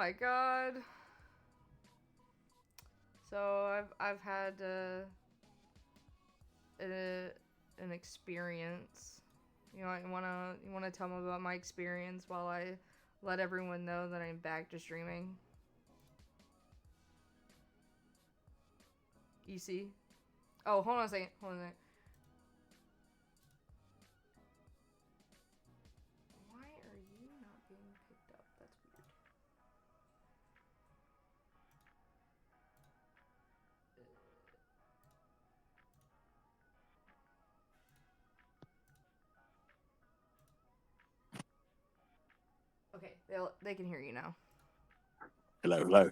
my god. So I've had an experience. You wanna tell me about my experience while I let everyone know that I'm back to streaming. EC. Oh, hold on a second. Hold on a second. Why are you not being picked up? That's weird. Okay, they can hear you now. Hello, hello.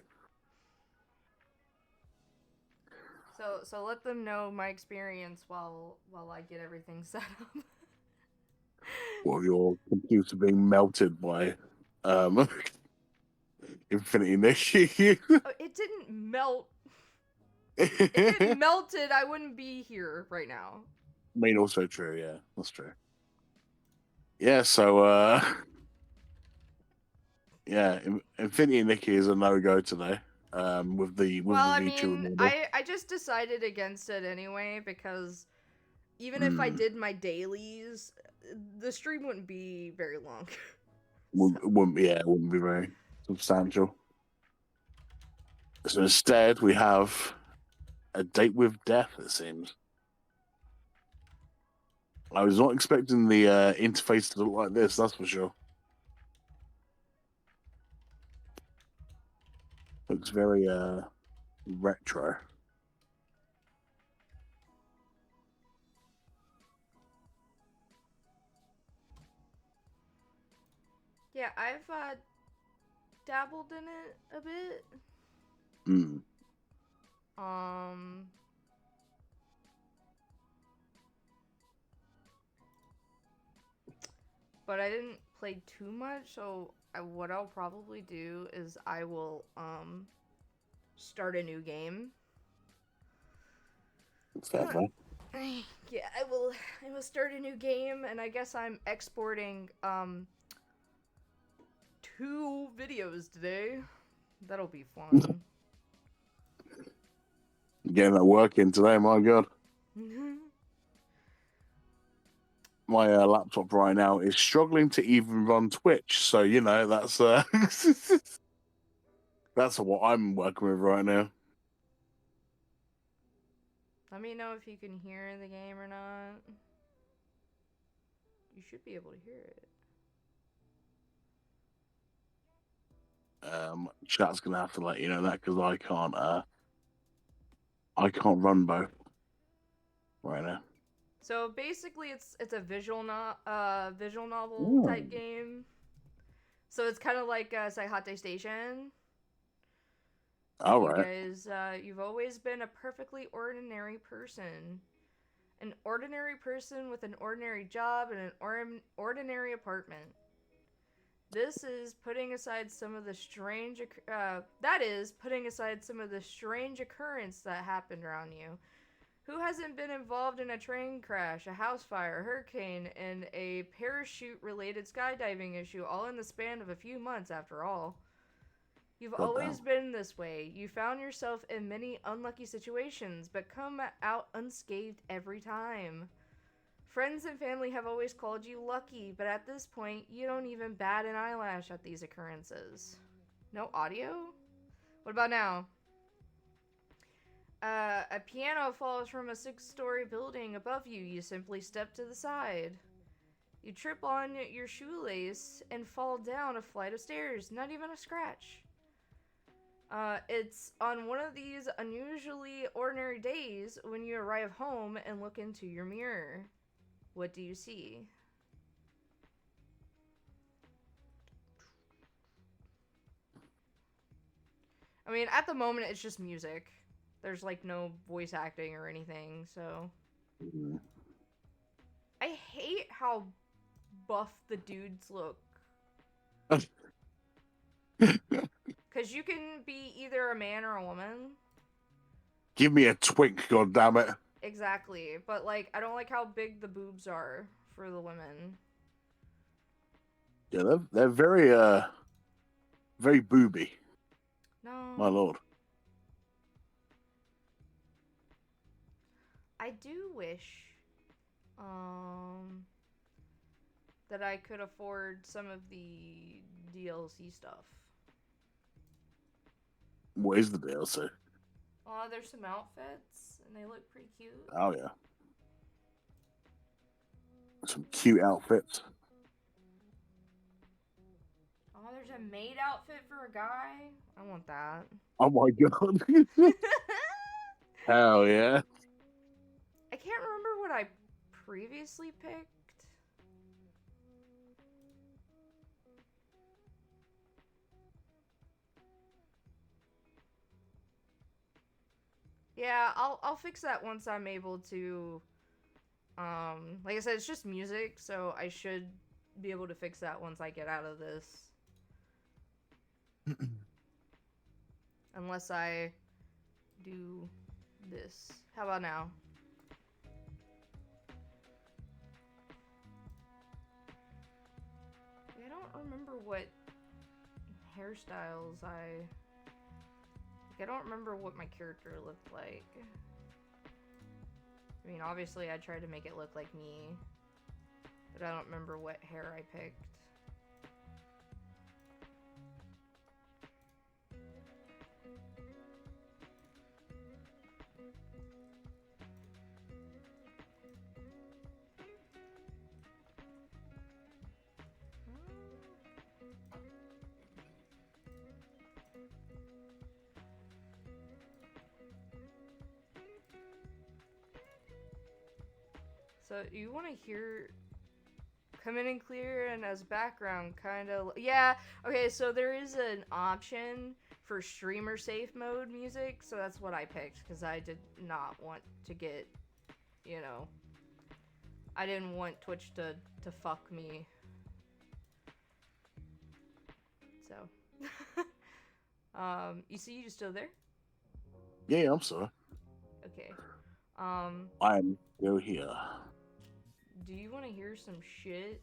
So let them know my experience while I get everything set up. Well, your computer being melted by um Infinity Nikki. Oh, it didn't melt. If it melted, I wouldn't be here right now. I mean, also true. Yeah, that's true. Yeah. So, yeah, Infinity Nikki is a no go today. With the Well, I Vtuber mean, model. I just decided against it anyway because even if I Mm. did my dailies, the stream wouldn't be very long. So, Wouldn't be, yeah, wouldn't be very substantial. So instead, we have a date with death. It seems. I was not expecting the interface to look like this. That's for sure. Looks very retro. yeah, I've dabbled in it a bit. Mm. Um, but I didn't play too much. So what I'll probably do is I will start a new game. Fair, fair. Yeah, I will. I will start a new game, and I guess I'm exporting 2 videos today. That'll be fun. Getting that work in today. My God, my laptop right now is struggling to even run Twitch. So you know that's that's what I'm working with right now. Let me know if you can hear the game or not. You should be able to hear it. Chat's gonna have to let you know that because I can't run both right now. So basically, it's a visual novel type Mm. game. So it's kind of like Saihate Station. All You right. guys, you've always been a perfectly ordinary person. An ordinary person with an ordinary job and an ordinary apartment. This is putting aside some of the strange. That is putting aside some of the strange occurrence that happened around you. Who hasn't been involved in a train crash, a house fire, a hurricane, and a parachute-related skydiving issue, all in the span of a few months? After all, you've God damn. always been this way. You found yourself in many unlucky situations, but come out unscathed every time. Friends and family have always called you lucky, but at this point, you don't even bat an eyelash at these occurrences. No audio? What about now? A piano falls from a 6-story building above you. You simply step to the side. You trip on your shoelace and fall down a flight of stairs. Not even a scratch. It's on one of these unusually ordinary days when you arrive home and look into your mirror. What do you see? I mean, at the moment, it's just music. There's like no voice acting or anything, so. Mm. I hate how buff the dudes look. Because you can be either a man or a woman. Give me a twink, god damn it. Exactly. But, like, I don't like how big the boobs are for the women. Yeah, they're very very booby. My lord. I do wish that I could afford some of the DLC stuff. What is the DLC? There's some outfits, and they look pretty cute. Oh, yeah. Some cute outfits. Oh, there's a maid outfit for a guy. I want that. Oh, my God. Hell yeah. I can't remember what I previously picked. Yeah, I'll fix that once I'm able to. Like I said, it's just music, so I should be able to fix that once I get out of this. Unless I do this. How about now? I don't remember what hairstyles I don't remember what my character looked like. I mean, obviously I tried to make it look like me, but I don't remember what hair I picked. So you want to hear coming in clear and as background kind of, yeah, okay, so there is an option for streamer safe mode music, so that's what I picked because I did not want to get, you know, I didn't want Twitch to fuck me. So you see, you still there? Yeah, I'm sorry. Okay. I'm still here. Do you want to hear some shit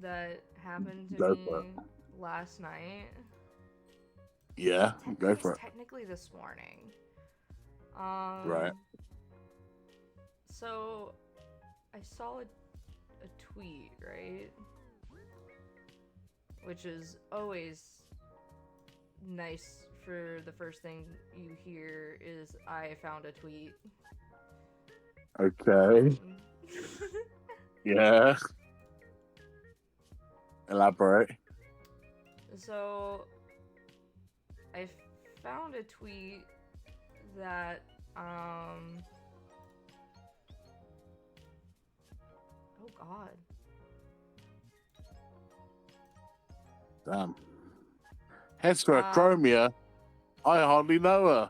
that happened to Go me for it. last night? Yeah, go for it. Technically this morning. Right. So I saw a tweet, right? Which is always nice for the first thing you hear is I found a tweet. Okay. Yeah. Elaborate. So I found a tweet that oh god. Damn. Hester Chromia. I hardly know her.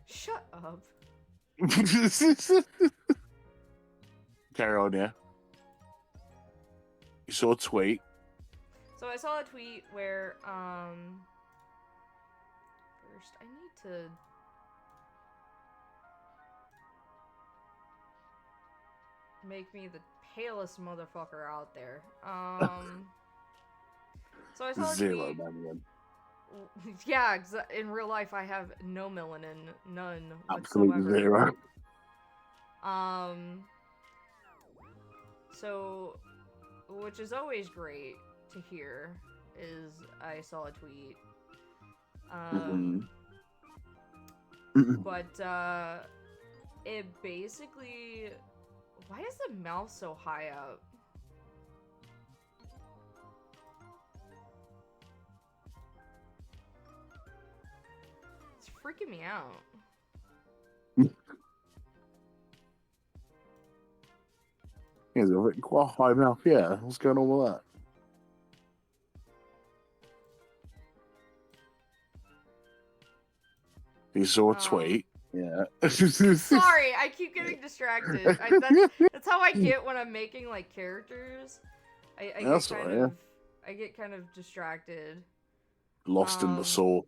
Shut up. Carry on, yeah. You saw a tweet. So I saw a tweet where first I need to make me the palest motherfucker out there. So I saw a Zero, tweet. man. Yeah, in real life I have no melanin, none Absolutely whatsoever. zero. So, which is always great to hear, is I saw a tweet. But it basically, why is the mouth so high up? It's freaking me out. He's got quite a high mouth, yeah. What's going on with that? You saw a tweet. Yeah. Sorry, I keep getting distracted. That's how I get when I'm making like characters. I get kind of distracted. Lost in the soul.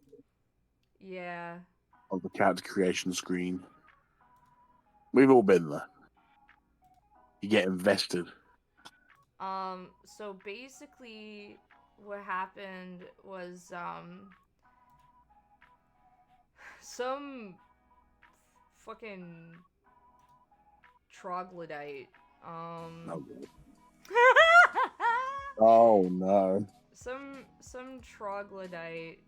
Yeah. Of the character creation screen. We've all been there. You get invested. So basically what happened was some fucking troglodyte. Oh, oh no. Some troglodyte.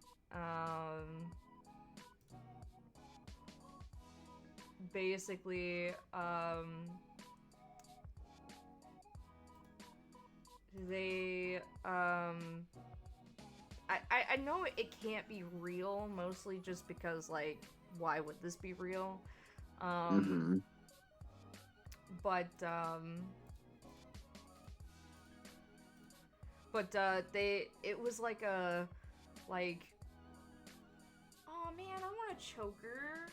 Basically, they I know it can't be real, mostly just because, like, why would this be real? Mm-hmm. But it was like a, like, oh man, I want a choker.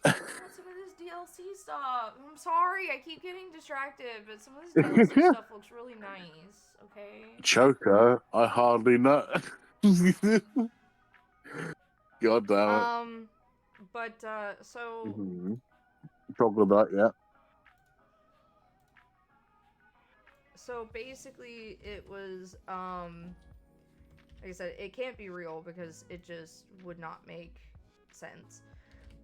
I want some of this DLC stuff. I'm sorry, I keep getting distracted, but some of this DLC stuff looks really nice, okay? Choker? I hardly know. God damn it. But, so, Mm-hmm. Troglodyte, yeah. so basically it was, like I said, it can't be real because it just would not make sense.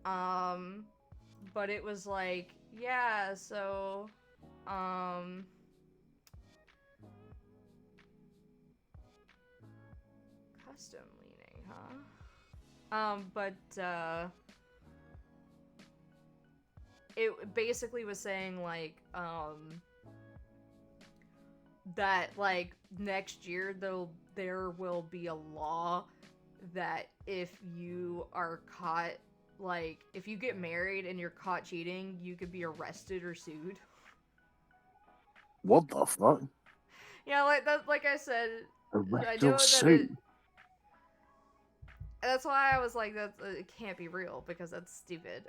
But it was like, yeah, so, custom leaning, huh? It basically was saying, like, that, like, next year there will be a law that if you are caught, like, if you get married and you're caught cheating, you could be arrested or sued. What the fuck? Yeah, like that. Like I said, I Arrest know or that suit? that's why I was like, that it can't be real because that's stupid.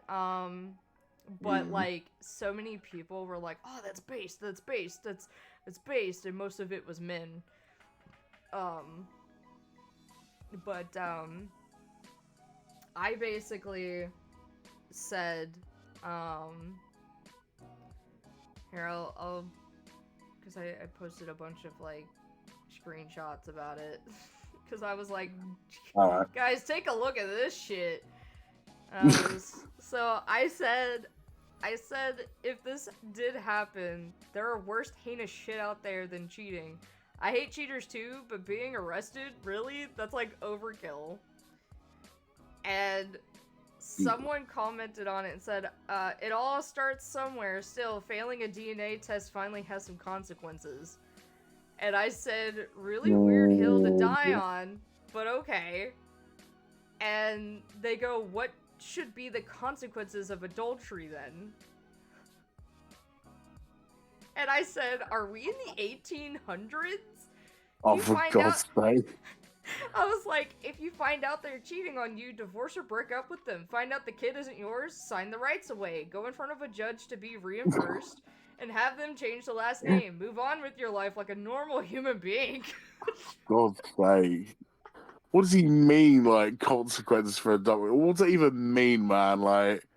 But like, so many people were like, "Oh, that's based. That's based. That's based," and most of it was men. But I basically said, here I'll because I posted a bunch of like screenshots about it because I was like, Alright. guys, take a look at this shit. So I said, if this did happen, there are worse heinous shit out there than cheating. I hate cheaters too, but being arrested, really? That's like overkill. And someone commented on it and said, it all starts somewhere. Still, failing a DNA test finally has some consequences. And I said, really weird hill to die on, but okay. And they go, what should be the consequences of adultery then? And I said, are we in the 1800s? Oh, for God's sake. I was like, if you find out they're cheating on you, divorce or break up with them. Find out the kid isn't yours, sign the rights away. Go in front of a judge to be reimbursed, and have them change the last name. Move on with your life like a normal human being. God's sake. What does he mean, like, consequences for adultery? What does it even mean, man? Like,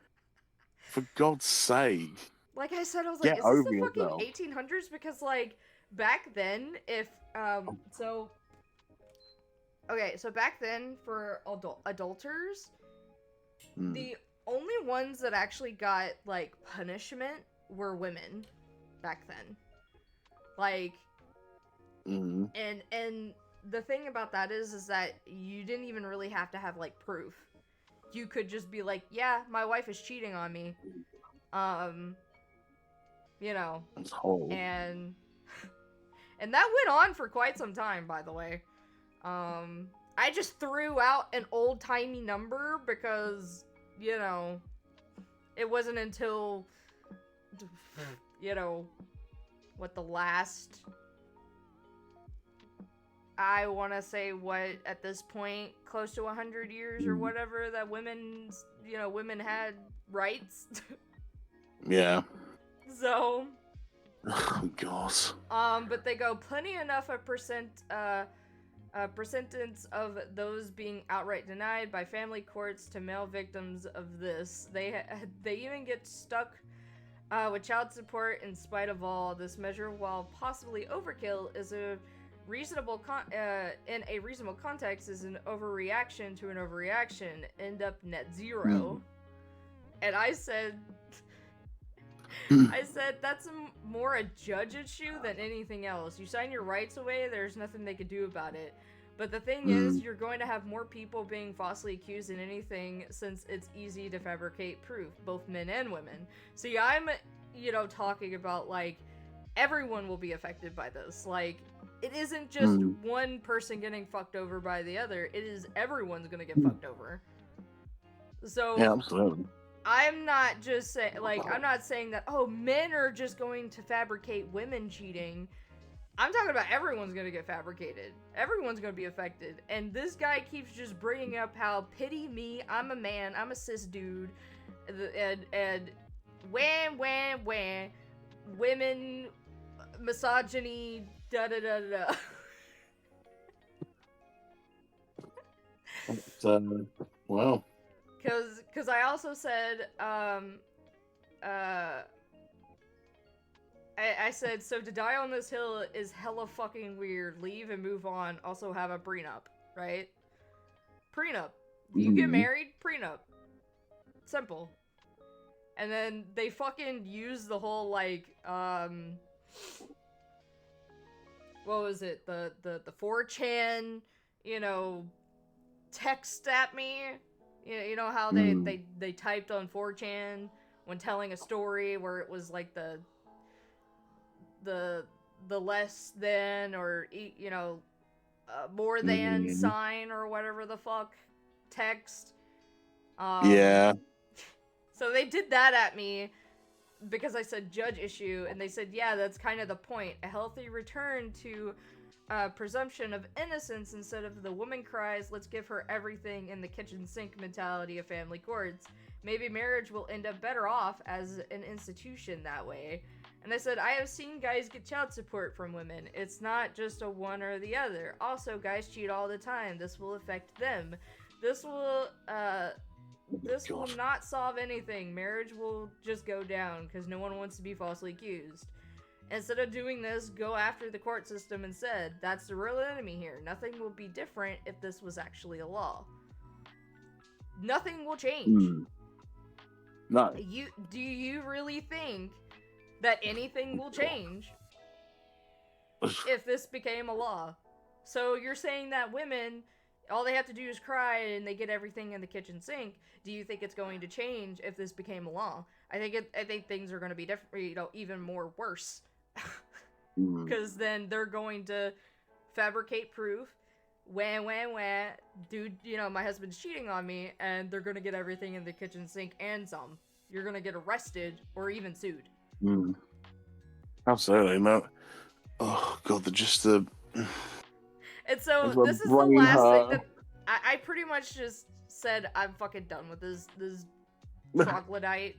for God's sake. Like I said, I was like, Get is this over the fucking yourself. 1800s? Because, like, back then, if, okay, so back then, for adulterers, the only ones that actually got, like, punishment were women back then. Like, and the thing about that is that you didn't even really have to have, like, proof. You could just be like, yeah, my wife is cheating on me. You know, That's horrible. and that went on for quite some time, by the way. I just threw out an old-timey number because, you know, it wasn't until, you know, what the last, I want to say, what, at this point, close to 100 years or whatever, that women had rights. Yeah. So, oh, God. but they go plenty enough a percentage of those being outright denied by family courts to male victims of this. They even get stuck with child support in spite of all. This measure, while possibly overkill, is a in a reasonable context is an overreaction to an overreaction, end up net zero. And I said that's more a judge issue than anything else. You sign your rights away, there's nothing they could do about it. But the thing is, you're going to have more people being falsely accused in anything, since it's easy to fabricate proof, both men and women. See, I'm, talking about, like, everyone will be affected by this. Like, it isn't just one person getting fucked over by the other, it is everyone's gonna get fucked over. So, yeah, absolutely. I'm not just saying, I'm not saying that, men are just going to fabricate women cheating. I'm talking about everyone's gonna get fabricated. Everyone's gonna be affected. And this guy keeps just bringing up how, pity me, I'm a man, I'm a cis dude, and women, misogyny, da-da-da-da. Wow. Because I also said, I said, so to die on this hill is hella fucking weird. Leave and move on. Also have a prenup, right? Prenup. You get married, prenup. Simple. And then they fucking use the whole, like, what was it? The 4chan, text at me. You know how they typed on 4chan when telling a story where it was like the less than, or more than sign or whatever the fuck text. Yeah. So they did that at me because I said judge issue, and they said, yeah, that's kind of the point. A healthy return to presumption of innocence instead of the woman cries, let's give her everything in the kitchen sink mentality of family courts. Maybe marriage will end up better off as an institution that way. And I said, I have seen guys get child support from women. It's not just a one or the other. Also, guys cheat all the time. This will affect them. This will not solve anything. Marriage will just go down because no one wants to be falsely accused. Instead of doing this, go after the court system and said, that's the real enemy here. Nothing will be different if this was actually a law. Nothing will change. No. Do you really think that anything will change if this became a law? So you're saying that women, all they have to do is cry and they get everything in the kitchen sink. Do you think it's going to change if this became a law? I think things are going to be different, even more worse. Because then they're going to fabricate proof. Wah, dude, my husband's cheating on me, and they're going to get everything in the kitchen sink and some. You're going to get arrested or even sued. Absolutely, no. Oh god, And so this is the last thing that I pretty much just said. I'm fucking done with this troglodyte,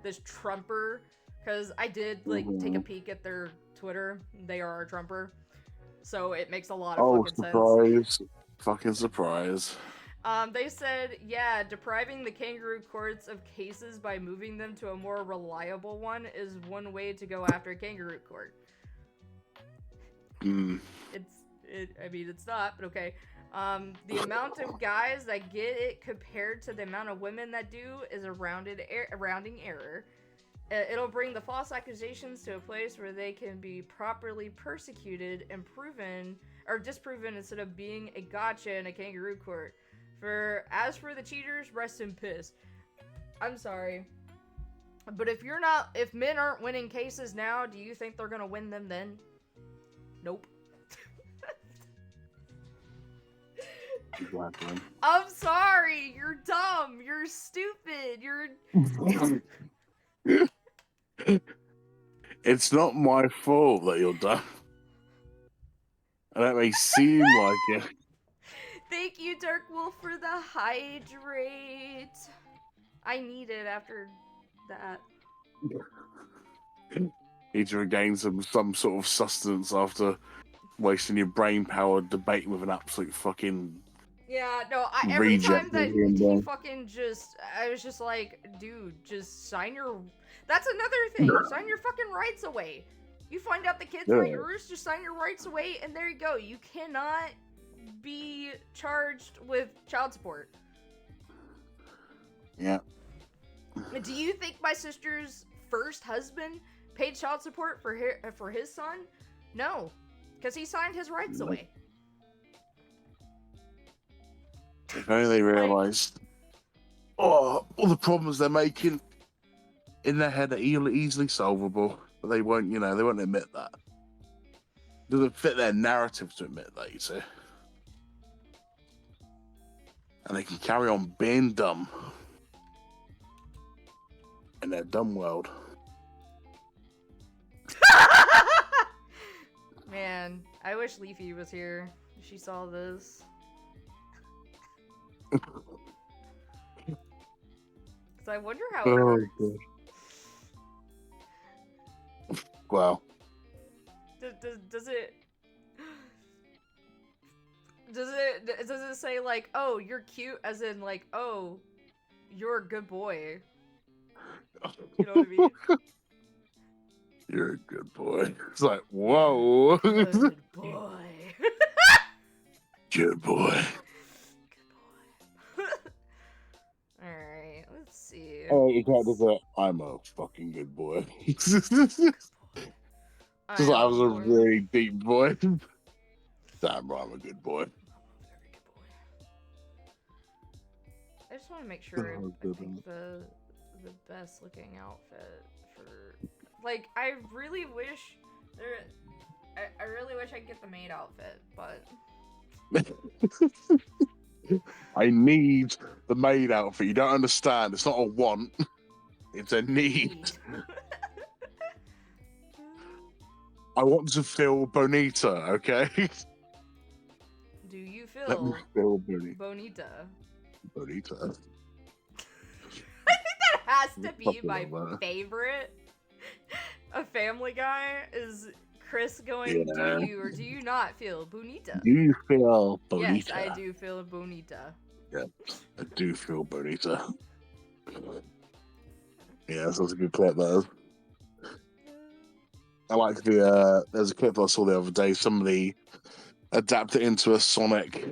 this Trumper, because I did take a peek at their Twitter. They are a Trumper, so it makes a lot of fucking sense. Fucking surprise. They said, yeah, depriving the kangaroo courts of cases by moving them to a more reliable one is one way to go after a kangaroo court. It's not, but okay. The amount of guys that get it compared to the amount of women that do is a rounding error. It'll bring the false accusations to a place where they can be properly persecuted and proven or disproven instead of being a gotcha in a kangaroo court. As for the cheaters, rest in piss. I'm sorry, but if men aren't winning cases now, do you think they're gonna win them then? Nope. Exactly. I'm sorry, you're dumb, you're stupid, you're... It's not my fault that you're dumb. And that may seem like it. Thank you, Dark Wolf, for the hydrate. I need it after that. Need to regain some sort of sustenance after wasting your brain power debating with an absolute fucking... Yeah, no, every time that he fucking I was just like, dude, just sign your... That's another thing, sign your fucking rights away. You find out the kids Yeah. aren't yours, just sign your rights away, and there you go. You cannot be charged with child support. Yeah. Do you think my sister's first husband paid child support for his son? No, because he signed his rights away. If only they realised, all the problems they're making in their head are easily solvable, but they won't, they won't admit that. It doesn't fit their narrative to admit that, you see. And they can carry on being dumb in their dumb world. Man, I wish Leafy was here. She saw this. Because I wonder how it works. Wow. Does it say like, oh, you're cute, as in like, oh, you're a good boy? You know what I mean? You're a good boy. It's like, whoa. Good boy. Good boy. Alright, let's see. Oh, you can't do that. I'm a fucking good boy. Just like I was a really deep boy. Damn right, I'm a good boy. Very good boy. I just want to make sure I pick the best looking outfit for, like, I really wish I really wish I could get the maid outfit, but I need the maid outfit. You don't understand. It's not a want. It's a need. I want to feel bonita, okay? Do you Let me feel feel bonita? Bonita. I think that has to be my favorite. A Family Guy is Chris going, do you or do you not feel bonita? Do you feel bonita? Yes, I do feel bonita. Yeah, I do feel bonita. Yeah, that's a good clip, though. I like there's a clip I saw the other day, somebody adapted it into a Sonic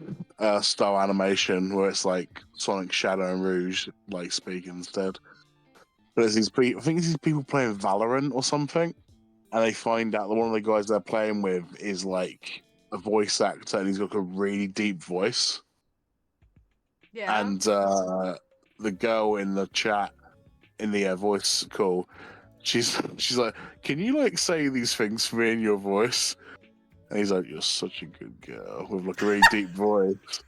style animation where it's like Sonic, Shadow, and Rouge like speaking instead. But there's these people, I think it's these people playing Valorant or something, and they find out that one of the guys they're playing with is like a voice actor and he's got a really deep voice. Yeah. And the girl in the chat, in the voice call, she's like, can you like say these things for me in your voice? And he's like, you're such a good girl, with like a really deep voice.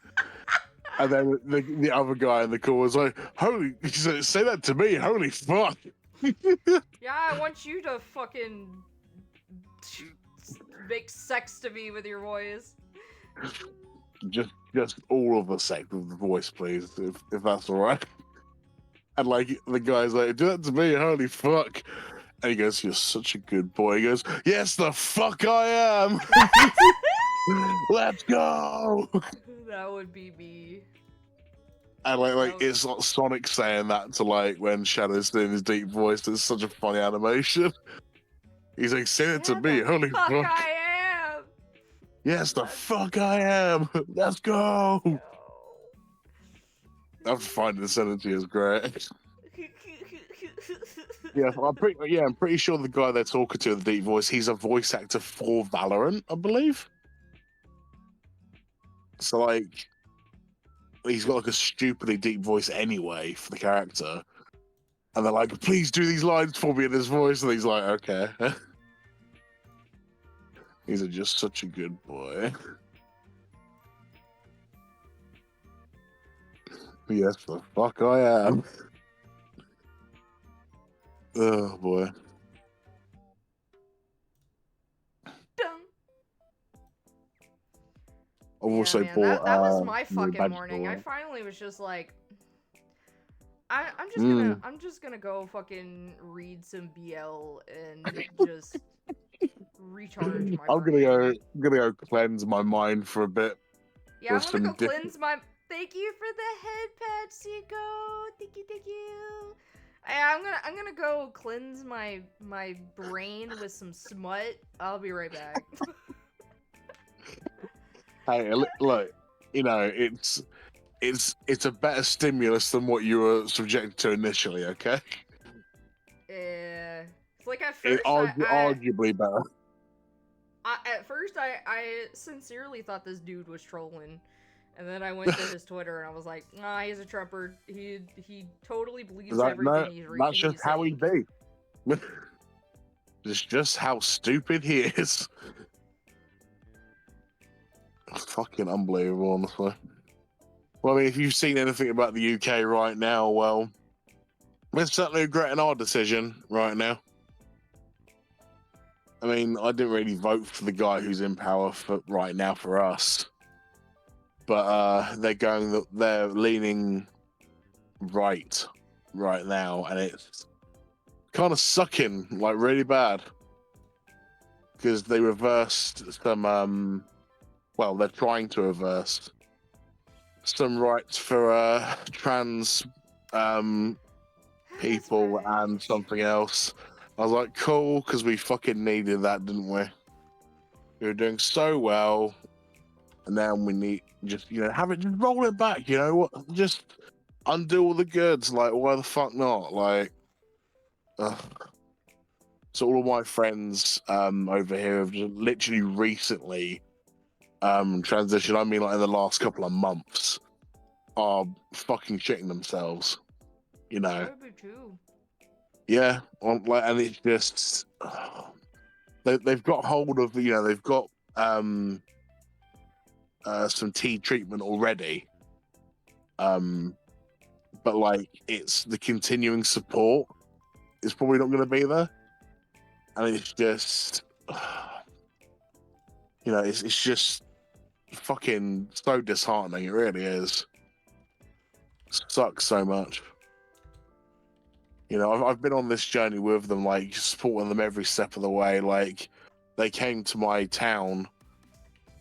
And then the other guy in the call was like, holy, he said, say that to me, holy fuck. Yeah, I want you to fucking make sex to me with your voice. Just all of the sex with the voice, please, if that's alright. And like the guy's like, do that to me, holy fuck. And he goes, you're such a good boy. He goes, yes, the fuck I am. Let's go. That would be me. And like it's not Sonic saying that to like when Shadow's doing his deep voice. It's such a funny animation. He's like, say it to me, holy fuck. I am. Yes, the fuck I am. Let's go. I'm finding this energy is great. Yeah, I'm pretty sure the guy they're talking to with the deep voice, he's a voice actor for Valorant, I believe. So like, he's got like a stupidly deep voice anyway for the character, and they're like, "Please do these lines for me in this voice," and he's like, "Okay." He's just such a good boy. Yes, the fuck I am. Oh boy. I've also bought. That was my fucking morning. I finally was just like, I'm just gonna go fucking read some BL and just recharge my. I'm gonna go cleanse my mind for a bit. Yeah, I'm gonna go cleanse my. Thank you for the head pat, Seiko. Thank you. I'm gonna go cleanse my brain with some smut. I'll be right back. Hey, look, you know, it's a better stimulus than what you were subjected to initially. Okay, Yeah. It's like at it first arguably better. I sincerely thought this dude was trolling. And then I went to his Twitter and I was like, nah, he's a Trumper. He totally believes Like, everything no, that's just he's how he saying. be. It's just how stupid he is. Fucking unbelievable, honestly. Well, I mean, if you've seen anything about the UK right now, well, we're certainly regretting our decision right now. I mean, I didn't really vote for the guy who's in power for right now for us, but they're leaning right now, and it's kind of sucking like really bad because they reversed some. Well, they're trying to reverse some rights for trans That's people and right. something else. I was like, cool, because we fucking needed that, didn't we? We were doing so well, and now we need just have it, just roll it back. You know what? Just undo all the goods. Like, why the fuck not? Like, so all of my friends over here have just literally recently transitioned. I mean, like in the last couple of months, are fucking shitting themselves. You know. I would be too. Yeah, and it's just they've got hold of they've got some tea treatment already, but like it's the continuing support is probably not going to be there, and it's just it's just fucking so disheartening. It really is. Sucks so much. I've been on this journey with them, like supporting them every step of the way. Like they came to my town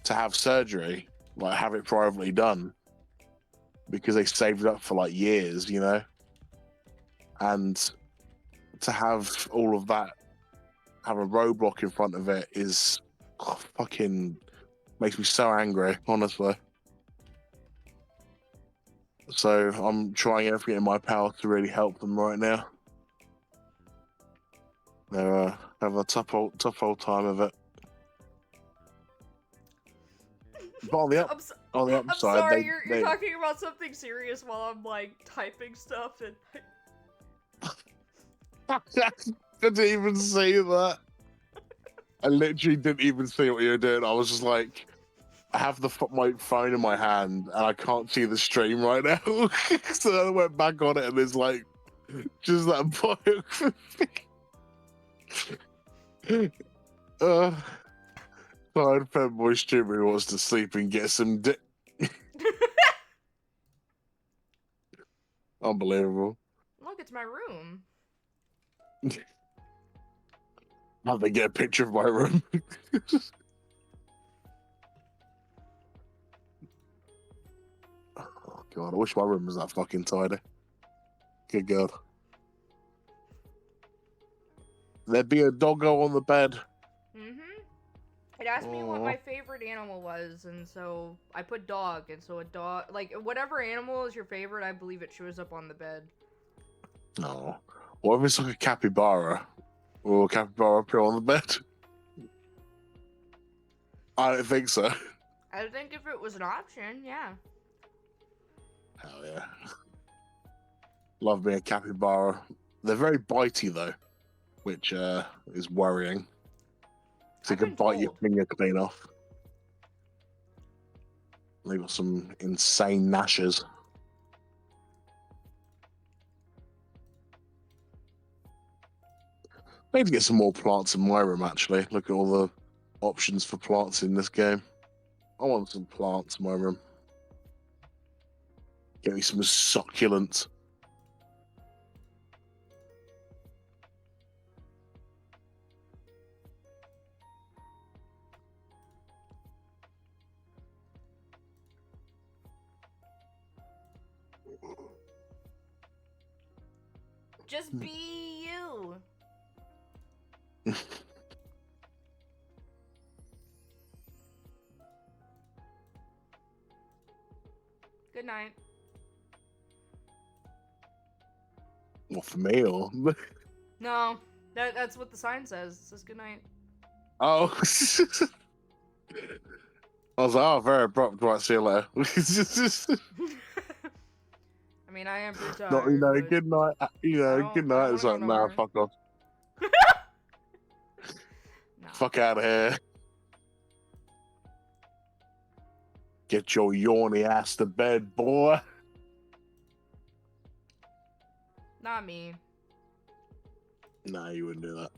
to have surgery, like have it privately done, because they saved up for like years, and to have all of that, have a roadblock in front of it is fucking makes me so angry, honestly. So I'm trying everything in my power to really help them right now. They're having a tough old time of it. But on the I'm upside, sorry. they You're talking about something serious while I'm like typing stuff and. didn't even see that. I literally didn't even see what you were doing. I was just like, I have my phone in my hand and I can't see the stream right now. So then I went back on it and there's like just that tired fanboy streamer who wants to sleep and get some Unbelievable. Look, it's my room. How they get a picture of my room? Oh god, I wish my room was that fucking tidy. Good god. There'd be a doggo on the bed. Mm-hmm. It asked me what my favorite animal was, and so I put dog, and so a dog, like, whatever animal is your favorite, I believe it shows up on the bed. Oh. What if it's like a capybara? Or a capybara appear on the bed? I don't think so. I think if it was an option, yeah. Hell yeah. Love being a capybara. They're very bitey though, which is worrying. So you I've can been bite your told. finger clean off. They got some insane gnashes. I need to get some more plants in my room actually. Look at all the options for plants in this game. I want some plants in my room. Get me some succulents. Just be you. Good night. Well, for me, or No, that's what the sign says. It says good night. oh, I was like, oh, very abrupt. Right, see you later. I mean, I am pretty Not, tired, but good night. Good I don't night. want It's to go like, nah, nowhere. fuck off. Nah. Fuck out of here. Get your yawny ass to bed, boy. Not me. Nah, you wouldn't do that.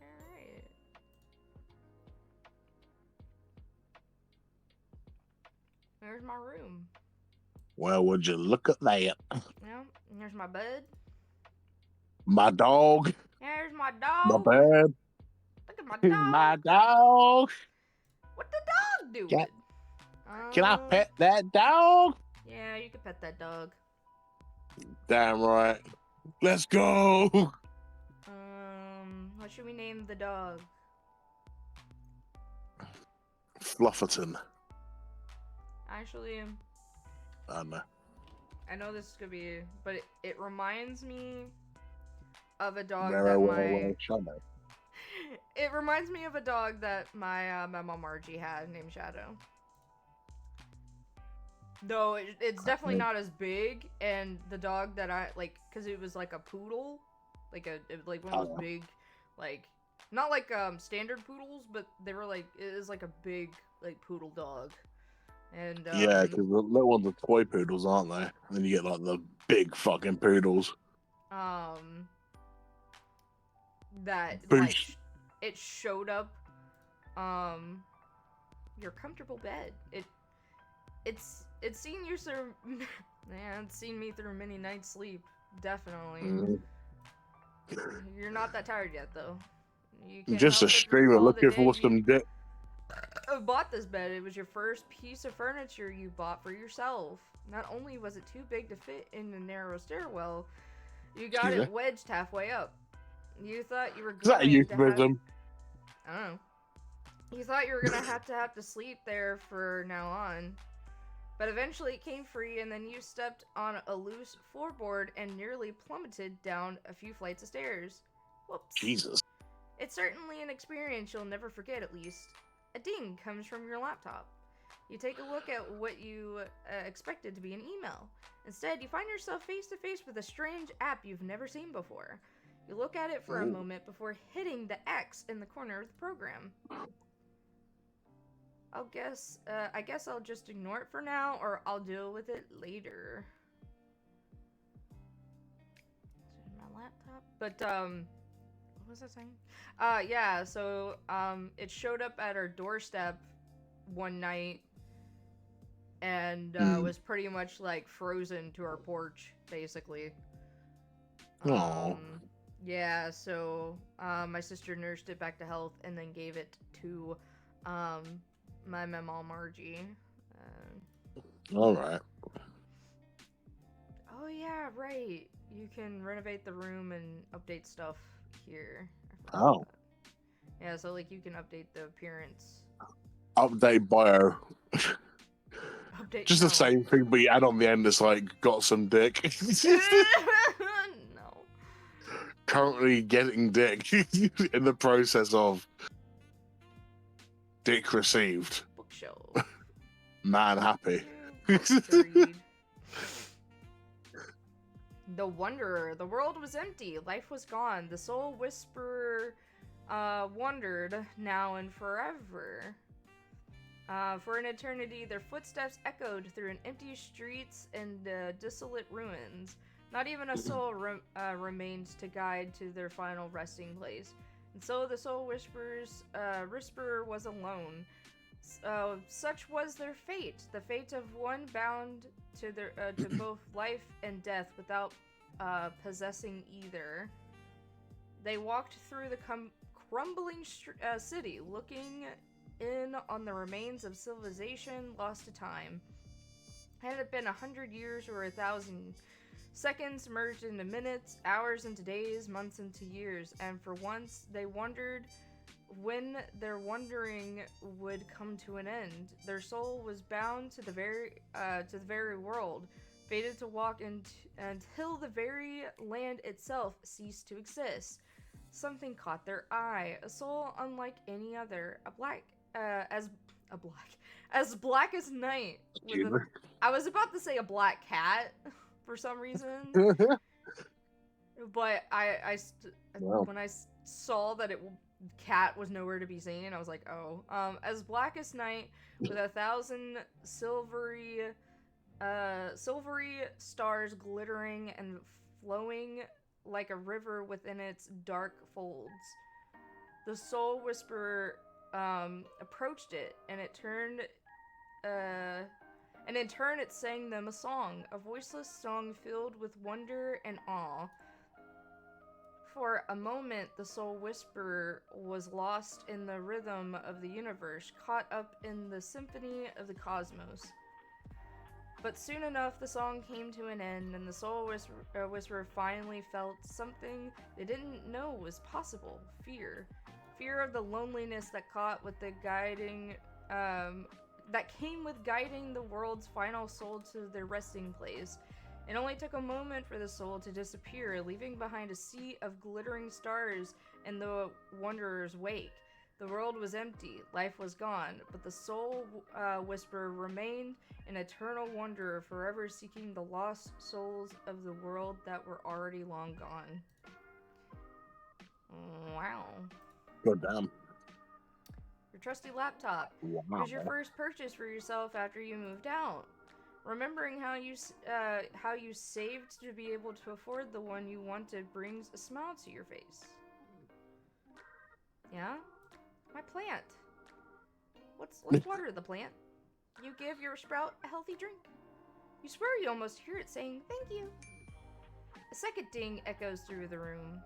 Alright. There's my room. Well, would you look at that? Yeah, and there's my bed. My dog. There's my My dog. bed. Look at my dog. My dog. What the dog doing? Can I pet that dog? Yeah, you can pet that dog. Damn right. Let's go. What should we name the dog? Flufferton. Actually, I don't know. I know this could be, but it reminds me of a dog Where, that where, my. where, Shadow. It reminds me of a dog that my mom Margie had named Shadow. Though it's definitely not as big, and the dog that I like, cause it was like a poodle, like one of those big, like not like standard poodles, but they were like it is like a big like poodle dog, and Yeah, because the little ones are toy poodles, aren't they? And then you get like the big fucking poodles. That Boosh. like it showed up, your comfortable bed. It's seen you through, man. It's seen me through many nights sleep. Definitely. You're not that tired yet, though. You can't Just a help but streamer recall the looking day for some dick. you bought this bed. It was your first piece of furniture you bought for yourself. Not only was it too big to fit in the narrow stairwell, you got Excuse it me? wedged halfway up. You thought you were Is that a going to have. euphemism? I don't know. You thought you were gonna have to sleep there for now on. But eventually it came free, and then you stepped on a loose floorboard and nearly plummeted down a few flights of stairs. Whoops. Jesus. It's certainly an experience you'll never forget, at least. A ding comes from your laptop. You take a look at what you expected to be an email. Instead, you find yourself face to face with a strange app you've never seen before. You look at it for a moment before hitting the X in the corner of the program. I guess I'll just ignore it for now, or I'll deal with it later. My laptop. But, what was I saying? Yeah, so, it showed up at our doorstep one night, and, was pretty much, like, frozen to our porch, basically. Aww. Yeah, so, my sister nursed it back to health, and then gave it to, my mom Margie. Alright. Oh yeah, right. You can renovate the room and update stuff here. Oh. Yeah, so like you can update the appearance. Update bio. Update Just the same thing, but you add on the end, it's like, got some dick. No. Currently getting dick in the process of dick received. Bookshelf. Man happy. The Wanderer. The world was empty. Life was gone. The soul whisperer wandered now and forever. For an eternity, their footsteps echoed through an empty streets and desolate ruins. Not even a soul remained to guide to their final resting place. And so the soul whisperer was alone. Such was their fate, the fate of one bound to to both life and death without possessing either. They walked through the crumbling city, looking in on the remains of civilization lost to time. Had it been 100 years or 1,000 seconds merged into minutes, hours into days, months into years, and for once they wondered when their wondering would come to an end. Their soul was bound to the very world, fated to walk until the very land itself ceased to exist. Something caught their eye, a soul unlike any other, as black as night. I was about to say a black cat for some reason, but Wow. when I saw that cat was nowhere to be seen, I was like, oh. As black as night, with 1,000 silvery stars glittering and flowing like a river within its dark folds. The soul whisperer approached it, and in turn it sang them a song, a voiceless song filled with wonder and awe. For a moment, the soul whisperer was lost in the rhythm of the universe, caught up in the symphony of the cosmos. But soon enough, the song came to an end, and the soul whisperer finally felt something they didn't know was possible: fear. Fear of the loneliness that came with guiding the world's final soul to their resting place. It only took a moment for the soul to disappear, leaving behind a sea of glittering stars in the wanderer's wake. The world was empty, life was gone, but the soul whisperer remained an eternal wanderer, forever seeking the lost souls of the world that were already long gone. Wow. God damn. Your trusty laptop. Wow. It was your first purchase for yourself after you moved out. Remembering how you saved to be able to afford the one you wanted brings a smile to your face. Yeah? My plant. Let's water the plant. You give your sprout a healthy drink. You swear you almost hear it saying, "Thank you." A second ding echoes through the room.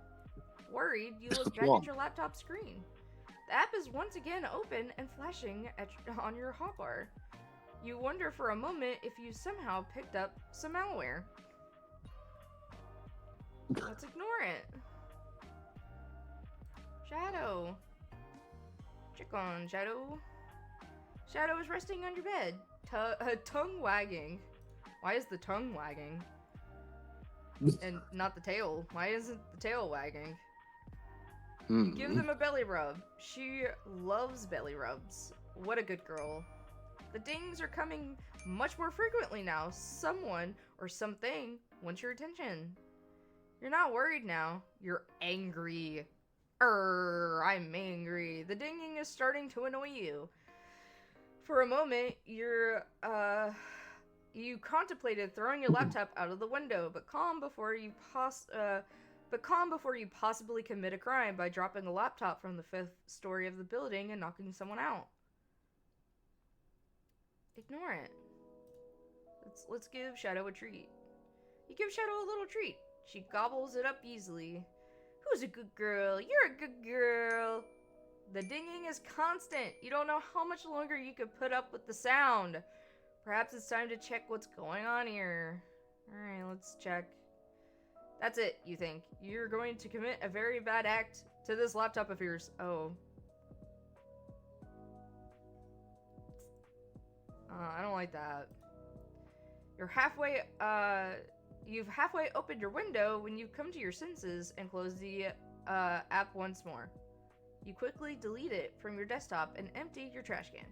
Worried, you look back at your laptop screen. The app is once again open and flashing on your hotbar. You wonder for a moment if you somehow picked up some malware. Let's ignore it. Shadow. Check on Shadow. Shadow is resting on your bed, tongue wagging. Why is the tongue wagging? And not the tail. Why isn't the tail wagging? You give them a belly rub. She loves belly rubs. What a good girl. The dings are coming much more frequently now. Someone or something wants your attention. You're not worried now. You're angry. I'm angry. The dinging is starting to annoy you. For a moment, you contemplated throwing your laptop out of the window, but calm before you possibly commit a crime by dropping a laptop from the 5th story of the building and knocking someone out. Ignore it. Let's give Shadow a treat. You give Shadow a little treat. She gobbles it up easily. Who's a good girl? You're a good girl. The dinging is constant. You don't know how much longer you could put up with the sound. Perhaps it's time to check what's going on here. Alright, let's check. That's it, you think. You're going to commit a very bad act to this laptop of yours. Oh. I don't like that. You've halfway opened your window when you come to your senses and close the app once more. You quickly delete it from your desktop and empty your trash can.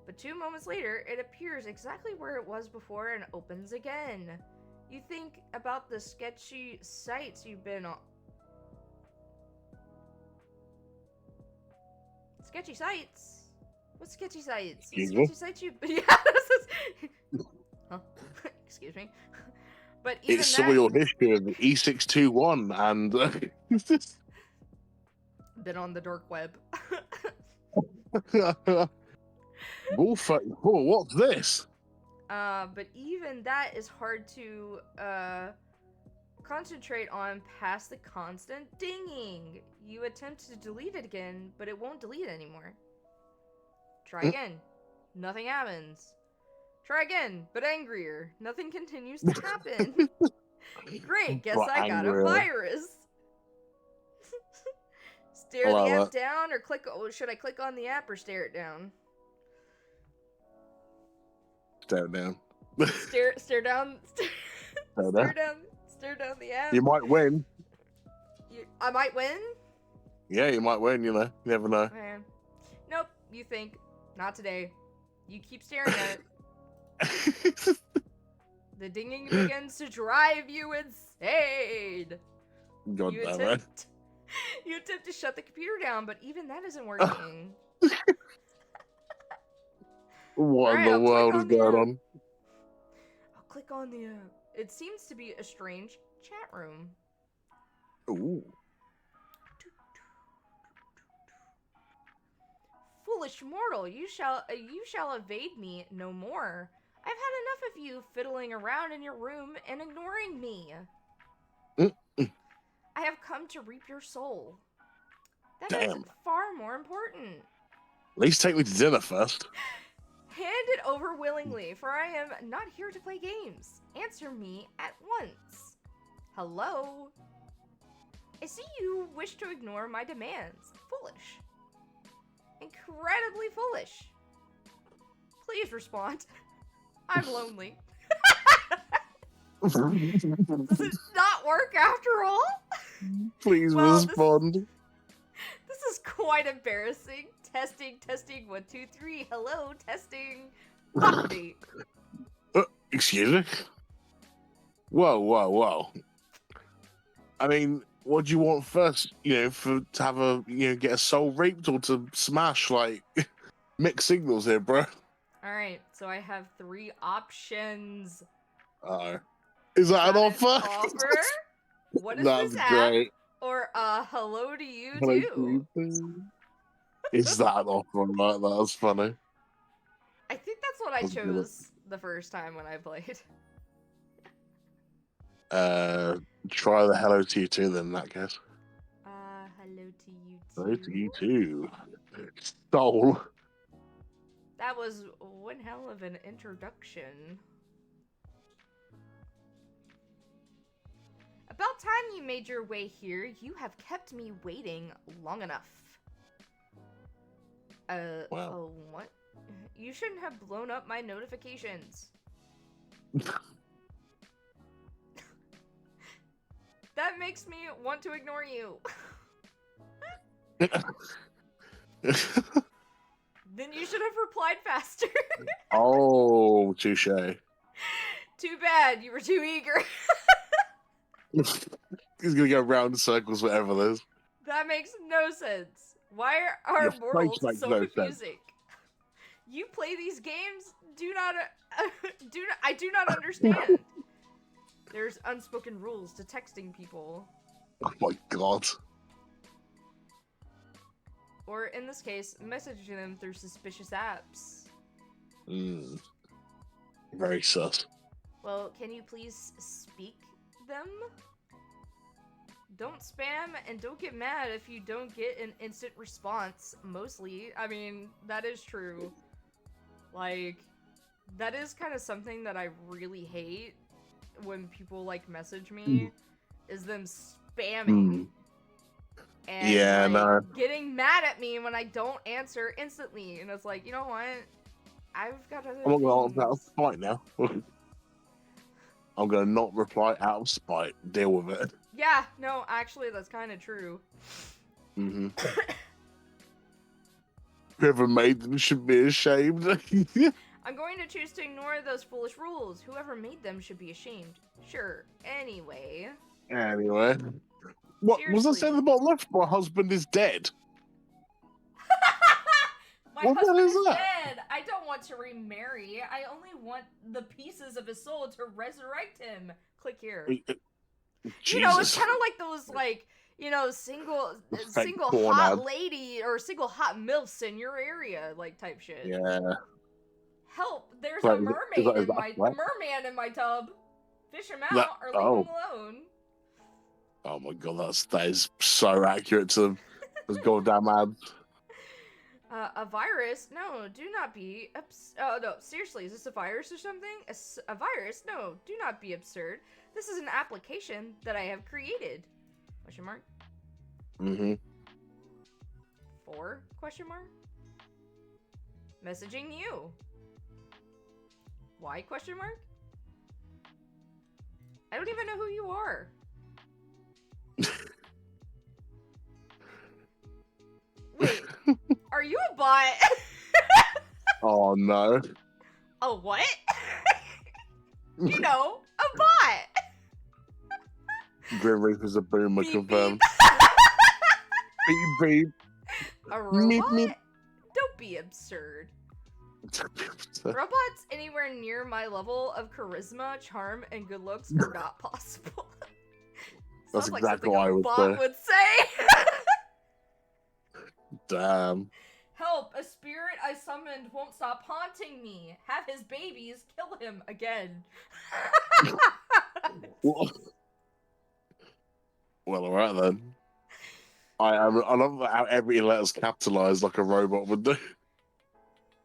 But 2 moments later, it appears exactly where it was before and opens again. You think about the sketchy sites you've been on. Sketchy sites? What sketchy sites? Sketchy sites you... Yeah, huh? Excuse me. But even it's some of your history of the E621 and... been on the dark web. Wolf 34, what's this? But even that is hard to concentrate on past the constant dinging. You attempt to delete it again, but it won't delete anymore. Try again. Nothing happens. Try again, but angrier. Nothing continues to happen. Great, guess But I got a angrier. virus. I Stare the love app down or click. Oh, should I click on the app or stare it down? Stare down. Stare down. Stare down the app. You might win. I might win. Yeah, you might win. You know, you never know. Nope. You think not today. You keep staring at it. The dinging begins to drive you insane. God damn it. You attempt to shut the computer down, but even that isn't working. What in Alright, the I'll world click is on the going app. on? I'll click on the app. It seems to be a strange chat room. Ooh. Foolish mortal, you shall evade me no more. I've had enough of you fiddling around in your room and ignoring me. I have come to reap your soul. That is Damn. far more important. At least take me to dinner first. Hand it over willingly, for I am not here to play games. Answer me at once. Hello? I see you wish to ignore my demands. Foolish. Incredibly foolish. Please respond. I'm lonely. Does it not work after all? Please Well, respond. This is quite embarrassing. Testing, 1, 2, 3. Hello, testing. Fuck me. Excuse me? Whoa. I mean, what do you want first? You know, to have a get a soul raped or to smash? Like mixed signals here, bro. Alright, so I have 3 options. Is that an offer? Offer? What is That's this app? great. Or hello to you Hello too. to you too. Is that an offer? Right, that was funny. I think that's what I chose the first time when I played. Try the hello to you too then in that case. Hello to you too. Hello to you too. Soul. That was one hell of an introduction. About time you made your way here. You have kept me waiting long enough. Wow. Oh, what? You shouldn't have blown up my notifications. That makes me want to ignore you. Then you should have replied faster. Oh, touche. Too bad, you were too eager. He's gonna go round in circles whatever it is. That makes no sense. Why are mortals so confusing? You play these games? I do not understand. There's unspoken rules to texting people. Oh my god. Or in this case, messaging them through suspicious apps. Very sus. Well, can you please speak them? Don't spam and don't get mad if you don't get an instant response, mostly. I mean, that is true. Like, that is kind of something that I really hate when people, like, message me, is them spamming. And, getting mad at me when I don't answer instantly. And it's like, you know what? I've got other things. Out of spite now. I'm gonna not reply out of spite. Deal with it. Yeah, no, actually, that's kind of true. Whoever made them should be ashamed. I'm going to choose to ignore those foolish rules. Whoever made them should be ashamed. Sure. Anyway. What Seriously. was I saying about left? My husband is dead. My husband is dead. I don't want to remarry. I only want the pieces of his soul to resurrect him. Click here. Jesus. You know, it's kind of like those, like, you know, single hot lady or single hot milfs in your area, like, type shit. Yeah. Help! There's a merman in my tub. Fish him out or leave him alone. Oh my god, that is so accurate to those goddamn ads. A virus? No, do not be oh, no, seriously, is this a virus or something? A virus? No, do not be absurd. This is an application that I have created. Question mark? Mm-hmm. For? Question mark? Messaging you. Why? Question mark? I don't even know who you are. Wait, are you a bot? Oh no. A what? You know, a bot. Grim Reaper's a boomer Beep, confirmed. beep. Beep beep. A robot? Meep, meep. Don't be absurd. Robots anywhere near my level of charisma, charm, and good looks are not possible. That's Sounds exactly like what I something a would bot say. would say. Damn. Help! A spirit I summoned won't stop haunting me. Have his babies kill him again. Well, alright then. I love how every letter's capitalized like a robot would do.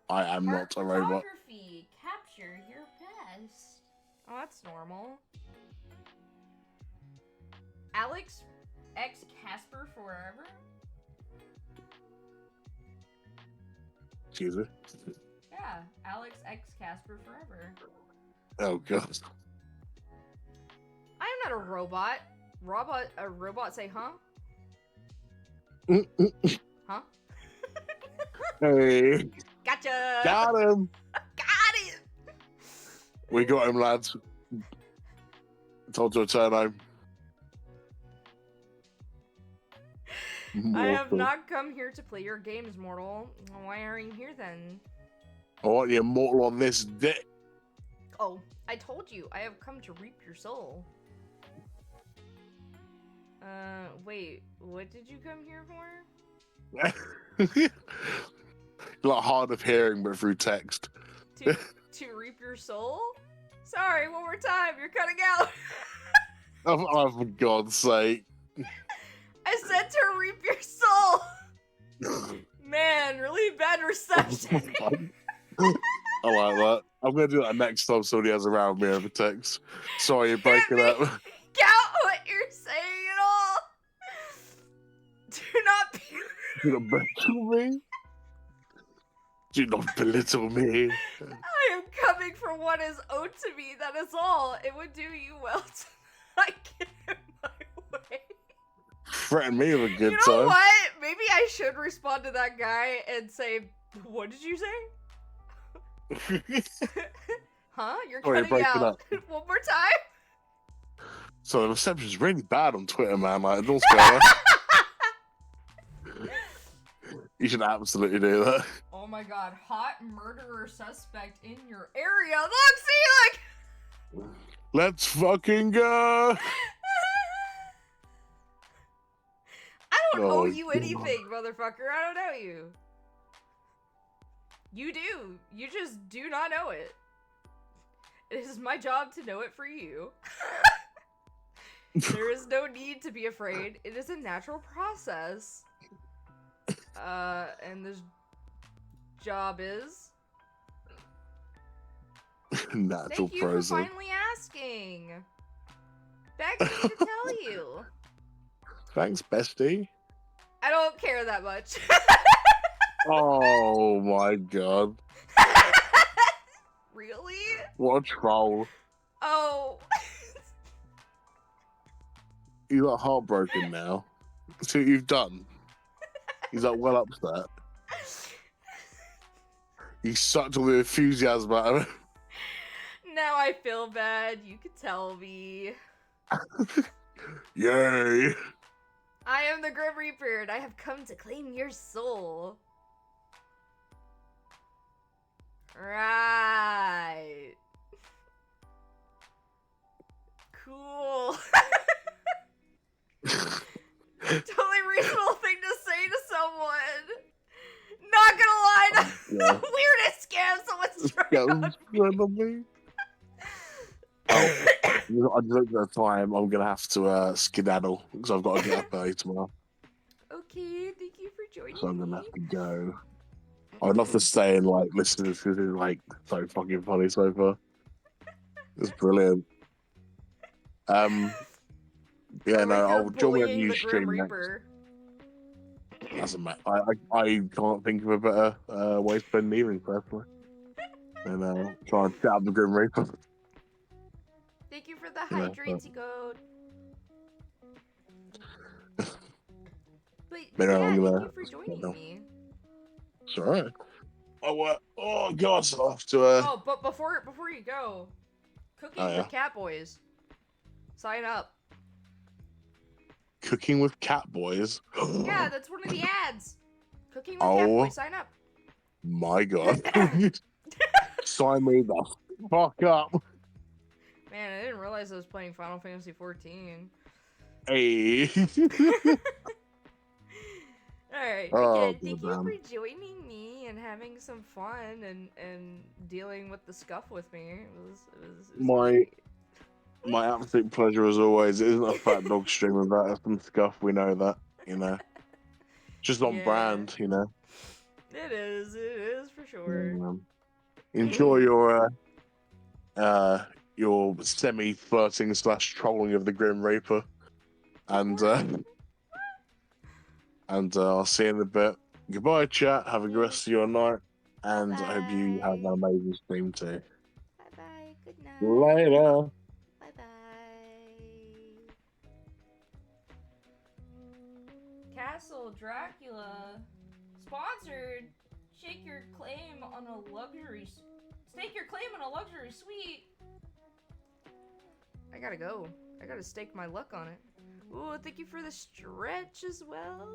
I am not a robot. Photography. Capture your best. Oh, that's normal. Alex X Casper forever? Excuse me. Yeah, Alex X Casper forever. Oh god. I am not a robot. A robot say, huh? Huh? Hey. Gotcha! Got him. Got it! We got him, lads. Told you to return home. I have not come here to play your games, mortal. Why are you here then? I want you immortal on this dick. Oh, I told you, I have come to reap your soul. Wait, what did you come here for? A lot hard of hearing, but through text. To reap your soul? Sorry, one more time, you're cutting out. Oh, for God's sake. I said to reap your soul. Man, really bad reception. I like that. I'm gonna do that next time somebody has around me over text. Sorry, you're breaking up. Count what you're saying at all. Do not be. Do not belittle me. Do not belittle me. I am coming for what is owed to me. That is all. It would do you well to not get in my way. Threaten me with a good You know time. what? Maybe I should respond to that guy and say, "What did you say?" Huh? You're Sorry, cutting breaking out. up. One more time. So the reception's really bad on Twitter, man. Like, don't spell it. You should absolutely do that. Oh my god, hot murderer suspect in your area. Look, see, look! Let's fucking go. I don't Oh, owe you God. anything, motherfucker. I don't know you. You do. You just do not know it. It is my job to know it for you. There is no need to be afraid. It is a natural process. And this job is... Natural Thank you process. for finally asking. Begging me to tell you. Thanks, bestie. I don't care that much. Oh my god. Really? What a troll. Oh. You got heartbroken now. See what you've done? He's like well upset. He sucked all the enthusiasm out of it. Now I feel bad. You could tell me. Yay. I am the Grim Reaper, and I have come to claim your soul. Right. Cool. Totally reasonable thing to say to someone. Not gonna lie, Yeah. the weirdest scam someone's trying on me. Oh, I just looked at the time. I'm gonna have to skedaddle because I've got to get up early tomorrow. Okay, thank you for joining So I'm gonna me. have to go. I'd love to stay and like listen to this because it's like so fucking funny so far. It's brilliant. Um, yeah, no, Or you're I'll join me on bullying the Grim Ustream next. Reaper. As a I can't think of a better way to spend an evening personally than try and chat up the Grim Reaper. Thank you for the You know, but, hydrates code. But anyway, yeah, I'm thank gonna. you for joining me. It's all right. Oh god, so I have to. Oh, but before you go, Oh Cooking yeah, with Cat Boys. Sign up. cooking with cat boys. Yeah, that's one of the ads. Cooking with Cat Oh Boys. Sign up. my god, sign me the fuck up. Man, I didn't realize I was playing Final Fantasy 14. Hey. Alright, Oh again, thank god, you man. for joining me and having some fun and dealing with the scuff with me. It was My great. my absolute pleasure as always. It isn't a fat dog stream about some scuff. We know that, you know. Just on Yeah, brand, you know. it is for sure. Enjoy your semi flirting / trolling of the Grim Reaper, and I'll see you in a bit. Goodbye, chat. Have a good rest of your night, and I hope you have an Bye-bye. amazing stream too. Bye-bye. Good night. Later. Bye-bye. Castle Dracula. Sponsored. Shake your claim on a luxury... Stake your claim on a luxury suite. I gotta go. I gotta stake my luck on it. Ooh, thank you for the stretch as well.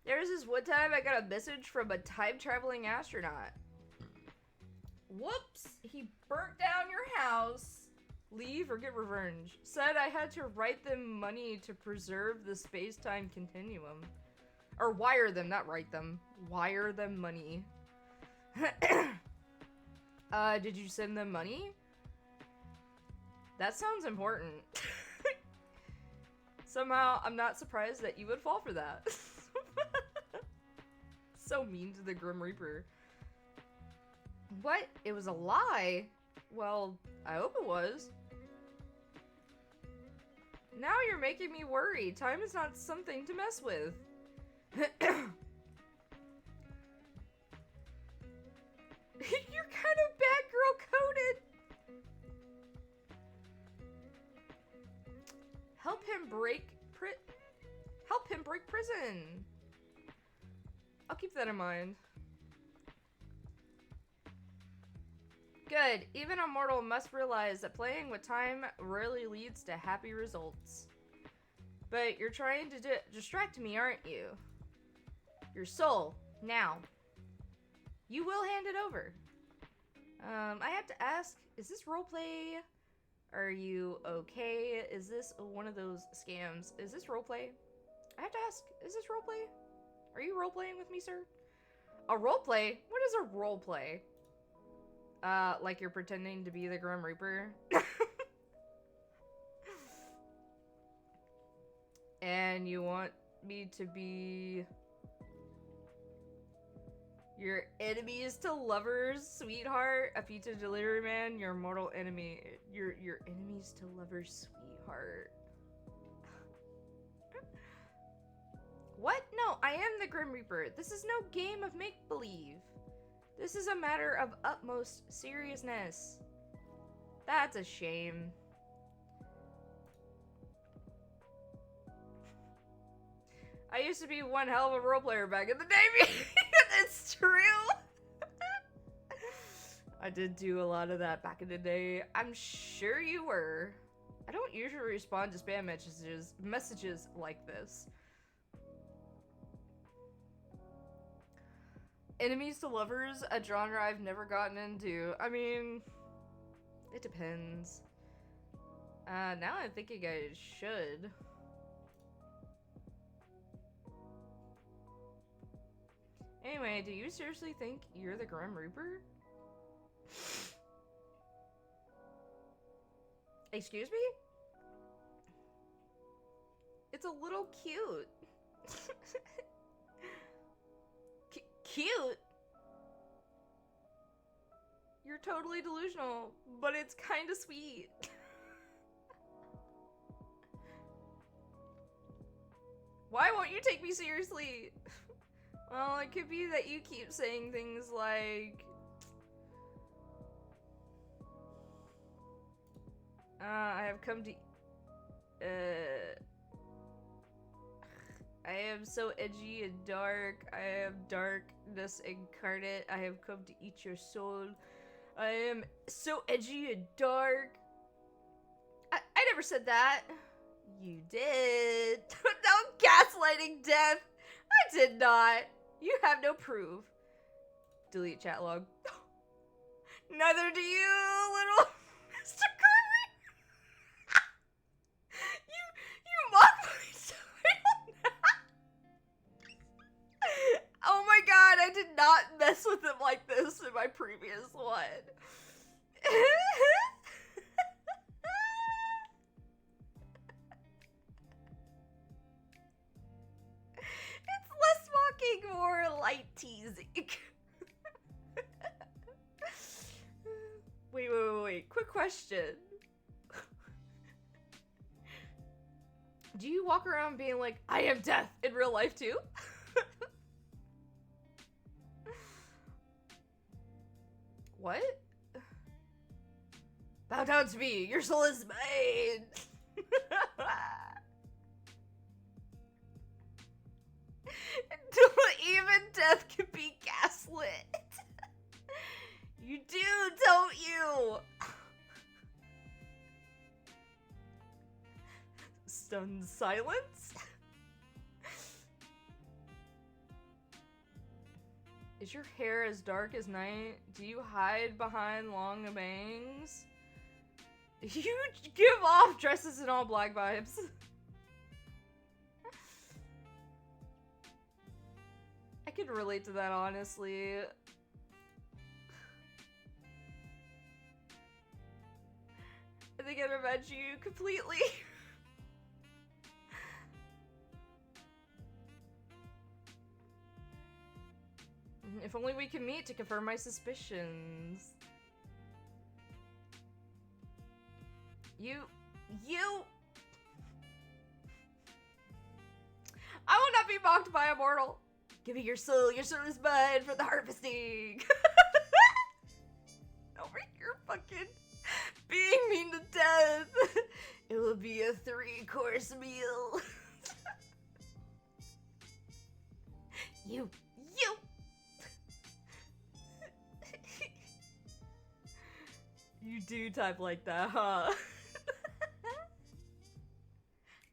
There's this one time I got a message from a time-traveling astronaut. Whoops! He burnt down your house. Leave or get revenge. Said I had to write them money to preserve the space-time continuum. Or wire them, not write them. Wire them money. Did you send them money? That sounds important. Somehow, I'm not surprised that you would fall for that. So mean to the Grim Reaper. What? It was a lie? Well, I hope it was. Now you're making me worry. Time is not something to mess with. You're kind of bad girl coded. Help him break prison. I'll keep that in mind. Good. Even a mortal must realize that playing with time rarely leads to happy results. But you're trying to distract me, aren't you? Your soul. Now. You will hand it over. I have to ask, is this roleplay? Are you okay? Is this one of those scams? Is this roleplay? I have to ask, is this roleplay? Are you roleplaying with me, sir? A roleplay? What is a roleplay? Like you're pretending to be the Grim Reaper? And you want me to be your enemies to lovers, sweetheart, a pizza delivery man, your mortal enemy, your enemies to lovers, sweetheart. What? No, I am the Grim Reaper. This is no game of make-believe. This is a matter of utmost seriousness. That's a shame. I used to be one hell of a role player back in the day. It's true. I did do a lot of that back in the day. I'm sure you were. I don't usually respond to spam messages like this. Enemies to lovers, a genre I've never gotten into. I mean, it depends. Now I'm thinking I should. Anyway, do you seriously think you're the Grim Reaper? Excuse me? It's a little cute. Cute? You're totally delusional, but it's kind of sweet. Why won't you take me seriously? Well, it could be that you keep saying things like... I have come to... I am so edgy and dark. I am darkness incarnate. I have come to eat your soul. I am so edgy and dark. I never said that. You did. No gaslighting, Death. I did not. You have no proof. Delete chat log. Neither do you, little Mr. Curry. You mock my title. Oh my god, I did not mess with him like this in my previous one. It's less mocking, more light teasing. Wait. Quick question. Do you walk around being like, I am death in real life too? What? Bow down to me, your soul is mine! Even death can be gaslit. You do, don't you? Stunned silence? Is your hair as dark as night? Do you hide behind long bangs? You give off dresses in all black vibes. I could relate to that, honestly. I think I'd revenge you completely. If only we can meet to confirm my suspicions. You... I will not be mocked by a mortal. Give me your soul is mine for the harvesting. Over here fucking being mean to death. It will be a 3-course meal. You. You do type like that, huh?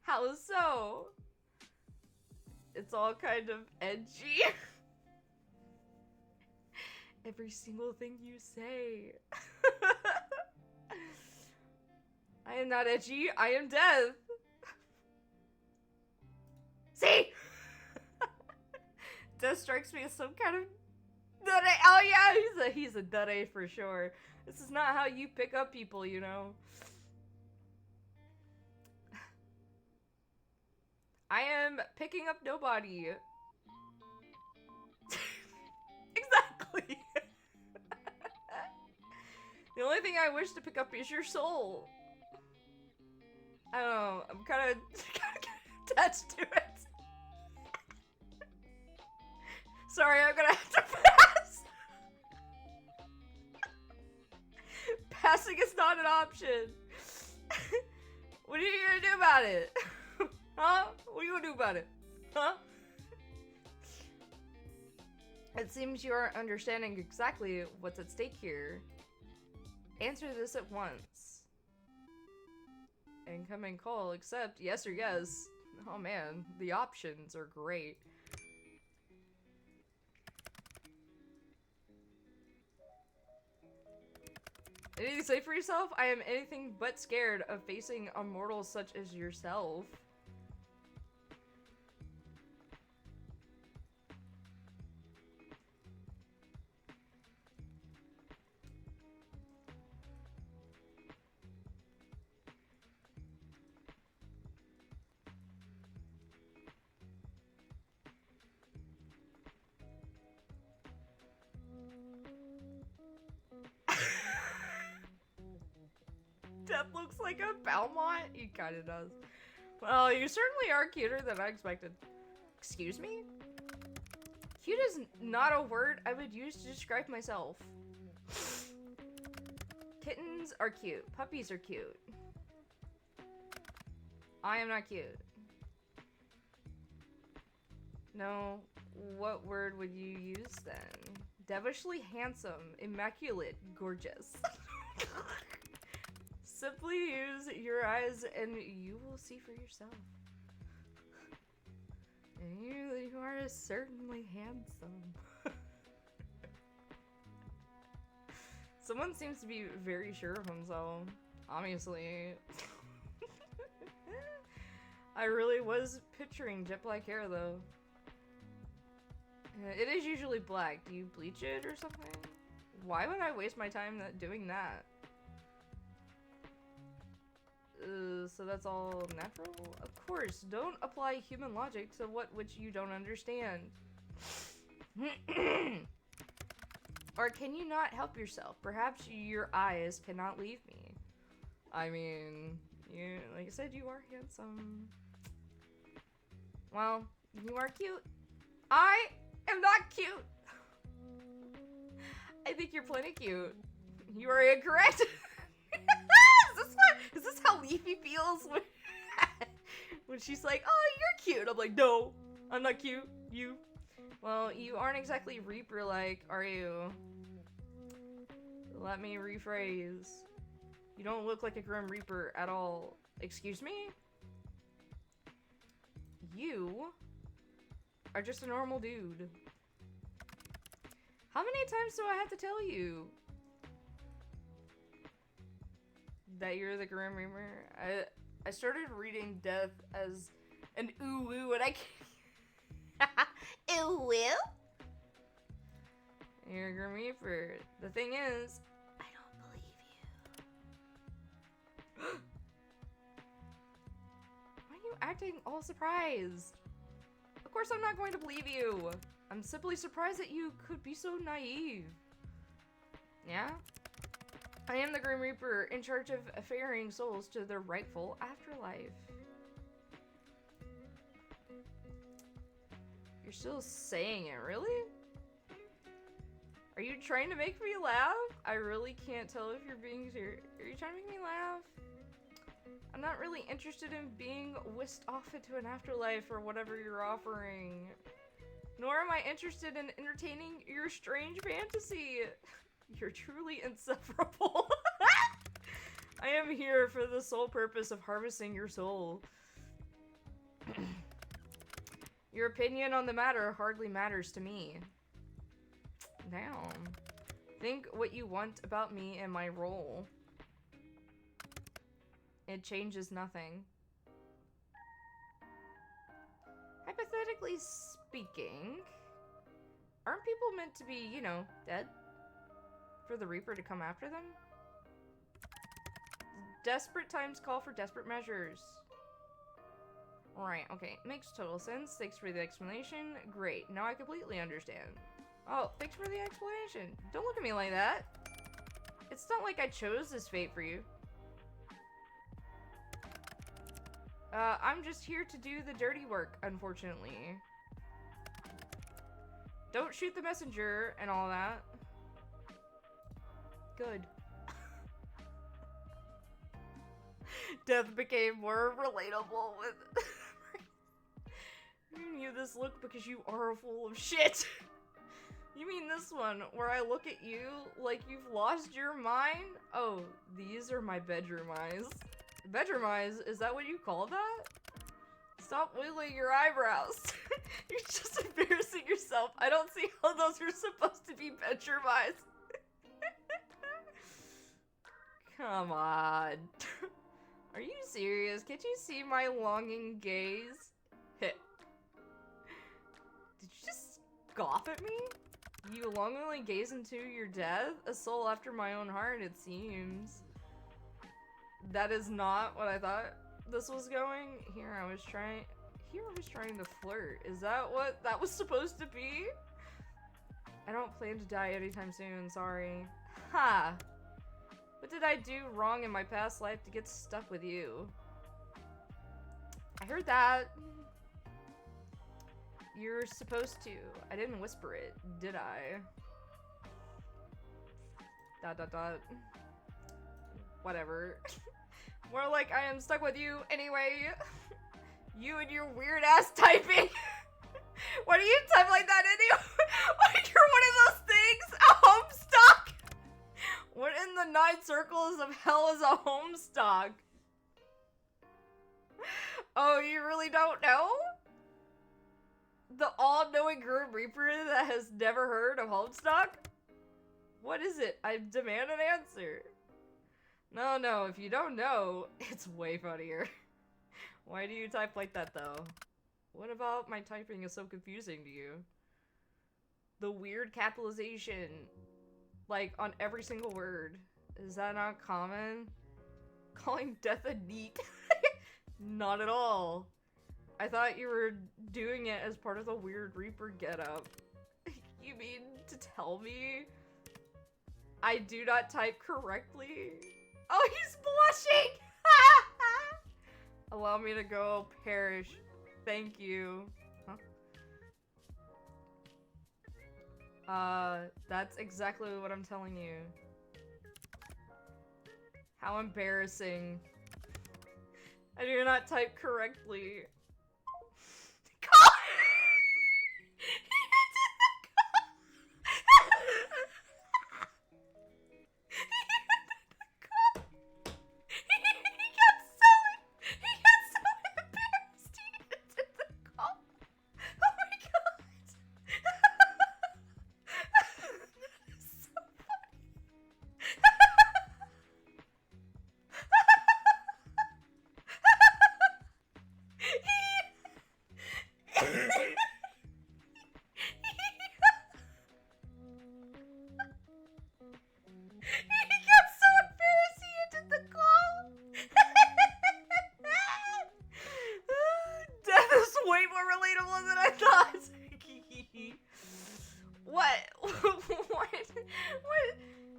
How so? It's all kind of edgy. Every single thing you say. I am not edgy, I am death. See? Death strikes me as some kind of nutty. Oh yeah, he's a nutty for sure. This is not how you pick up people, you know. I am picking up nobody. Exactly. The only thing I wish to pick up is your soul. I don't know, I'm kind of attached to it. Sorry, I'm gonna have to pass. Passing is not an option. What are you gonna do about it? Huh? What are you gonna do about it? Huh? It seems you aren't understanding exactly what's at stake here. Answer this at once. Incoming call, accept yes or yes. Oh man, the options are great. Anything to say for yourself? I am anything but scared of facing a mortal such as yourself. looks like a Belmont. He kind of does. Well, you certainly are cuter than I expected. Excuse me? Cute is not a word I would use to describe myself. Kittens are cute. Puppies are cute. I am not cute. No, what word would you use then? Devilishly handsome, immaculate, gorgeous. Simply use your eyes and you will see for yourself. And you are certainly handsome. Someone seems to be very sure of himself. Obviously. I really was picturing jet black hair though. It is usually black. Do you bleach it or something? Why would I waste my time doing that? So that's all natural? Of course, don't apply human logic to which you don't understand. Or can you not help yourself? Perhaps your eyes cannot leave me. I mean, like I said, you are handsome. Well, you are cute. I am not cute. I think you're plenty cute. You are incorrect. Is this how Leafy feels when she's like, oh, you're cute? I'm like, no, I'm not cute. You. Well, you aren't exactly Reaper-like, are you? Let me rephrase. You don't look like a Grim Reaper at all. Excuse me? You are just a normal dude. How many times do I have to tell you that you're the Grim Reaper? I started reading death as an ooh and I can't. Ooh woo? You're a Grim Reaper. The thing is, I don't believe you. Why are you acting all surprised? Of course I'm not going to believe you. I'm simply surprised that you could be so naive. Yeah? I am the Grim Reaper in charge of ferrying souls to their rightful afterlife. You're still saying it, really? Are you trying to make me laugh? I really can't tell if you're being serious. Are you trying to make me laugh? I'm not really interested in being whisked off into an afterlife or whatever you're offering. Nor am I interested in entertaining your strange fantasy. You're truly insufferable. I am here for the sole purpose of harvesting your soul. Your opinion on the matter hardly matters to me. Damn. Think what you want about me and my role. It changes nothing. Hypothetically speaking, aren't people meant to be, you know, dead? For the Reaper to come after them? Desperate times call for desperate measures. Right, okay. Makes total sense. Thanks for the explanation. Great. Now I completely understand. Oh, thanks for the explanation. Don't look at me like that. It's not like I chose this fate for you. I'm just here to do the dirty work, unfortunately. Don't shoot the messenger and all that. Good. Death became more relatable with... You knew this look because you are full of shit. You mean this one, where I look at you like you've lost your mind? Oh, these are my bedroom eyes. Bedroom eyes? Is that what you call that? Stop wiggling your eyebrows. You're just embarrassing yourself. I don't see how those are supposed to be bedroom eyes. Come on. Are you serious? Can't you see my longing gaze? Did you just scoff at me? You longingly gaze into your death? A soul after my own heart, it seems. That is not what I thought this was going. Here I was trying to flirt. Is that what that was supposed to be? I don't plan to die anytime soon, sorry. Ha! What did I do wrong in my past life to get stuck with you? I heard that. You're supposed to. I didn't whisper it, did I? ... Whatever. More like I am stuck with you anyway. You and your weird ass typing. Why do you type like that anyway? Like you're one of those things? A homestuck? What in the 9 circles of hell is a homestuck? Oh, you really don't know? The all-knowing Grim Reaper that has never heard of homestuck? What is it? I demand an answer. No, if you don't know, it's way funnier. Why do you type like that, though? What about my typing is so confusing to you? The weird capitalization, like, on every single word. Is that not common? Calling death a neat? Not at all. I thought you were doing it as part of the weird Reaper getup. You mean to tell me I do not type correctly? Oh, he's blushing! Allow me to go perish. Thank you. Huh? That's exactly what I'm telling you. How embarrassing. I do not type correctly.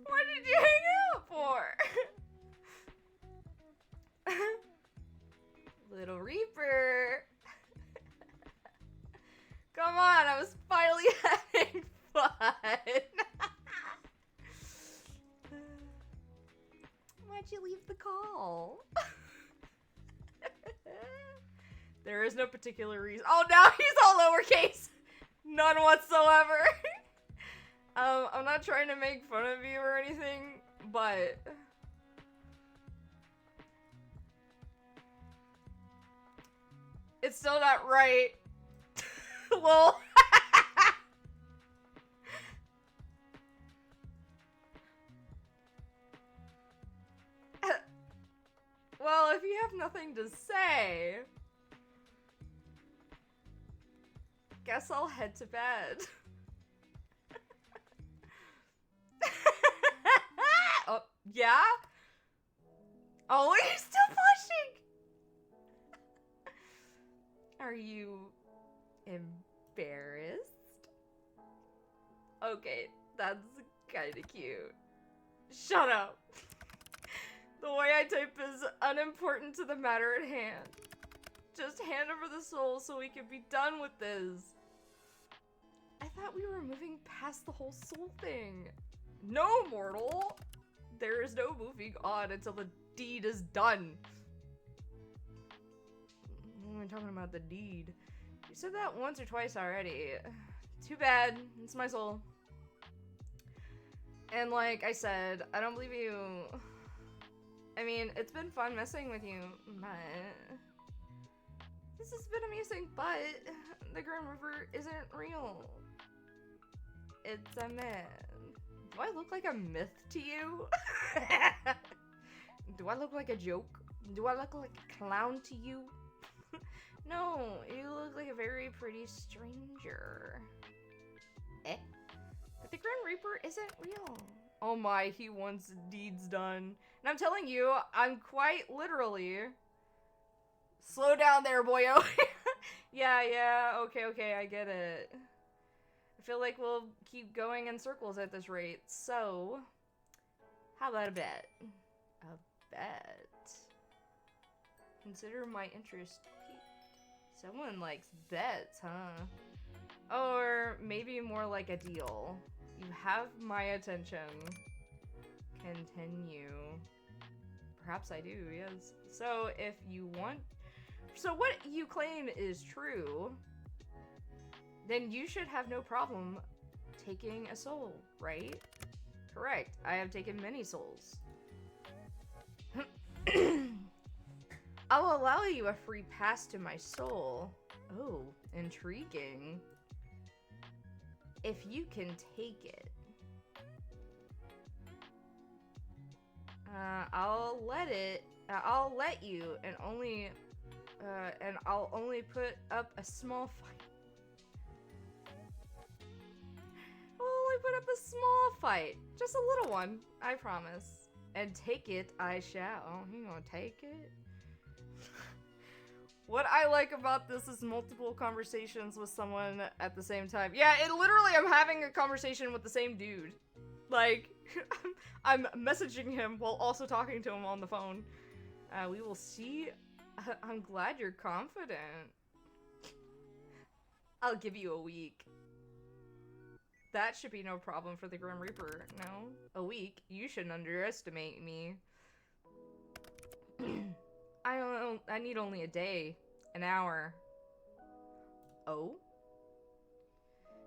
What did you hang out for? Little Reaper. Come on, I was finally having fun. Why'd you leave the call? There is no particular reason. Oh, now he's all lowercase. None whatsoever. I'm not trying to make fun of you or anything, but it's still not right. Lol. Well, if you have nothing to say, guess I'll head to bed. Oh, yeah? Oh, he's still blushing! Are you embarrassed? Okay, that's kinda cute. Shut up. The way I type is unimportant to the matter at hand. Just hand over the soul so we can be done with this. I thought we were moving past the whole soul thing. No, mortal! There is no moving on until the deed is done. We're talking about the deed. You said that once or twice already. Too bad. It's my soul. And like I said, I don't believe you. I mean, it's been fun messing with you, but this has been amusing, but the Grim River isn't real. It's a myth. Do I look like a myth to you? Do I look like a joke? Do I look like a clown to you? No, you look like a very pretty stranger. Eh? But the Grim Reaper isn't real. Oh my, he wants deeds done. And I'm telling you, I'm quite literally... Slow down there, boyo. Yeah, okay, I get it. I feel like we'll keep going in circles at this rate, so... How about a bet? A bet. Consider my interest piqued. Someone likes bets, huh? Or maybe more like a deal. You have my attention. Continue. Perhaps I do, yes. So if you want... So what you claim is true, then you should have no problem taking a soul, right? Correct. I have taken many souls. I'll allow you a free pass to my soul. Oh, intriguing. If you can take it. I'll let you, and I'll only put up a small fight. I'll only put up a small fight. Just a little one, I promise. And take it I shall. You gonna take it? What I like about this is multiple conversations with someone at the same time. Yeah, it literally, I'm having a conversation with the same dude. Like, I'm messaging him while also talking to him on the phone. We will see. I'm glad you're confident. I'll give you a week. That should be no problem for the Grim Reaper, no? A week? You shouldn't underestimate me. I need only a day. An hour. Oh?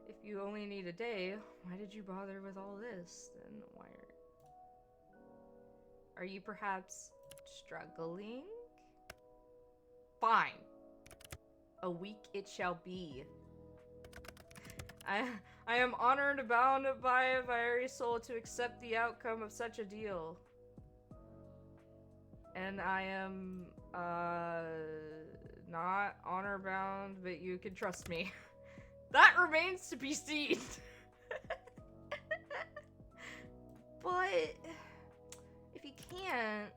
If you only need a day, why did you bother with all this? Then why are you perhaps struggling? Fine. A week it shall be. I am honored and bound by a very soul to accept the outcome of such a deal. And I am, not honor bound, but you can trust me. That remains to be seen. But if you can't,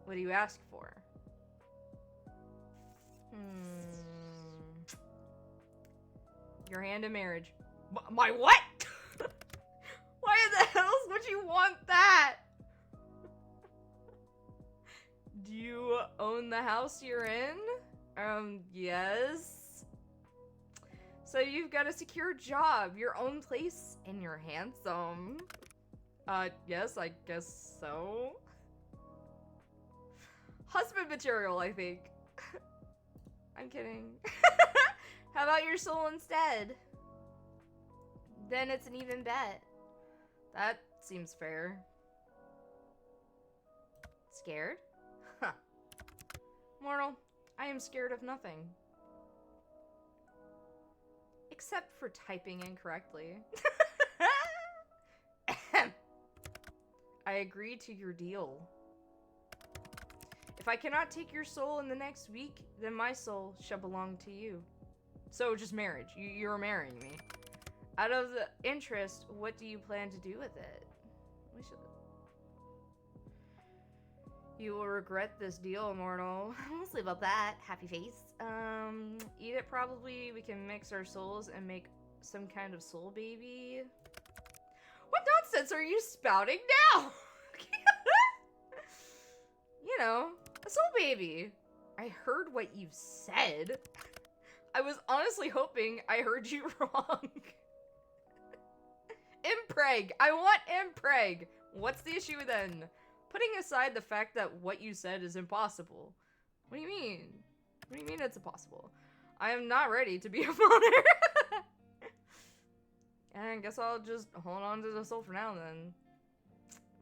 what do you ask for? Your hand in marriage. My what? Why the hell would you want that? Do you own the house you're in? Yes. So you've got a secure job, your own place, and you're handsome. Yes, I guess so. Husband material, I think. I'm kidding. How about your soul instead? Then it's an even bet. That seems fair. Scared? Huh. Mortal, I am scared of nothing. Except for typing incorrectly. I agree to your deal. If I cannot take your soul in the next week, then my soul shall belong to you. So just marriage. You're marrying me. Out of the interest, what do you plan to do with it? We should... You will regret this deal, immortal. We'll see about that. Happy face. Eat it probably. We can mix our souls and make some kind of soul baby. What nonsense are you spouting now? You know, a soul baby. I heard what you said. I was honestly hoping I heard you wrong. Impreg. I want impreg. What's the issue then? Putting aside the fact that what you said is impossible. What do you mean? What do you mean it's impossible? I am not ready to be a father. And I guess I'll just hold on to the soul for now then.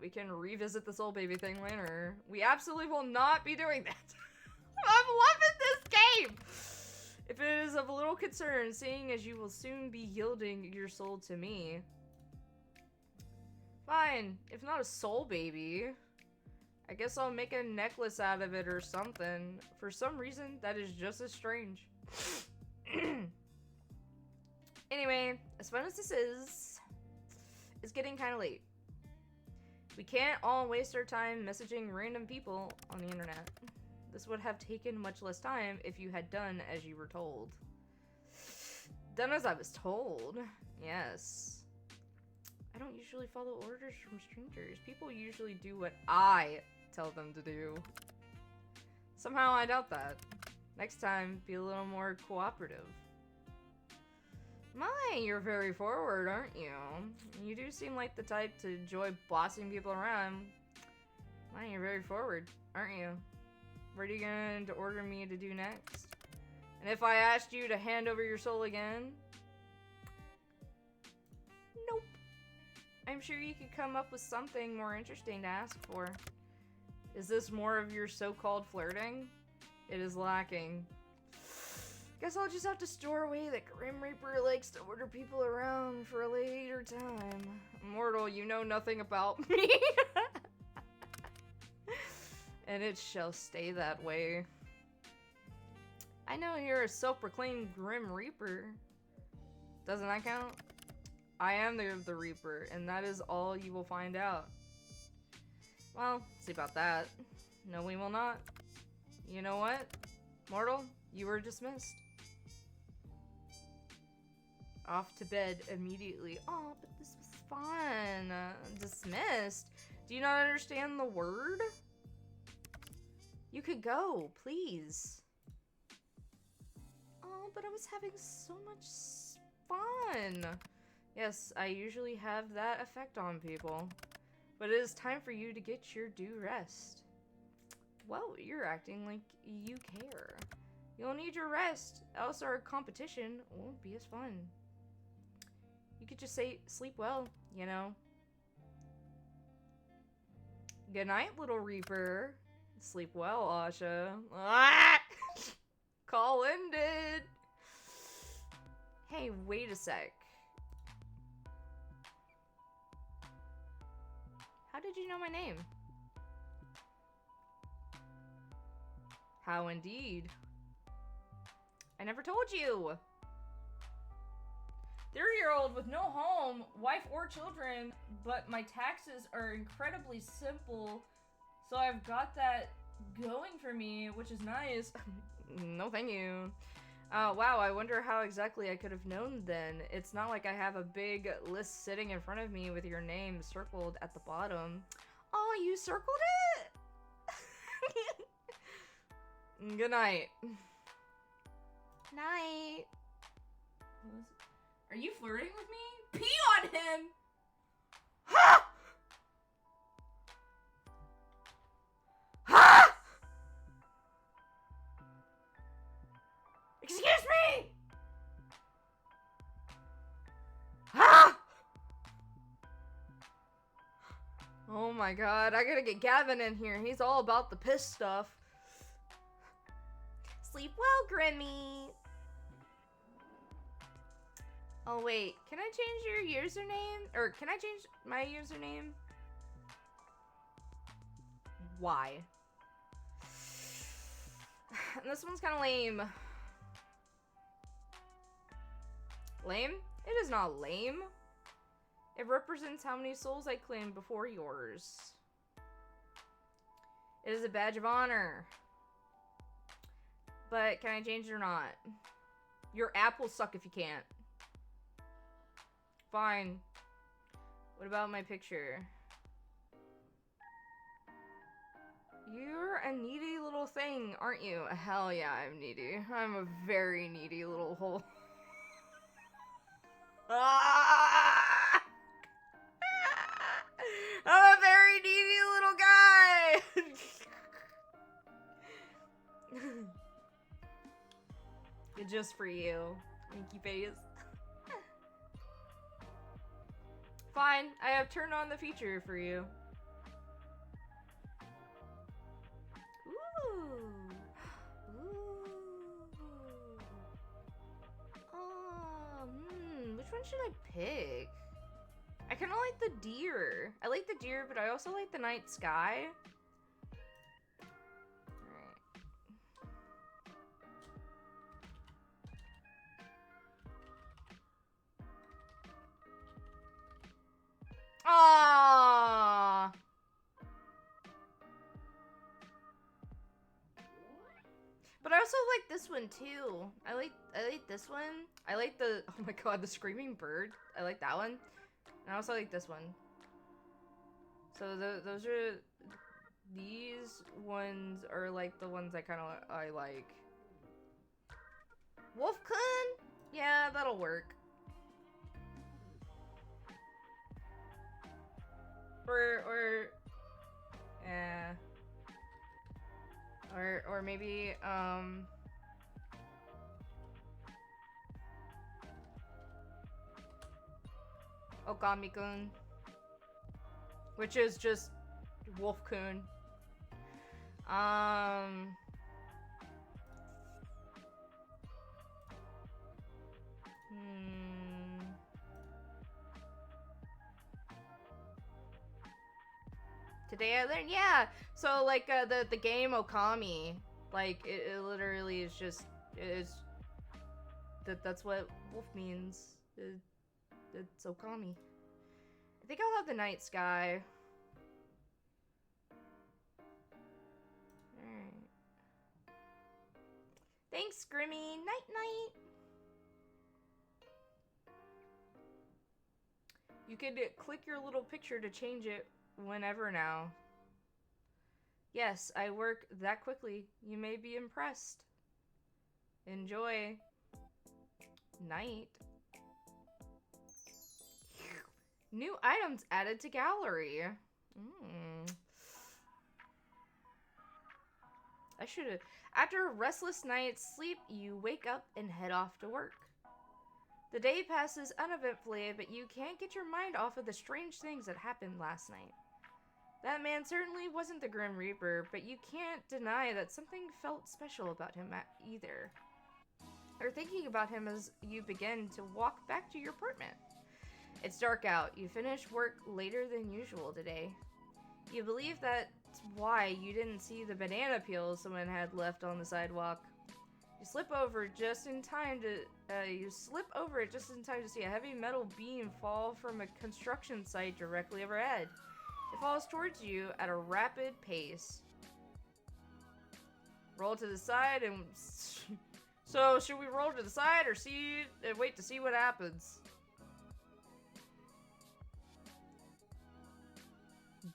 We can revisit the soul baby thing later. We absolutely will not be doing that. I'm loving this game! If it is of a little concern, seeing as you will soon be yielding your soul to me. Fine, if not a soul baby, I guess I'll make a necklace out of it or something. For some reason, that is just as strange. Anyway, as fun as this is, it's getting kind of late. We can't all waste our time messaging random people on the internet. This would have taken much less time if you had done as you were told. Done as I was told? Yes. I don't usually follow orders from strangers. People usually do what I tell them to do. Somehow I doubt that. Next time, be a little more cooperative. My, you're very forward, aren't you? You do seem like the type to enjoy bossing people around. My, you're very forward, aren't you? What are you going to order me to do next? And if I asked you to hand over your soul again? Nope. I'm sure you could come up with something more interesting to ask for. Is this more of your so-called flirting? It is lacking. Guess I'll just have to store away that Grim Reaper likes to order people around for a later time. Mortal, you know nothing about me. And it shall stay that way. I know you're a self-proclaimed Grim Reaper. Doesn't that count? I am the Reaper, and that is all you will find out. Well, see about that. No, we will not. You know what? Mortal, you were dismissed. Off to bed immediately. Oh, but this was fun. Dismissed? Do you not understand the word? You could go, please. Oh, but I was having so much fun. Yes, I usually have that effect on people. But it is time for you to get your due rest. Well, you're acting like you care. You'll need your rest, else our competition won't be as fun. You could just say, sleep well, you know. Good night, little Reaper. Sleep well, Asha. Ah! Call ended. Hey, wait a sec. How did you know my name? How indeed. I never told you. 30-year-old with no home, wife or children, but my taxes are incredibly simple, so I've got that going for me, which is nice. No thank you. Wow, I wonder how exactly I could have known then. It's not like I have a big list sitting in front of me with your name circled at the bottom. Oh, you circled it? Good night. Night. Are you flirting with me? Pee on him! Ha! Ha! Excuse me! Ha! Oh my god, I gotta get Gavin in here. He's all about the piss stuff. Sleep well, Grimmy. Oh wait, can I change your username? Or can I change my username? Why? This one's kind of lame. Lame? It is not lame. It represents how many souls I claimed before yours. It is a badge of honor. But can I change it or not? Your app will suck if you can't. Fine. What about my picture? You're a needy little thing, aren't you? Hell yeah, I'm needy. I'm a very needy little hole. Ah! I'm a very needy little guy! Just for you. Winky face. Fine, I have turned on the feature for you. Ooh. Which one should I pick? I kind of like the deer. I like the deer, but I also like the night sky. Aww. But I also like this one too. I like this one. I like the, oh my god, the screaming bird. I like that one. And I also like this one. So those are these ones are like the ones I like. Wolf-kun? Yeah, that'll work. Yeah. Or maybe, Okami-kun. Which is just Wolf-kun. Today I learned, yeah. So like the game Okami, like it literally is just that's what wolf means. It's Okami. I think I'll have the night sky. Alright. Thanks, Grimmy. Night night. You could click your little picture to change it whenever now. Yes, I work that quickly. You may be impressed. Enjoy. Night. New items added to gallery. I should've. After a restless night's sleep, you wake up and head off to work. The day passes uneventfully, but you can't get your mind off of the strange things that happened last night. That man certainly wasn't the Grim Reaper, but you can't deny that something felt special about him either. You're thinking about him as you begin to walk back to your apartment. It's dark out. You finish work later than usual today. You believe that's why you didn't see the banana peels someone had left on the sidewalk. You slip over it just in time to see a heavy metal beam fall from a construction site directly overhead. It falls towards you at a rapid pace. Roll to the side and... So, should we roll to the side or wait to see what happens?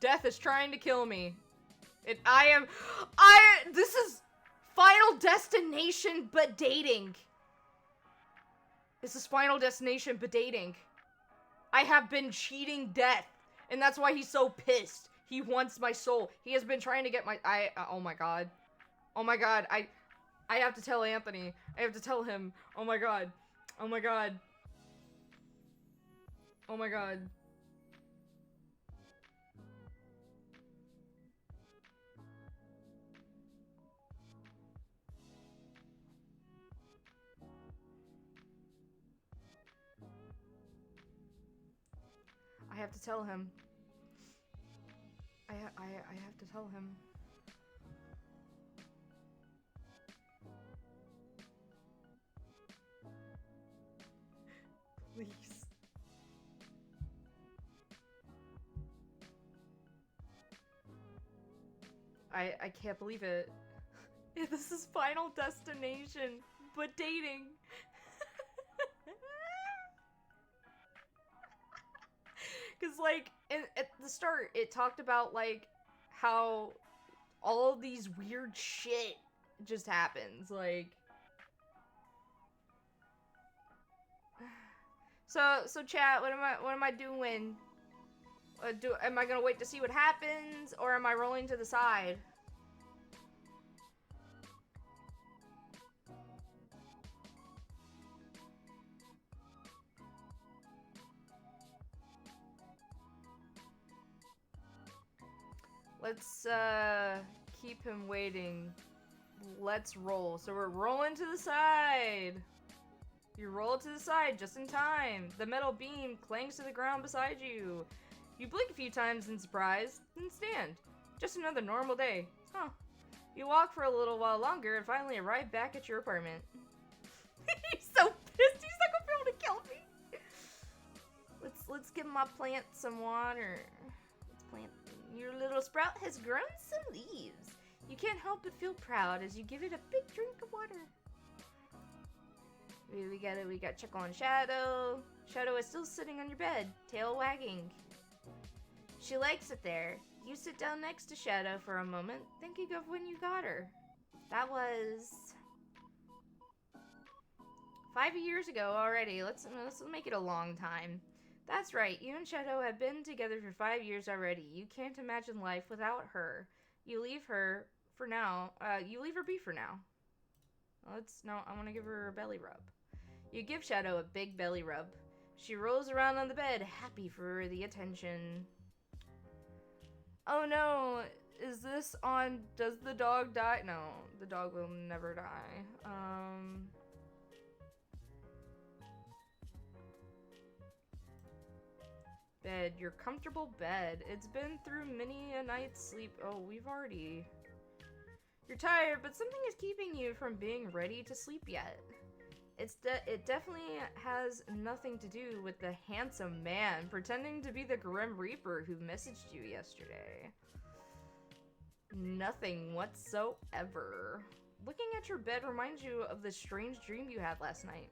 Death is trying to kill me. This is Final Destination but dating. This is Final Destination but dating. I have been cheating death. And that's why he's so pissed. He wants my soul. He has been trying to get my... oh my god. Oh my god. I have to tell Anthony. I have to tell him. Oh my god. Oh my god. Oh my god. I have to tell him. I have to tell him. Please. I can't believe it. This is Final Destination, but dating. Because, like, at the start, it talked about, like, how all of these weird shit just happens, like... So chat, what am I doing? Am I gonna wait to see what happens, or am I rolling to the side? Let's, keep him waiting. Let's roll. So we're rolling to the side. You roll to the side just in time. The metal beam clangs to the ground beside you. You blink a few times in surprise, then stand. Just another normal day. Huh. You walk for a little while longer and finally arrive back at your apartment. He's so pissed. He's not gonna be able to kill me. Let's give my plant some water. Let's plant. Your little sprout has grown some leaves. You can't help but feel proud as you give it a big drink of water. We got check on Shadow. Shadow is still sitting on your bed, tail wagging. She likes it there. You sit down next to Shadow for a moment, thinking of when you got her. That was 5 years ago already. Let's make it a long time. That's right, you and Shadow have been together for 5 years already. You can't imagine life without her. You leave her for now. You leave her be for now. I want to give her a belly rub. You give Shadow a big belly rub. She rolls around on the bed, happy for the attention. Oh no, is this on Does the Dog Die? No, the dog will never die. Bed, your comfortable bed. It's been through many a night's sleep. Oh, we've already... You're tired, but something is keeping you from being ready to sleep yet. It definitely has nothing to do with the handsome man pretending to be the Grim Reaper who messaged you yesterday. Nothing whatsoever. Looking at your bed reminds you of the strange dream you had last night.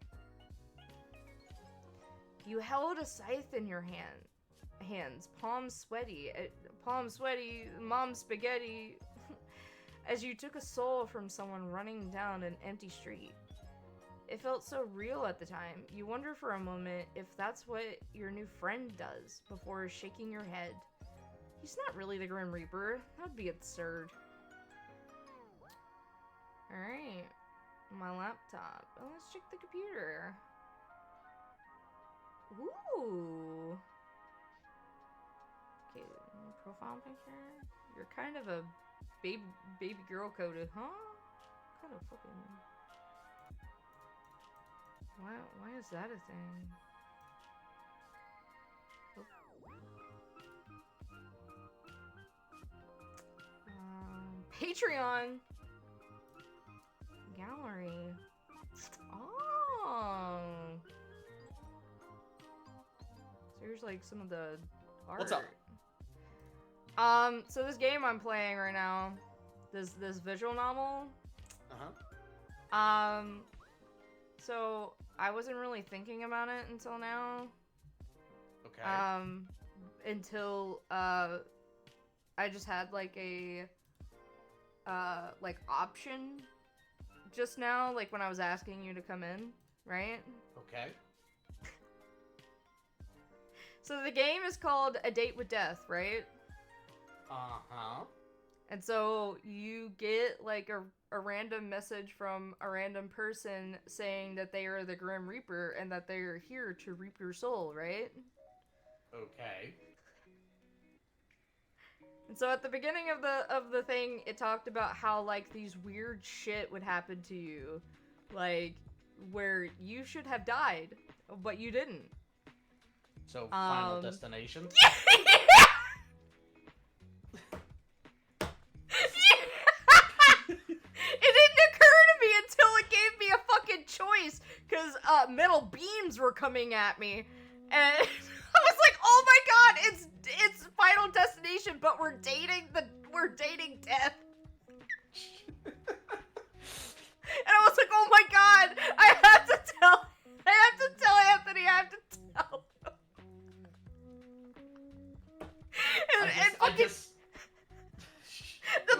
You held a scythe in your hands, palms sweaty, mom spaghetti, as you took a soul from someone running down an empty street. It felt so real at the time. You wonder for a moment if that's what your new friend does, before shaking your head. He's not really the Grim Reaper. That would be absurd. Alright. My laptop. Oh, let's check the computer. Ooh. Okay, profile picture. You're kind of a baby girl coded, huh? Kind of fucking... Why is that a thing? Oh. Patreon! Gallery. Oh! So here's like some of the art. What's up? So this game I'm playing right now, this visual novel. So I wasn't really thinking about it until now. Okay. Until I just had like a like option just now, like when I was asking you to come in, right? Okay. So the game is called A Date with Death, right? Uh-huh. And so you get like a random message from a random person saying that they are the Grim Reaper and that they are here to reap your soul, right? Okay. And so at the beginning of the thing, it talked about how like these weird shit would happen to you, like where you should have died, but you didn't. So Final Destination. It didn't occur to me until it gave me a fucking choice, because metal beams were coming at me, and I was like, oh my god, it's Final Destination, but we're dating death. And I was like, oh my god, I have to tell Anthony, I have to tell him.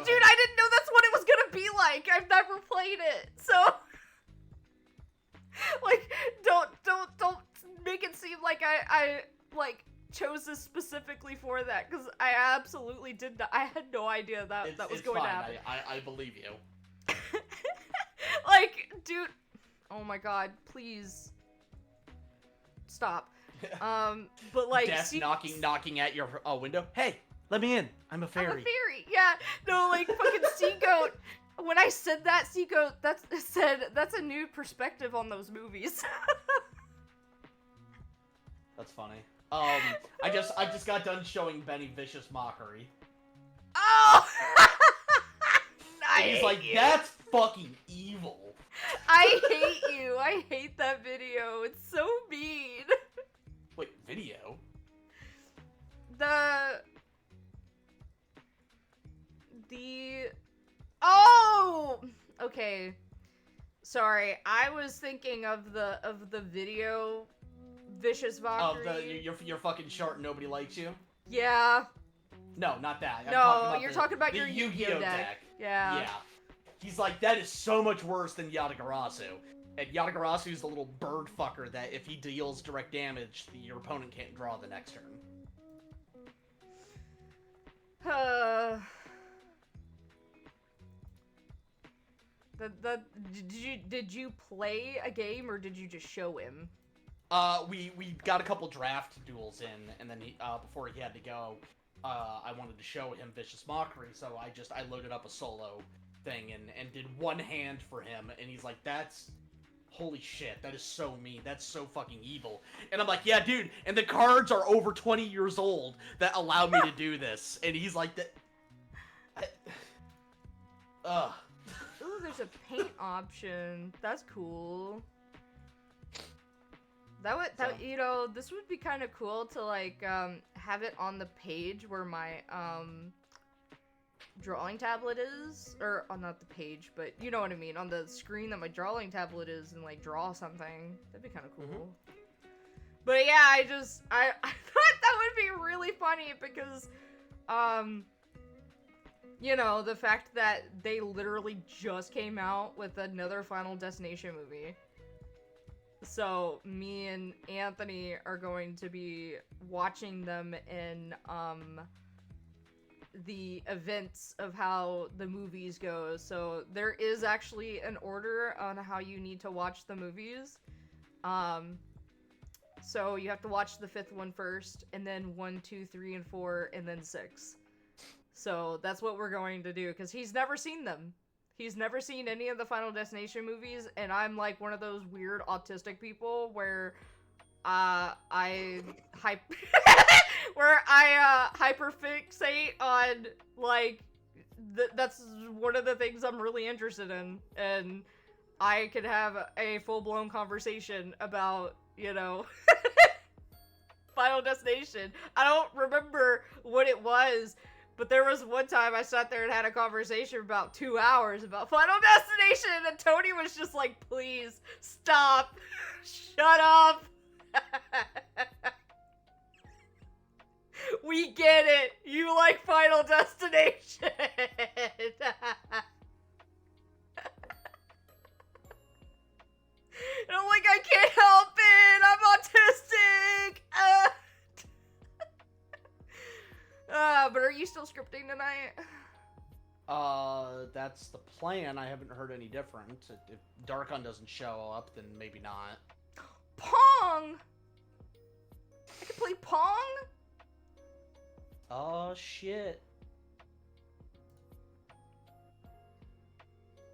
Dude, I didn't know that's what it was gonna be like. I've never played it, so like, don't make it seem like I like chose this specifically for that, because I absolutely did not. I had no idea that was going to happen. I believe you. Like, dude, oh my god, please stop. But like, Death knocking at your window. Hey, let me in. I'm a fairy. I'm a fairy. Yeah, no, like fucking Sea Goat. When I said that, Sea Goat, that's a new perspective on those movies. That's funny. I just got done showing Benny Vicious Mockery. Oh! And he's like, that's fucking evil. I hate you. I hate that video. It's so mean. Wait, video? Oh! Okay. Sorry. I was thinking of the video Vicious Mockery. Oh, you're fucking short and nobody likes you? Yeah. No, not that. No, you're talking about the your Yu-Gi-Oh deck. Yeah. Yeah. He's like, that is so much worse than Yatagarasu. And Yatagarasu is the little bird fucker that if he deals direct damage, your opponent can't draw the next turn. Did you play a game or did you just show him? We got a couple draft duels in, and then he, before he had to go, I wanted to show him Vicious Mockery, so I loaded up a solo thing and did one hand for him, and he's like, that's, holy shit, that is so mean, that's so fucking evil. And I'm like, yeah, dude, and the cards are over 20 years old that allow me to do this, and he's like, that, Ooh, there's a paint option. That's cool. You know, this would be kind of cool to like have it on the page where my drawing tablet is, or not the page, but you know what I mean, on the screen that my drawing tablet is, and like draw something. That'd be kind of cool. But yeah, I thought that would be really funny because you know, the fact that they literally just came out with another Final Destination movie. So me and Anthony are going to be watching them in the events of how the movies go. So there is actually an order on how you need to watch the movies. So you have to watch the 5th one first, and then 1, 2, 3, and 4, and then 6. So that's what we're going to do, because he's never seen them. He's never seen any of the Final Destination movies, and I'm like one of those weird autistic people where hyperfixate on, like, that's one of the things I'm really interested in, and I could have a full-blown conversation about, you know, Final Destination. I don't remember what it was, but there was one time I sat there and had a conversation for about 2 hours about Final Destination, and Tony was just like, please, stop, shut up. We get it, you like Final Destination. And I'm like, I can't help it, I'm autistic. But are you still scripting tonight? That's the plan. I haven't heard any different. If Darkon doesn't show up, then maybe not. Pong! I can play Pong? Oh, shit.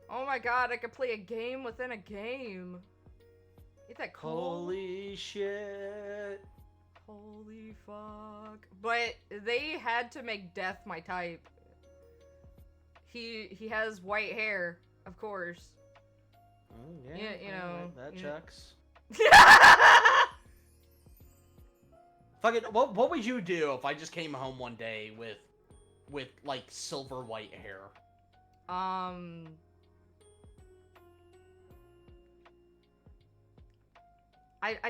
Oh my god, I could play a game within a game. Ain't that cool? Holy shit. Holy fuck. But they had to make Death my type. He has white hair, of course. Yeah, you know. That you checks. Fucking, what would you do if I just came home one day with like silver white hair? I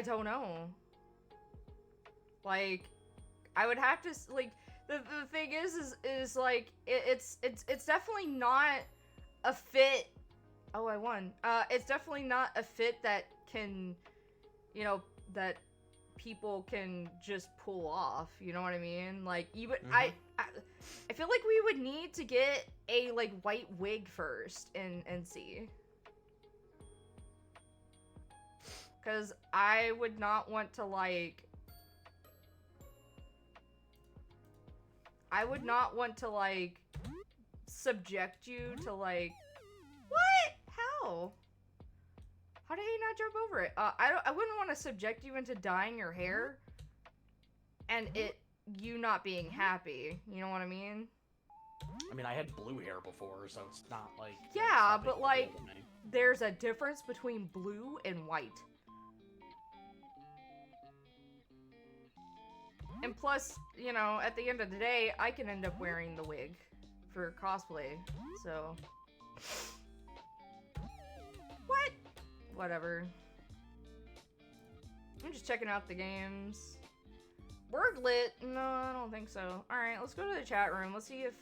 don't know. Like, I would have to, like, the thing is like, it's definitely not a fit. Oh, I won. It's definitely not a fit that can, you know, that people can just pull off, you know what I mean? Like, even, I feel like we would need to get a, like, white wig first and see. Because I would not want to, like, subject you to, like, what? How? How did he not jump over it? I wouldn't want to subject you into dyeing your hair and you not being happy. You know what I mean? I mean, I had blue hair before, so it's not like... Yeah, but, like, there's a difference between blue and white. And plus, you know, at the end of the day, I can end up wearing the wig for cosplay, so... What? Whatever. I'm just checking out the games. Word lit? No, I don't think so. Alright, let's go to the chat room. Let's see if,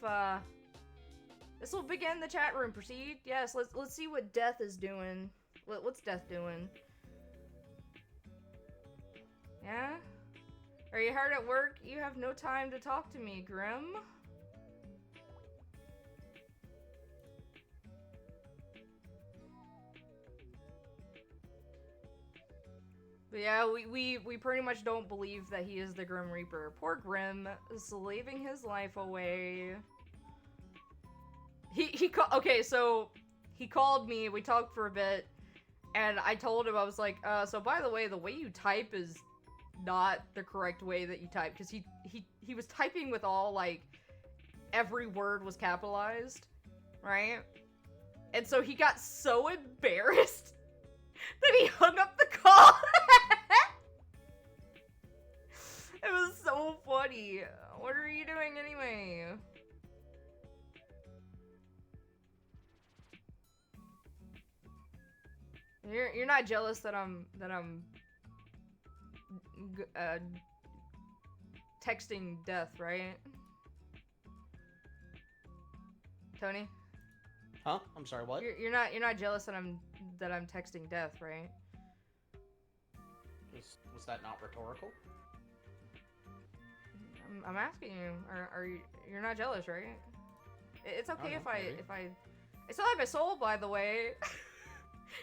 this will begin the chat room. Proceed? Yes, let's see what Death is doing. What's Death doing? Yeah? Are you hard at work? You have no time to talk to me, Grim. But yeah, we pretty much don't believe that he is the Grim Reaper. Poor Grim, slaving his life away. Okay, so he called me, we talked for a bit, and I told him, I was like, so by the way you type is not the correct way that you type, because he was typing with all, like, every word was capitalized, right? And so he got so embarrassed that he hung up the call. It was so funny. What are you doing anyway? You're not jealous that I'm texting Death, right? Tony? Huh? I'm sorry, what? You're not jealous that I'm texting Death, right? Was that not rhetorical? I'm asking you. Are you? You're not jealous, right? It's okay if I still have my soul, by the way.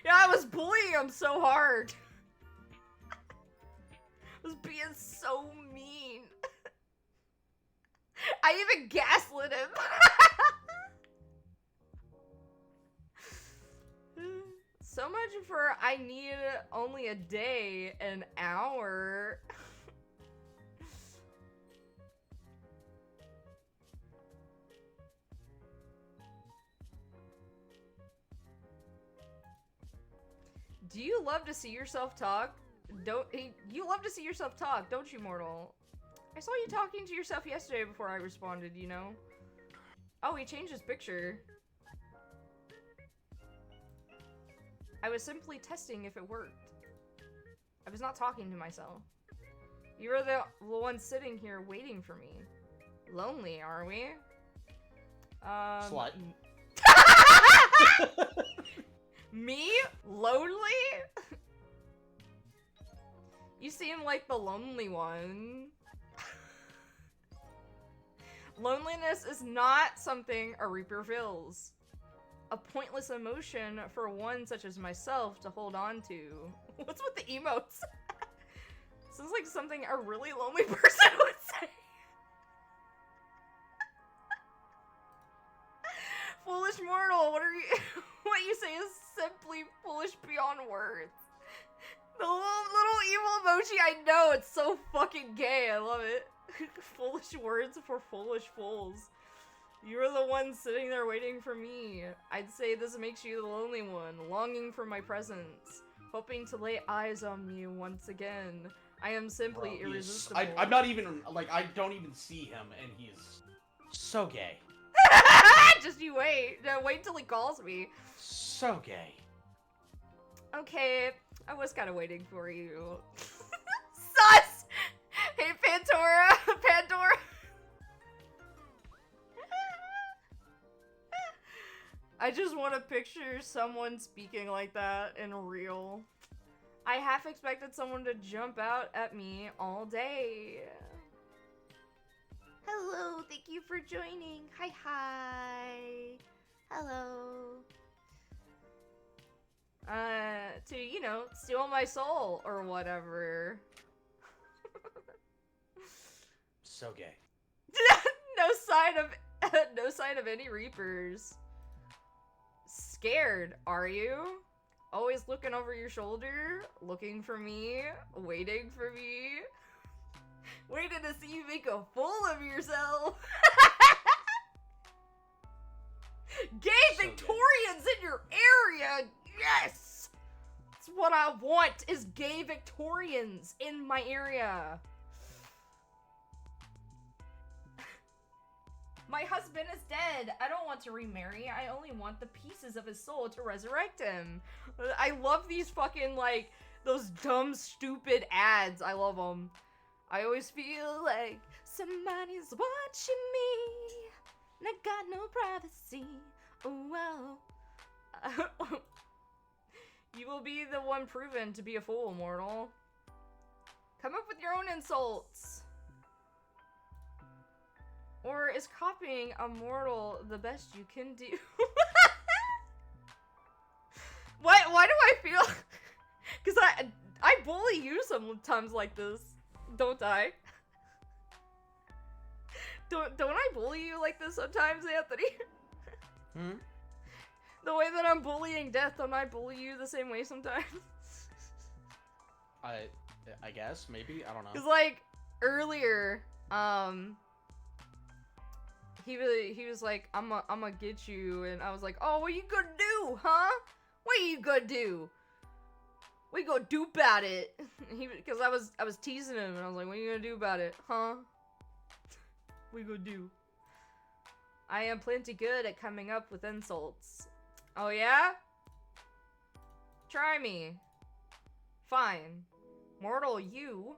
Yeah, I was bullying him so hard. I was being so mean. I even gaslit him. So much for I need only a day, an hour. Do you love to see yourself talk? You love to see yourself talk, don't you, mortal? I saw you talking to yourself yesterday before I responded, you know? Oh, he changed his picture. I was simply testing if it worked. I was not talking to myself. You were the one sitting here waiting for me. Lonely, are we? Slut. Me? Lonely? You seem like the lonely one. Loneliness is not something a Reaper feels. A pointless emotion for one such as myself to hold on to. What's with the emotes? Sounds like something a really lonely person would say. Foolish mortal, what you say is simply foolish beyond words. The little evil emoji, I know, it's so fucking gay, I love it. Foolish words for foolish fools. You're the one sitting there waiting for me. I'd say this makes you the lonely one, longing for my presence, hoping to lay eyes on me once again. I am simply irresistible. I'm not even, like, I don't even see him, and he is so gay. Just you wait. Wait till he calls me. So gay. Okay, I was kind of waiting for you. Sus! Hey, Pandora! I just want to picture someone speaking like that in real. I half expected someone to jump out at me all day. Hello, thank you for joining. Hi. Hello. To, you know, steal my soul or whatever. So gay. No sign of any Reapers. Scared, are you? Always looking over your shoulder, looking for me, waiting for me. Waiting to see you make a fool of yourself. Gay So Victorians in your area! Yes! That's what I want, is gay Victorians in my area. My husband is dead. I don't want to remarry. I only want the pieces of his soul to resurrect him. I love these fucking, like, those dumb, stupid ads. I love them. I always feel like somebody's watching me, and I got no privacy. Oh, wow. You will be the one proven to be a fool, mortal. Come up with your own insults. Or is copying a mortal the best you can do? Why do I feel... Because I bully you sometimes like this, don't I? Don't I bully you like this sometimes, Anthony? Hmm? The way that I'm bullying Death, don't I bully you the same way sometimes? I guess, maybe, I don't know. Cause like earlier, he was like, I'm gonna get you, and I was like, oh, what you gonna do, huh? What you gonna do? What you gonna do about it? Cause I was teasing him, and I was like, what you gonna do about it, huh? What you gonna do? I am plenty good at coming up with insults. Oh yeah? Try me. Fine. Mortal, you.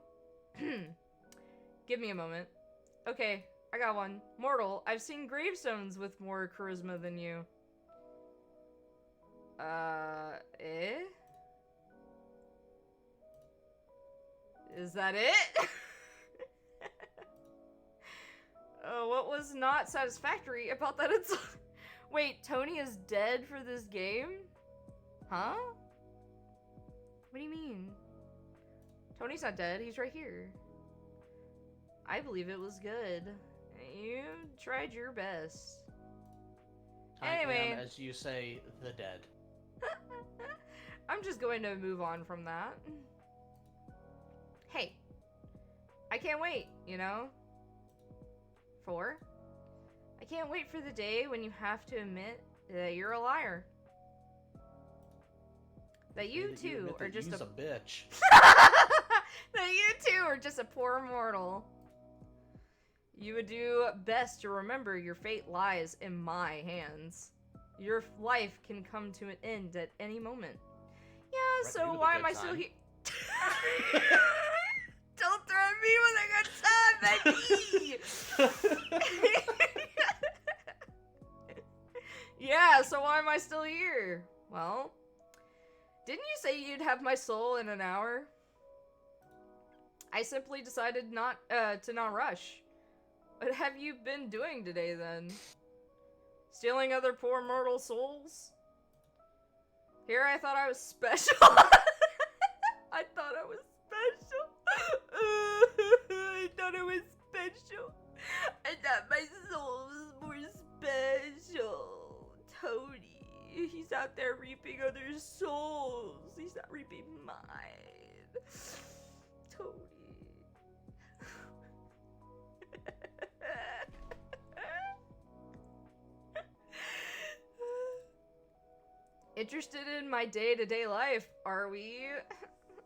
Give me a moment. Okay, I got one. Mortal, I've seen gravestones with more charisma than you. Eh? Is that it? What was not satisfactory about that insult? Wait, Tony is dead for this game? Huh? What do you mean? Tony's not dead, he's right here. I believe it was good. You tried your best. Anyway. I am, as you say, the dead. I'm just going to move on from that. Hey. I can't wait, you know? I can't wait for the day when you have to admit that you're a liar. That you too are just a bitch. That you too are just a poor mortal. You would do best to remember your fate lies in my hands. Your life can come to an end at any moment. Yeah, so why am I still here? Don't threaten me with a good time, baby! Yeah, so why am I still here? Well, didn't you say you'd have my soul in an hour? I simply decided to not rush. What have you been doing today, then? Stealing other poor mortal souls? Here I thought I was special. I thought I was special. I thought I was special. I thought my soul was more special. Tony, he's out there reaping other souls. He's not reaping mine. Tony. Interested in my day-to-day life, are we?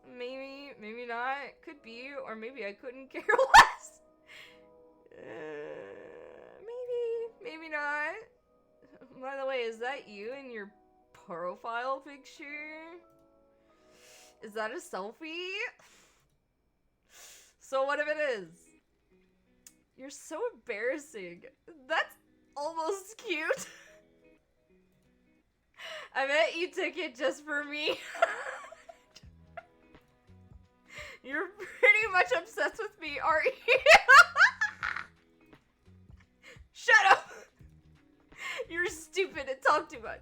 Maybe not. Could be, or maybe I couldn't care less. Maybe not. By the way, is that you in your profile picture? Is that a selfie? So what if it is? You're so embarrassing. That's almost cute. I bet you took it just for me. You're pretty much obsessed with me, aren't you? Shut up! You're stupid and talk too much.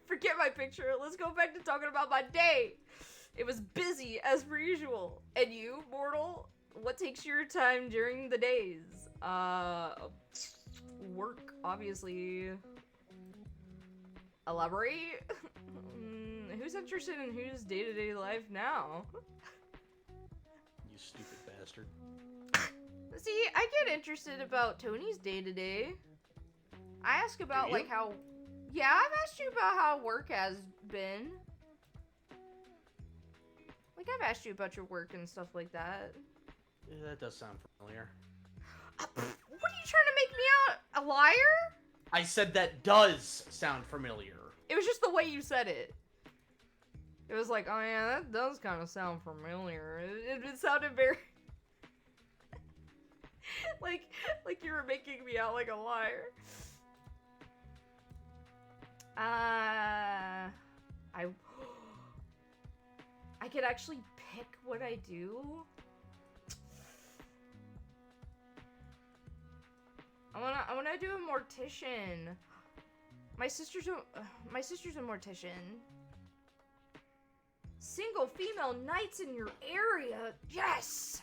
Forget my picture. Let's go back to talking about my day. It was busy as per usual. And you, mortal? What takes your time during the days? Work, obviously. Elaborate? Who's interested in whose day-to-day life now? You stupid bastard. See, I get interested about Tony's day-to-day. I ask about, like, how... Yeah, I've asked you about how work has been. Like, I've asked you about your work and stuff like that. Yeah, that does sound familiar. What are you trying to make me out? A liar? I said that does sound familiar. It was just the way you said it. It was like, oh yeah, that does kind of sound familiar. It sounded very... like you were making me out like a liar. I could actually pick what I do. I wanna do a mortician. My sister's a mortician. Single female knights in your area. Yes.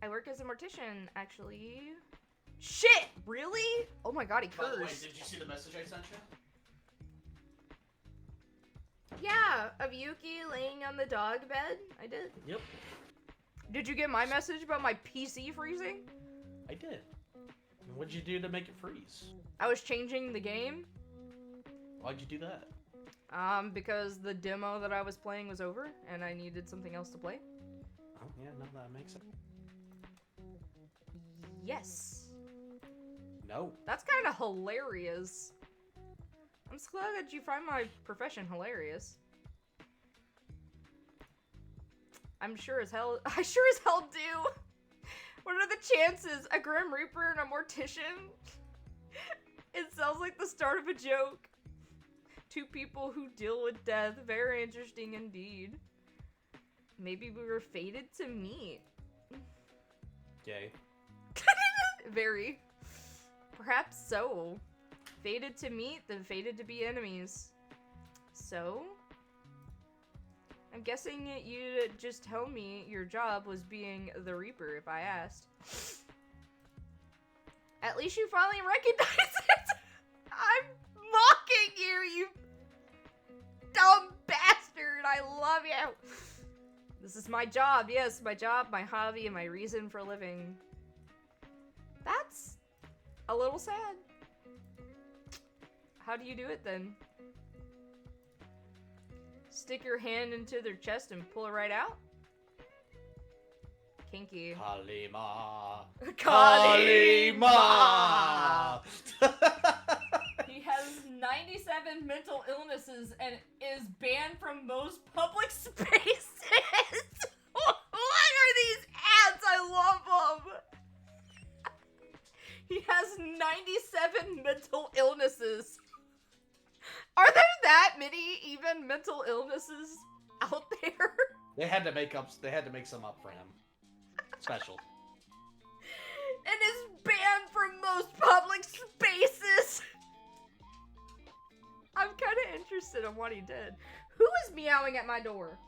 I work as a mortician, actually. Shit! Really? Oh my god, he By the way, cursed. did you see the message I sent you? Yeah, of Yuki laying on the dog bed. I did. Yep. Did you get my message about my PC freezing? I did. What'd you do to make it freeze? I was changing the game. Why'd you do that? Because the demo that I was playing was over, and I needed something else to play. Oh, yeah, no, that makes sense. Yes. No. That's kind of hilarious. I'm so glad that you find my profession hilarious. I sure as hell do. What are the chances? A Grim Reaper and a Mortician? It sounds like the start of a joke. Two people who deal with death. Very interesting indeed. Maybe we were fated to meet. Yay. Very. Perhaps so. Fated to meet, then fated to be enemies. So? I'm guessing you'd just tell me your job was being the Reaper if I asked. At least you finally recognize it! I'm mocking you, you dumb bastard! I love you! This is my job, yes, my job, my hobby, and my reason for living. That's a little sad. How do you do it then? Stick your hand into their chest and pull it right out? Kinky. Kalima. Kalima! He has 97 mental illnesses and is banned from most public spaces. What are these ads? I love them. He has 97 mental illnesses. Are there that many even mental illnesses out there? They had to make some up for him. Special. And is banned from most public spaces. I'm kind of interested in what he did. Who is meowing at my door?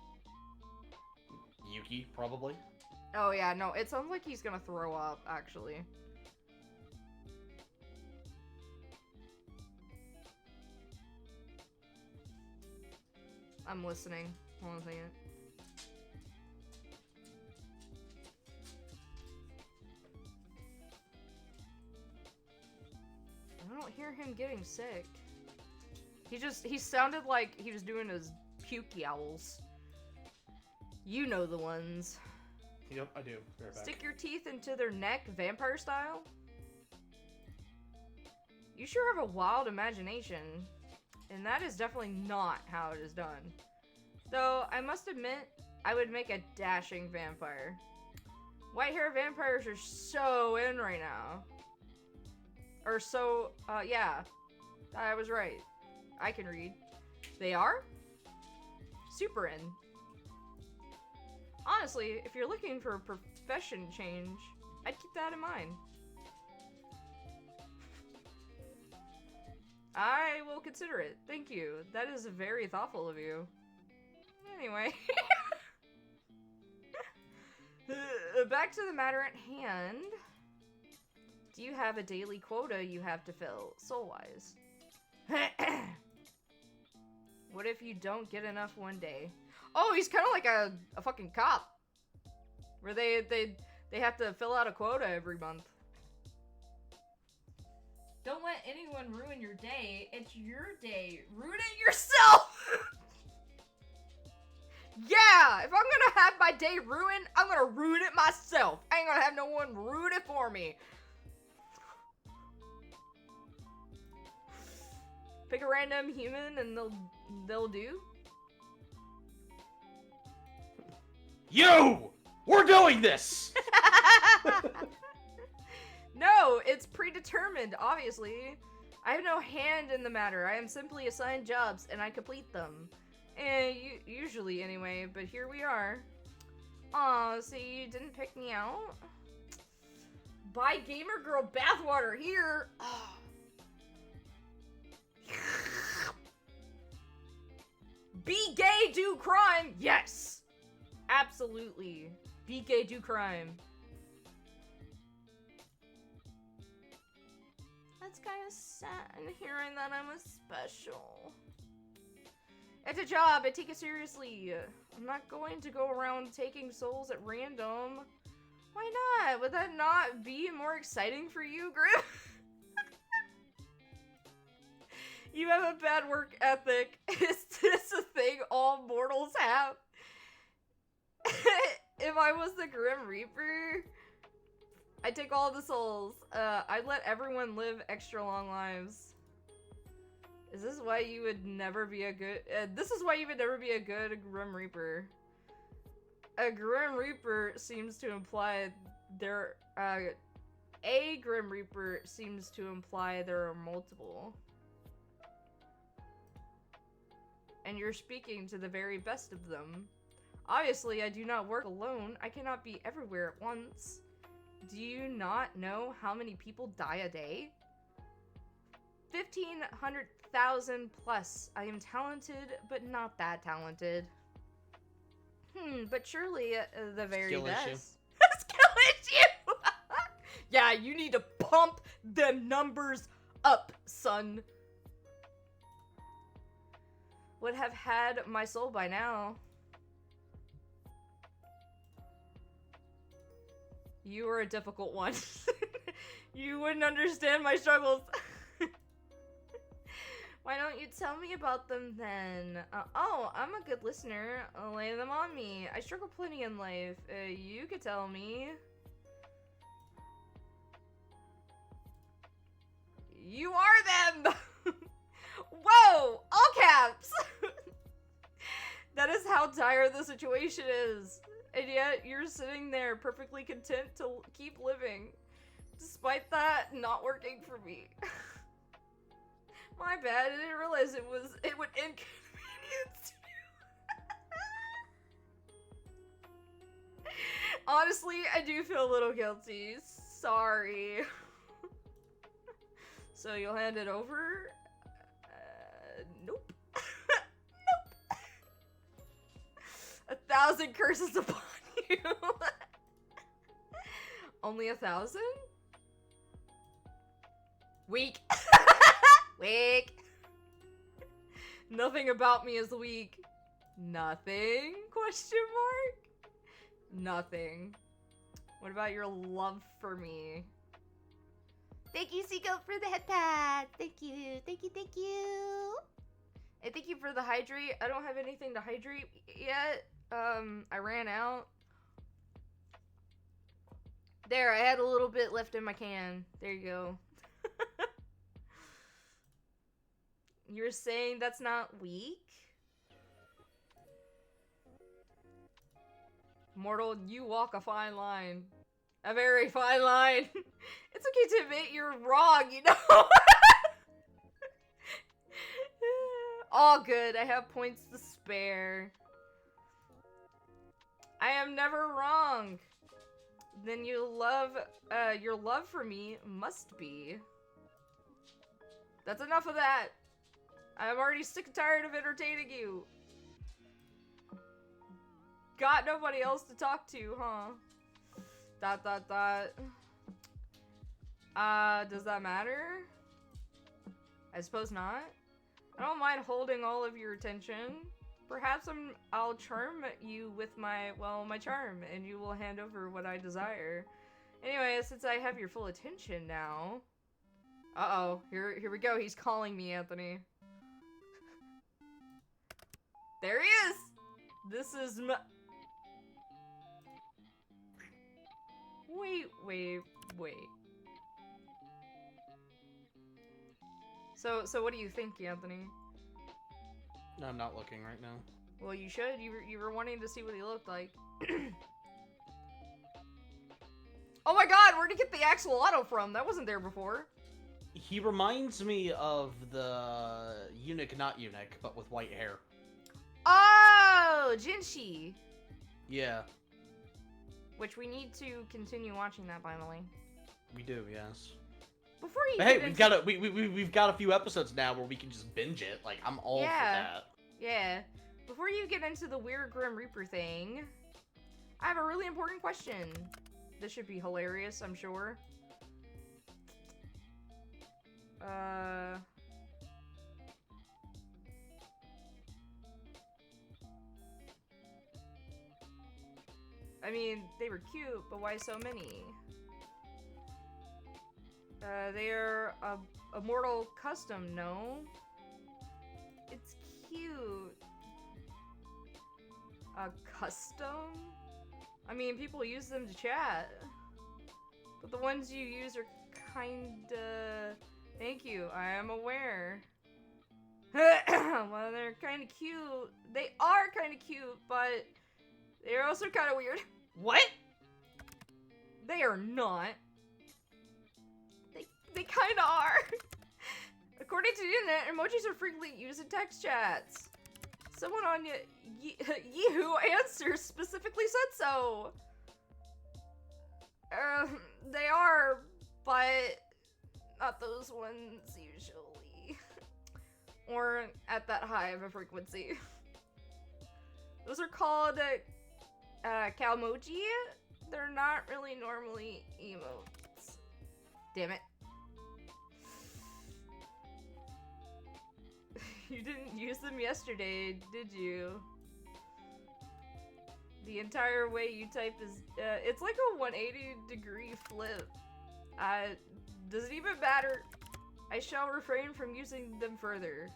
Yuki, probably. Oh yeah, no, it sounds like he's gonna throw up, actually. I'm listening. Hold on a second. I don't hear him getting sick. He sounded like he was doing his puke owls. You know the ones. Yep, I do. Right back. Stick your teeth into their neck, vampire style? You sure have a wild imagination. And that is definitely not how it is done. Though, I must admit, I would make a dashing vampire. White hair vampires are so in right now. Or so, yeah. I was right. I can read. They are? Super in. Honestly, if you're looking for a profession change, I'd keep that in mind. I will consider it. Thank you. That is very thoughtful of you. Anyway. Back to the matter at hand. Do you have a daily quota you have to fill, soul-wise? What if you don't get enough one day? Oh, he's kind of like a fucking cop. Where they have to fill out a quota every month. Don't let anyone ruin your day. It's your day. Ruin it yourself! Yeah! If I'm gonna have my day ruined, I'm gonna ruin it myself. I ain't gonna have no one ruin it for me. Pick a random human and they'll do. You! We're doing this! No, it's predetermined, obviously. I have no hand in the matter. I am simply assigned jobs, and I complete them. Usually, anyway, but here we are. Aw, so you didn't pick me out? Buy Gamer Girl bathwater here! Be gay, do crime! Yes! Absolutely. Be gay, do crime. That's kind of sad hearing that I'm a special. It's a job, I take it seriously. I'm not going to go around taking souls at random. Why not? Would that not be more exciting for you, Grim? You have a bad work ethic. Is this a thing all mortals have? If I was the Grim Reaper, I'd take all the souls. I'd let everyone live extra long lives. Is this why you would never be a good... this is why you would never be a good Grim Reaper. A Grim Reaper seems to imply there... a Grim Reaper seems to imply there are multiple. And you're speaking to the very best of them. Obviously, I do not work alone. I cannot be everywhere at once. Do you not know how many people die a day? 1,500,000 plus. I am talented, but not that talented. But surely the very Skill best. issue. Skill issue! Yeah, you need to pump them numbers up, son. Would have had my soul by now. You are a difficult one. You wouldn't understand my struggles. Why don't you tell me about them then? Oh, I'm a good listener. Lay them on me. I struggle plenty in life. You could tell me. You are them! Whoa! All caps! That is how dire the situation is. And yet, you're sitting there perfectly content to keep living. Despite that not working for me. My bad, I didn't realize it would inconvenience you. Honestly, I do feel a little guilty. Sorry. So you'll hand it over? Nope. Nope. 1,000 curses upon you. Only 1,000? Weak. Weak. Nothing about me is weak. Nothing? Question mark? Nothing. What about your love for me? Thank you, Seiko, for the head pad. Thank you. Thank you, thank you. And thank you for the hydrate. I don't have anything to hydrate yet. I ran out. There, I had a little bit left in my can. There you go. You're saying that's not weak? Mortal, you walk a fine line. A very fine line. It's okay to admit you're wrong, you know? All good, I have points to spare. I am never wrong. Then your love for me must be. That's enough of that. I'm already sick and tired of entertaining you. Got nobody else to talk to, huh? ... Does that matter? I suppose not. I don't mind holding all of your attention. Perhaps I'll charm you with my charm, and you will hand over what I desire. Anyway, since I have your full attention now... Uh-oh, here we go. He's calling me, Anthony. There he is! This is my... Wait. So what do you think, Anthony? No, I'm not looking right now. Well, you should. You were wanting to see what he looked like. the axolotl from? That wasn't there before. He reminds me of the eunuch, not eunuch, but with white hair. Oh, Jinshi. Yeah, Which we need to continue watching that, by the way. we do, yes. Before you But hey, get we've into... got we've got a few episodes now where we can just binge it. Like, I'm all for that. Yeah. Before you get into the weird Grim Reaper thing, I have a really important question. This should be hilarious, I'm sure. I mean, they were cute, but why so many? They're a mortal custom, no? It's cute. A custom? I mean, people use them to chat. But the ones you use are kinda... Thank you, I am aware. Well, they're kinda cute. They are kinda cute, but they're also kinda weird. What? They are not. They kinda are. According to the internet, emojis are frequently used in text chats. Someone on Yahoo Answers specifically said so. They are, but not those ones usually. Or at that high of a frequency. Those are called Calmoji. They're not really normally emotes. Damn it. You didn't use them yesterday, did you? The entire way you type is, it's like a 180-degree flip. Does it even matter? I shall refrain from using them further.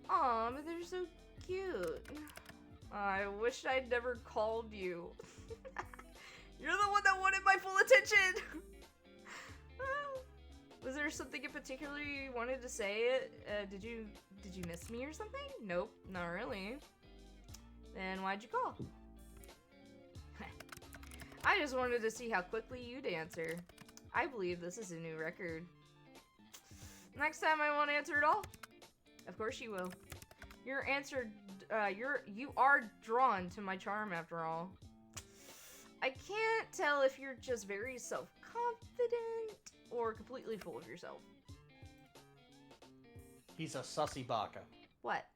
Aw, but they're so cute. I wish I'd never called you. You're the one that wanted my full attention! Was there something in particular you wanted to say? Did you miss me or something? Nope, not really. Then why'd you call? I just wanted to see how quickly you'd answer. I believe this is a new record. Next time I won't answer at all. Of course you will. Your answer, you are drawn to my charm after all. I can't tell if you're just very self-confident or completely full of yourself. He's a sussy baka. What?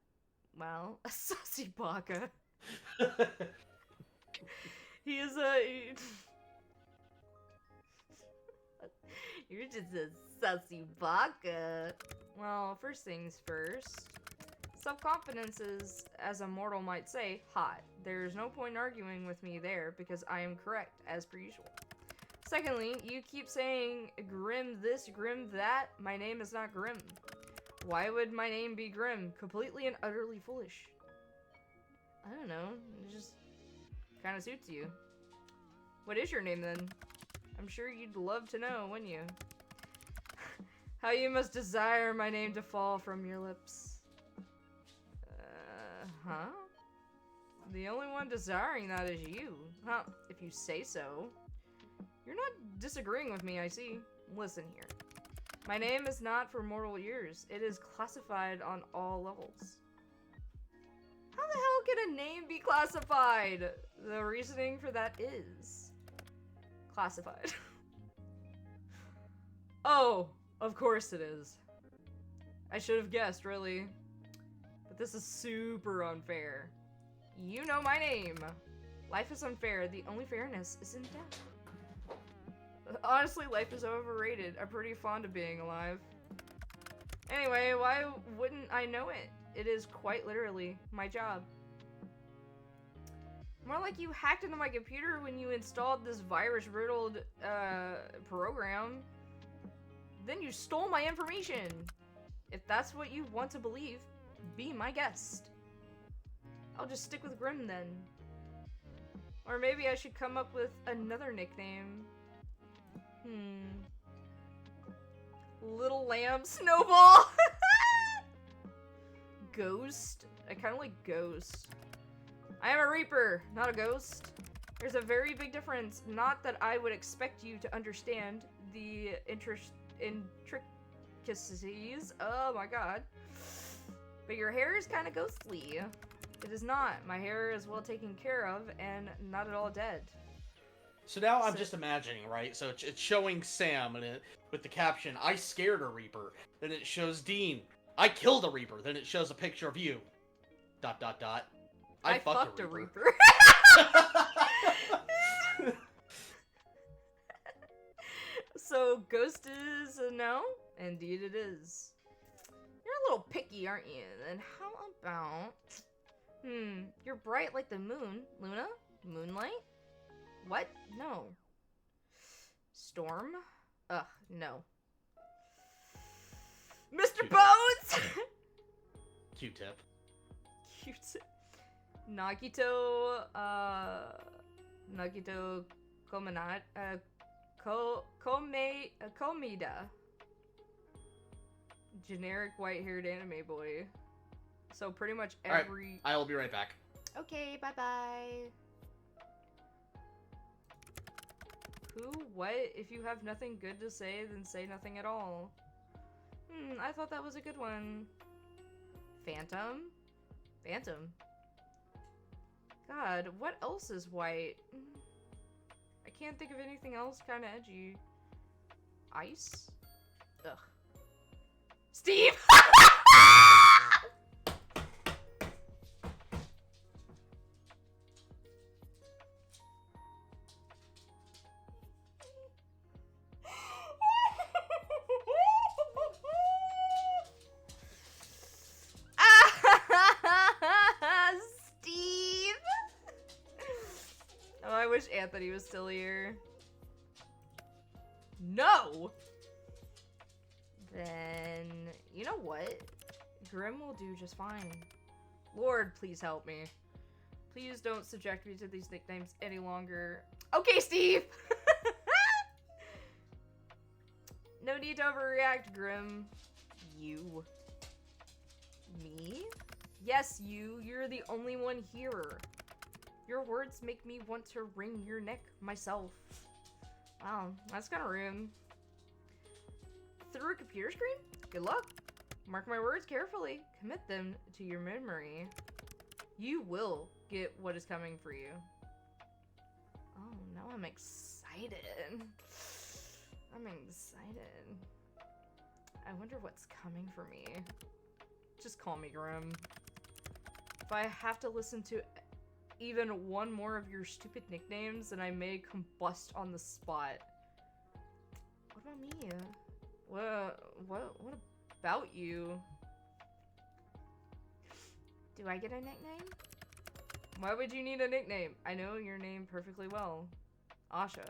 Well, a sussy baka. He is a... You're just a sussy baka. Well, first things first. Self-confidence is, as a mortal might say, hot. There's no point arguing with me there because I am correct, as per usual. Secondly, you keep saying Grim this, Grim that. My name is not Grim. Why would my name be Grim? Completely and utterly foolish. I don't know. It just kind of suits you. What is your name then? I'm sure you'd love to know, wouldn't you? How you must desire my name to fall from your lips. Huh? The only one desiring that is you. Huh, if you say so. You're not disagreeing with me, I see. Listen here. My name is not for mortal ears. It is classified on all levels. How the hell can a name be classified? The reasoning for that is classified. Oh, of course it is. I should have guessed, really. But this is super unfair. You know my name. Life is unfair. The only fairness is in death. Honestly, life is overrated. I'm pretty fond of being alive. Anyway, why wouldn't I know it? It is quite literally my job. More like you hacked into my computer when you installed this virus-riddled, program. Then you stole my information. If that's what you want to believe, be my guest. I'll just stick with Grim then. Or maybe I should come up with another nickname. Little Lamb Snowball. Ghost? I kind of like Ghost. I am a Reaper, not a ghost. There's a very big difference. Not that I would expect you to understand the intricacies. Oh my god. But your hair is kind of ghostly. It is not. My hair is well taken care of and not at all dead. So now I'm just imagining, right? So it's showing Sam and with the caption, "I scared a Reaper." Then it shows Dean, "I killed a Reaper." Then it shows a picture of you. ... I fucked a Reaper. So ghost is a no? Indeed it is. You're a little picky, aren't you? Then how about... you're bright like the moon. Luna? Moonlight? What? No. Storm? Ugh, no. Mr. Bones! Q-tip. Q-tip. Nagito, Nagito Komida. Generic white-haired anime boy. So pretty much every... Alright, I will be right back. Okay, bye-bye. Who? What? If you have nothing good to say, then say nothing at all. I thought that was a good one. Phantom? Phantom. God, what else is white? I can't think of anything else kind of edgy. Ice? Ugh. Steve! Steve! Oh, I wish Anthony was still here. No! Then, you know what? Grim will do just fine. Lord, please help me. Please don't subject me to these nicknames any longer. Okay, Steve! No need to overreact, Grim. You. Me? Yes, you. You're the only one here. Your words make me want to wring your neck myself. Wow, that's kind of rude. Through a computer screen? Good luck. Mark my words carefully. Commit them to your memory. You will get what is coming for you. Oh, now I'm excited. I'm excited. I wonder what's coming for me. Just call me Grim. If I have to listen to even one more of your stupid nicknames, then I may combust on the spot. What about me? What about you? Do I get a nickname? Why would you need a nickname? I know your name perfectly well. Asha.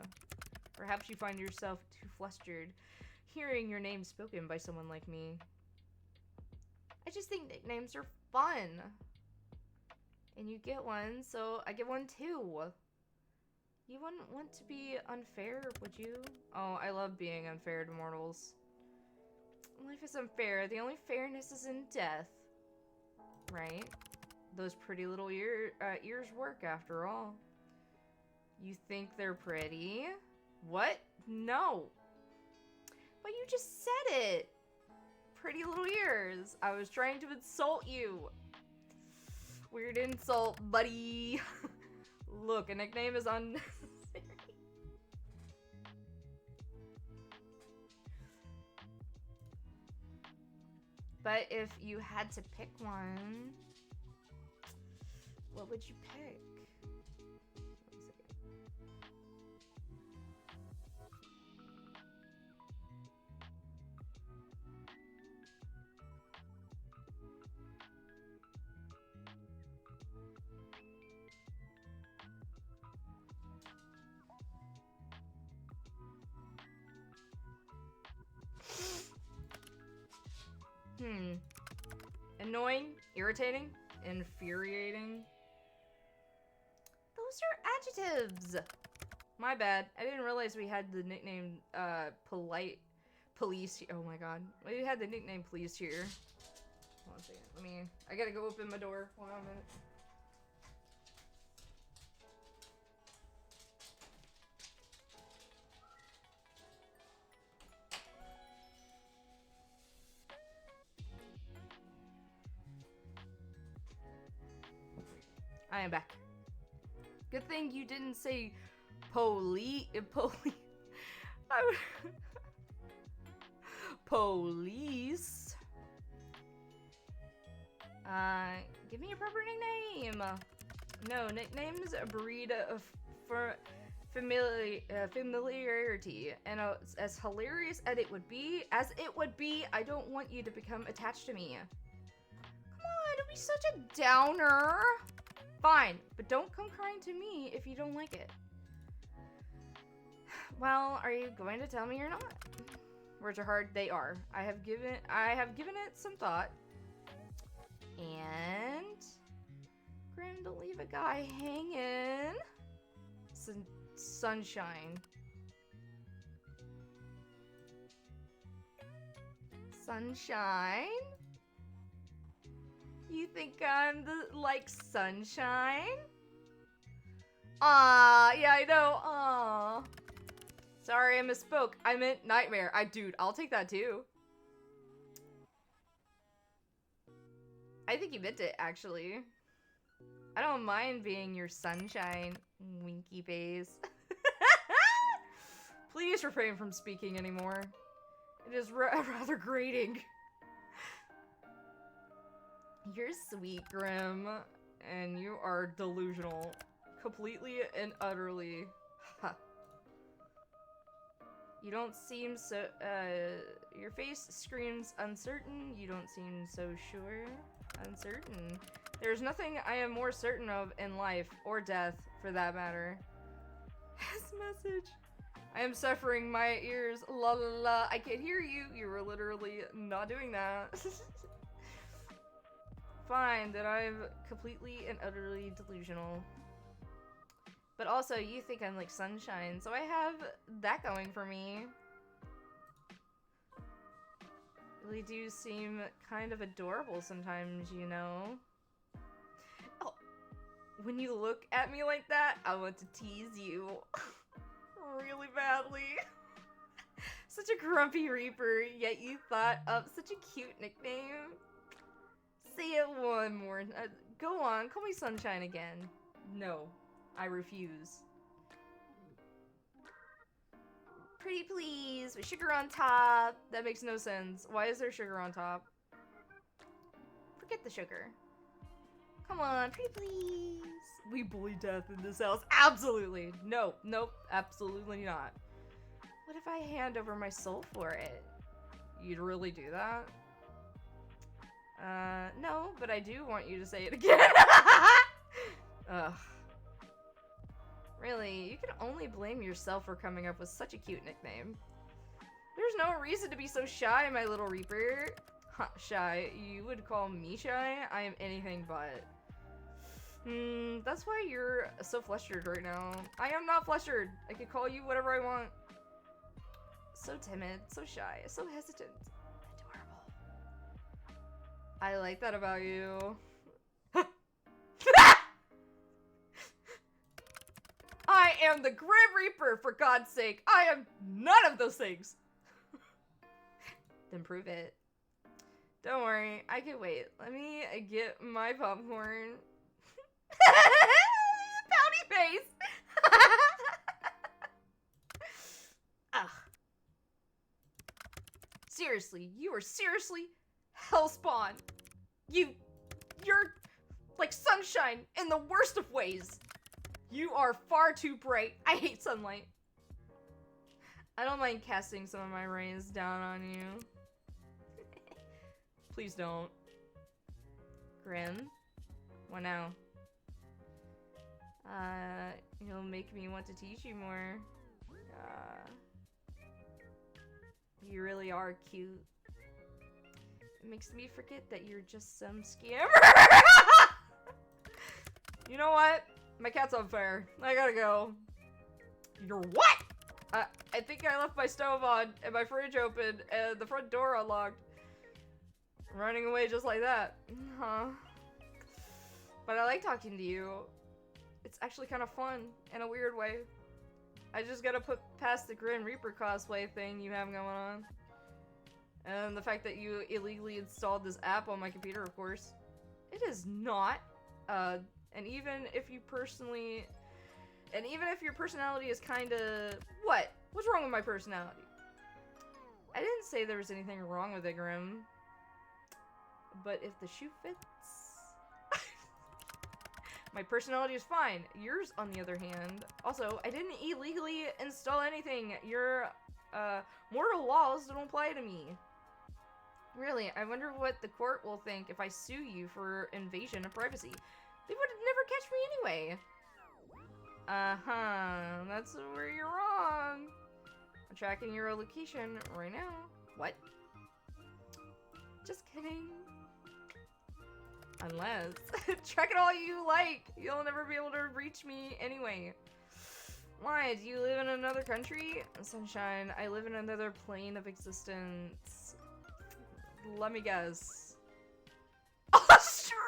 Perhaps you find yourself too flustered hearing your name spoken by someone like me. I just think nicknames are fun. And you get one, so I get one too. You wouldn't want to be unfair, would you? Oh, I love being unfair to mortals. Life is unfair. The only fairness is in death. Right? Those pretty little ears work, after all. You think they're pretty? What? No. But you just said it. Pretty little ears. I was trying to insult you. Weird insult, buddy. Look, a nickname is unnecessary. But if you had to pick one, what would you pick? Annoying, irritating, infuriating. Those are adjectives. My bad. I didn't realize we had the nickname, polite police. Oh my god. We had the nickname police here. Hold on a second. I gotta go open my door. Hold on a minute. I am back. Good thing you didn't say police. Police. Give me a proper nickname. No, nicknames breed for familiarity, and as hilarious as it would be, I don't want you to become attached to me. Come on, don't be such a downer. Fine, but don't come crying to me if you don't like it. Well, are you going to tell me you're not? Words are hard. They are. I have given it some thought. And grim to leave a guy hanging. Sunshine. Sunshine? You think I'm like sunshine? Yeah, I know. Sorry, I misspoke. I meant nightmare. Dude, I'll take that too. I think you meant it, actually. I don't mind being your sunshine, winky face. Please refrain from speaking anymore. It is rather grating. You're sweet, Grim, and you are delusional. Completely and utterly. Ha. You don't seem so, your face screams uncertain. You don't seem so sure. Uncertain. There's nothing I am more certain of in life, or death, for that matter. His message. I am suffering my ears. La la la. I can't hear you. You were literally not doing that. Fine, that I'm completely and utterly delusional. But also, you think I'm like sunshine, so I have that going for me. Really do seem kind of adorable sometimes, you know? Oh, when you look at me like that, I want to tease you. Really badly. Such a grumpy Reaper, yet you thought up such a cute nickname. Say it one more. Go on, call me Sunshine again. No, I refuse. Pretty please, with sugar on top. That makes no sense. Why is there sugar on top? Forget the sugar. Come on, pretty please. We bully death in this house. Absolutely. No, nope, absolutely not. What if I hand over my soul for it? You'd really do that? No, but I do want you to say it again. Ugh. Really, you can only blame yourself for coming up with such a cute nickname. There's no reason to be so shy, my little Reaper. Huh, shy. You would call me shy? I am anything but. That's why you're so flustered right now. I am not flustered. I could call you whatever I want. So timid, so shy, so hesitant. Adorable. I like that about you. I am the Grim Reaper, for God's sake. I am none of those things. Then prove it. Don't worry, I can wait. Let me get my popcorn. Pouty face. Ugh. Seriously, you are seriously hellspawn. You're like sunshine in the worst of ways. You are far too bright. I hate sunlight. I don't mind casting some of my rays down on you. Please don't. Grim? What now? You'll make me want to teach you more. You really are cute. It makes me forget that you're just some scammer. You know what? My cat's on fire. I gotta go. You're what? I think I left my stove on and my fridge open and the front door unlocked. Running away just like that. Huh. But I like talking to you. It's actually kind of fun in a weird way. I just gotta put past the Grim Reaper cosplay thing you have going on. And the fact that you illegally installed this app on my computer, of course. It is not, And even if your personality is kinda... What? What's wrong with my personality? I didn't say there was anything wrong with it, Grim. But if the shoe fits... My personality is fine. Yours, on the other hand... Also, I didn't illegally install anything. Your, mortal laws don't apply to me. Really, I wonder what the court will think if I sue you for invasion of privacy. They would never catch me anyway. Uh-huh. That's where you're wrong. I'm tracking your location right now. What? Just kidding. Unless... Track it all you like. You'll never be able to reach me anyway. Why? Do you live in another country? Sunshine, I live in another plane of existence. Let me guess. Australia!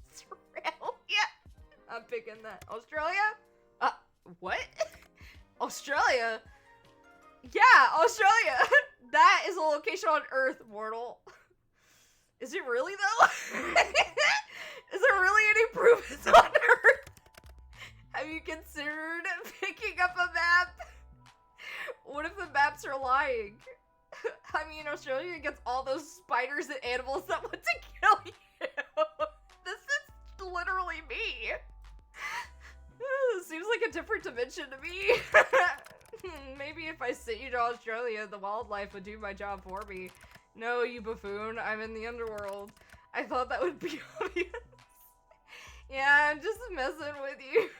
Australia? I'm picking that. Australia? What? Australia? Yeah, Australia! That is a location on Earth, mortal. Is it really, though? Is there really any proof it's on Earth? Have you considered picking up a map? What if the maps are lying? I mean, Australia gets all those spiders and animals that want to kill you. This is literally me. Seems like a different dimension to me. Maybe if I sent you to Australia, the wildlife would do my job for me. No, you buffoon. I'm in the underworld. I thought that would be obvious. Yeah, I'm just messing with you.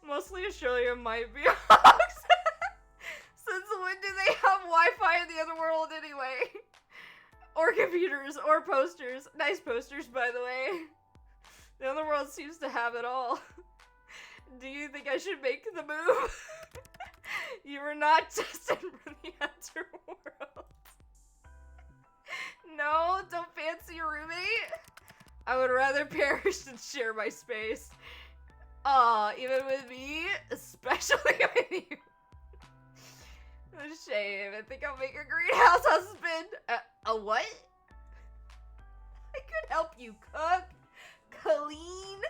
Mostly Australia might be a hoax. Since when do they have Wi-Fi in the underworld anyway? Or computers, or posters. Nice posters, by the way. The underworld seems to have it all. Do you think I should make the move? You were not destined for the underworld. No, don't fancy your roommate. I would rather perish than share my space. Aw, even with me, especially with you. A shame. I think I'll make a greenhouse husband. A what? I could help you cook, clean,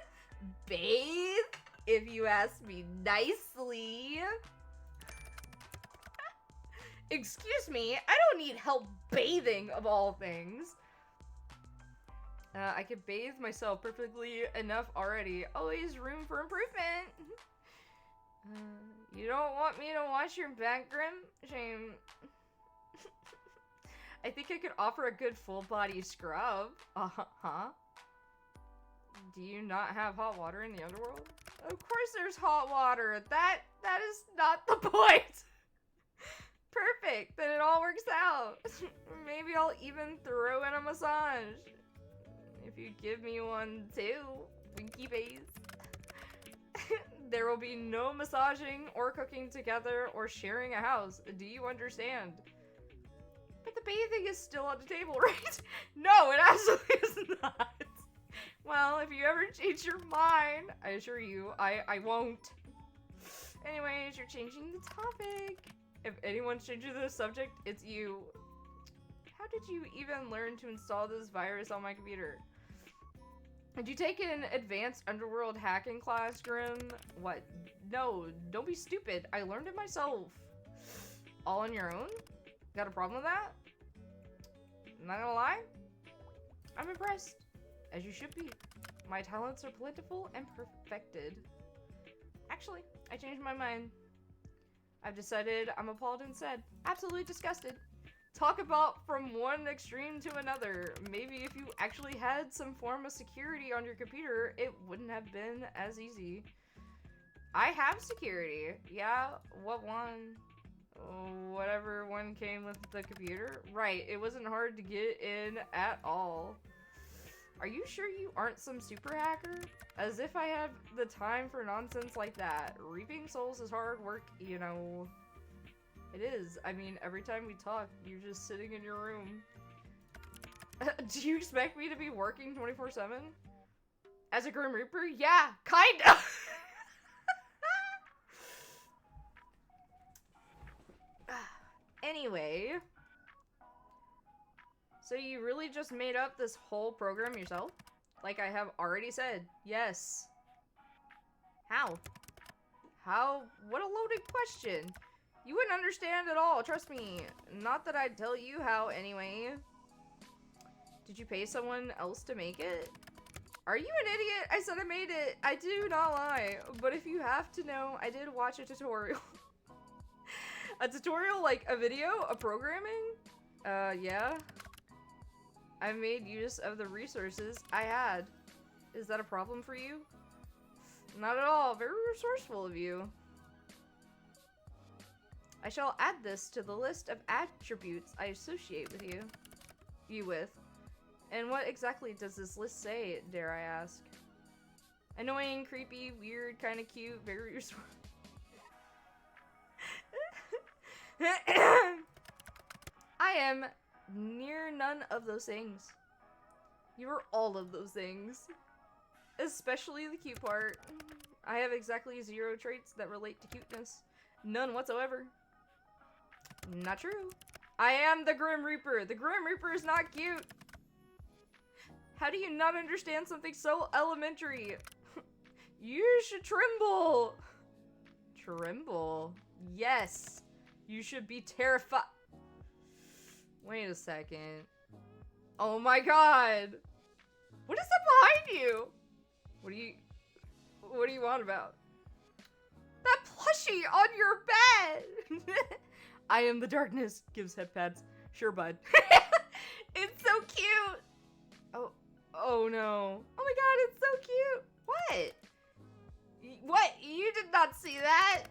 bathe, if you ask me nicely. Excuse me, I don't need help bathing, of all things. I could bathe myself perfectly enough already. Always room for improvement. You don't want me to wash your back, Grim? Shame. I think I could offer a good full body scrub. Huh? Do you not have hot water in the underworld? Of course there's hot water. That is not the point. Perfect. Then it all works out. Maybe I'll even throw in a massage. If you give me one too, winky face. There will be no massaging or cooking together or sharing a house. Do you understand? But the bathing is still on the table, right? No, it absolutely is not. Well, if you ever change your mind, I assure you, I won't. Anyways, you're changing the topic. If anyone's changing the subject, it's you. How did you even learn to install this virus on my computer? Did you take an advanced underworld hacking class, Grim? What? No, don't be stupid. I learned it myself. All on your own? Got a problem with that? Not gonna lie, I'm impressed. As you should be. My talents are plentiful and perfected. Actually, I changed my mind. I've decided I'm appalled instead. Absolutely disgusted. Talk about from one extreme to another. Maybe if you actually had some form of security on your computer, it wouldn't have been as easy. I have security. Yeah, what one? Oh, whatever one came with the computer. Right, it wasn't hard to get in at all. Are you sure you aren't some super hacker? As if I have the time for nonsense like that. Reaping souls is hard work, you know. It is. I mean, every time we talk, you're just sitting in your room. Do you expect me to be working 24/7? As a Grim Reaper? Yeah, kinda! Anyway. So you really just made up this whole program yourself? Like I have already said. Yes. How? How? What a loaded question. You wouldn't understand at all, trust me. Not that I'd tell you how, anyway. Did you pay someone else to make it? Are you an idiot? I said I made it. I do not lie. But if you have to know, I did watch a tutorial. A tutorial, like a video of programming? Yeah. I made use of the resources I had. Is that a problem for you? Not at all. Very resourceful of you. I shall add this to the list of attributes I associate with you with. And what exactly does this list say, dare I ask? Annoying, creepy, weird, kinda cute, very resourceful. I am near none of those things. You are all of those things. Especially the cute part. I have exactly 0 traits that relate to cuteness. None whatsoever. Not true. I am the Grim Reaper. The Grim Reaper is not cute. How do you not understand something so elementary? You should tremble. Tremble. Yes. You should be terrified. Wait a second. Oh my god. What is that behind you? What do you want about? That plushie on your bed! I am the darkness. Gives head pads. Sure, bud. It's so cute! Oh no. Oh my god, it's so cute! What? What? You did not see that?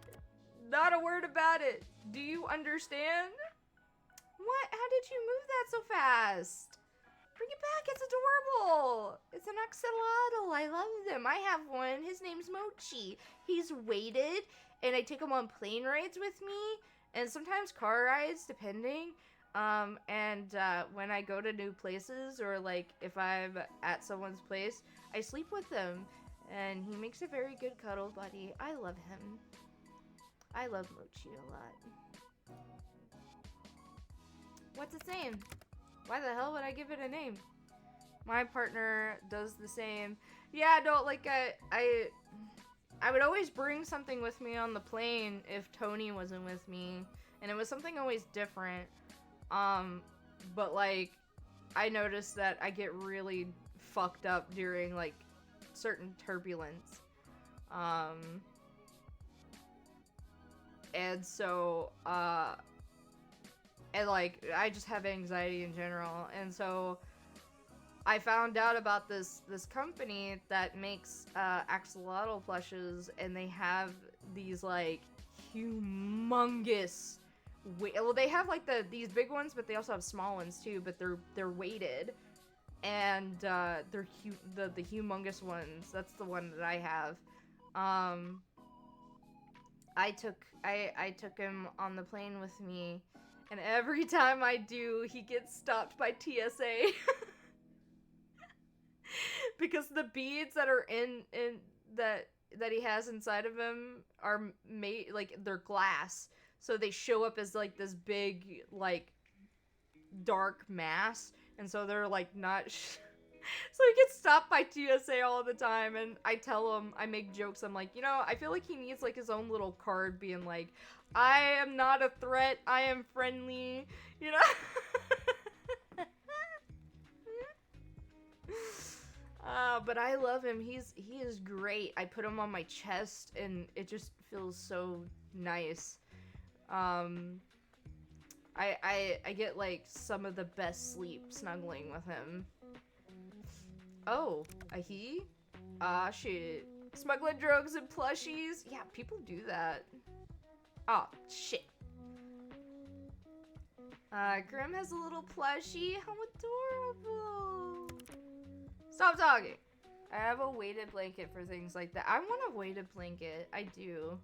Not a word about it. Do you understand? What? How did you move that so fast? Bring it back, it's adorable! It's an axolotl, I love them. I have one, his name's Mochi. He's weighted, and I take him on plane rides with me, and sometimes car rides, depending. When I go to new places, or like, if I'm at someone's place, I sleep with them, and he makes a very good cuddle buddy. I love him. I love Mochi a lot. What's its name? Why the hell would I give it a name? My partner does the same. Yeah, no, like, I would always bring something with me on the plane if Tony wasn't with me. And it was something always different. But, like, I noticed that I get really fucked up during, like, certain turbulence. And so, and like, I just have anxiety in general, and so I found out about this company that makes axolotl plushes, and they have these like humongous well, they have like these big ones, but they also have small ones too, but they're weighted, and they're the humongous ones. That's the one that I have. I took him on the plane with me. And every time I do, he gets stopped by TSA. Because the beads that are in that he has inside of him are made, like, they're glass. So they show up as, like, this big, like, dark mass. And so they're, like, not... So he gets stopped by TSA all the time, and I tell him, I make jokes, I'm like, you know, I feel like he needs, like, his own little card being like, I am not a threat, I am friendly, you know? But I love him, he is great. I put him on my chest, and it just feels so nice. I get, like, some of the best sleep snuggling with him. Oh, a he? Ah, shit. Smuggling drugs and plushies? Yeah, people do that. Oh, shit. Grim has a little plushie. How adorable. Stop talking. I have a weighted blanket for things like that. I want a weighted blanket. I do.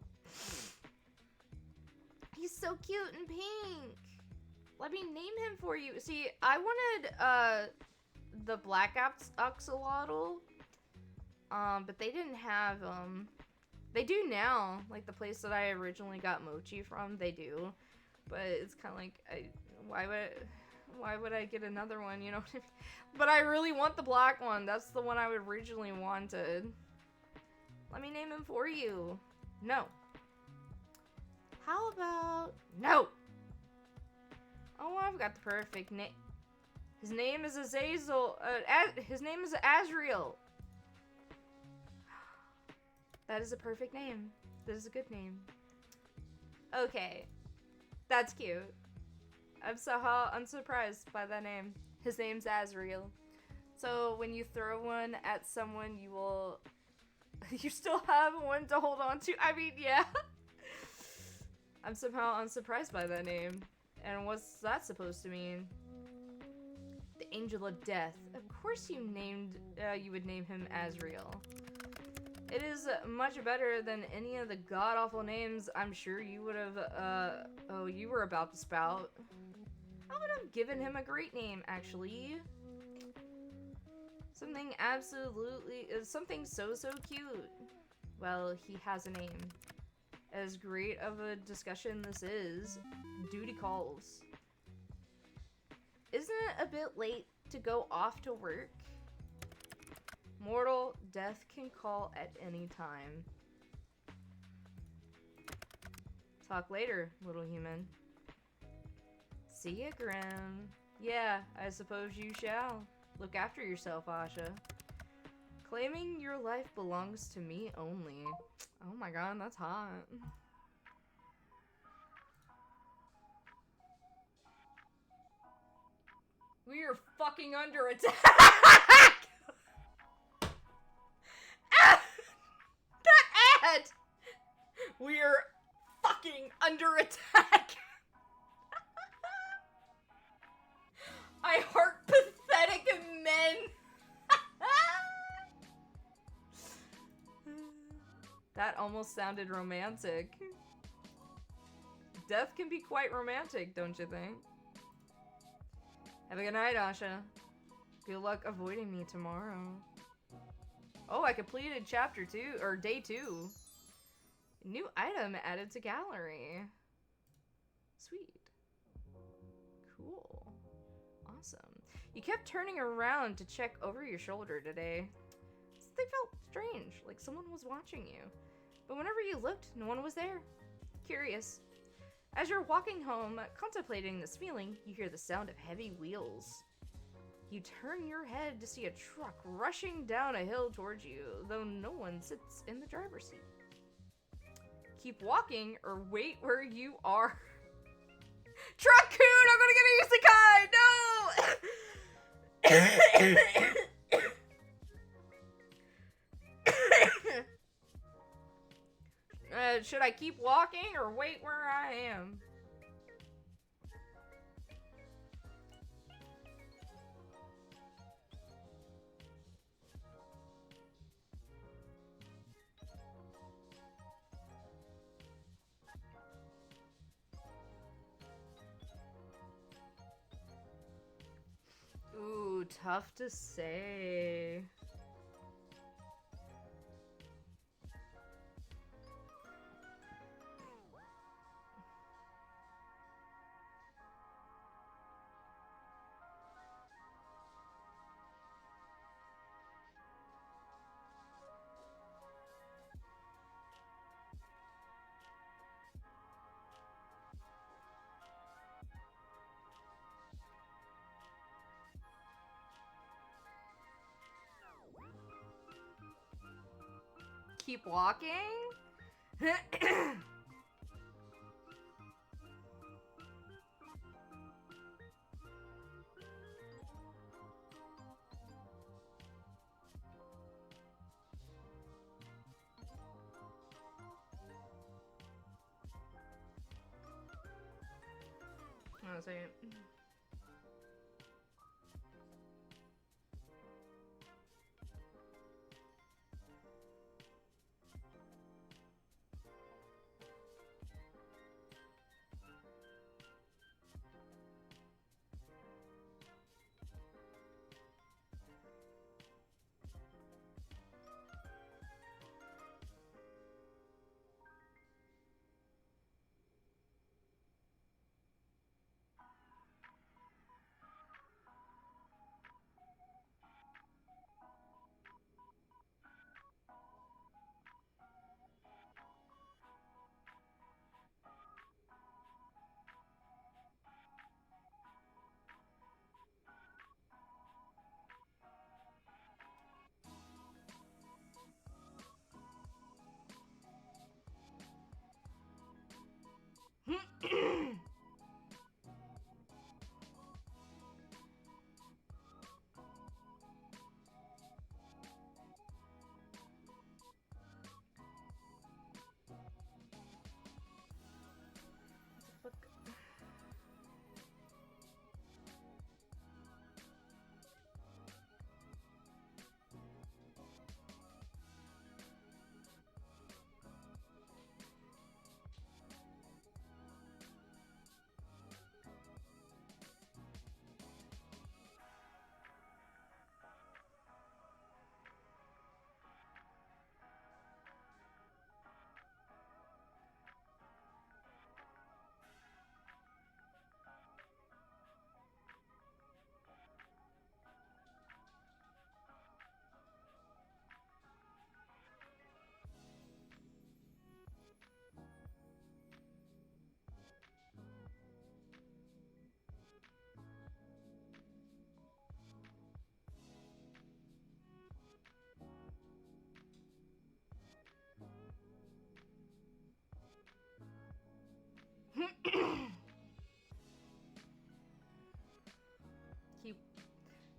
He's so cute and pink. Let me name him for you. See, I wanted, the black axolotl, but they didn't have them. They do now, like the place that I originally got Mochi from, they do. But it's kind of like, why would I get another one, you know what I mean? But I really want the black one. That's the one I originally wanted. Let me name him for you. No. How about... No! Oh, I've got the perfect name. His name is Azazel. His name is Azriel. That is a perfect name. That is a good name. Okay. That's cute. I'm somehow unsurprised by that name. His name's Azriel. So when you throw one at someone, you will... You still have one to hold on to. I mean, yeah. I'm somehow unsurprised by that name. And what's that supposed to mean? The Angel of Death. Of course you would name him Azriel. It is much better than any of the god-awful names I'm sure you would have, you were about to spout. I would have given him a great name, actually. Something so cute. Well, he has a name. As great of a discussion this is, duty calls. Isn't it a bit late to go off to work? Mortal, death can call at any time. Talk later, little human. See ya, Grim. Yeah, I suppose you shall. Look after yourself, Asha. Claiming your life belongs to me only. Oh my god, that's hot. We are fucking under attack! That ad! We are fucking under attack! I heart pathetic men! That almost sounded romantic. Death can be quite romantic, don't you think? Have a good night, Asha. Good luck avoiding me tomorrow. Oh, I completed chapter 2, or day 2. New item added to gallery. Sweet. Cool. Awesome. You kept turning around to check over your shoulder today. They felt strange, like someone was watching you. But whenever you looked, no one was there. Curious. As you're walking home, contemplating this feeling, you hear the sound of heavy wheels. You turn your head to see a truck rushing down a hill towards you, though no one sits in the driver's seat. Keep walking or wait where you are. Truck-kun! I'm gonna get a Isekai! No! Should I keep walking or wait where I am? Ooh, tough to say. Keep walking? Hold on a second.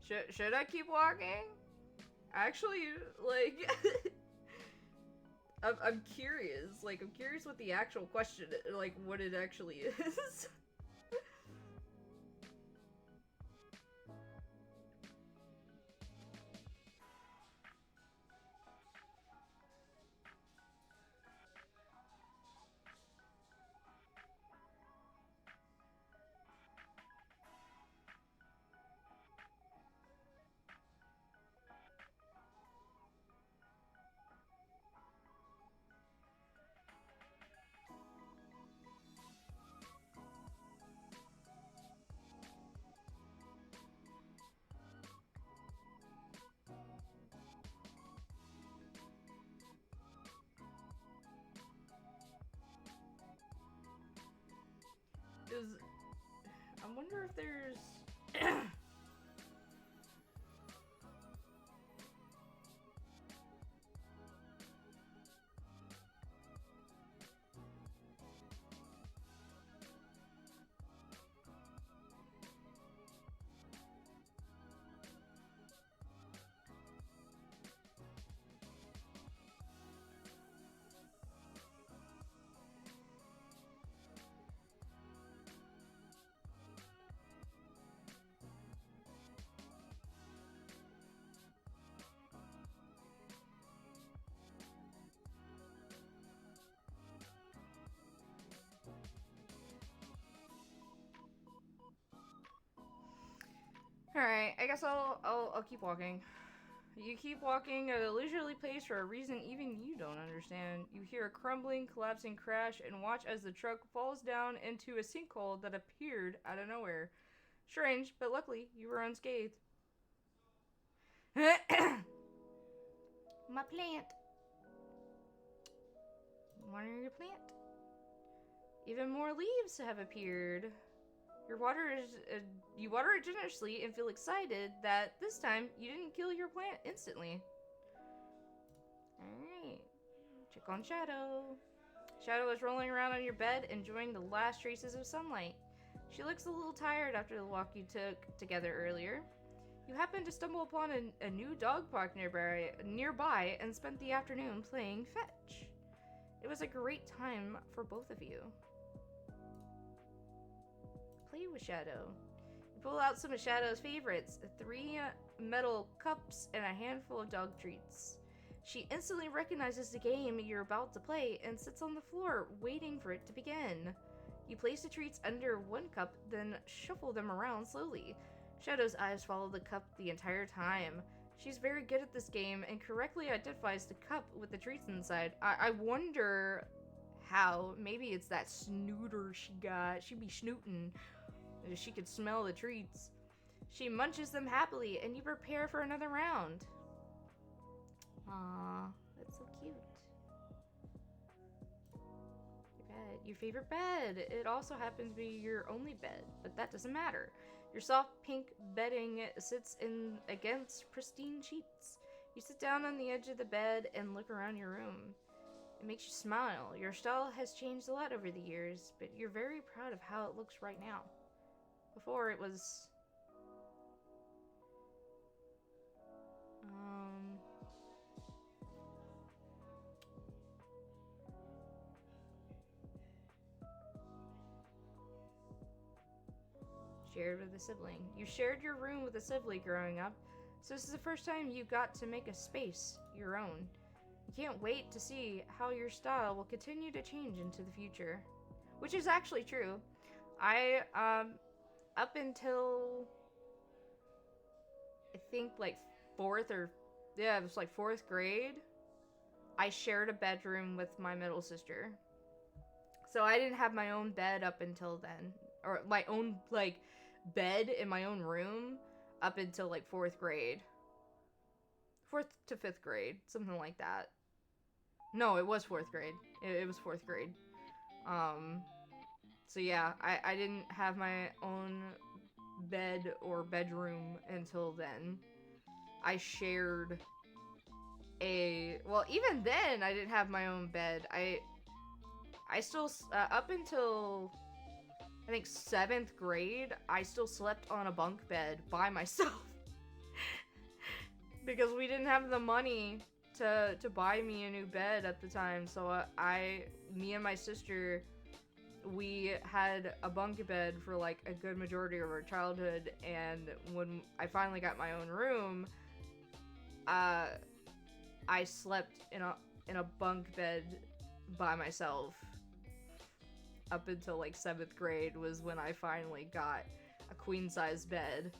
Should I keep walking? Actually, like, I'm curious. Like, I'm curious what the actual question, like, what it actually is. I wonder if there's... Alright, I guess I'll keep walking. You keep walking at a leisurely pace for a reason even you don't understand. You hear a crumbling, collapsing crash and watch as the truck falls down into a sinkhole that appeared out of nowhere. Strange, but luckily you were unscathed. My plant. Water your plant. Even more leaves have appeared. You water it generously and feel excited that this time you didn't kill your plant instantly. Alright. Check on Shadow. Shadow is rolling around on your bed, enjoying the last traces of sunlight. She looks a little tired after the walk you took together earlier. You happened to stumble upon a new dog park nearby and spent the afternoon playing fetch. It was a great time for both of you. Play with Shadow. You pull out some of Shadow's favorites, 3 metal cups and a handful of dog treats. She instantly recognizes the game you're about to play and sits on the floor, waiting for it to begin. You place the treats under 1 cup, then shuffle them around slowly. Shadow's eyes follow the cup the entire time. She's very good at this game and correctly identifies the cup with the treats inside. I wonder how. Maybe it's that snooter she got. She be snooting. She could smell the treats. She munches them happily, and you prepare for another round. Aww, that's so cute. Your bed. Your favorite bed. It also happens to be your only bed, but that doesn't matter. Your soft pink bedding sits in against pristine sheets. You sit down on the edge of the bed and look around your room. It makes you smile. Your style has changed a lot over the years, but you're very proud of how it looks right now. Before it was... shared with a sibling. You shared your room with a sibling growing up, so this is the first time you got to make a space your own. You can't wait to see how your style will continue to change into the future. Which is actually true. I, up until, I think, like, 4th or, yeah, it was like 4th grade, I shared a bedroom with my middle sister. So I didn't have my own bed up until then. Or my own, like, bed in my own room up until, like, 4th grade. 4th to 5th grade, something like that. No, it was 4th grade. It was 4th grade. So yeah, I didn't have my own bed or bedroom until then. I shared a... Well, even then, I didn't have my own bed. I still... up until... I think 7th grade, I still slept on a bunk bed by myself. because we didn't have the money to buy me a new bed at the time. So me and my sister, we had a bunk bed for like a good majority of our childhood, and when I finally got my own room, I slept in a bunk bed by myself up until like 7th grade was when I finally got a queen size bed.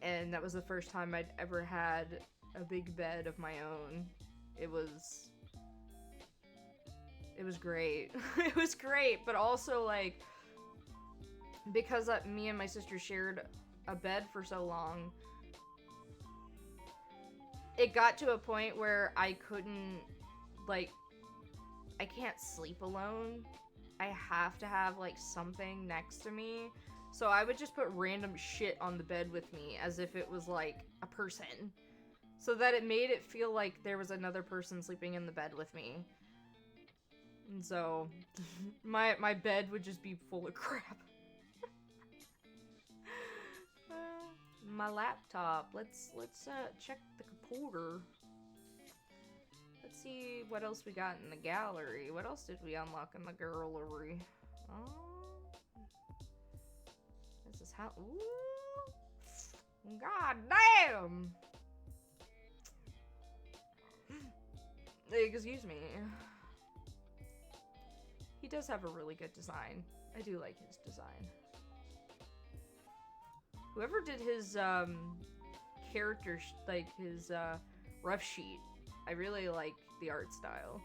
And that was the first time I'd ever had a big bed of my own. It was great. It was great, but also like because me and my sister shared a bed for so long, it got to a point where I couldn't, like, I can't sleep alone. I have to have like something next to me. So I would just put random shit on the bed with me as if it was like a person, so that it made it feel like there was another person sleeping in the bed with me. And so my bed would just be full of crap. My laptop. Let's check the computer. Let's see what else we got in the gallery. What else did we unlock in the gallery? Oh, this is how. Ooh, god damn! Excuse me. He does have a really good design. I do like his design. Whoever did his character, like his rough sheet, I really like the art style.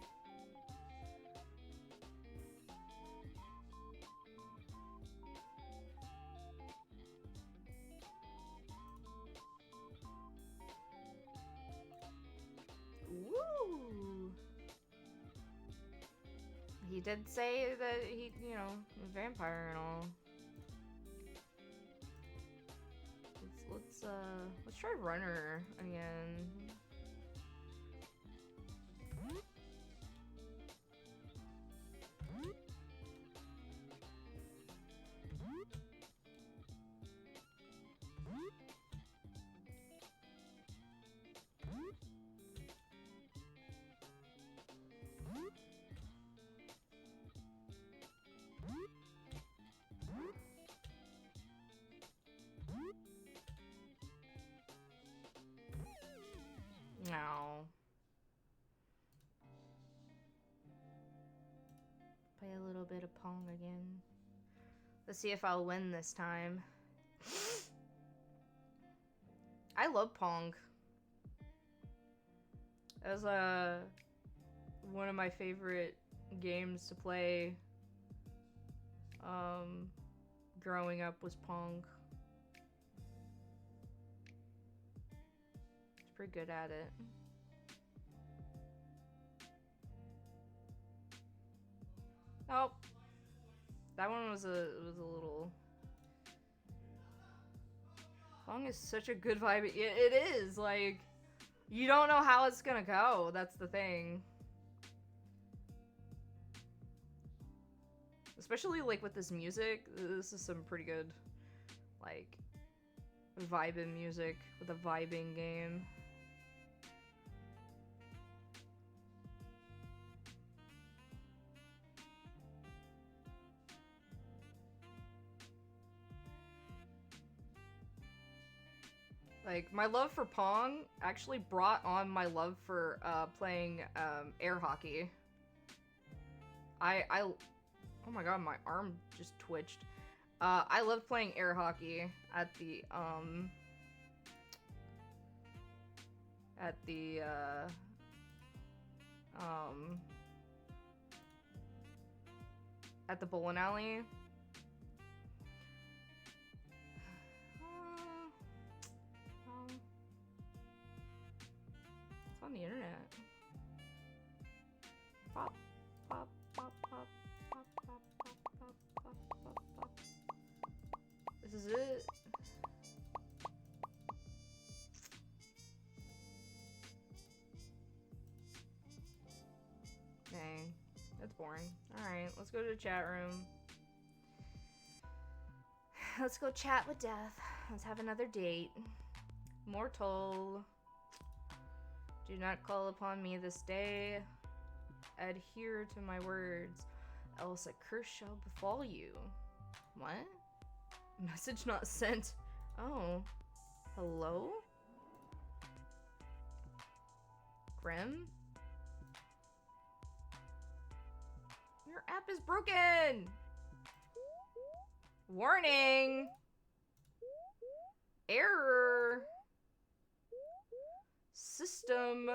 Woo! He did say that he, you know, a vampire and all. Let's try runner again. No. Play a little bit of Pong again. Let's see if I'll win this time. I love Pong. That was one of my favorite games to play growing up was Pong. Pretty good at it. Oh, that one was a little. Pong is such a good vibe. It is like you don't know how it's gonna go. That's the thing. Especially like with this music. This is some pretty good like vibing music with a vibing game. Like, my love for Pong actually brought on my love for playing air hockey. Oh my god, my arm just twitched. I loved playing air hockey at the bowling alley. It's on the internet. Pop, pop, pop, pop, pop, pop, pop, pop, pop, pop, pop. This is it. Dang, that's boring. Alright, let's go to the chat room. Let's go chat with Death. Let's have another date. Mortal, do not call upon me this day. Adhere to my words, else a curse shall befall you. What? Message not sent. Oh. Hello? Grim? Your app is broken! Warning! Error! System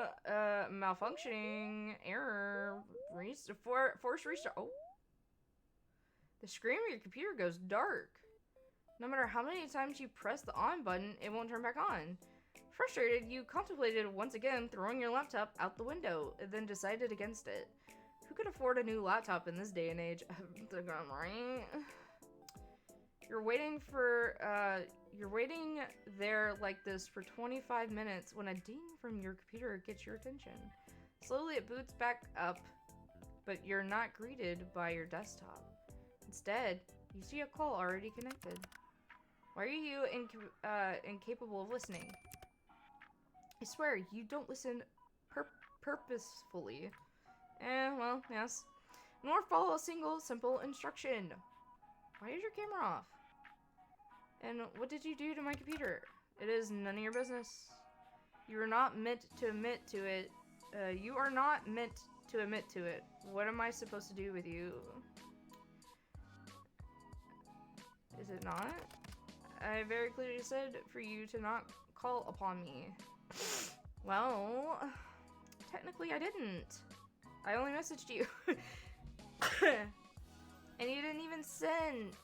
malfunctioning. Error. Force restart. Oh. The screen of your computer goes dark. No matter how many times you press the on button, it won't turn back on. Frustrated, you contemplated once again throwing your laptop out the window, and then decided against it. Who could afford a new laptop in this day and age? Right? You're waiting there like this for 25 minutes when a ding from your computer gets your attention. Slowly it boots back up, but you're not greeted by your desktop. Instead, you see a call already connected. Why are you incapable of listening? I swear, you don't listen purposefully. Well, yes. Nor follow a single simple instruction. Why is your camera off? And what did you do to my computer? It is none of your business. You are not meant to admit to it. You are not meant to admit to it. What am I supposed to do with you? Is it not? I very clearly said for you to not call upon me. Well, technically I didn't. I only messaged you. And you didn't even send.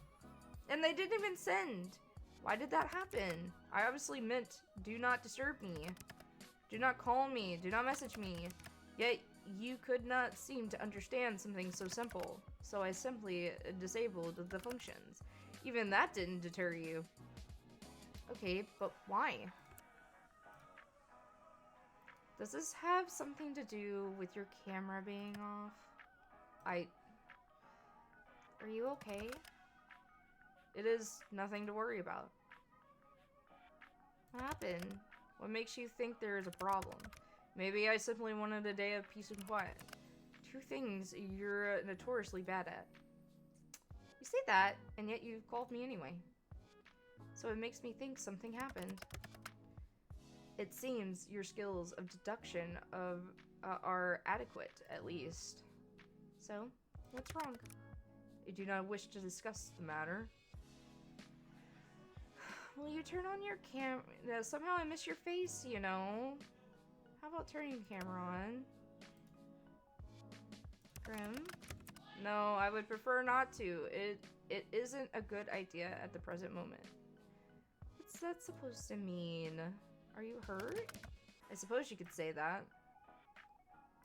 And they didn't even send. Why did that happen? I obviously meant do not disturb me. Do not call me. Do not message me. Yet you could not seem to understand something so simple. So I simply disabled the functions. Even that didn't deter you. Okay, but why? Does this have something to do with your camera being off? Are you okay? It is nothing to worry about. What happened? What makes you think there is a problem? Maybe I simply wanted a day of peace and quiet. Two things you're notoriously bad at. You say that, and yet you called me anyway. So it makes me think something happened. It seems your skills of deduction are adequate, at least. So, what's wrong? I do not wish to discuss the matter. Will you turn on your camera? Somehow I miss your face, you know. How about turning the camera on? Grim? No, I would prefer not to. It isn't a good idea at the present moment. What's that supposed to mean? Are you hurt? I suppose you could say that.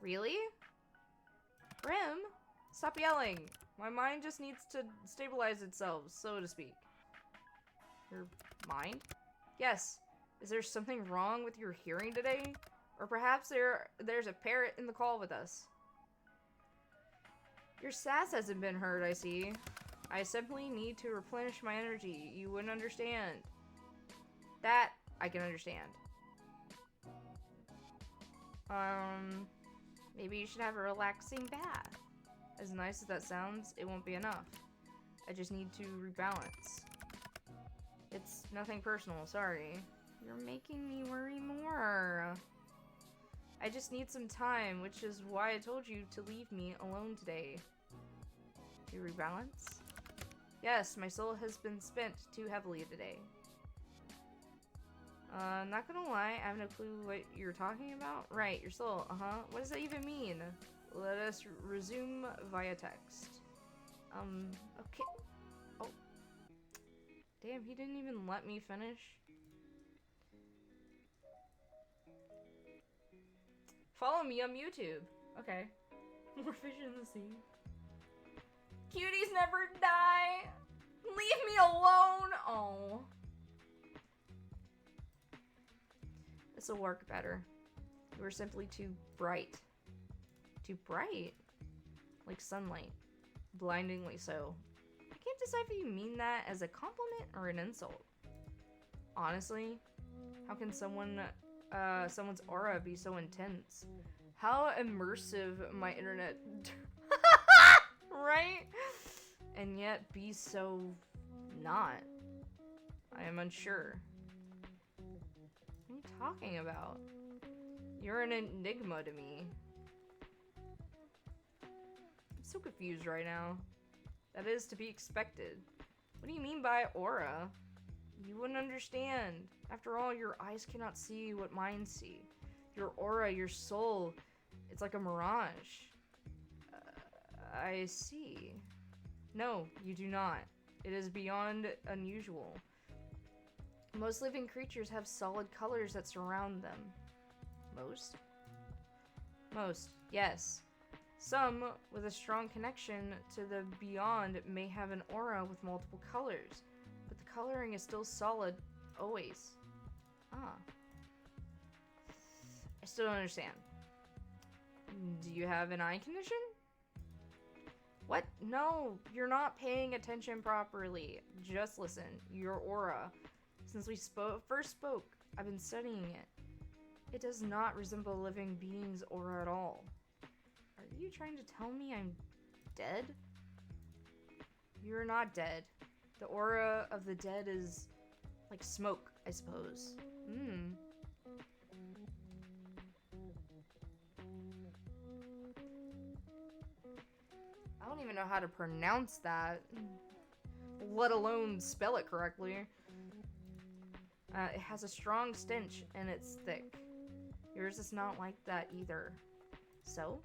Really? Grim? Stop yelling. My mind just needs to stabilize itself, so to speak. Your mind? Yes. Is there something wrong with your hearing today? Or perhaps there's a parrot in the call with us. Your sass hasn't been hurt, I see. I simply need to replenish my energy. You wouldn't understand. That I can understand. Maybe you should have a relaxing bath. As nice as that sounds, it won't be enough. I just need to rebalance. It's nothing personal, sorry. You're making me worry more. I just need some time, which is why I told you to leave me alone today. To rebalance? Yes, my soul has been spent too heavily today. Not gonna lie, I have no clue what you're talking about. Right, your soul, What does that even mean? Let us resume via text. Okay. Oh. Damn, he didn't even let me finish. Follow me on YouTube. Okay. More fish in the sea. Cuties never die! Leave me alone! Oh. This'll work better. You were simply too bright. Too bright? Like sunlight. Blindingly so. I can't decide if you mean that as a compliment or an insult. Honestly, How can someone's aura be so intense? How immersive my internet, right? And yet be so not. I am unsure. What are you talking about? You're an enigma to me. I'm so confused right now. That is to be expected. What do you mean by aura? You wouldn't understand. After all, your eyes cannot see what mine see. Your aura, your soul, it's like a mirage. I see. No, you do not. It is beyond unusual. Most living creatures have solid colors that surround them. Most? Most, yes. Some, with a strong connection to the beyond, may have an aura with multiple colors, but the coloring is still solid, always. Ah. I still don't understand. Do you have an eye condition? What? No, you're not paying attention properly. Just listen. Your aura. Since we first spoke, I've been studying it. It does not resemble a living being's aura at all. Are you trying to tell me I'm dead? You're not dead. The aura of the dead is like smoke, I suppose. I don't even know how to pronounce that, let alone spell it correctly. It has a strong stench and it's thick. Yours is not like that either. So?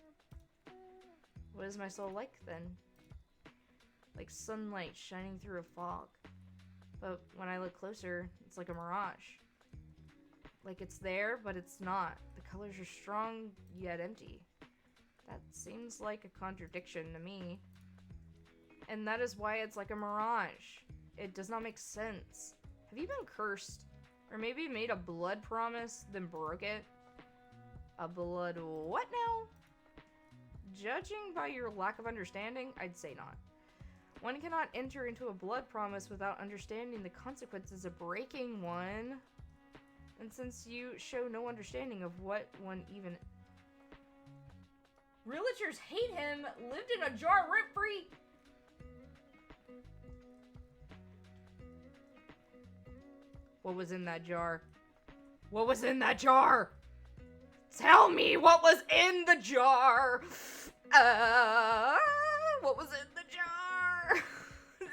What is my soul like then? Like sunlight shining through a fog. But when I look closer, it's like a mirage. Like it's there, but it's not. The colors are strong, yet empty. That seems like a contradiction to me. And that is why it's like a mirage. It does not make sense. Have you been cursed? Or maybe made a blood promise, then broke it? A blood what now? Judging by your lack of understanding, I'd say not. One cannot enter into a blood promise without understanding the consequences of breaking one. And since you show no understanding of what one even... Realtors hate him! Lived in a jar rent-free! What was in that jar? What was in that jar? Tell me what was in the jar! What was in the jar?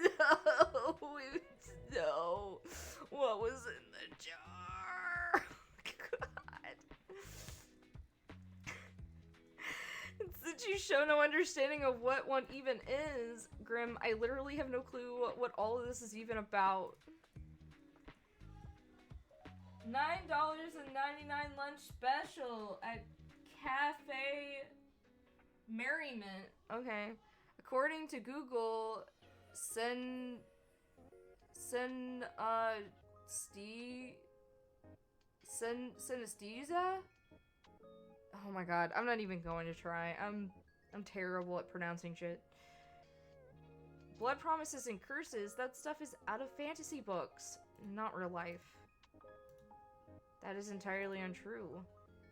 No, no. What was in the jar? God. Since you show no understanding of what one even is, Grim, I literally have no clue what all of this is even about. $9.99 lunch special at Cafe Merriment. Okay. According to Google, synesthesia? Oh my god, I'm not even going to try. I'm terrible at pronouncing shit. Blood promises and curses, that stuff is out of fantasy books, not real life. That is entirely untrue.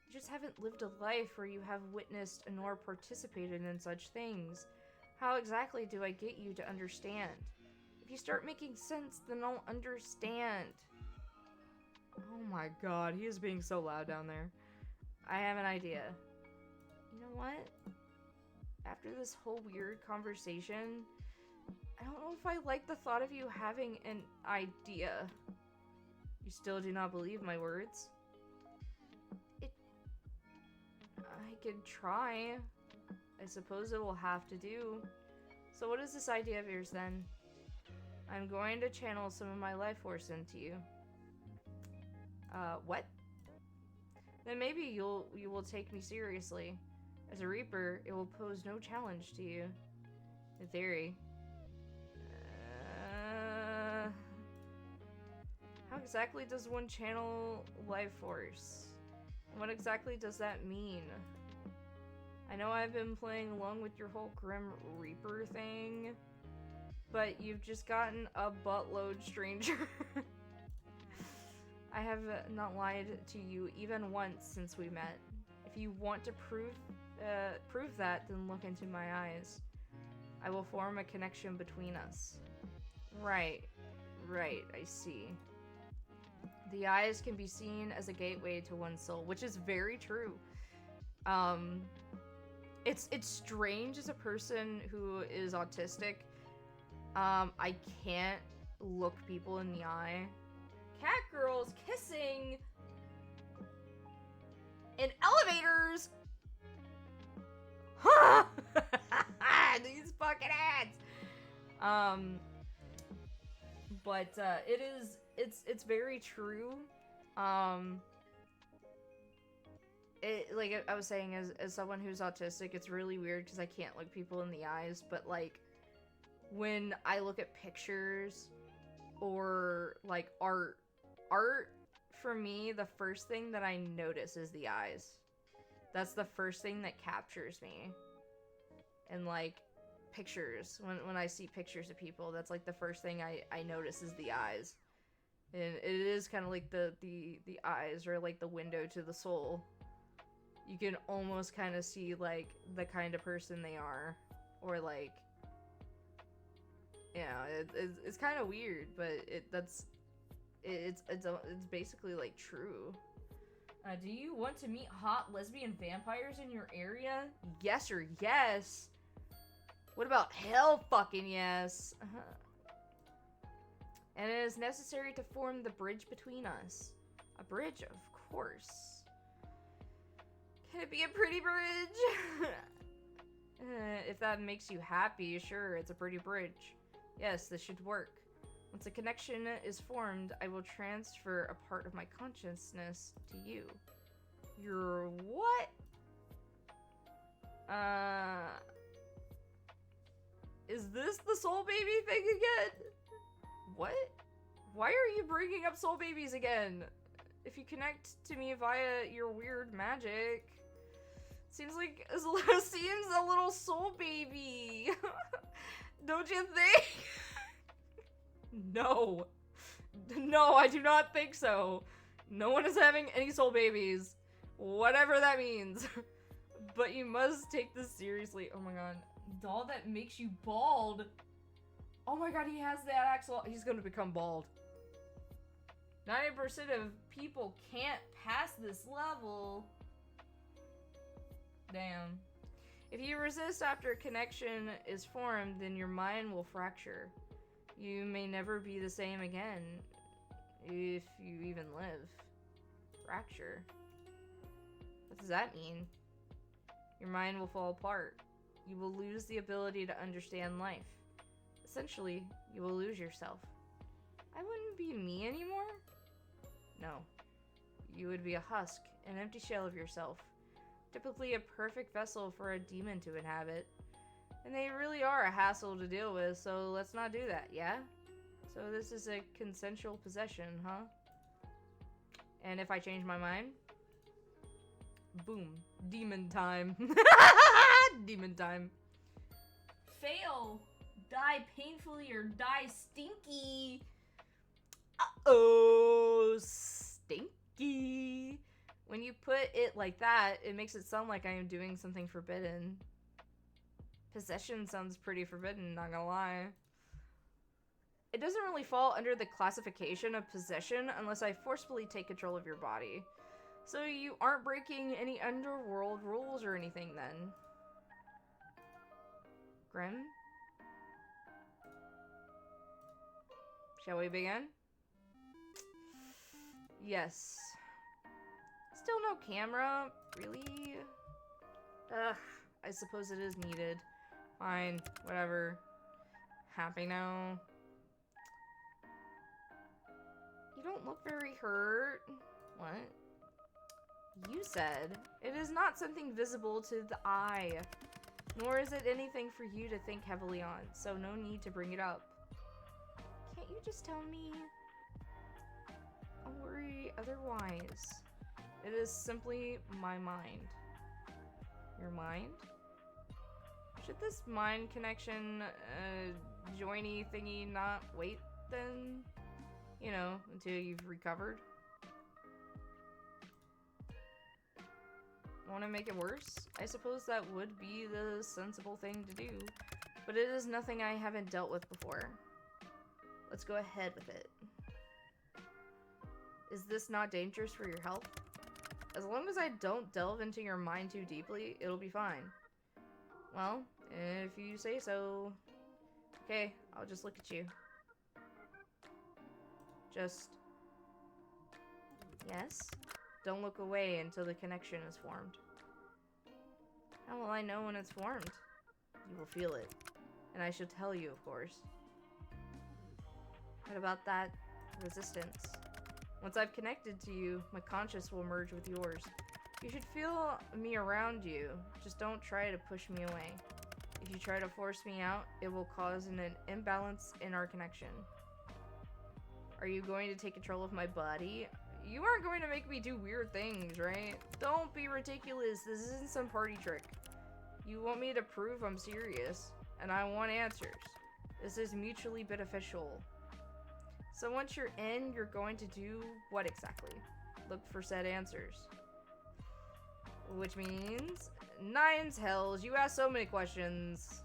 You just haven't lived a life where you have witnessed nor participated in such things. How exactly do I get you to understand? If you start making sense, then I'll understand. Oh my god, he is being so loud down there. I have an idea. You know what? After this whole weird conversation, I don't know if I like the thought of you having an idea. You still do not believe my words? I could try. I suppose it will have to do. So what is this idea of yours then? I'm going to channel some of my life force into you. What? Then maybe you will take me seriously. As a Reaper, it will pose no challenge to you. In theory. How exactly does one channel life force? What exactly does that mean? I know I've been playing along with your whole Grim Reaper thing, but you've just gotten a buttload stranger. I have not lied to you even once since we met. If you want to prove that, then look into my eyes. I will form a connection between us. Right, I see. The eyes can be seen as a gateway to one's soul, which is very true. It's strange as a person who is autistic. I can't look people in the eye. Cat girls kissing in elevators. Huh? These fucking ads. But it's very true. Like I was saying, as someone who's autistic, it's really weird because I can't look people in the eyes. But like, when I look at pictures or like art for me, the first thing that I notice is the eyes. That's the first thing that captures me. And like pictures, when I see pictures of people, that's like the first thing I notice is the eyes. And it is kind of like the eyes are like the window to the soul. You can almost kind of see like the kind of person they are, or like, yeah, it's kind of weird, but it's basically like true. Do you want to meet hot lesbian vampires in your area? Yes or yes. What about hell fucking yes? And it is necessary to form the bridge between us. A bridge, of course. Can it be a pretty bridge? If that makes you happy, sure, it's a pretty bridge. Yes, this should work. Once a connection is formed, I will transfer a part of my consciousness to you. Your what? Is this the soul baby thing again? What? Why are you bringing up soul babies again? If you connect to me via your weird magic, seems a little soul baby. Don't you think? No, I do not think so. No one is having any soul babies, whatever that means. But you must take this seriously. Oh my god, doll that makes you bald. Oh my god, he has that axle. He's gonna become bald. 90% of people can't pass this level. Damn. If you resist after a connection is formed, then your mind will fracture. You may never be the same again, if you even live. Fracture. What does that mean? Your mind will fall apart. You will lose the ability to understand life. Essentially, you will lose yourself. I wouldn't be me anymore? No. You would be a husk, an empty shell of yourself. Typically a perfect vessel for a demon to inhabit. And they really are a hassle to deal with, so let's not do that, yeah? So this is a consensual possession, huh? And if I change my mind? Boom. Demon time. Demon time. Fail! Die painfully or die stinky! Uh-oh! Stinky! When you put it like that, it makes it sound like I am doing something forbidden. Possession sounds pretty forbidden, not gonna lie. It doesn't really fall under the classification of possession unless I forcefully take control of your body. So you aren't breaking any underworld rules or anything then. Grim? Shall we begin? Yes. Still no camera? Really? Ugh, I suppose it is needed. Fine, whatever. Happy now. You don't look very hurt. What? You said it is not something visible to the eye, nor is it anything for you to think heavily on, so no need to bring it up. Can't you just tell me? I'll worry otherwise. It is simply my mind. Your mind? Should this mind connection, joiny thingy not wait then? You know, until you've recovered? Want to make it worse? I suppose that would be the sensible thing to do, but it is nothing I haven't dealt with before. Let's go ahead with it. Is this not dangerous for your health? As long as I don't delve into your mind too deeply, it'll be fine. Well, if you say so. Okay, I'll just look at you. Just... Yes? Don't look away until the connection is formed. How will I know when it's formed? You will feel it. And I shall tell you, of course. What about that resistance? Once I've connected to you, my conscience will merge with yours. You should feel me around you. Just don't try to push me away. If you try to force me out, it will cause an imbalance in our connection. Are you going to take control of my body? You aren't going to make me do weird things, right? Don't be ridiculous. This isn't some party trick. You want me to prove I'm serious, and I want answers. This is mutually beneficial. So once you're in, you're going to do what exactly? Look for said answers. Which means, nines hells, you ask so many questions.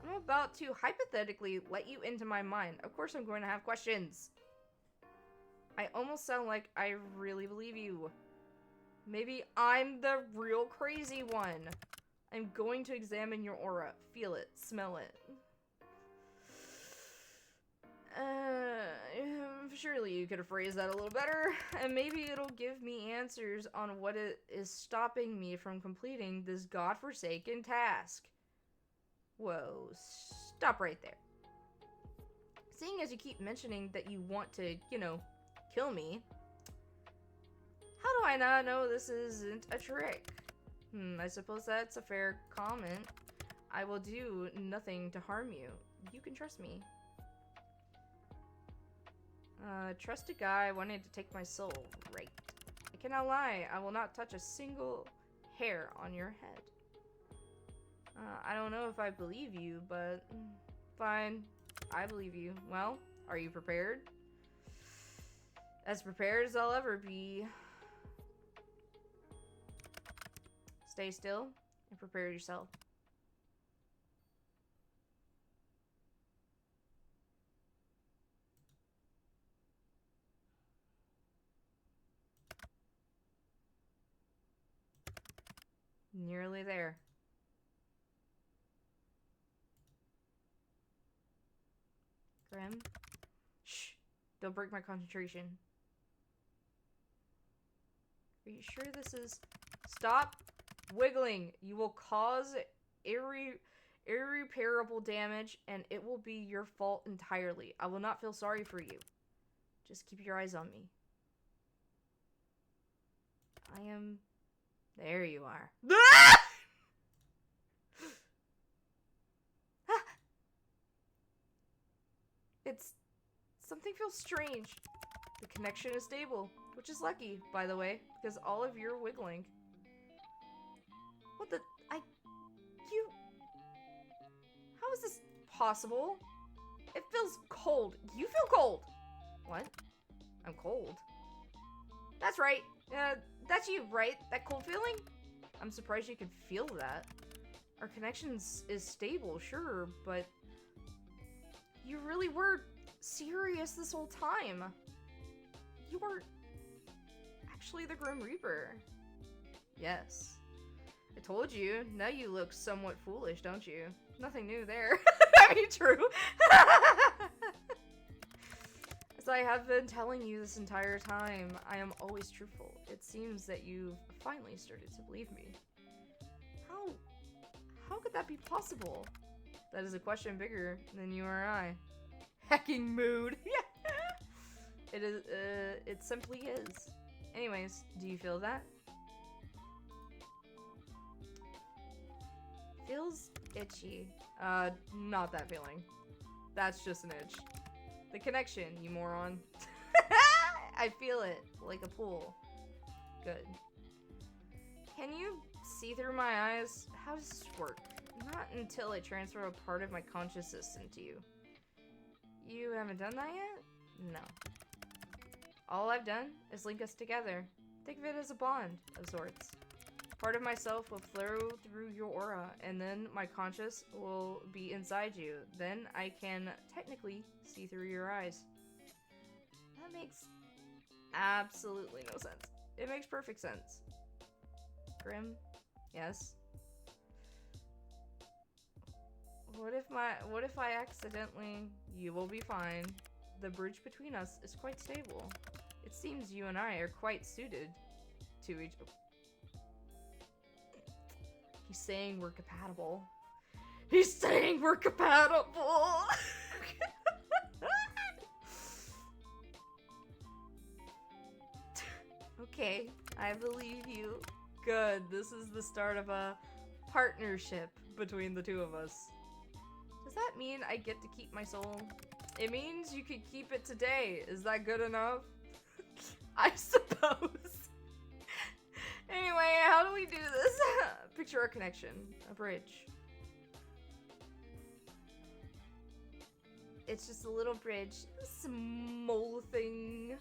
I'm about to hypothetically let you into my mind. Of course I'm going to have questions. I almost sound like I really believe you. Maybe I'm the real crazy one. I'm going to examine your aura. Feel it. Smell it. Surely you could have phrased that a little better, and maybe it'll give me answers on what it is stopping me from completing this godforsaken task. Whoa, stop right there. Seeing as you keep mentioning that you want to, kill me, how do I not know this isn't a trick? I suppose that's a fair comment. I will do nothing to harm you. You can trust me. Trust a guy wanting to take my soul, right? I cannot lie, I will not touch a single hair on your head. I don't know if I believe you, but fine, I believe you. Well, are you prepared? As prepared as I'll ever be. Stay still and prepare yourself. Nearly there. Grim? Shh! Don't break my concentration. Are you sure this is... Stop wiggling! You will cause irreparable damage, and it will be your fault entirely. I will not feel sorry for you. Just keep your eyes on me. I am... There you are. It's... Something feels strange. The connection is stable, which is lucky, by the way, because all of your wiggling. What the... You... How is this possible? It feels cold. You feel cold. What? I'm cold. That's right. That's you, right? That cold feeling? I'm surprised you could feel that. Our connection is stable, sure, but... You really were serious this whole time. You were actually the Grim Reaper. Yes. I told you. Now you look somewhat foolish, don't you? Nothing new there. I mean, true. As I have been telling you this entire time, I am always truthful. It seems that you've finally started to believe me. How could that be possible? That is a question bigger than you or I. Hacking mood. It is, it simply is. Anyways, do you feel that? Feels itchy. Not that feeling. That's just an itch. The connection, you moron. I feel it, like a pool. Good. Can you see through my eyes? How does this work? Not until I transfer a part of my consciousness into you. You haven't done that yet? No. All I've done is link us together. Think of it as a bond of sorts. Part of myself will flow through your aura, and then my conscious will be inside you. Then I can technically see through your eyes. That makes absolutely no sense. It makes perfect sense. Grim? Yes. What if I accidentally... You will be fine. The bridge between us is quite stable. It seems you and I are quite suited to each... He's saying we're compatible. He's saying we're compatible! Okay, I believe you. Good, this is the start of a partnership between the two of us. Does that mean I get to keep my soul? It means you can keep it today. Is that good enough? I suppose. Anyway, how do we do this? Picture our connection. A bridge. It's just a little bridge. Small thing.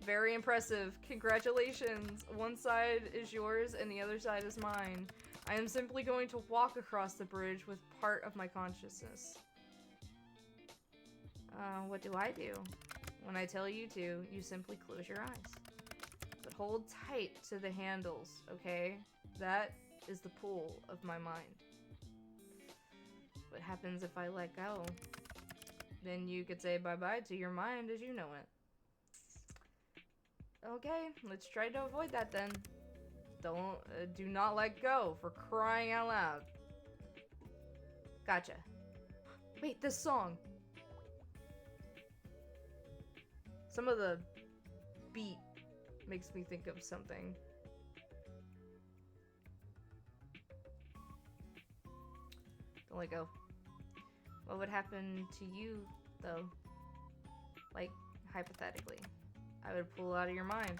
Very impressive. Congratulations. One side is yours and the other side is mine. I am simply going to walk across the bridge with part of my consciousness. What do I do? When I tell you to, you simply close your eyes. But hold tight to the handles, okay? That is the pull of my mind. What happens if I let go? Then you could say bye-bye to your mind as you know it. Okay, let's try to avoid that then. Do not let go, for crying out loud. Gotcha. Wait, this song. Some of the beat makes me think of something. Don't let go. What would happen to you, though? Like, hypothetically. I would pull out of your mind.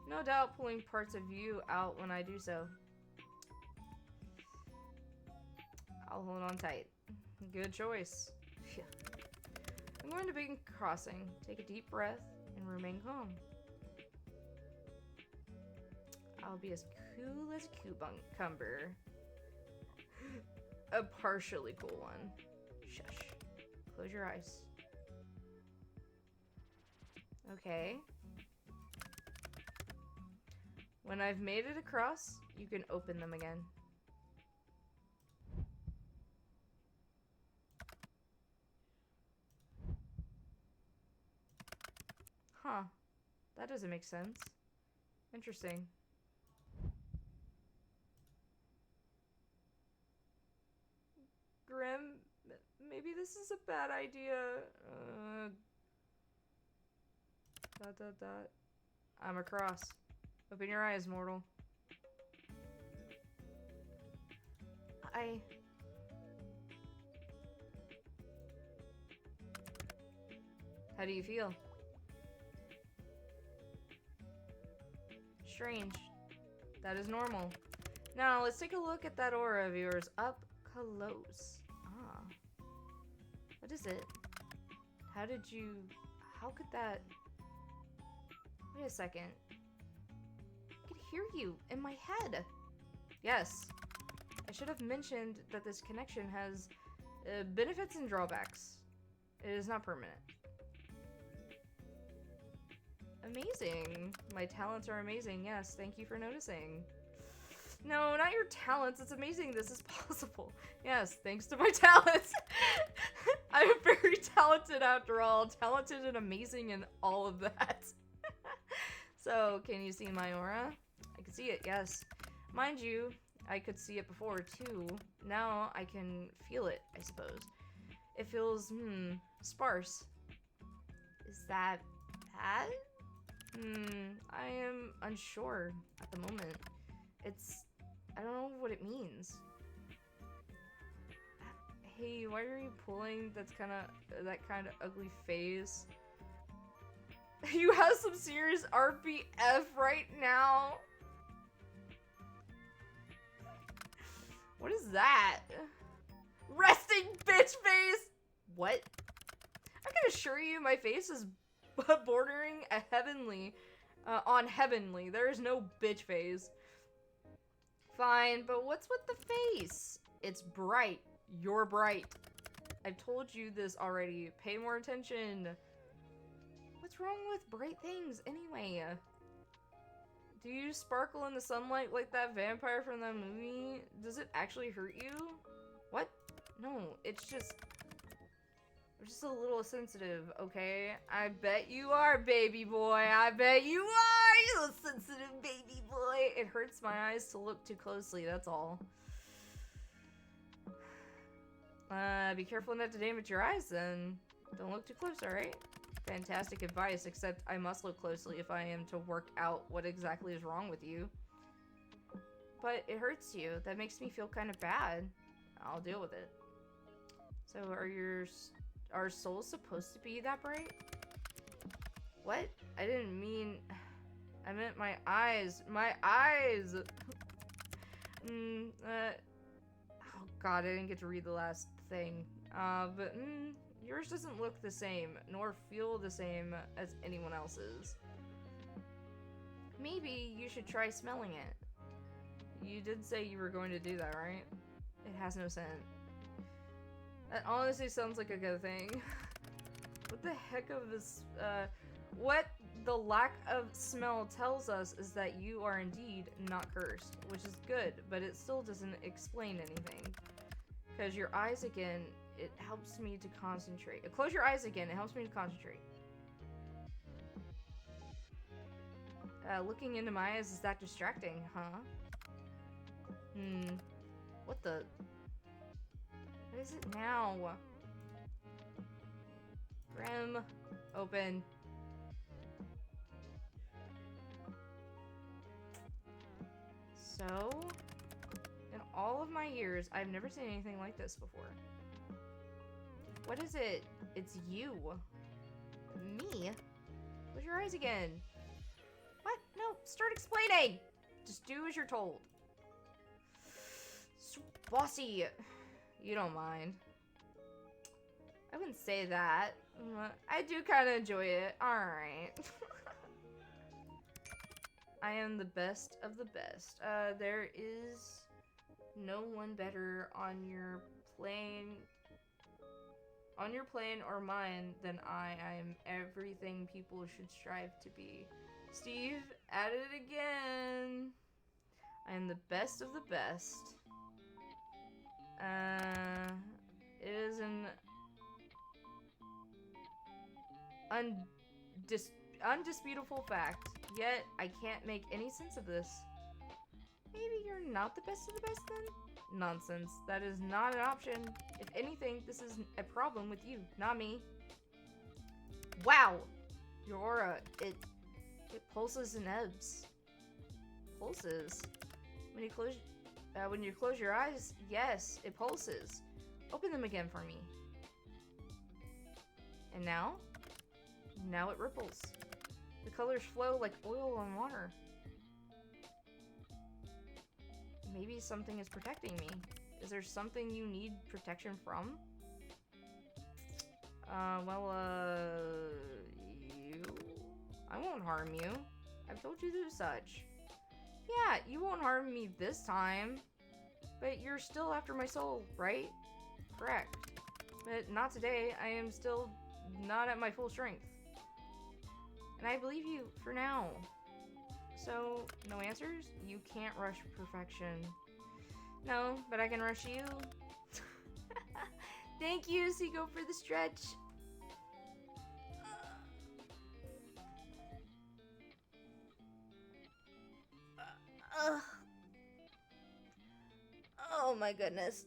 No doubt pulling parts of you out when I do so. I'll hold on tight. Good choice. I'm going to begin crossing. Take a deep breath and remain calm. I'll be as cool as a cucumber. A partially cool one. Shush. Close your eyes. Okay. When I've made it across, you can open them again. Huh. That doesn't make sense. Interesting. Grim, maybe this is a bad idea. I'm across. Open your eyes, mortal. How do you feel? Strange. That is normal. Now, let's take a look at that aura of yours up close. Ah. What is it? How could that... Wait a second. I could hear you in my head. Yes. I should have mentioned that this connection has benefits and drawbacks. It is not permanent. Amazing. My talents are amazing. Yes, thank you for noticing. No, not your talents. It's amazing this is possible. Yes, thanks to my talents. I'm very talented after all. Talented and amazing and all of that. So, can you see my aura? I can see it, yes. Mind you, I could see it before too. Now I can feel it, I suppose. It feels, sparse. Is that bad? I am unsure at the moment. I don't know what it means. Hey, why are you pulling that kind of ugly face? You have some serious RPF right now. What is that? Resting bitch face! What? I can assure you my face is bordering a heavenly On heavenly. There is no bitch phase. Fine, but what's with the face? It's bright. You're bright. I've told you this already. Pay more attention. What's wrong with bright things anyway? Do you sparkle in the sunlight like that vampire from that movie? Does it actually hurt you? What? No, it's just... I'm just a little sensitive, okay? I bet you are, baby boy. I bet you are, you sensitive baby boy. It hurts my eyes to look too closely, that's all. Be careful not to damage your eyes then. Don't look too close, alright? Fantastic advice, except I must look closely if I am to work out what exactly is wrong with you. But it hurts you. That makes me feel kind of bad. I'll deal with it. So are souls supposed to be that bright? What? I didn't mean... I meant my eyes. My eyes! Oh god, I didn't get to read the last thing. But yours doesn't look the same, nor feel the same as anyone else's. Maybe you should try smelling it. You did say you were going to do that, right? It has no scent. That honestly sounds like a good thing. What the heck of this, what the lack of smell tells us is that you are indeed not cursed, which is good, but it still doesn't explain anything. Because your eyes again, it helps me to concentrate. Close your eyes again, it helps me to concentrate. Looking into my eyes is that distracting, huh? What the... What is it now? Grim. Open. So, in all of my years, I've never seen anything like this before. What is it? It's you. Me? Close your eyes again. What? No, start explaining! Just do as you're told. So bossy. You don't mind. I wouldn't say that. I do kind of enjoy it. Alright. I am the best of the best. There is no one better on your plane or mine than I. I am everything people should strive to be. Steve, at it again. I am the best of the best. It is an undisputable fact, yet I can't make any sense of this. Maybe you're not the best of the best then? Nonsense. That is not an option. If anything, this is a problem with you, not me. Wow! Your aura, it pulses and ebbs. Pulses? When you close your eyes, yes, it pulses. Open them again for me. And now? Now it ripples. The colors flow like oil on water. Maybe something is protecting me. Is there something you need protection from? You? I won't harm you. I've told you to such. Yeah, you won't harm me this time. But you're still after my soul, right? Correct. But not today. I am still not at my full strength. And I believe you for now. So, no answers? You can't rush perfection. No, but I can rush you. Thank you, Seago, for the stretch. Oh my goodness.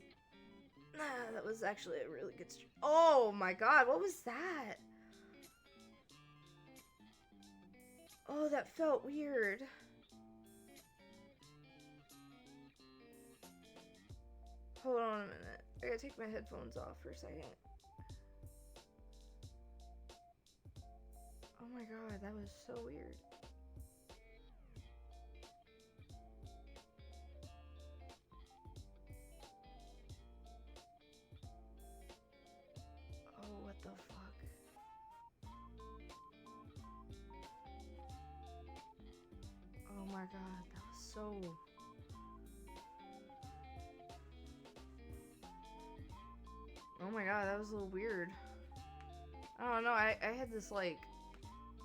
That was actually a really good stretch. Oh my god, what was that? Oh, that felt weird. Hold on a minute. I gotta take my headphones off for a second. Oh my god, that was so weird. Oh, what the fuck? so... Oh my god, that was a little weird. I don't know, I had this, like...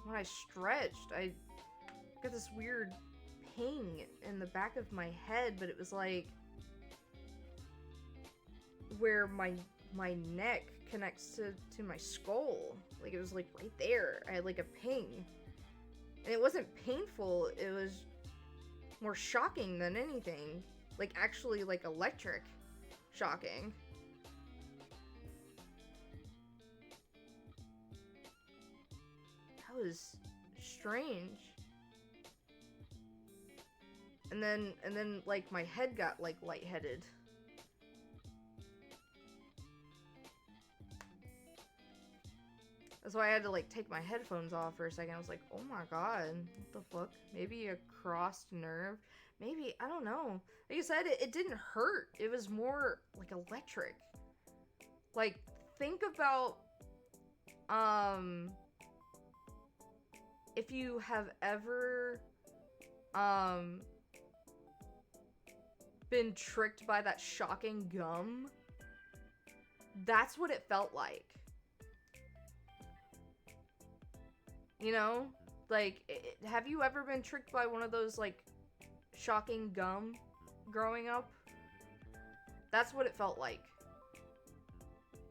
When I stretched, I got this weird ping in the back of my head, but it was like... Where my neck connects to my skull. Like, it was, like, right there. I had, like, a ping. And it wasn't painful, it was more shocking than anything. Like, actually, like, electric shocking. That was strange. And then, like, my head got, like, lightheaded. That's why I had to, like, take my headphones off for a second. I was like, oh my god, what the fuck? Maybe a crossed nerve? Maybe, I don't know. Like I said, it didn't hurt. It was more, like, electric. Like, think about, if you have ever, been tricked by that shocking gum. That's what it felt like. You know? Like, have you ever been tricked by one of those, like, shocking gum growing up? That's what it felt like.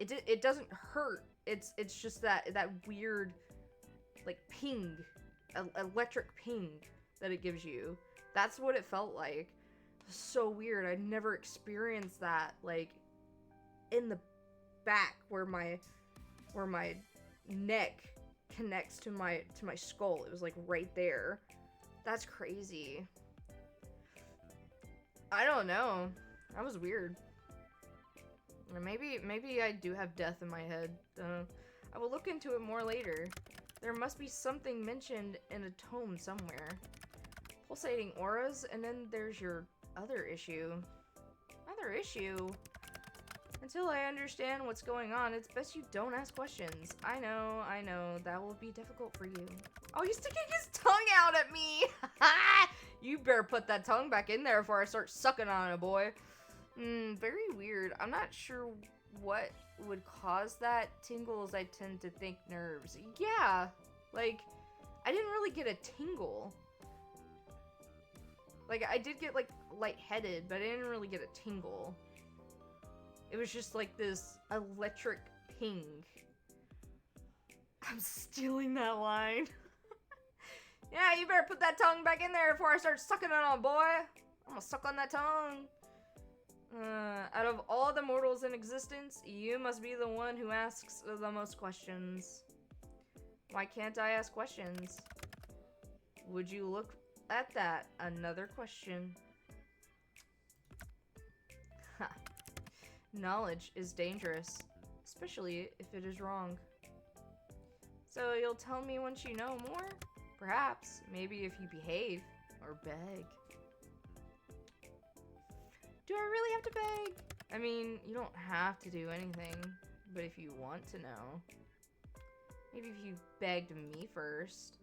It doesn't hurt. It's just that weird, like, ping. Electric ping that it gives you. That's what it felt like. So weird. I'd never experienced that, like, in the back where my neck connects to my skull. It was like right there. That's crazy. I don't know. That was weird. Or maybe I do have death in my head. I will look into it more later. There must be something mentioned in a tome somewhere. Pulsating auras, and then there's your other issue. Other issue? Until I understand what's going on, it's best you don't ask questions. I know, that will be difficult for you. Oh, he's sticking his tongue out at me! You better put that tongue back in there before I start sucking on it, boy. Very weird. I'm not sure what would cause that. Tingles, I tend to think nerves. Yeah, like, I didn't really get a tingle. Like, I did get, like, lightheaded, but I didn't really get a tingle. It was just like this electric ping. I'm stealing that line. Yeah, you better put that tongue back in there before I start sucking it on, boy. I'm gonna suck on that tongue. Out of all the mortals in existence, you must be the one who asks the most questions. Why can't I ask questions? Would you look at that? Another question. Ha. Knowledge is dangerous, especially if it is wrong. So you'll tell me once you know more? Perhaps. Maybe if you behave or beg. Do I really have to beg? I mean, you don't have to do anything, but if you want to know. Maybe if you begged me first.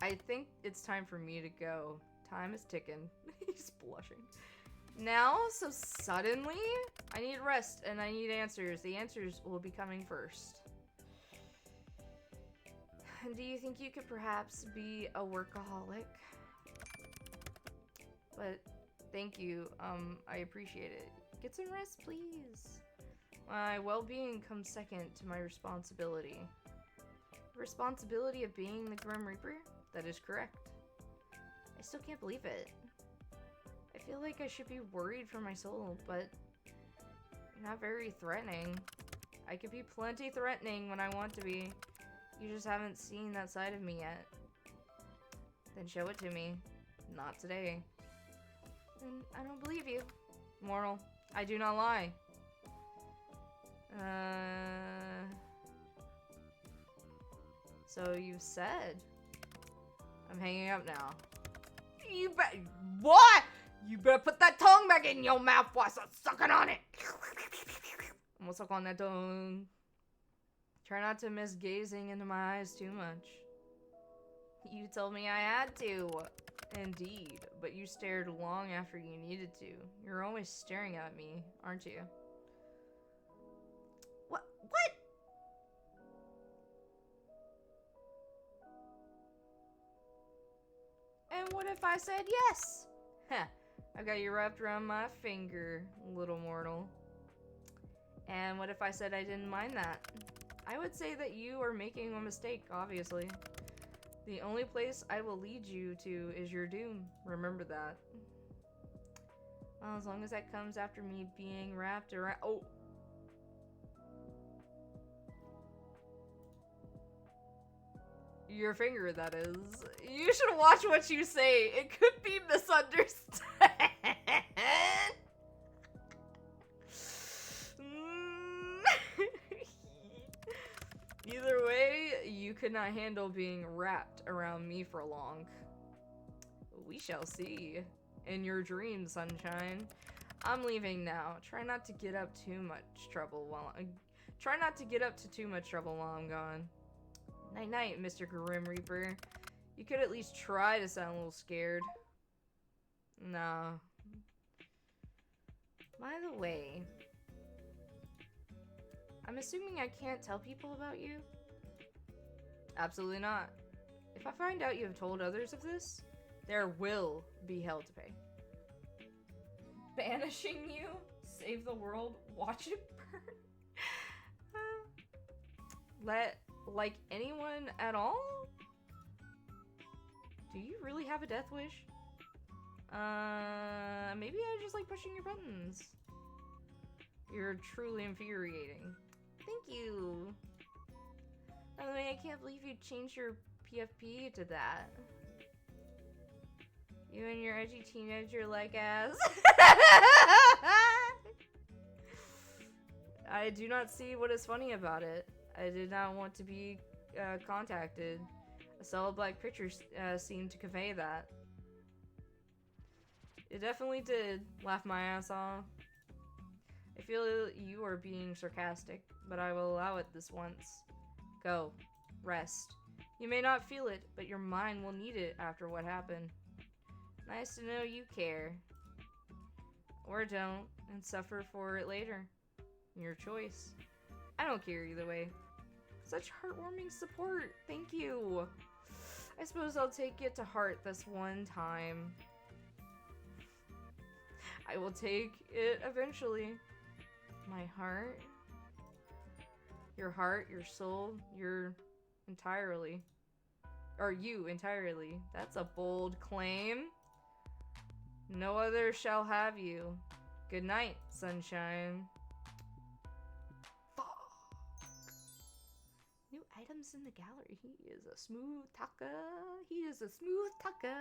I think it's time for me to go. Time is ticking. He's blushing. Now, so suddenly, I need rest and I need answers. The answers will be coming first. Do you think you could perhaps be a workaholic? But thank you. I appreciate it. Get some rest, please. My well-being comes second to my responsibility. The responsibility of being the Grim Reaper? That is correct. I still can't believe it. I feel like I should be worried for my soul, but you're not very threatening. I could be plenty threatening when I want to be. You just haven't seen that side of me yet. Then show it to me. Not today. Then I don't believe you. Mortal, I do not lie. So you said. I'm hanging up now. You bet. What? You better put that tongue back in your mouth while I start sucking on it. I'm gonna suck on that tongue. Try not to miss gazing into my eyes too much. You told me I had to. Indeed, but you stared long after you needed to. You're always staring at me, aren't you? What? And what if I said yes? Heh, I got you wrapped around my finger, little mortal. And what if I said I didn't mind that? I would say that you are making a mistake, obviously. The only place I will lead you to is your doom. Remember that. Well, as long as that comes after me being wrapped around... Oh! Your finger, that is. You should watch what you say. It could be misunderstood. Either way, you could not handle being wrapped around me for long. We shall see. In your dreams, sunshine. I'm leaving now. Try not to get up to too much trouble while I'm gone. Night night, Mr. Grim Reaper. You could at least try to sound a little scared. Nah. By the way, I'm assuming I can't tell people about you? Absolutely not. If I find out you have told others of this, there will be hell to pay. Banishing you? Save the world? Watch it burn? Like anyone at all? Do you really have a death wish? Maybe I just like pushing your buttons. You're truly infuriating. Thank you. By the way, I can't believe you changed your PFP to that. You and your edgy teenager-like ass. I do not see what is funny about it. I did not want to be contacted. A solid black picture seemed to convey that. It definitely did. Laugh my ass off. I feel you are being sarcastic, but I will allow it this once. Go. Rest. You may not feel it, but your mind will need it after what happened. Nice to know you care. Or don't, and suffer for it later. Your choice. I don't care either way. Such heartwarming support. Thank you. I suppose I'll take it to heart this one time. I will take it eventually. My heart. Your heart, your soul, your entirely. Or you entirely. That's a bold claim. No other shall have you. Good night, sunshine. Fuck. New items in the gallery. He is a smooth talker. He is a smooth talker.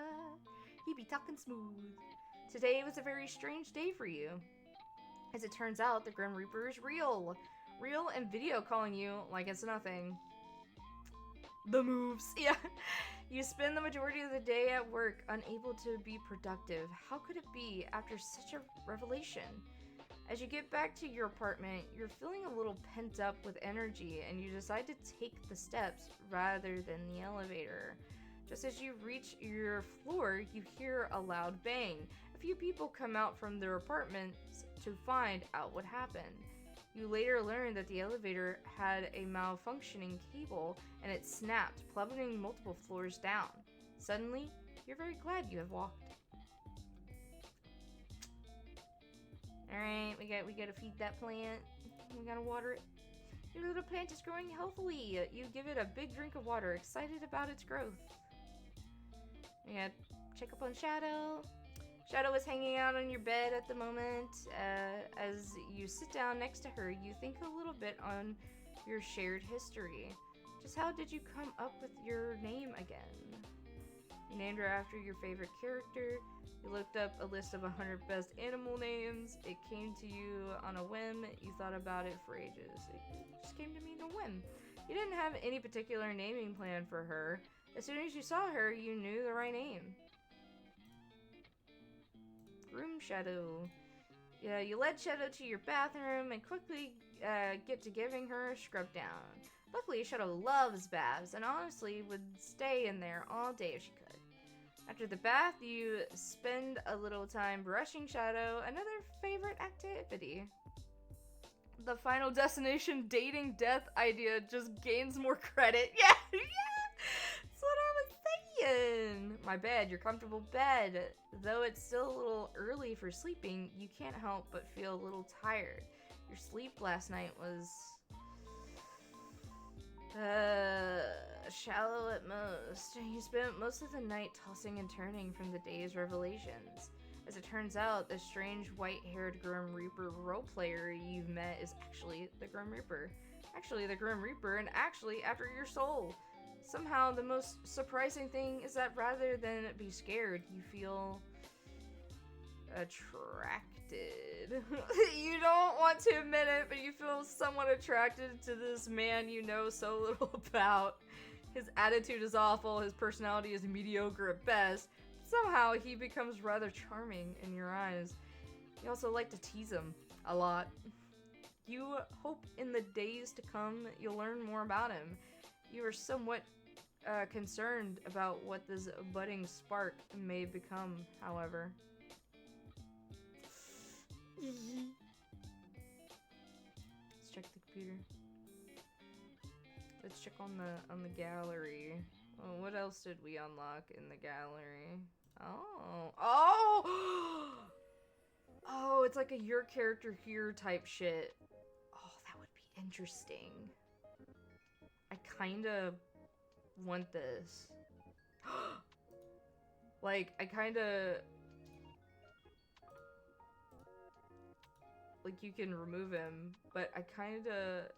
He be talking smooth. Today was a very strange day for you. As it turns out, the Grim Reaper is real. Real and video calling you like it's nothing. The moves. Yeah. You spend the majority of the day at work, unable to be productive. How could it be after such a revelation? As you get back to your apartment, you're feeling a little pent up with energy, and you decide to take the steps rather than the elevator. Just as you reach your floor, you hear a loud bang. A few people come out from their apartments to find out what happened. You later learn that the elevator had a malfunctioning cable and it snapped, plummeting multiple floors down. Suddenly, you're very glad you have walked. Alright, we gotta feed that plant. We gotta water it. Your little plant is growing healthily. You give it a big drink of water, excited about its growth. We gotta check up on Shadow. Shadow is hanging out on your bed at the moment. As you sit down next to her, you think a little bit on your shared history. Just how did you come up with your name again? You named her after your favorite character. You looked up a list of 100 best animal names. It came to you on a whim. You thought about it for ages. It just came to me on a whim. You didn't have any particular naming plan for her. As soon as you saw her, you knew the right name. Room Shadow. Yeah, you led Shadow to your bathroom and quickly get to giving her a scrub down. Luckily, Shadow loves baths and honestly would stay in there all day if she could. After the bath, you spend a little time brushing Shadow, another favorite activity. The final destination dating death idea just gains more credit. Yeah, that's what I was saying. My bed, your comfortable bed. Though it's still a little early for sleeping, you can't help but feel a little tired. Your sleep last night was shallow at most. You spent most of the night tossing and turning from the day's revelations. As it turns out, the strange white-haired Grim Reaper roleplayer you've met is actually the Grim Reaper. Actually the Grim Reaper, and actually after your soul. Somehow, the most surprising thing is that rather than be scared, you feel attracted. You don't want to admit it, but you feel somewhat attracted to this man you know so little about. His attitude is awful, his personality is mediocre at best. Somehow, he becomes rather charming in your eyes. You also like to tease him a lot. You hope in the days to come you'll learn more about him. You are somewhat concerned about what this budding spark may become, however. Let's check the computer. Let's check on the gallery. Oh, what else did we unlock in the gallery? Oh, oh, it's like a your character here type shit. Oh, that would be interesting. I kinda want this. Like, I kinda... Like, you can remove him, but I kinda...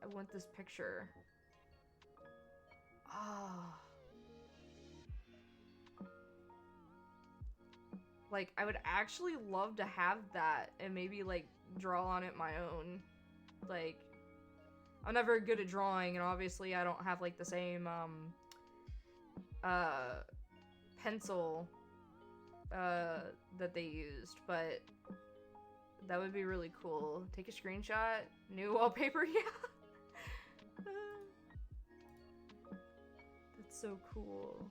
I want this picture. Ah. Like, I would actually love to have that and maybe, like, draw on it my own. Like, I'm not very good at drawing, and obviously I don't have, like, the same, pencil, that they used, but that would be really cool. Take a screenshot. New wallpaper, yeah. That's so cool.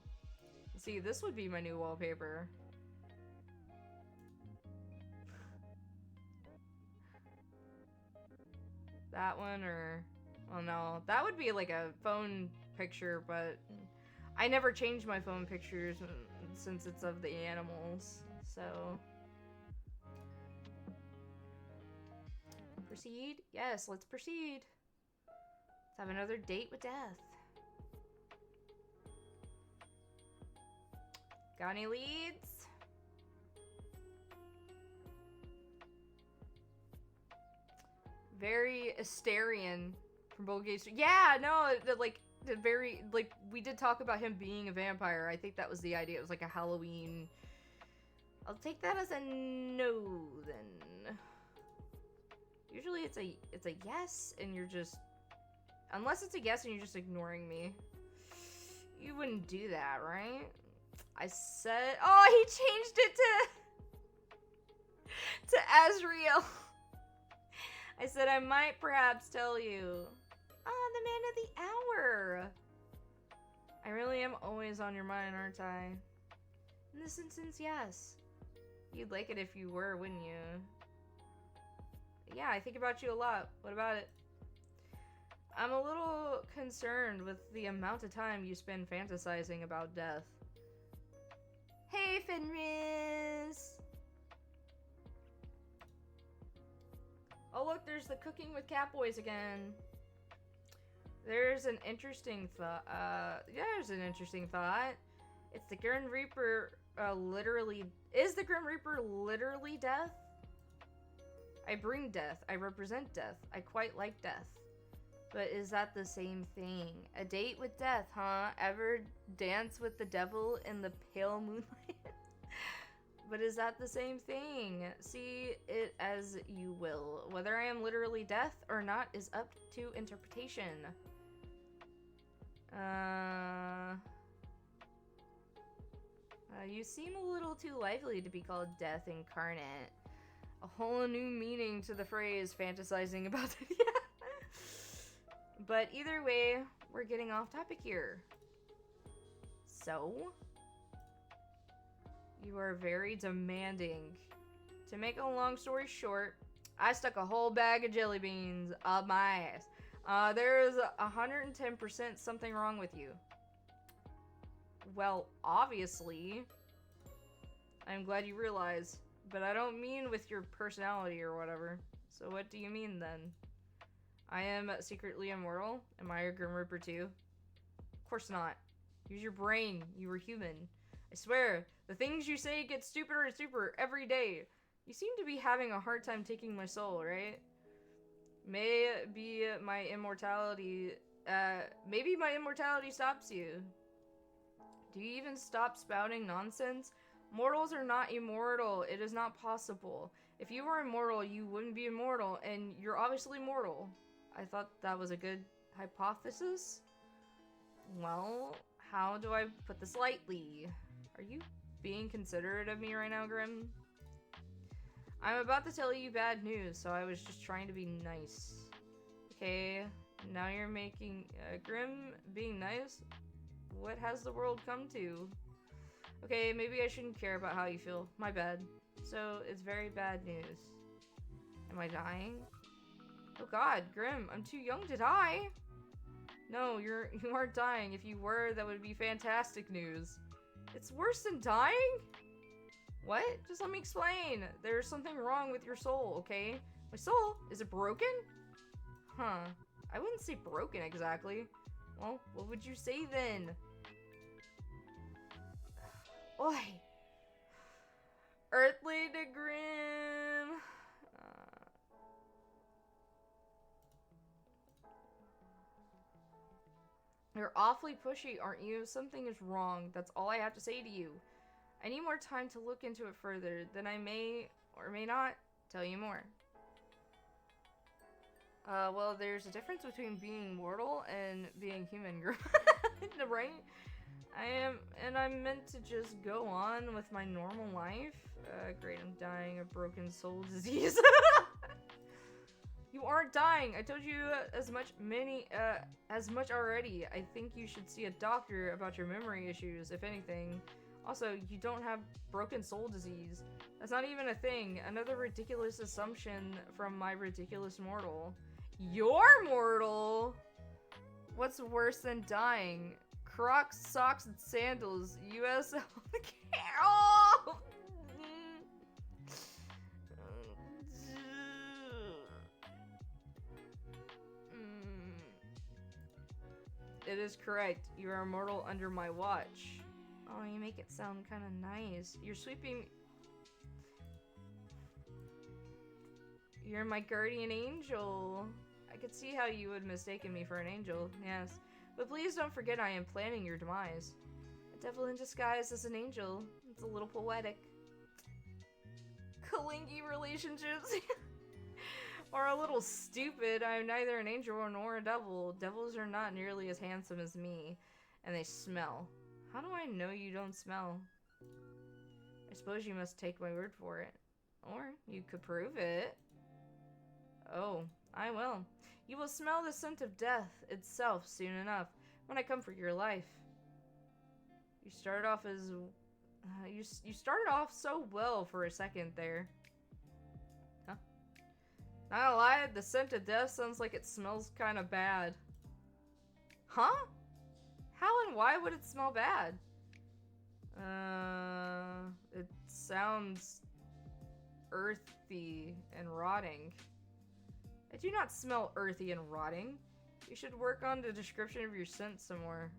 See, this would be my new wallpaper. That one, or... Oh no, that would be like a phone picture, but I never change my phone pictures since it's of the animals, so... Proceed? Yes, let's proceed. Let's have another date with death. Got any leads? Very Asterian from Bulgate. Yeah, no, like, the very, like, we did talk about him being a vampire. I think that was the idea. It was like a Halloween. I'll take that as a no, then. Usually it's a yes, and you're just... Unless it's a yes and you're just ignoring me. You wouldn't do that, right? I said... Oh, he changed it to Azriel. I said I might perhaps tell you. Oh, the man of the hour. I really am always on your mind, aren't I? In this instance, yes. You'd like it if you were, wouldn't you? Yeah, I think about you a lot. What about it? I'm a little concerned with the amount of time you spend fantasizing about death. Hey, Fenris! Oh look, there's the Cooking with Catboys again. There's an interesting thought. There's an interesting thought. It's the Grim Reaper, literally... Is the Grim Reaper literally death? I bring death. I represent death. I quite like death. But is that the same thing? A date with death, huh? Ever dance with the devil in the pale moonlight? But is that the same thing? See it as you will. Whether I am literally death or not is up to interpretation. You seem a little too lively to be called death incarnate. A whole new meaning to the phrase fantasizing about it. Yeah. But either way, we're getting off topic here. So, you are very demanding. To make a long story short, I stuck a whole bag of jelly beans up my ass. There is 110% something wrong with you. Well, obviously, I'm glad you realize, but I don't mean with your personality or whatever. So what do you mean then? I am secretly immortal? Am I a Grim Reaper too? Of course not. Use your brain. You were human. I swear, the things you say get stupider and stupider every day. You seem to be having a hard time taking my soul, right? Maybe my immortality stops you. Do you even stop spouting nonsense? Mortals are not immortal. It is not possible. If you were immortal, you wouldn't be immortal, and you're obviously mortal. I thought that was a good hypothesis. Well, how do I put this lightly? Are you being considerate of me right now, Grim? I'm about to tell you bad news, so I was just trying to be nice. Okay, now you're making Grim being nice? What has the world come to? Okay, maybe I shouldn't care about how you feel. My bad. So, it's very bad news. Am I dying? Oh god, Grim, I'm too young to die! No, you aren't dying. If you were, that would be fantastic news. It's worse than dying? What? Just let me explain. There's something wrong with your soul, okay? My soul? Is it broken? Huh. I wouldn't say broken exactly. Well, what would you say then? Oi! Earthly to Grim! You're awfully pushy, aren't you? Something is wrong. That's all I have to say to you. I need more time to look into it further. Then I may, or may not, tell you more. Well, there's a difference between being mortal and being human, right? I'm meant to just go on with my normal life. Great, I'm dying of broken soul disease. You aren't dying. I told you as much already. I think you should see a doctor about your memory issues, if anything. Also, you don't have broken soul disease. That's not even a thing. Another ridiculous assumption from my ridiculous mortal. You're mortal? What's worse than dying? Crocs, socks, and sandals. U.S. Oh! It is correct. You are immortal under my watch. Oh, you make it sound kind of nice. You're sweeping... You're my guardian angel. I could see how you would mistaken me for an angel, yes. But please don't forget I am planning your demise. A devil in disguise as an angel. It's a little poetic. Kalingi relationships. Or a little stupid. I'm neither an angel nor a devil. Devils are not nearly as handsome as me. And they smell. How do I know you don't smell? I suppose you must take my word for it. Or you could prove it. Oh, I will. You will smell the scent of death itself soon enough when I come for your life. You started off as... you started off so well for a second there. Huh? Not gonna lie, the scent of death sounds like it smells kind of bad. Huh? How and why would it smell bad? It sounds earthy and rotting. I do not smell earthy and rotting. You should work on the description of your scent some more.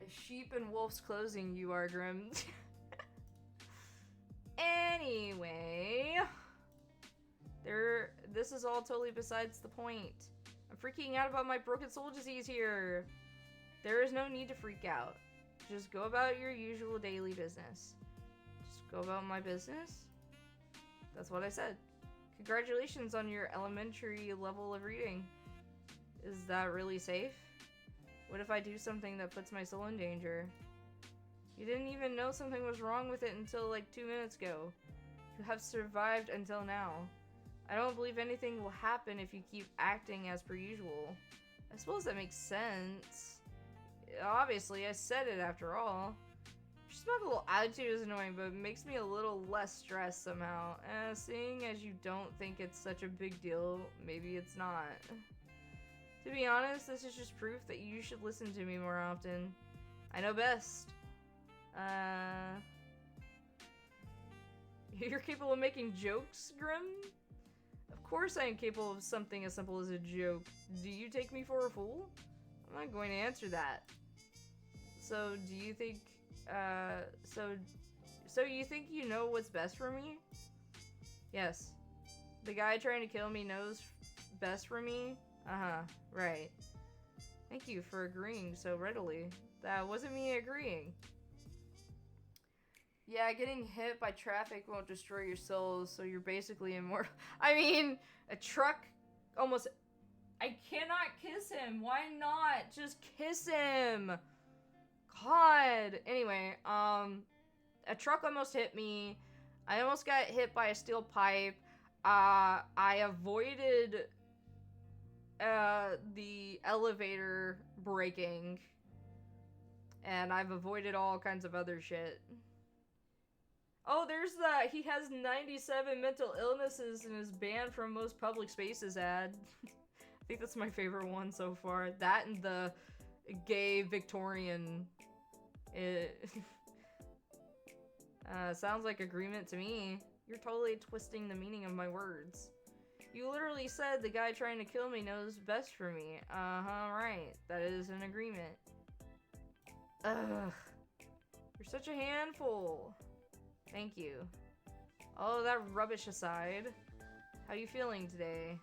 A sheep in wolf's clothing you are, Grim. Anyway. This is all totally besides the point. I'm freaking out about my broken soul disease here. There is no need to freak out. Just go about your usual daily business. Just go about my business? That's what I said. Congratulations on your elementary level of reading. Is that really safe? What if I do something that puts my soul in danger? You didn't even know something was wrong with it until like 2 minutes ago. You have survived until now. I don't believe anything will happen if you keep acting as per usual. I suppose that makes sense. Obviously, I said it after all. Just my little attitude is annoying, but it makes me a little less stressed somehow. Seeing as you don't think it's such a big deal, maybe it's not. To be honest, this is just proof that you should listen to me more often. I know best. You're capable of making jokes, Grim? Of course I am capable of something as simple as a joke. Do you take me for a fool? I'm not going to answer that. So, do you think, so you think you know what's best for me? Yes. The guy trying to kill me knows best for me? Uh-huh, right. Thank you for agreeing so readily. That wasn't me agreeing. Yeah, getting hit by traffic won't destroy your souls, so you're basically immortal. I mean, a truck almost... I cannot kiss him. Why not? Just kiss him. God. Anyway, a truck almost hit me. I almost got hit by a steel pipe. I avoided the elevator breaking. And I've avoided all kinds of other shit. Oh, there's the he has 97 mental illnesses and is banned from most public spaces ad. I think that's my favorite one so far. That and the gay Victorian. Sounds like agreement to me. You're totally twisting the meaning of my words. You literally said the guy trying to kill me knows best for me. Uh-huh, right. That is an agreement. Ugh. You're such a handful. Thank you. Oh, that rubbish aside. How you feeling today?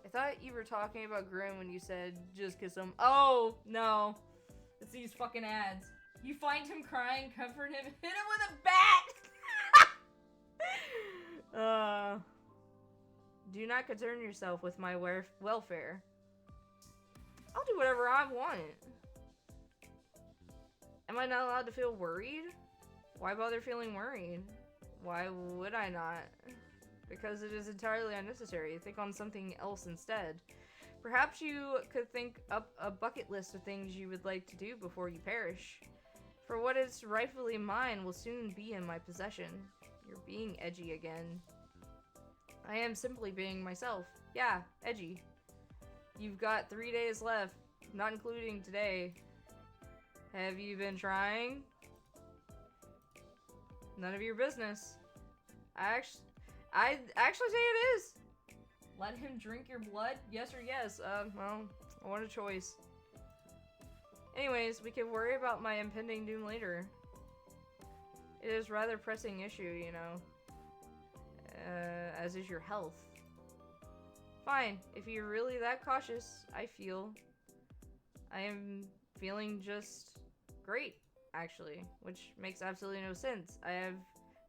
I thought you were talking about Grim when you said just kiss him. Oh, no. It's these fucking ads. You find him crying, comfort him, hit him with a bat! Do not concern yourself with my welfare. I'll do whatever I want. Am I not allowed to feel worried? Why bother feeling worried? Why would I not? Because it is entirely unnecessary. Think on something else instead. Perhaps you could think up a bucket list of things you would like to do before you perish. For what is rightfully mine will soon be in my possession. You're being edgy again. I am simply being myself. Yeah, edgy. You've got 3 days left, not including today. Have you been trying? None of your business. I actually say it is. Let him drink your blood? Yes or yes? Well, I want a choice. Anyways, we can worry about my impending doom later. It is a rather pressing issue, you know. As is your health. Fine, if you're really that cautious, I am feeling just great, actually, which makes absolutely no sense. I have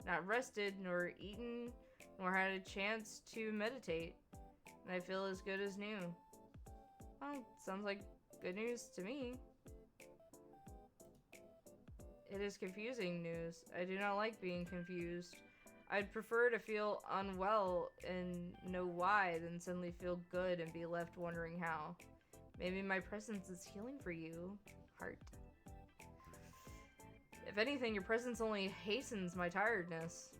not rested, nor eaten, nor had a chance to meditate, and I feel as good as new. Well, sounds like good news to me. It is confusing news. I do not like being confused. I'd prefer to feel unwell and know why than suddenly feel good and be left wondering how. Maybe my presence is healing for you, heart. If anything, your presence only hastens my tiredness.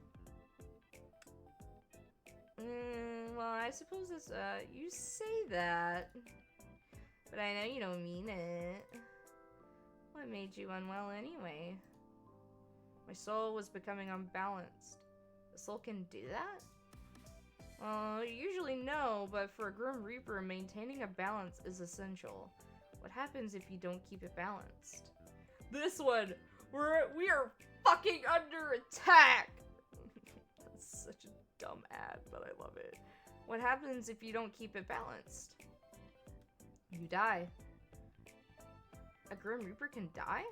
Well, I suppose it's, you say that. But I know you don't mean it. What made you unwell anyway? My soul was becoming unbalanced. The soul can do that? Well, usually no, but for a Grim Reaper, maintaining a balance is essential. What happens if you don't keep it balanced? This one! We are fucking under attack! That's such a dumb ad, but I love it. What happens if you don't keep it balanced? You die. A Grim Reaper can die?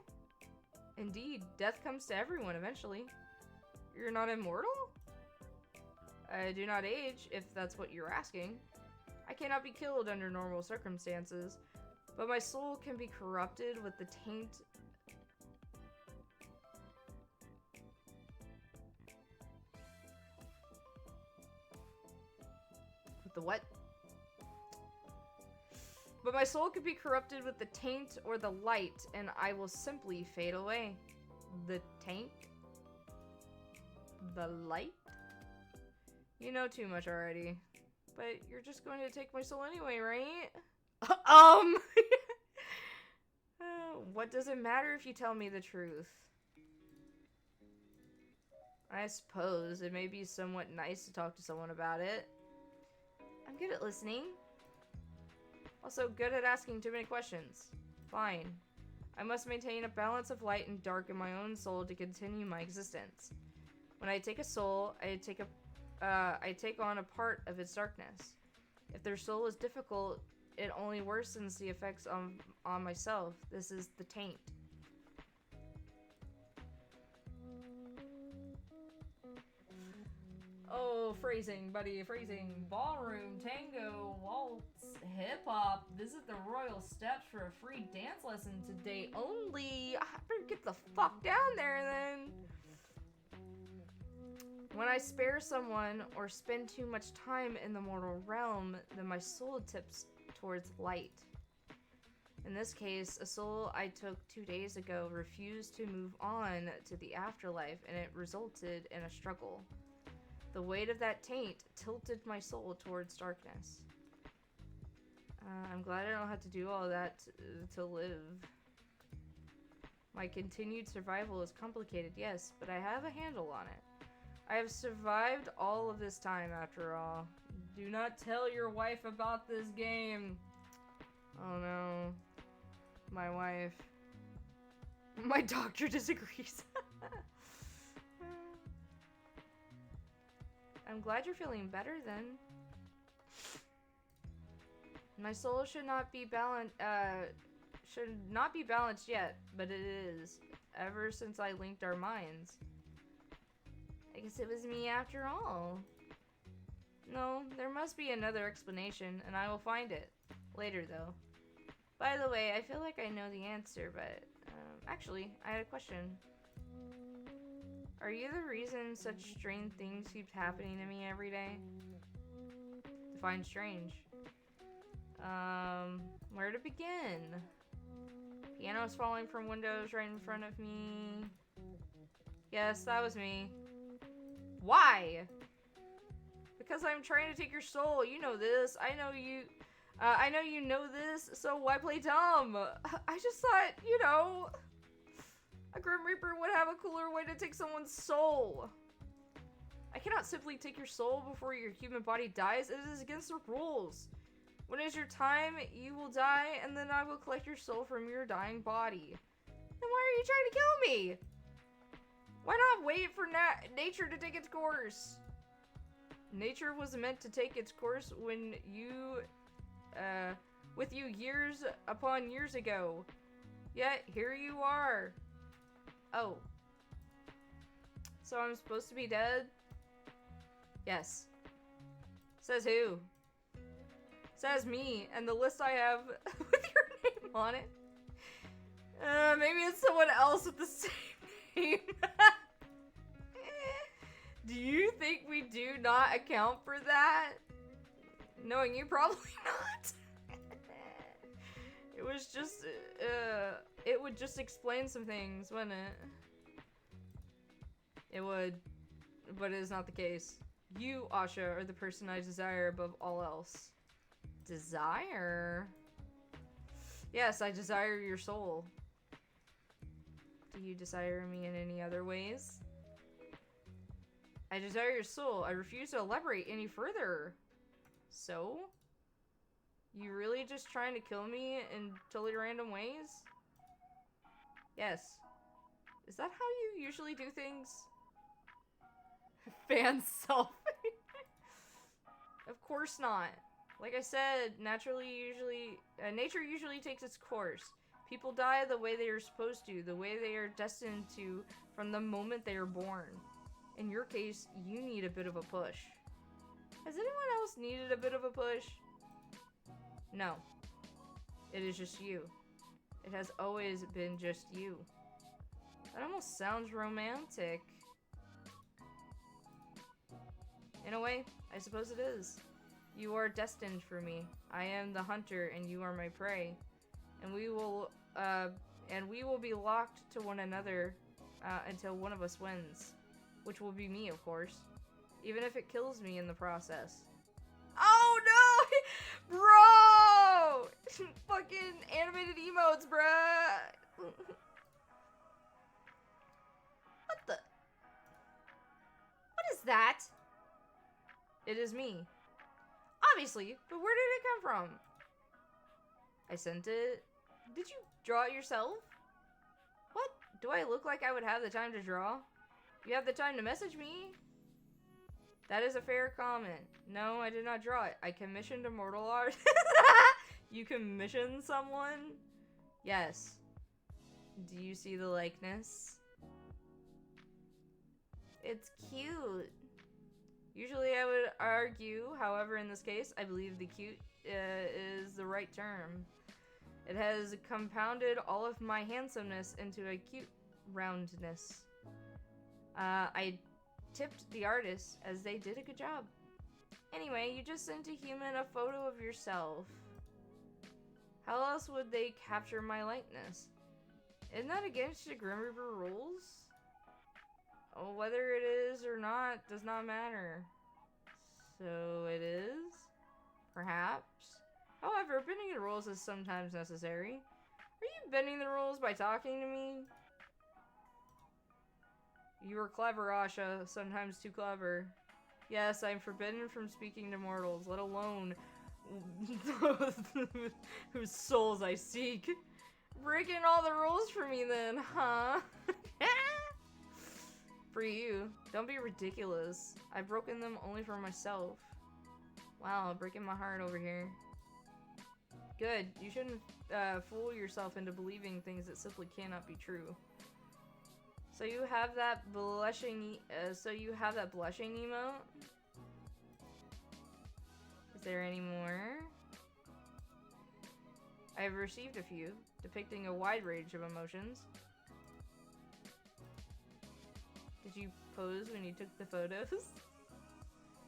Indeed, death comes to everyone eventually. You're not immortal? I do not age, if that's what you're asking. I cannot be killed under normal circumstances, but my soul can be corrupted with the taint. what? But my soul could be corrupted with the taint or the light, and I will simply fade away. The taint? The light? You know too much already. But you're just going to take my soul anyway, right? What does it matter if you tell me the truth? I suppose it may be somewhat nice to talk to someone about it. I'm good at listening. Also good at asking too many questions. Fine. I must maintain a balance of light and dark in my own soul to continue my existence. When I take a soul, I take on a part of its darkness. If their soul is difficult, it only worsens the effects on myself. This is the taint. Oh, phrasing, buddy, phrasing. Ballroom, tango, waltz, hip-hop. Visit the royal steps for a free dance lesson today only. I better get the fuck down there then. When I spare someone or spend too much time in the mortal realm, then my soul tips towards light. In this case, a soul I took 2 days ago refused to move on to the afterlife, and it resulted in a struggle. The weight of that taint tilted my soul towards darkness. I'm glad I don't have to do all that to live. My continued survival is complicated, yes, but I have a handle on it. I have survived all of this time, after all. Do not tell your wife about this game. Oh no. My wife. My doctor disagrees. I'm glad you're feeling better then. My soul should not be balanced yet, but it is. Ever since I linked our minds. I guess it was me after all. No, there must be another explanation, and I will find it. Later, though. By the way, I feel like I know the answer, but... actually, I had a question. Are you the reason such strange things keep happening to me every day? Define strange. Where to begin? Pianos falling from windows right in front of me. Yes, that was me. Why? Because I'm trying to take your soul. You know this. I know you know this, so why play dumb? I just thought, you know, a Grim Reaper would have a cooler way to take someone's soul. I cannot simply take your soul before your human body dies. It is against the rules. When it is your time, you will die, and then I will collect your soul from your dying body. Then why are you trying to kill me? Why not wait for nature to take its course? Nature was meant to take its course when you, with you years upon years ago. Yet, here you are. Oh. So I'm supposed to be dead? Yes. Says who? Says me, and the list I have with your name on it. Maybe it's someone else with the same name. Do you think we do not account for that? Knowing you, probably not. It was just, it would just explain some things, wouldn't it? It would, but it is not the case. You, Asha, are the person I desire above all else. Desire? Yes, I desire your soul. Do you desire me in any other ways? I desire your soul. I refuse to elaborate any further. So? You really just trying to kill me in totally random ways? Yes. Is that how you usually do things? Fan selfie. Of course not. Like I said, nature usually takes its course. People die the way they are supposed to, the way they are destined to from the moment they are born. In your case, you need a bit of a push. Has anyone else needed a bit of a push? No. It is just you. It has always been just you. That almost sounds romantic. In a way, I suppose it is. You are destined for me. I am the hunter, and you are my prey. And we will be locked to one another until one of us wins. Which will be me, of course. Even if it kills me in the process. Oh no! Bro! Fucking animated emotes, bruh! What the? What is that? It is me. Obviously, but where did it come from? I sent it. Did you draw it yourself? What? Do I look like I would have the time to draw? You have the time to message me? That is a fair comment. No, I did not draw it. I commissioned immortal art. You commissioned someone? Yes. Do you see the likeness? It's cute. Usually I would argue, however in this case, I believe the cute is the right term. It has compounded all of my handsomeness into a cute roundness. I tipped the artists as they did a good job. Anyway, you just sent a human a photo of yourself. How else would they capture my likeness? Isn't that against the Grim Reaper rules? Oh, whether it is or not does not matter. So it is? Perhaps? However, bending the rules is sometimes necessary. Are you bending the rules by talking to me? You are clever, Asha. Sometimes too clever. Yes, I am forbidden from speaking to mortals, let alone whose souls I seek. Breaking all the rules for me then, huh? For you. Don't be ridiculous. I've broken them only for myself. Wow, breaking my heart over here. Good. You shouldn't fool yourself into believing things that simply cannot be true. So you have that blushing emote? Is there any more? I've received a few, depicting a wide range of emotions. Did you pose when you took the photos?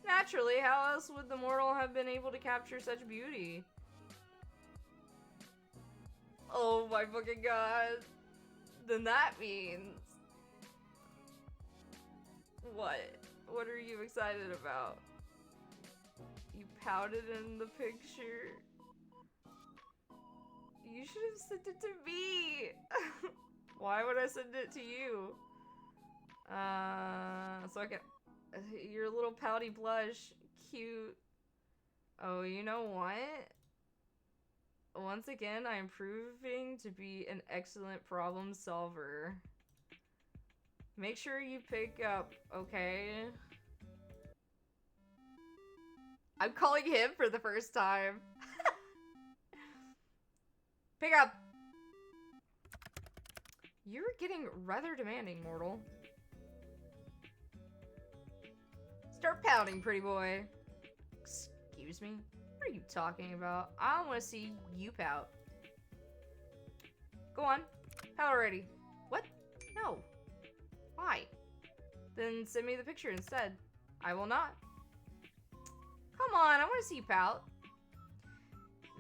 Naturally, how else would the mortal have been able to capture such beauty? Oh my fucking god. Then that means... What? What are you excited about? You pouted in the picture. You should have sent it to me. Why would I send it to you? So I can... Your little pouty blush. Cute. Oh, you know what? Once again, I am proving to be an excellent problem solver. Make sure you pick up, okay? I'm calling him for the first time. Pick up! You're getting rather demanding, mortal. Start pouting, pretty boy. Excuse me? What are you talking about? I don't want to see you pout. Go on. Pout already. What? No. Why? Then send me the picture instead. I will not. Come on, I want to see you pout.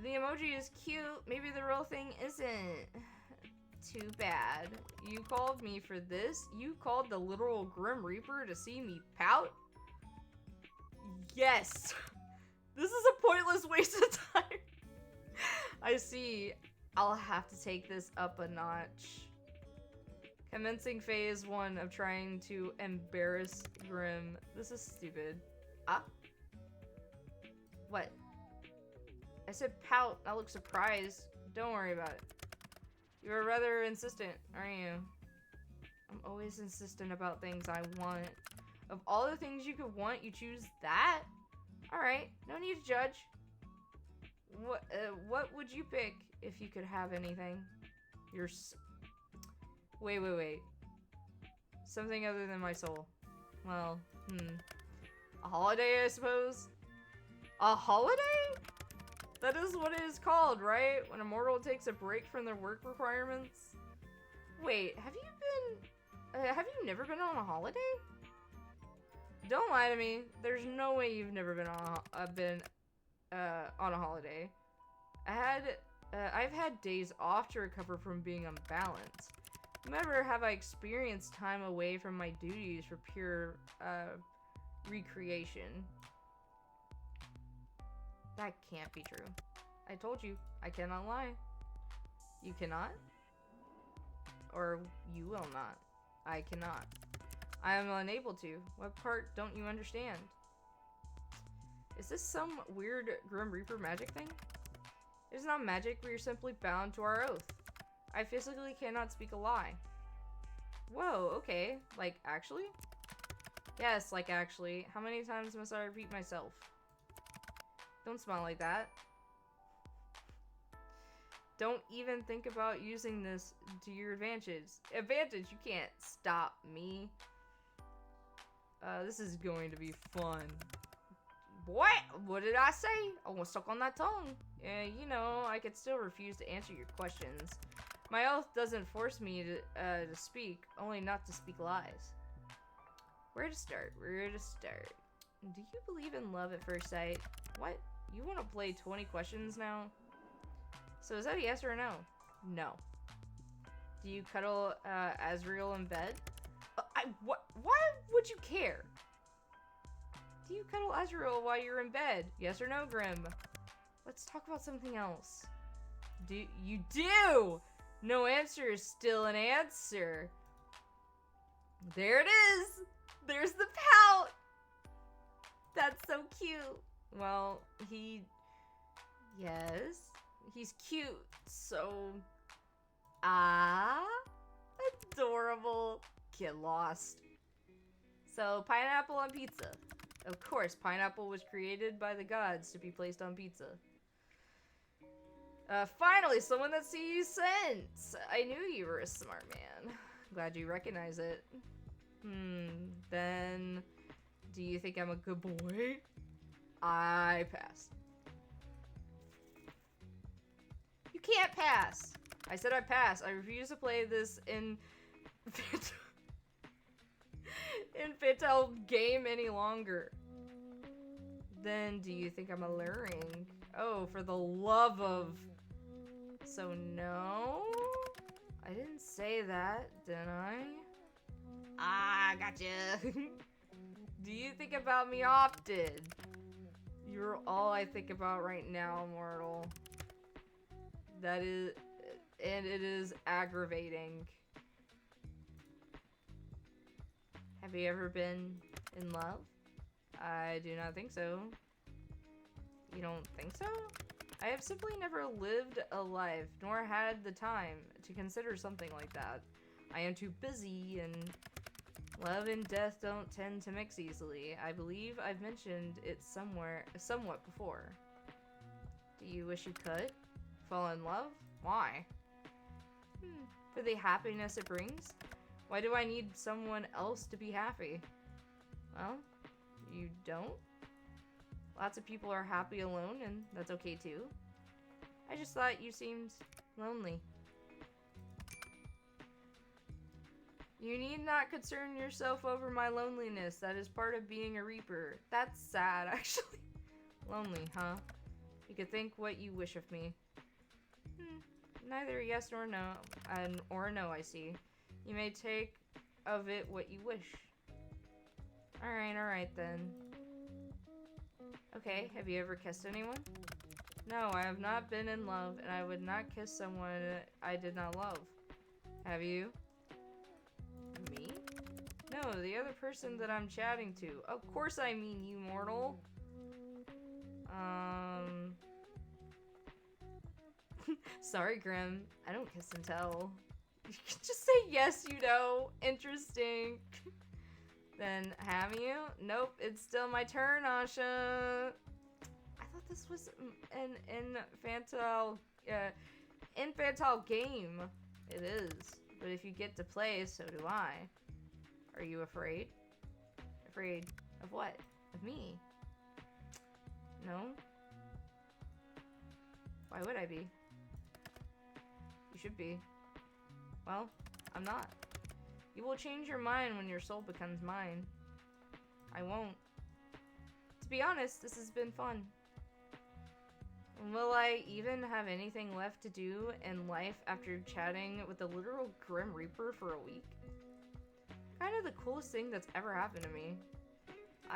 The emoji is cute. Maybe the real thing isn't. Too bad. You called me for this? You called the literal Grim Reaper to see me pout? Yes! This is a pointless waste of time. I see. I'll have to take this up a notch. Commencing phase 1 of trying to embarrass Grim. This is stupid. Ah? What? I said pout, not look surprised. Don't worry about it. You are rather insistent, aren't you? I'm always insistent about things I want. Of all the things you could want, you choose that? Alright, no need to judge. What would you pick if you could have anything? Wait. Something other than my soul. Well, a holiday, I suppose? A holiday? That is what it is called, right? When a mortal takes a break from their work requirements? Wait, have you never been on a holiday? Don't lie to me. There's no way you've never been on on a holiday. I've had days off to recover from being unbalanced. Never have I experienced time away from my duties for pure recreation. That can't be true. I told you, I cannot lie. You cannot? Or you will not. I cannot. I am unable to. What part don't you understand? Is this some weird Grim Reaper magic thing? It is not magic, we are simply bound to our oath. I physically cannot speak a lie. Whoa, okay. Like, actually? Yes, like actually. How many times must I repeat myself? Don't smile like that. Don't even think about using this to your advantage. Advantage, you can't stop me. This is going to be fun. What? What did I say? I was stuck on that tongue. You know, I could still refuse to answer your questions. My oath doesn't force me to speak, only not to speak lies. Where to start? Where to start? Do you believe in love at first sight? What? You want to play 20 questions now? So is that a yes or a no? No. Do you cuddle Azrael in bed? What? Why would you care? Do you cuddle Azrael while you're in bed? Yes or no, Grim? Let's talk about something else. Do you do? No answer is still an answer. There it is. There's the pout. That's so cute. Well, yes, he's cute. So, adorable. Get lost. So, pineapple on pizza. Of course, pineapple was created by the gods to be placed on pizza. Finally, someone that sees sense. I knew you were a smart man. Glad you recognize it. Then, do you think I'm a good boy? I pass. You can't pass. I said I pass. I refuse to play this infantile game any longer. Then do you think I'm alluring? Oh, for the love of... So no? I didn't say that, did I? Gotcha. Do you think about me often? You're all I think about right now, mortal. That is... And it is aggravating. Have you ever been in love? I do not think so. You don't think so? I have simply never lived a life, nor had the time to consider something like that. I am too busy, and love and death don't tend to mix easily. I believe I've mentioned it somewhat before. Do you wish you could? Fall in love? Why? For the happiness it brings? Why do I need someone else to be happy? Well, you don't? Lots of people are happy alone, and that's okay too. I just thought you seemed lonely. You need not concern yourself over my loneliness. That is part of being a Reaper. That's sad, actually. Lonely, huh? You could think what you wish of me. Neither yes nor no. Or no, I see. You may take of it what you wish. Alright then. Okay, have you ever kissed anyone? No, I have not been in love, and I would not kiss someone I did not love. Have you? Me? No, the other person that I'm chatting to. Of course I mean you, mortal. Sorry, Grim. I don't kiss and tell. You can just say yes, you know. Interesting. Then, have you? Nope, it's still my turn, Asha. I thought this was an infantile game. It is. But if you get to play, so do I. Are you afraid? Afraid of what? Of me? No? Why would I be? You should be. Well, I'm not. You will change your mind when your soul becomes mine. I won't. To be honest, this has been fun. Will I even have anything left to do in life after chatting with the literal Grim Reaper for a week? Kind of the coolest thing that's ever happened to me.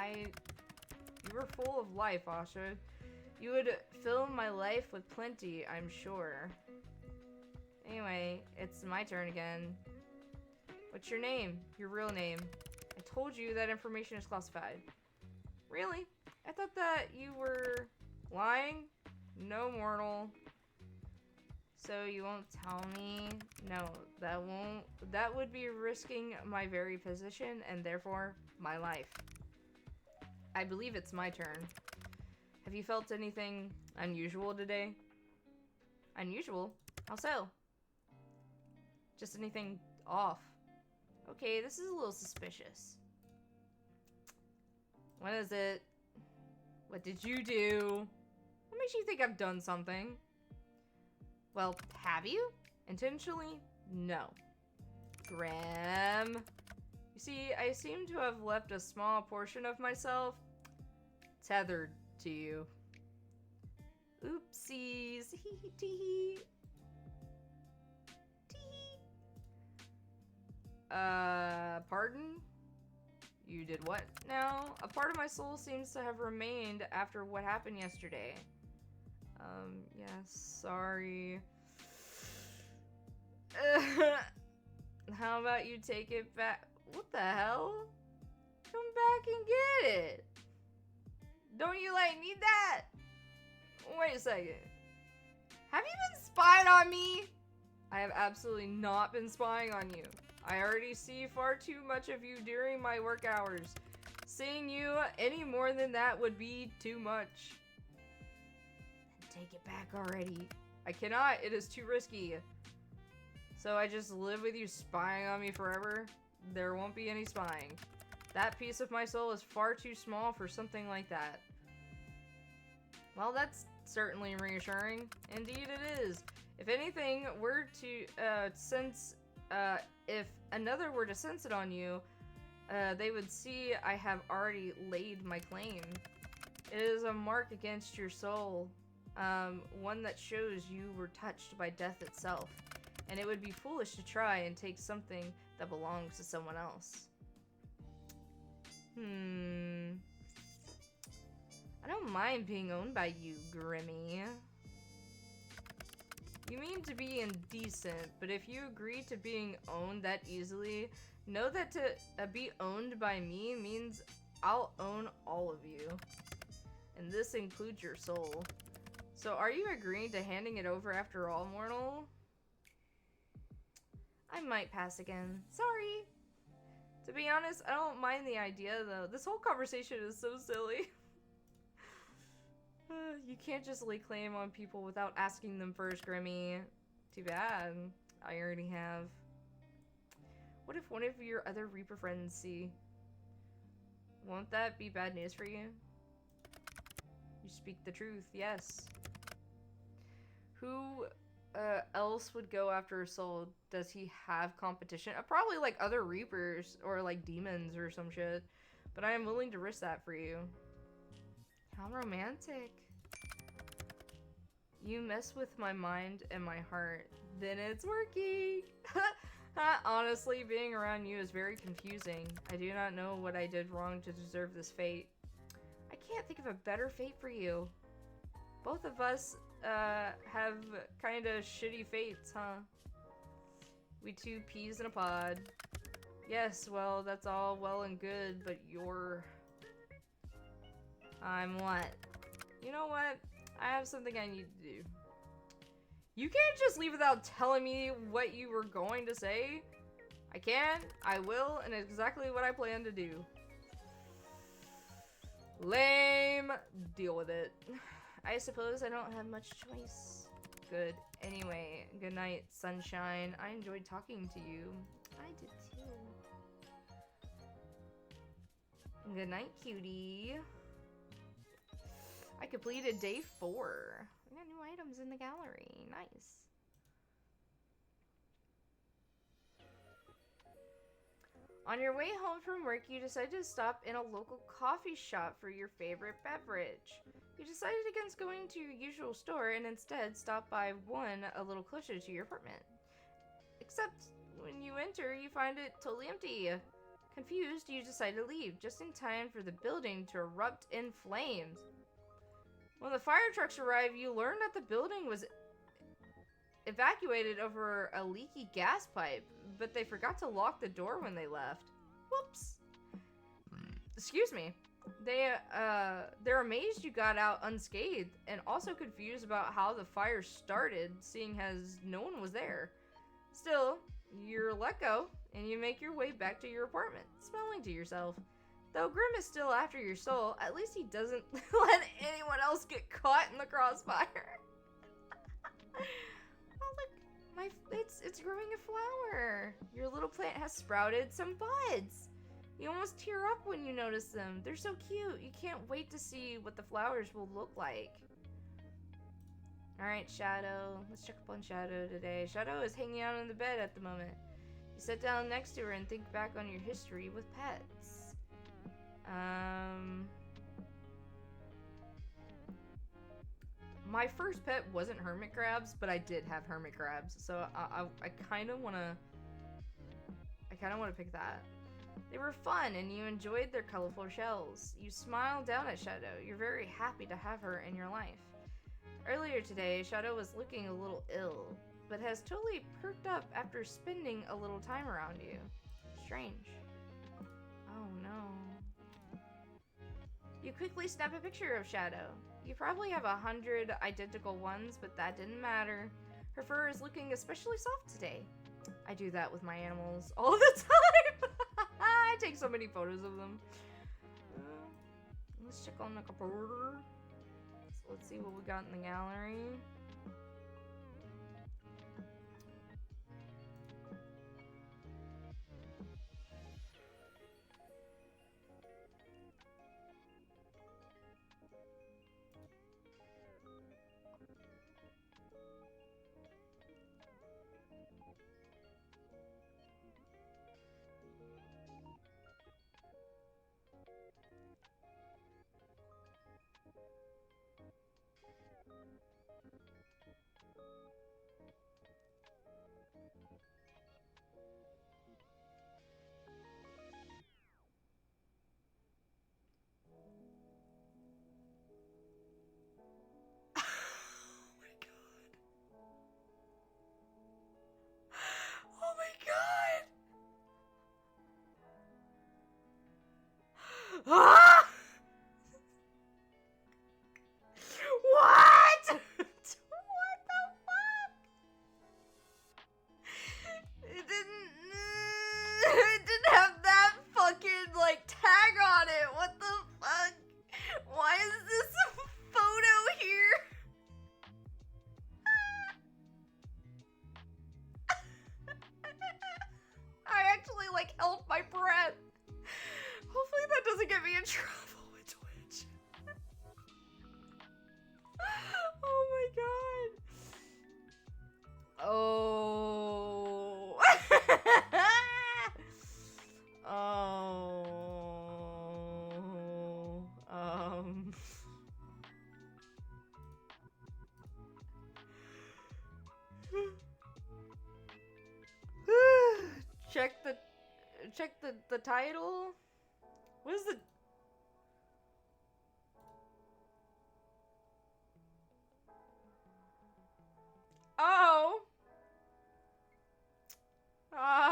You were full of life, Asha. You would fill my life with plenty, I'm sure. Anyway, it's my turn again. What's your name? Your real name? I told you that information is classified. Really? I thought that you were lying? No, mortal. So you won't tell me? No, that won't. That would be risking my very position and therefore my life. I believe it's my turn. Have you felt anything unusual today? Unusual? How so? Just anything off. Okay, this is a little suspicious. What is it? What did you do? What makes you think I've done something? Well, have you? Intentionally? No. Graham. You see, I seem to have left a small portion of myself tethered to you. Oopsies. Hee hee tee hee. Tee. Pardon? You did what now? A part of my soul seems to have remained after what happened yesterday. Yes, sorry. How about you take it back? What the hell? Come back and get it. Don't you, need that? Wait a second. Have you been spying on me? I have absolutely not been spying on you. I already see far too much of you during my work hours. Seeing you any more than that would be too much. Then take it back already. I cannot. It is too risky. So I just live with you spying on me forever? There won't be any spying. That piece of my soul is far too small for something like that. Well, that's certainly reassuring. Indeed it is. If anything were to if another were to sense it on you, they would see I have already laid my claim. It is a mark against your soul, one that shows you were touched by death itself, and it would be foolish to try and take something that belongs to someone else. I don't mind being owned by you, Grimmy. You mean to be indecent, but if you agree to being owned that easily, know that to be owned by me means I'll own all of you. And this includes your soul. So are you agreeing to handing it over after all, mortal? I might pass again. Sorry. To be honest, I don't mind the idea, though. This whole conversation is so silly. You can't just lay claim on people without asking them first, Grimmy. Too bad. I already have. What if one of your other Reaper friends see? Won't that be bad news for you? You speak the truth, yes. Who else would go after a soul? Does he have competition? Probably like other Reapers or like demons or some shit. But I am willing to risk that for you. How romantic. You mess with my mind and my heart, then it's working. Honestly, being around you is very confusing. I do not know what I did wrong to deserve this fate. I can't think of a better fate for you. Both of us have kind of shitty fates, huh? We two peas in a pod. Yes, well, that's all well and good, but you're... I'm what? You know what? I have something I need to do. You can't just leave without telling me what you were going to say. I can, I will, and it's exactly what I plan to do. Lame. Deal with it. I suppose I don't have much choice. Good. Anyway, good night, sunshine. I enjoyed talking to you. I did too. Good night, cutie. I completed day 4. I got new items in the gallery. Nice. On your way home from work, you decided to stop in a local coffee shop for your favorite beverage. You decided against going to your usual store and instead stopped by one a little closer to your apartment. Except when you enter, you find it totally empty. Confused, you decide to leave just in time for the building to erupt in flames. When the fire trucks arrive, you learn that the building was evacuated over a leaky gas pipe, but they forgot to lock the door when they left. Whoops. Excuse me. They're amazed you got out unscathed and also confused about how the fire started, seeing as no one was there. Still, you're let go and you make your way back to your apartment, smiling to yourself. Though Grim is still after your soul, at least he doesn't let anyone else get caught in the crossfire. Oh look, it's growing a flower. Your little plant has sprouted some buds. You almost tear up when you notice them. They're so cute. You can't wait to see what the flowers will look like. Alright, Shadow. Let's check up on Shadow today. Shadow is hanging out on the bed at the moment. You sit down next to her and think back on your history with pets. My first pet wasn't hermit crabs, but I did have hermit crabs, so I kind of want to pick that. They were fun, and you enjoyed their colorful shells. You smile down at Shadow. You're very happy to have her in your life. Earlier today, Shadow was looking a little ill, but has totally perked up after spending a little time around you. Strange. Oh no. You quickly snap a picture of Shadow. You probably have 100 identical ones, but that didn't matter. Her fur is looking especially soft today. I do that with my animals all the time. I take so many photos of them. Let's check on the computer. So let's see what we got in the gallery. Oh my god! Ah! What? What the fuck? It didn't have that fucking like tag on it. What the fuck? Why is this photo here? I actually like held my breath. Hopefully that doesn't get me in trouble with Twitch. Oh my god. Oh. Oh. Check the title. What is the Oh. Well,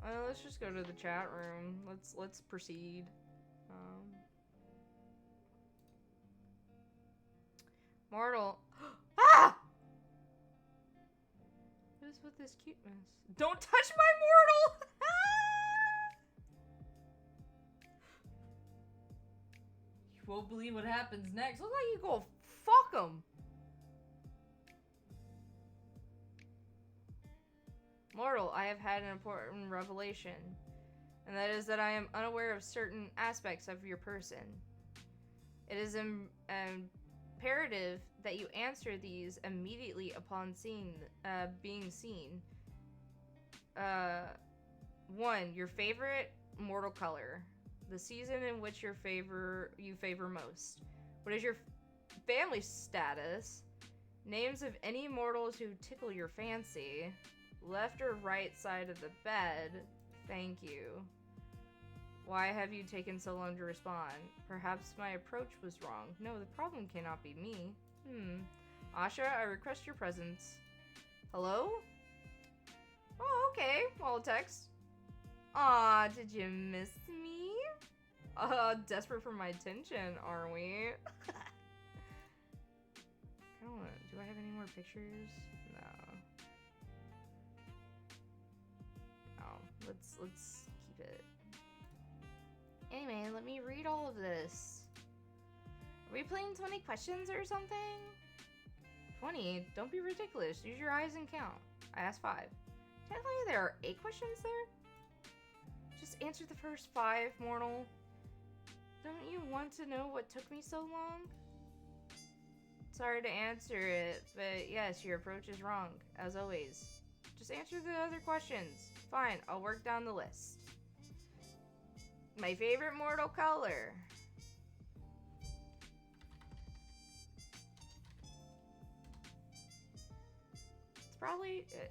well, let's just go to the chat room. Let's proceed. Mortal. Ah! What is with this cuteness? Don't touch my mortal! You won't believe what happens next. Looks like you go fuck him. Mortal, I have had an important revelation, and that is that I am unaware of certain aspects of your person. It is imperative that you answer these immediately upon being seen. 1. Your favorite mortal color. The season in which you favor most. What is your family status? Names of any mortals who tickle your fancy. Left or right side of the bed. Thank you. Why have you taken so long to respond? Perhaps my approach was wrong. No, the problem cannot be me. Asha, I request your presence. Hello? Oh, okay. I'll text. Aw, did you miss me? Desperate for my attention, are we? Do I have any more pictures? No. Oh, let's keep it. Anyway, let me read all of this. Are we playing 20 questions or something? 20? Don't be ridiculous. Use your eyes and count. I asked 5. Technically, there are 8 questions there? Just answer the first 5, mortal. Don't you want to know what took me so long? Sorry to answer it, but yes, your approach is wrong, as always. Just answer the other questions. Fine, I'll work down the list. My favorite mortal color.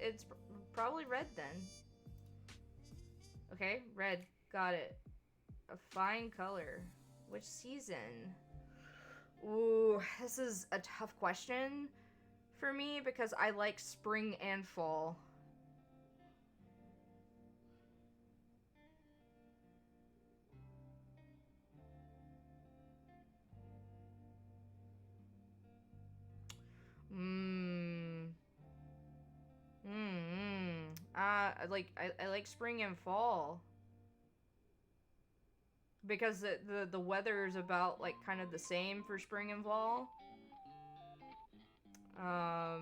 It's probably red then. Okay, red. Got it. A fine color. Which season? Ooh, this is a tough question for me because I like spring and fall. I like spring and fall. Because the weather is about like kind of the same for spring and fall. I'll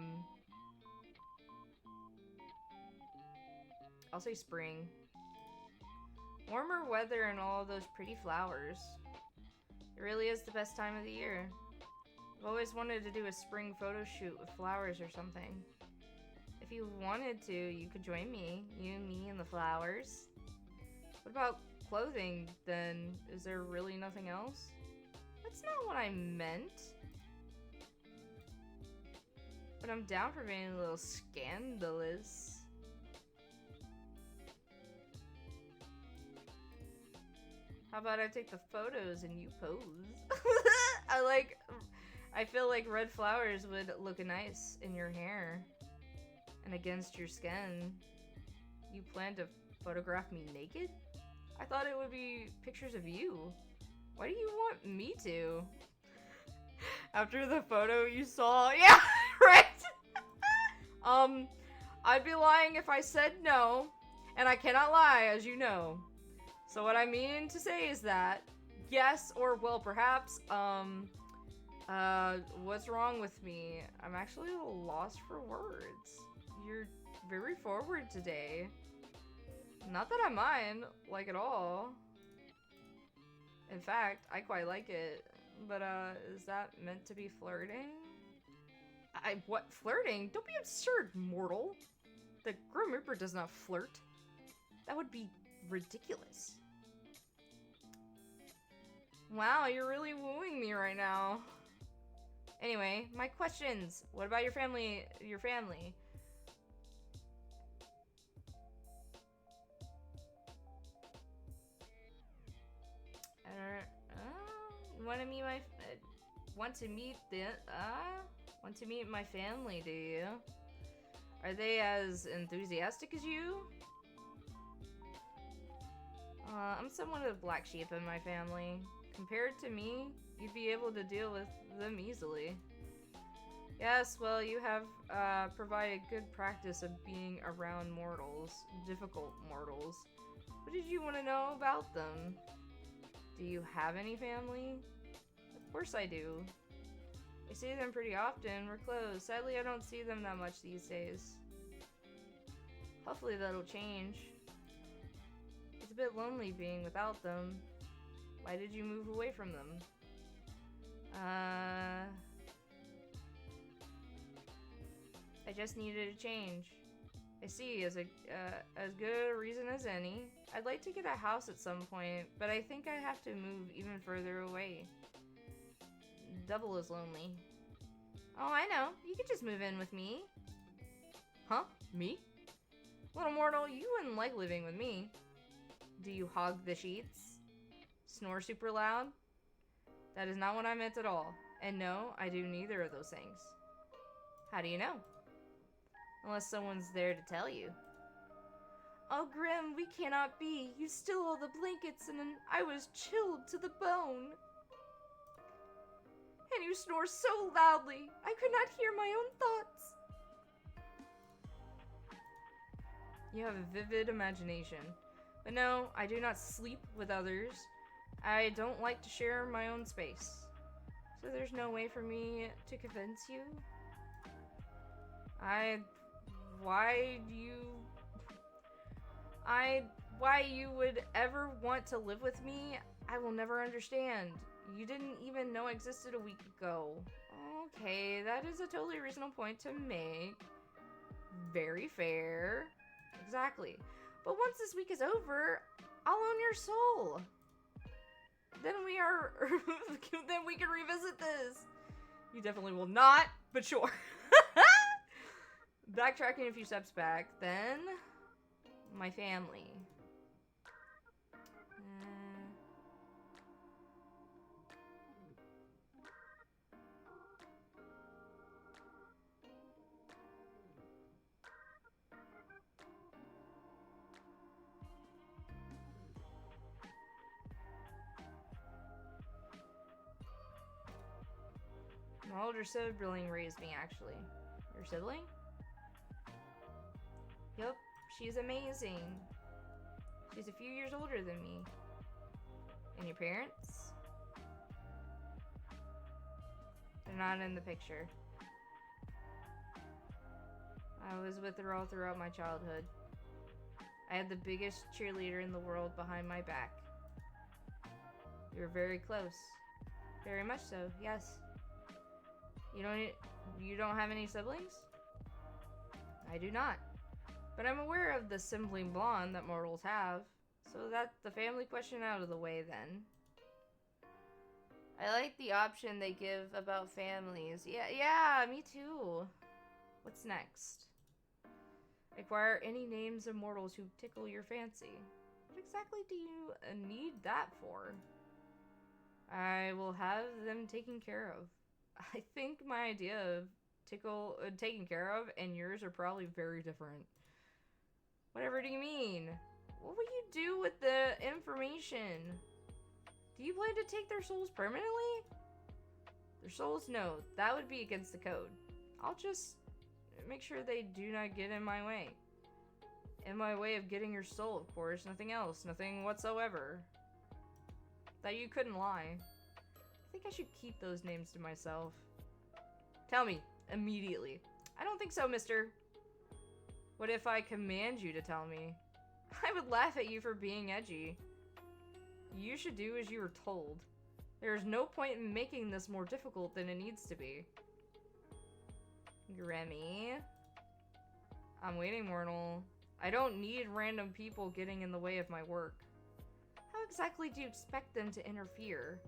say spring. Warmer weather and all of those pretty flowers. It really is the best time of the year. I've always wanted to do a spring photo shoot with flowers or something. If you wanted to, you could join me. You, me, and the flowers. What about clothing, then? Is there really nothing else? That's not what I meant. But I'm down for being a little scandalous. How about I take the photos and you pose? I feel like red flowers would look nice in your hair and against your skin. You plan to photograph me naked? I thought it would be pictures of you. Why do you want me to? After the photo you saw, yeah, right? I'd be lying if I said no, and I cannot lie, as you know. So what I mean to say is that, yes, or well, perhaps, what's wrong with me? I'm actually a little lost for words. You're very forward today. Not that I mind, like, at all. In fact, I quite like it. But, is that meant to be flirting? What, flirting? Don't be absurd, mortal. The Grim Reaper does not flirt. That would be ridiculous. Wow, you're really wooing me right now. Anyway, my questions. What about your family? Want to meet my family, do you? Are they as enthusiastic as you? I'm somewhat of a black sheep in my family. Compared to me, you'd be able to deal with them easily. Yes, well, you have provided good practice of being around mortals, difficult mortals. What did you want to know about them? Do you have any family? Of course I do. I see them pretty often. We're close. Sadly, I don't see them that much these days. Hopefully that'll change. It's a bit lonely being without them. Why did you move away from them? I just needed a change. I see, as good a reason as any. I'd like to get a house at some point, but I think I have to move even further away. Double is lonely. Oh, I know. You could just move in with me. Huh? Me? Little mortal, you wouldn't like living with me. Do you hog the sheets? Snore super loud? That is not what I meant at all. And no, I do neither of those things. How do you know? Unless someone's there to tell you. Oh, Grim, we cannot be. You stole all the blankets and I was chilled to the bone. And you snore so loudly, I could not hear my own thoughts. You have a vivid imagination. But no, I do not sleep with others. I don't like to share my own space. So there's no way for me to convince you? Why you would ever want to live with me, I will never understand. You didn't even know I existed a week ago. Okay, that is a totally reasonable point to make. Very fair. Exactly. But once this week is over, I'll own your soul. Then then we can revisit this. You definitely will not, but sure. Backtracking a few steps back, then my family. My older sibling raised me, actually. Your sibling? Yup, she's amazing. She's a few years older than me. And your parents? They're not in the picture. I was with her all throughout my childhood. I had the biggest cheerleader in the world behind my back. We were very close. Very much so, yes. You don't have any siblings? I do not. But I'm aware of the sibling bond that mortals have. So that's the family question out of the way then. I like the option they give about families. Yeah, me too. What's next? Acquire any names of mortals who tickle your fancy. What exactly do you need that for? I will have them taken care of. I think my idea of taken care of and yours are probably very different. Whatever do you mean? What will you do with the information? Do you plan to take their souls permanently? Their souls? No, that would be against the code. I'll just make sure they do not get in my way. In my way of getting your soul, of course. Nothing else. Nothing whatsoever. That you couldn't lie. I think I should keep those names to myself. Tell me, immediately. I don't think so, mister. What if I command you to tell me? I would laugh at you for being edgy. You should do as you were told. There is no point in making this more difficult than it needs to be. Grammy. I'm waiting, mortal. I don't need random people getting in the way of my work. How exactly do you expect them to interfere?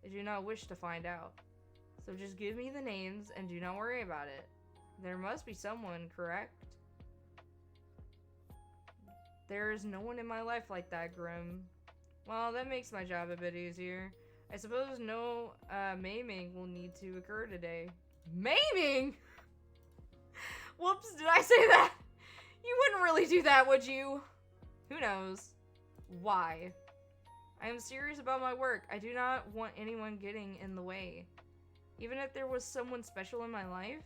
I do not wish to find out. So just give me the names and do not worry about it. There must be someone, correct? There is no one in my life like that, Grim. Well, that makes my job a bit easier. I suppose no maiming will need to occur today. Maiming? Whoops, did I say that? You wouldn't really do that, would you? Who knows? Why? I am serious about my work. I do not want anyone getting in the way. Even if there was someone special in my life,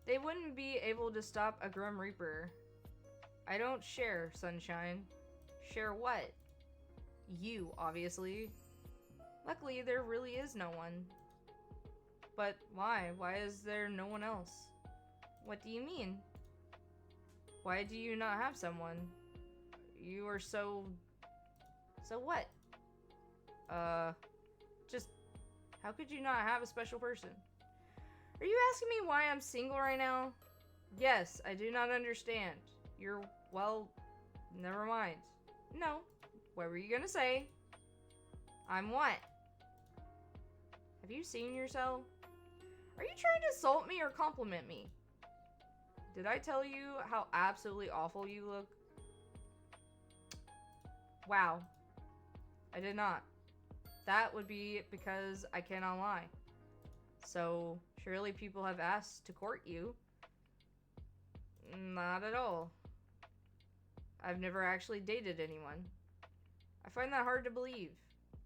they wouldn't be able to stop a Grim Reaper. I don't share, Sunshine. Share what? You, obviously. Luckily, there really is no one. But why? Why is there no one else? What do you mean? Why do you not have someone? You are so... So what? Just... How could you not have a special person? Are you asking me why I'm single right now? Yes, I do not understand. You're, well, never mind. No. What were you gonna say? I'm what? Have you seen yourself? Are you trying to insult me or compliment me? Did I tell you how absolutely awful you look? Wow. I did not. That would be because I cannot lie. So, surely people have asked to court you. Not at all. I've never actually dated anyone. I find that hard to believe.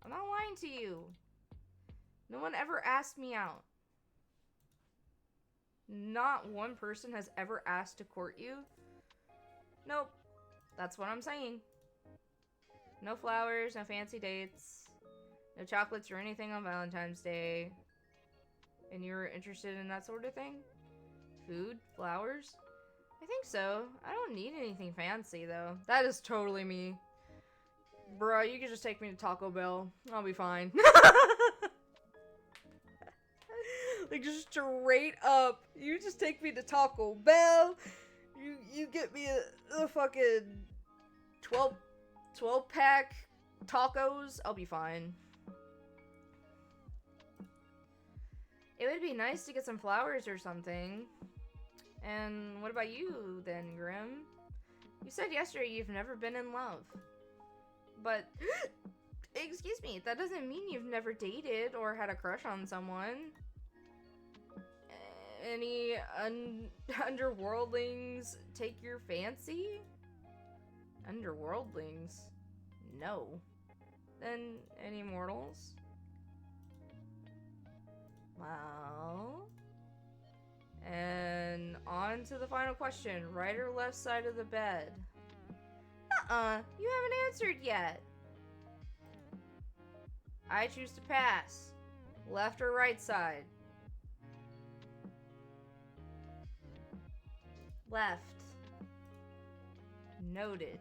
I'm not lying to you. No one ever asked me out. Not one person has ever asked to court you. Nope. That's what I'm saying. No flowers, no fancy dates, no chocolates or anything on Valentine's Day. And you're interested in that sort of thing? Food? Flowers? I think so. I don't need anything fancy, though. That is totally me. Bro, you can just take me to Taco Bell. I'll be fine. Like, just straight up. You just take me to Taco Bell. You get me a fucking 12 pack tacos. I'll be fine. It would be nice to get some flowers or something. And what about you then, Grim? You said yesterday you've never been in love. But, excuse me, that doesn't mean you've never dated or had a crush on someone. Any underworldlings take your fancy? Underworldlings? No. Then, any mortals? Well... And on to the final question. Right or left side of the bed? You haven't answered yet. I choose to pass. Left or right side? Left. Noted.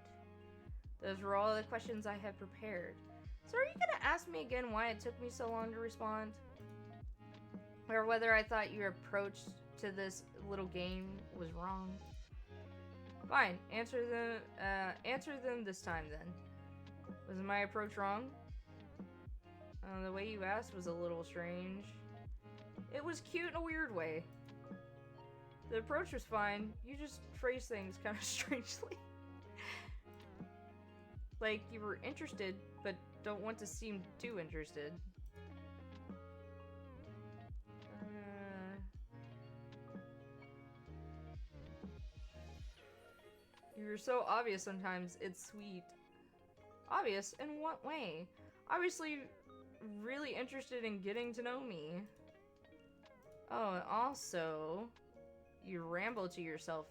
Those were all the questions I had prepared. So are you gonna ask me again why it took me so long to respond? Or whether I thought your approach to this little game was wrong? Fine, answer them this time then. Was my approach wrong? The way you asked was a little strange. It was cute in a weird way. The approach was fine, you just phrased things kind of strangely. Like you were interested, but don't want to seem too interested. You're so obvious sometimes, it's sweet. Obvious? In what way? Obviously really interested in getting to know me. Oh, and also, you rambled to yourself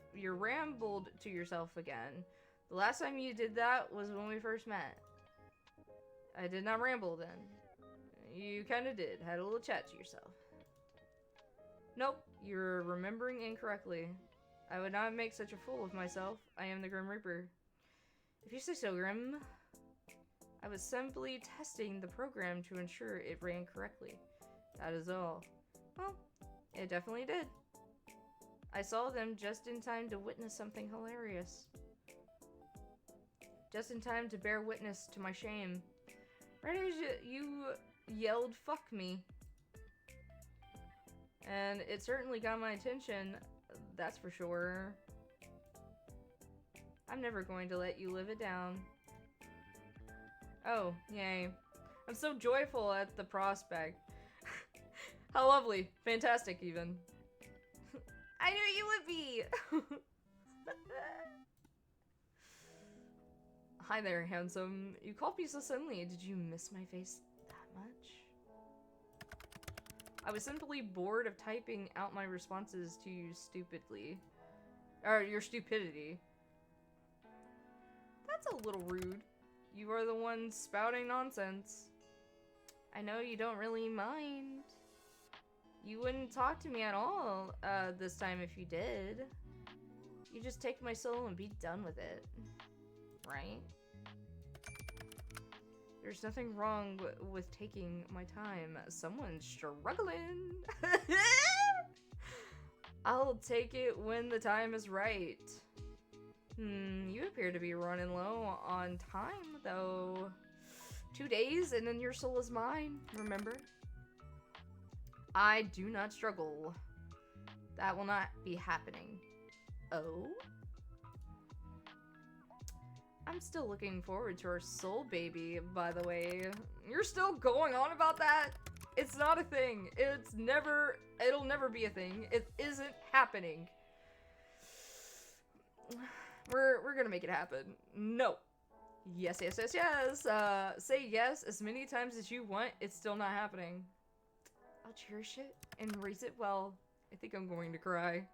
again. The last time you did that was when we first met. I did not ramble then. You kinda did, had a little chat to yourself. Nope, you're remembering incorrectly. I would not make such a fool of myself. I am the Grim Reaper. If you say so, Grim. I was simply testing the program to ensure it ran correctly. That is all. Well, it definitely did. I saw them just in time to witness something hilarious. Just in time to bear witness to my shame. Right as you yelled, "Fuck me." And it certainly got my attention. That's for sure. I'm never going to let you live it down. Oh, yay. I'm so joyful at the prospect. How lovely. Fantastic, even. I knew you would be! Hi there, handsome. You called me so suddenly. Did you miss my face that much? I was simply bored of typing out my responses to you stupidly. Or your stupidity. That's a little rude. You are the one spouting nonsense. I know you don't really mind. You wouldn't talk to me at all this time if you did. You just take my soul and be done with it. Right? There's nothing wrong with taking my time. Someone's struggling. I'll take it when the time is right. You appear to be running low on time, though. 2 days, and then your soul is mine, remember? I do not struggle. That will not be happening. Oh? I'm still looking forward to our soul baby, by the way. You're still going on about that? It's not a thing. It'll never be a thing. It isn't happening. We're gonna make it happen. No. Yes, yes, yes, yes. Say yes as many times as you want. It's still not happening. I'll cherish it and raise it well. I think I'm going to cry.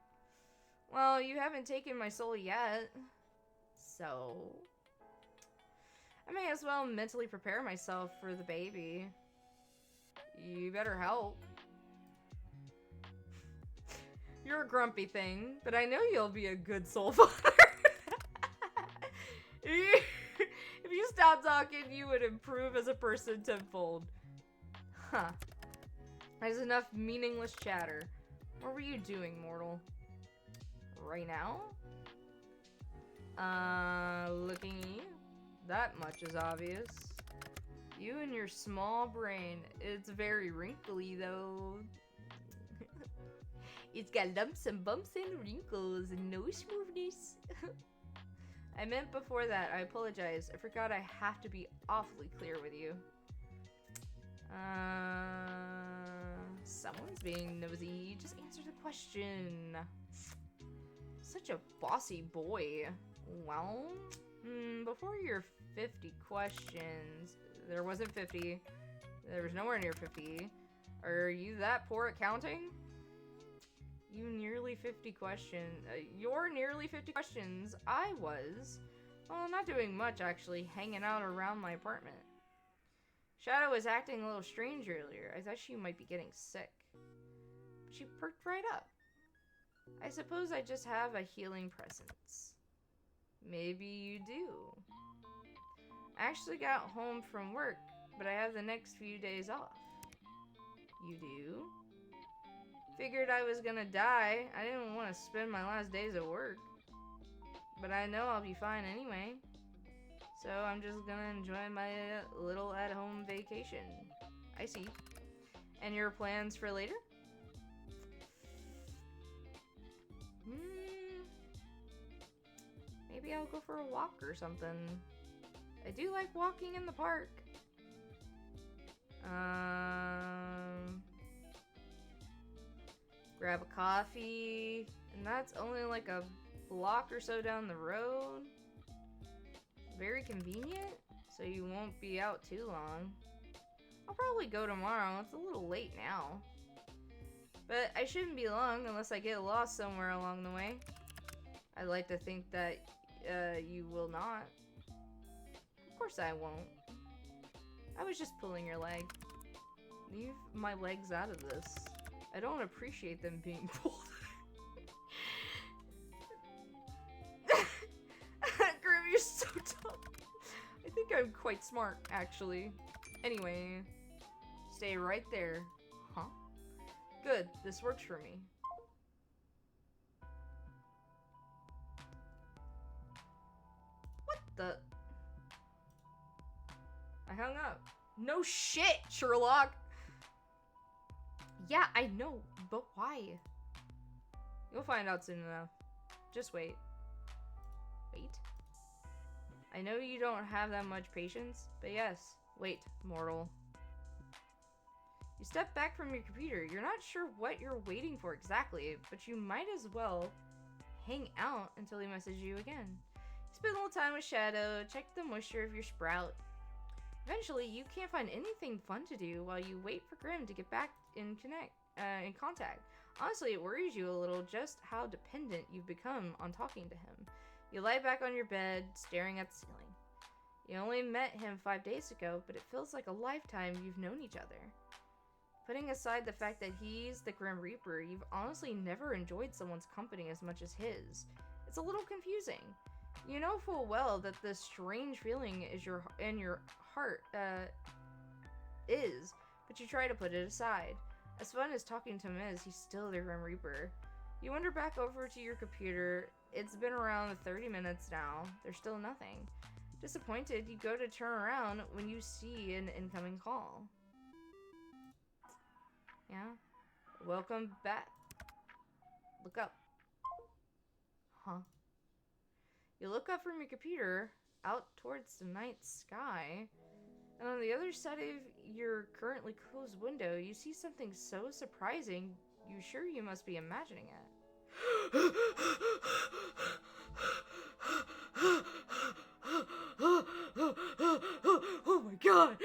Well, you haven't taken my soul yet. So... I may as well mentally prepare myself for the baby. You better help. You're a grumpy thing, but I know you'll be a good soul father. If you stopped talking, you would improve as a person tenfold. Huh. There's enough meaningless chatter. What were you doing, mortal? Right now? Looking at you? That much is obvious. You and your small brain. It's very wrinkly, though. It's got lumps and bumps and wrinkles and no smoothness. I meant before that. I apologize. I forgot I have to be awfully clear with you. Someone's being nosy. Just answer the question. Such a bossy boy. Well, before your 50 questions, there wasn't 50. There was nowhere near 50. Are you that poor at counting? You're nearly 50 questions. I was. Well, not doing much, actually. Hanging out around my apartment. Shadow was acting a little strange earlier. I thought she might be getting sick. But she perked right up. I suppose I just have a healing presence. Maybe you do. I actually got home from work, but I have the next few days off. You do? Figured I was gonna die. I didn't want to spend my last days at work. But I know I'll be fine anyway. So I'm just gonna enjoy my little at-home vacation. I see. And your plans for later? Maybe I'll go for a walk or something. I do like walking in the park. Grab a coffee. And that's only like a block or so down the road. Very convenient, so you won't be out too long. I'll probably go tomorrow. It's a little late now. But I shouldn't be long unless I get lost somewhere along the way. I'd like to think that you will not. Of course I won't. I was just pulling your leg. Leave my legs out of this. I don't appreciate them being pulled. Grim, you're so dumb. I think I'm quite smart, actually. Anyway, stay right there. Huh? Good, this works for me. What the? I hung up. No shit, Sherlock! Yeah, I know, but why? You'll find out soon enough. Just wait. Wait? I know you don't have that much patience, but yes, wait, mortal. You step back from your computer. You're not sure what you're waiting for exactly, but you might as well hang out until he messages you again. You spend a little time with Shadow, check the moisture of your sprout. Eventually, you can't find anything fun to do while you wait for Grim to get back in contact. Honestly, it worries you a little just how dependent you've become on talking to him. You lie back on your bed, staring at the ceiling. You only met him 5 days ago, but it feels like a lifetime you've known each other. Putting aside the fact that he's the Grim Reaper, you've honestly never enjoyed someone's company as much as his. It's a little confusing. You know full well that this strange feeling in your heart is, but you try to put it aside. As fun as talking to him is, he's still the Grim Reaper. You wander back over to your computer. It's been around 30 minutes now. There's still nothing. Disappointed, you go to turn around when you see an incoming call. Yeah? Welcome back. Look up. Huh? You look up from your computer out towards the night sky, and on the other side of your currently closed window, you see something so surprising, you're sure you must be imagining it. Oh my god!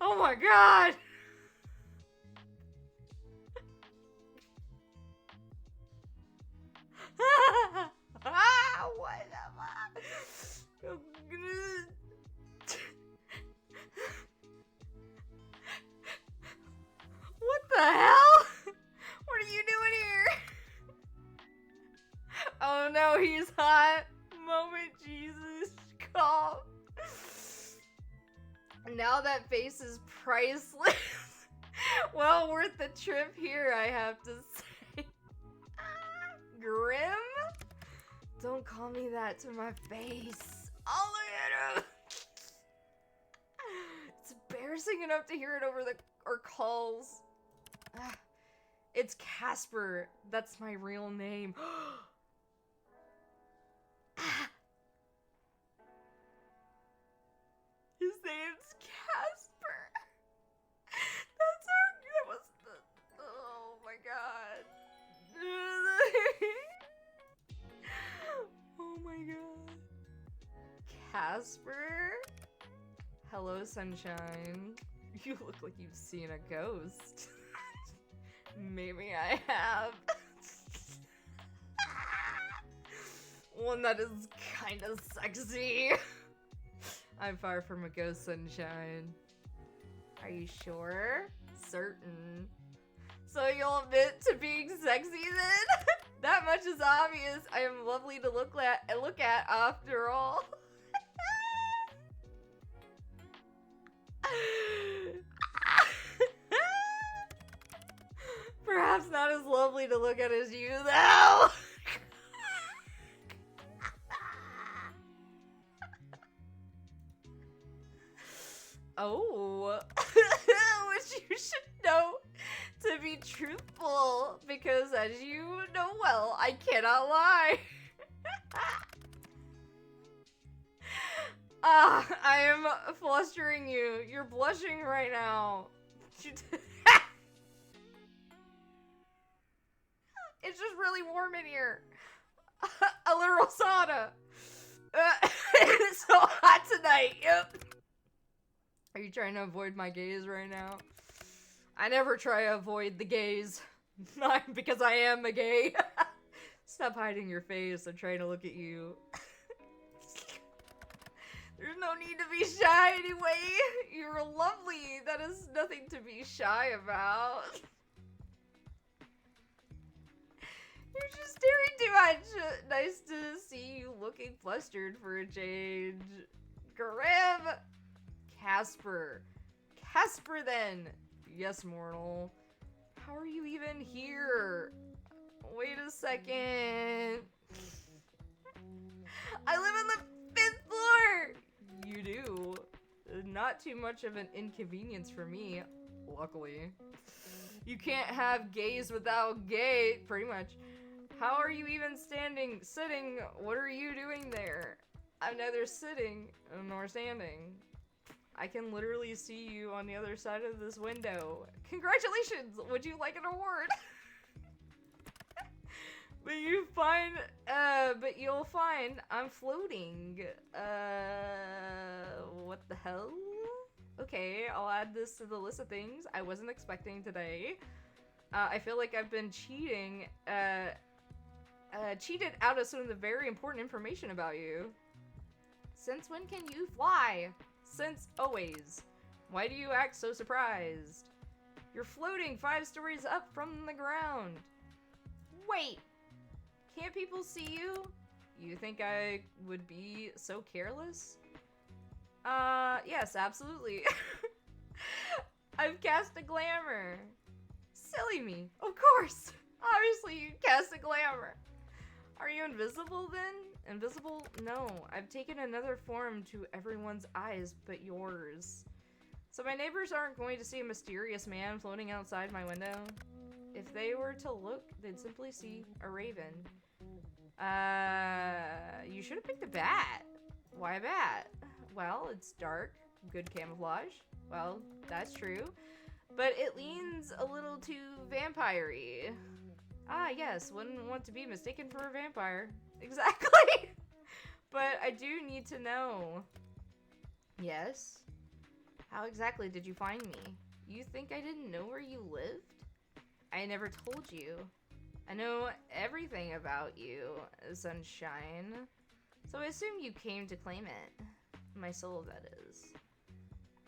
Oh my god! What am I? What the hell? What are you doing here? Oh no, he's hot. Moment, Jesus. Calm. Now that face is priceless. Well worth the trip here, I have to say. Grim? Don't call me that to my face. Oh, look at him. It's embarrassing enough to hear it over our calls. It's Casper. That's my real name. His name's Casper. That was the, oh my god. Oh my god. Casper? Hello, sunshine. You look like you've seen a ghost. Maybe I have. One that is kind of sexy. I'm far from a ghost, sunshine. Are you sure? Certain. So you'll admit to being sexy then? That much is obvious. I am lovely to look at after all. Perhaps not as lovely to look at as you, though. Oh, which you should know to be truthful, because as you know well, I cannot lie. I am flustering you. You're blushing right now. It's just really warm in here. A literal sauna. It's so hot tonight. Yep. Are you trying to avoid my gaze right now? I never try to avoid the gaze. Not because I am a gay. Stop hiding your face. I'm trying to look at you. There's no need to be shy anyway. You're lovely. That is nothing to be shy about. You're just staring too much. Nice to see you looking flustered for a change. Grim. Casper. Casper then. Yes, mortal. How are you even here? Wait a second. I live on the 5th floor. You do. Not too much of an inconvenience for me, luckily. You can't have gays without gay, pretty much. How are you even sitting? What are you doing there? I'm neither sitting nor standing. I can literally see you on the other side of this window. Congratulations! Would you like an award? But you'll find I'm floating. What the hell? Okay, I'll add this to the list of things I wasn't expecting today. I feel like I've been cheated out of some of the very important information about you. Since when can you fly? Since always. Why do you act so surprised? You're floating 5 stories up from the ground. Wait! Can't people see you? You think I would be so careless? Yes, absolutely. I've cast a glamour. Silly me. Of course. Obviously you cast a glamour. Are you invisible then? Invisible? No. I've taken another form to everyone's eyes but yours. So my neighbors aren't going to see a mysterious man floating outside my window? If they were to look, they'd simply see a raven. You should have picked a bat. Why a bat? Well, it's dark, good camouflage. Well, that's true. But it leans a little too vampire-y. Ah, yes, wouldn't want to be mistaken for a vampire. Exactly! But I do need to know. Yes? How exactly did you find me? You think I didn't know where you lived? I never told you. I know everything about you, Sunshine. So I assume you came to claim it. My soul, that is.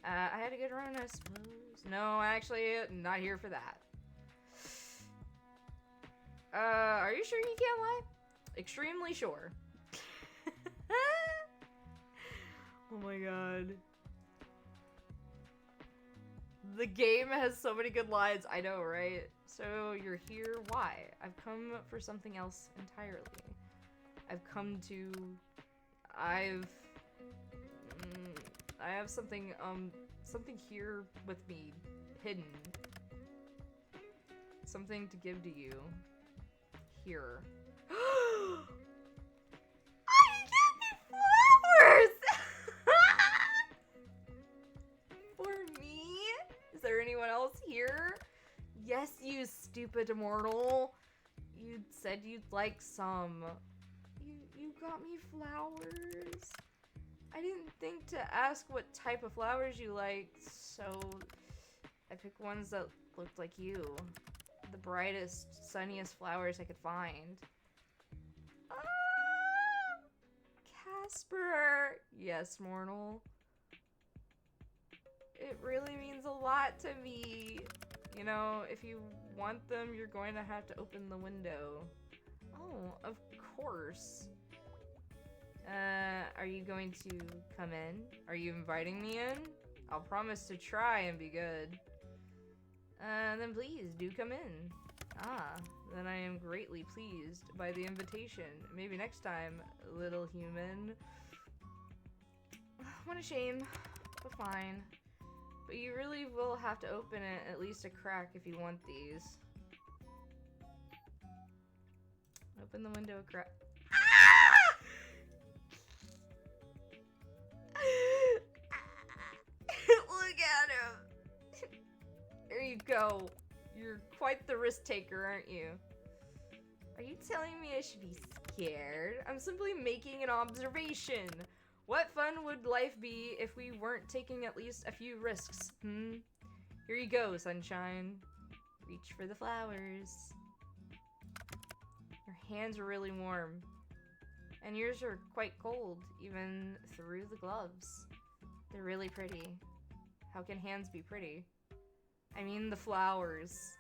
I had a good run, I suppose. No, actually, not here for that. Are you sure you can't lie? Extremely sure. Oh my god. The game has so many good lines, I know, right? So you're here, why? I've come for something else entirely. I have something here with me, hidden. Something to give to you. Here. I get me flowers! For me? Is there anyone else here? Yes, you stupid immortal. You said you'd like some. You got me flowers. I didn't think to ask what type of flowers you liked, so I picked ones that looked like you. The brightest, sunniest flowers I could find. Ah! Casper! Yes, mortal. It really means a lot to me. You know, if you want them, you're going to have to open the window. Oh, of course. Are you going to come in? Are you inviting me in? I'll promise to try and be good. Then please, do come in. Ah, then I am greatly pleased by the invitation. Maybe next time, little human. What a shame, but fine. But you really will have to open it at least a crack if you want these. Open the window a crack. Ah! Look at him. There you go. You're quite the risk taker, aren't you? Are you telling me I should be scared? I'm simply making an observation. What fun would life be if we weren't taking at least a few risks, Here you go, sunshine. Reach for the flowers. Your hands are really warm. And yours are quite cold, even through the gloves. They're really pretty. How can hands be pretty? I mean the flowers.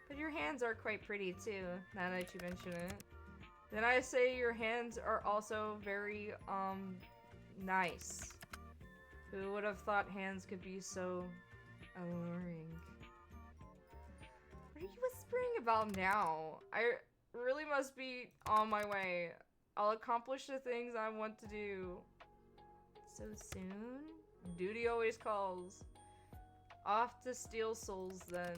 But your hands are quite pretty too, now that you mention it. Then I say your hands are also very, nice. Who would have thought hands could be so alluring? What are you whispering about now? I really must be on my way. I'll accomplish the things I want to do. So soon? Duty always calls. Off to steal souls then.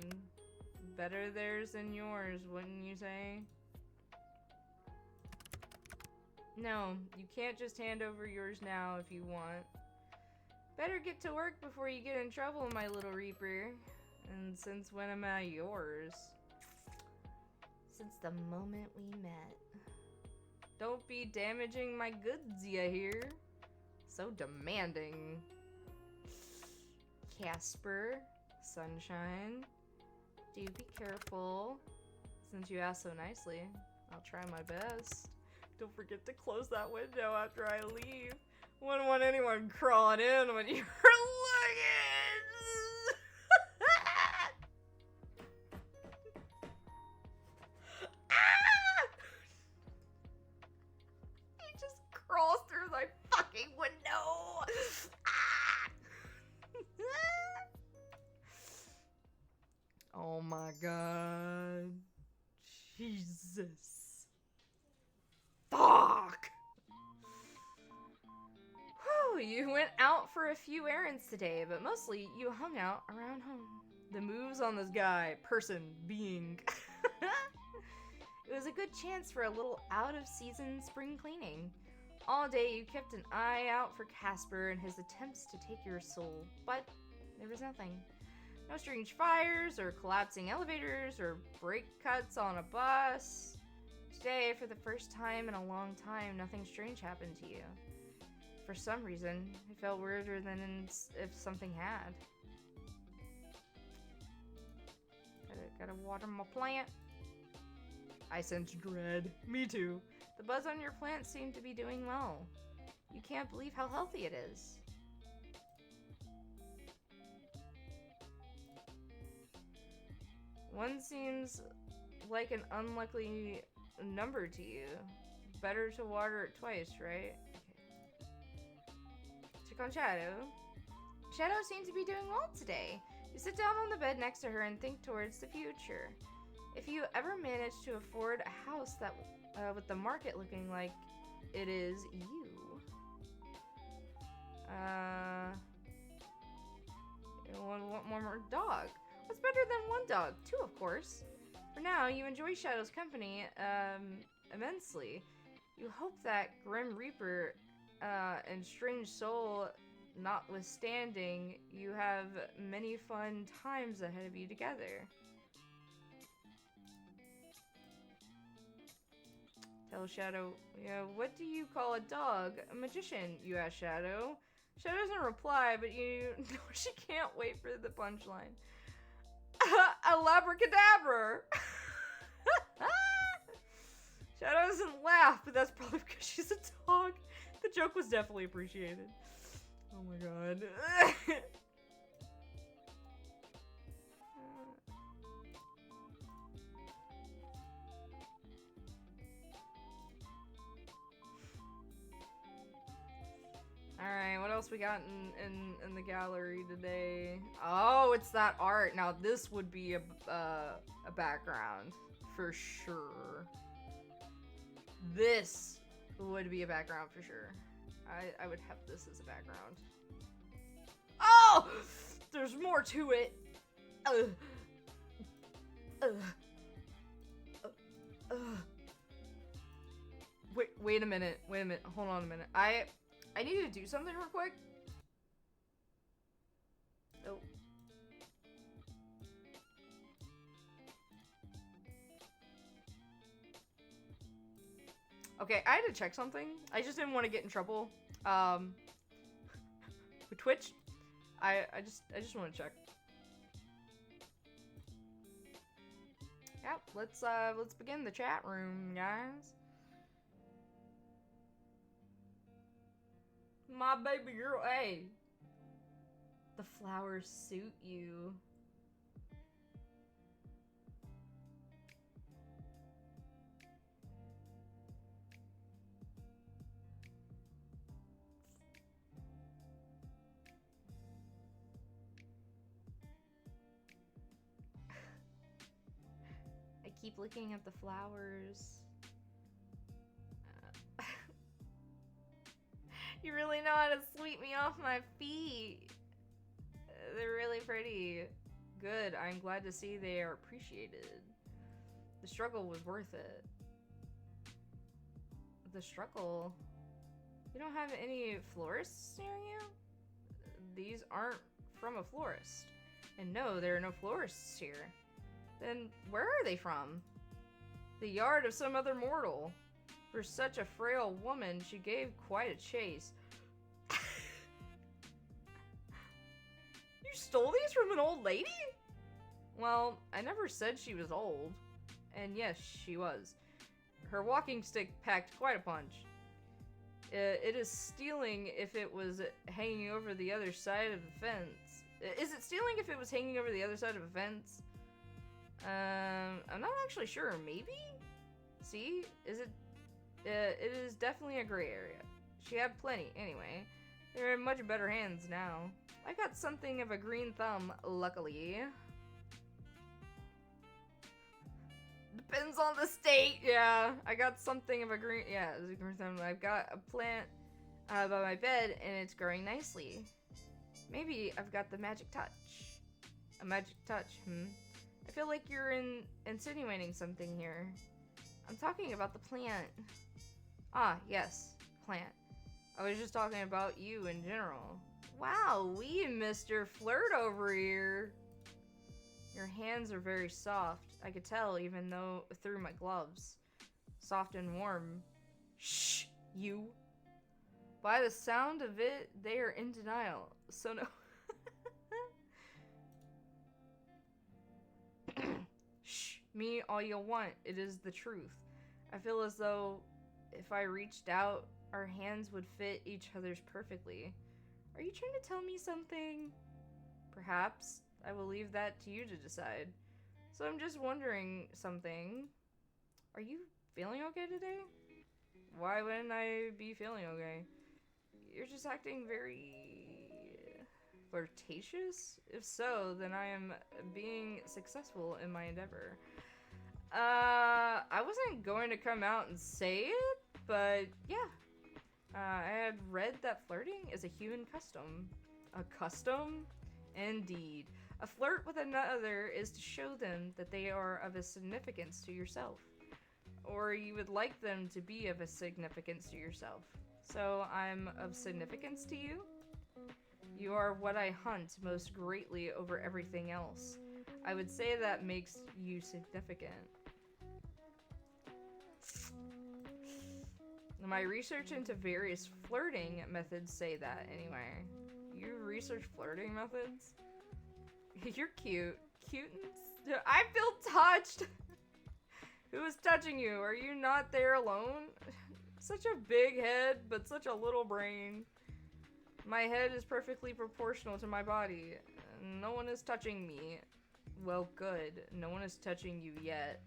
Better theirs than yours, wouldn't you say? No, you can't just hand over yours now if you want. Better get to work before you get in trouble, my little reaper. And since when am I yours? Since the moment we met. Don't be damaging my goods, ya hear? So demanding. Casper, sunshine, do be careful. Since you asked so nicely, I'll try my best. Don't forget to close that window after I leave. Wouldn't want anyone crawling in when you're looking. Ah! You went out for a few errands today, but mostly you hung out around home. The moves on this guy, person, being. It was a good chance for a little out-of-season spring cleaning. All day you kept an eye out for Casper and his attempts to take your soul, but there was nothing. No strange fires, or collapsing elevators, or brake cuts on a bus. Today, for the first time in a long time, nothing strange happened to you. For some reason, it felt weirder than if something had. Gotta water my plant. I sense dread. Me too. The buds on your plant seem to be doing well. You can't believe how healthy it is. One seems like an unlucky number to you. Better to water it twice, right? Okay. Check on Shadow. Shadow seems to be doing well today. You sit down on the bed next to her and think towards the future. If you ever manage to afford a house that, with the market looking like it is you, you want one more dog. What's better than one dog? Two, of course. For now, you enjoy Shadow's company immensely. You hope that Grim Reaper and Strange Soul notwithstanding, you have many fun times ahead of you together. Tell Shadow, yeah, what do you call a dog? A magician, you ask Shadow. Shadow doesn't reply, but you know she can't wait for the punchline. A labracadabra! Shadow doesn't laugh, but that's probably because she's a dog. The joke was definitely appreciated. Oh my god. Alright, what else we got in the gallery today? Oh, it's that art. Now this would be a background for sure. This would be a background for sure. I would have this as a background. Oh! There's more to it. Wait a minute. Hold on a minute. I need to do something real quick. Oh. Okay, I had to check something. I just didn't want to get in trouble. With Twitch. I just want to check. Yep, let's begin the chat room, guys. My baby girl, hey. The flowers suit you. I keep looking at the flowers. You really know how to sweep me off my feet. They're really pretty. Good. I'm glad to see they are appreciated. The struggle was worth it. The struggle? You don't have any florists near you? These aren't from a florist. And no, there are no florists here. Then where are they from? The yard of some other mortal. For such a frail woman, she gave quite a chase. You stole these from an old lady? Well, I never said she was old. And yes, she was. Her walking stick packed quite a punch. It is stealing if it was hanging over the other side of the fence. Is it stealing if it was hanging over the other side of a fence? I'm not actually sure. Maybe? See? Is it... it is definitely a gray area. She had plenty, anyway. They're in much better hands now. I got something of a green thumb, luckily. Depends on the state, yeah. I got something of a green... Yeah, it's a green thumb. I've got a plant by my bed, and it's growing nicely. Maybe I've got the magic touch. A magic touch, I feel like you're insinuating something here. I'm talking about the plant. Ah, yes, plant. I was just talking about you in general. Wow, Mr. Flirt over here. Your hands are very soft. I could tell even though through my gloves. Soft and warm. Shh, you. By the sound of it, they are in denial. So no. Shh, me all you want. It is the truth. I feel as though if I reached out, our hands would fit each other's perfectly. Are you trying to tell me something? Perhaps. I will leave that to you to decide. So I'm just wondering something. Are you feeling okay today? Why wouldn't I be feeling okay? You're just acting very flirtatious? If so, then I am being successful in my endeavor. I wasn't going to come out and say it, but yeah. I had read that flirting is a human custom. A custom? Indeed. A flirt with another is to show them that they are of a significance to yourself. Or you would like them to be of a significance to yourself. So I'm of significance to you? You are what I hunt most greatly over everything else. I would say that makes you significant. My research into various flirting methods say that, anyway. You research flirting methods? You're cute. Cuteness? I feel touched! Who is touching you? Are you not there alone? Such a big head, but such a little brain. My head is perfectly proportional to my body. No one is touching me. Well, good. No one is touching you yet.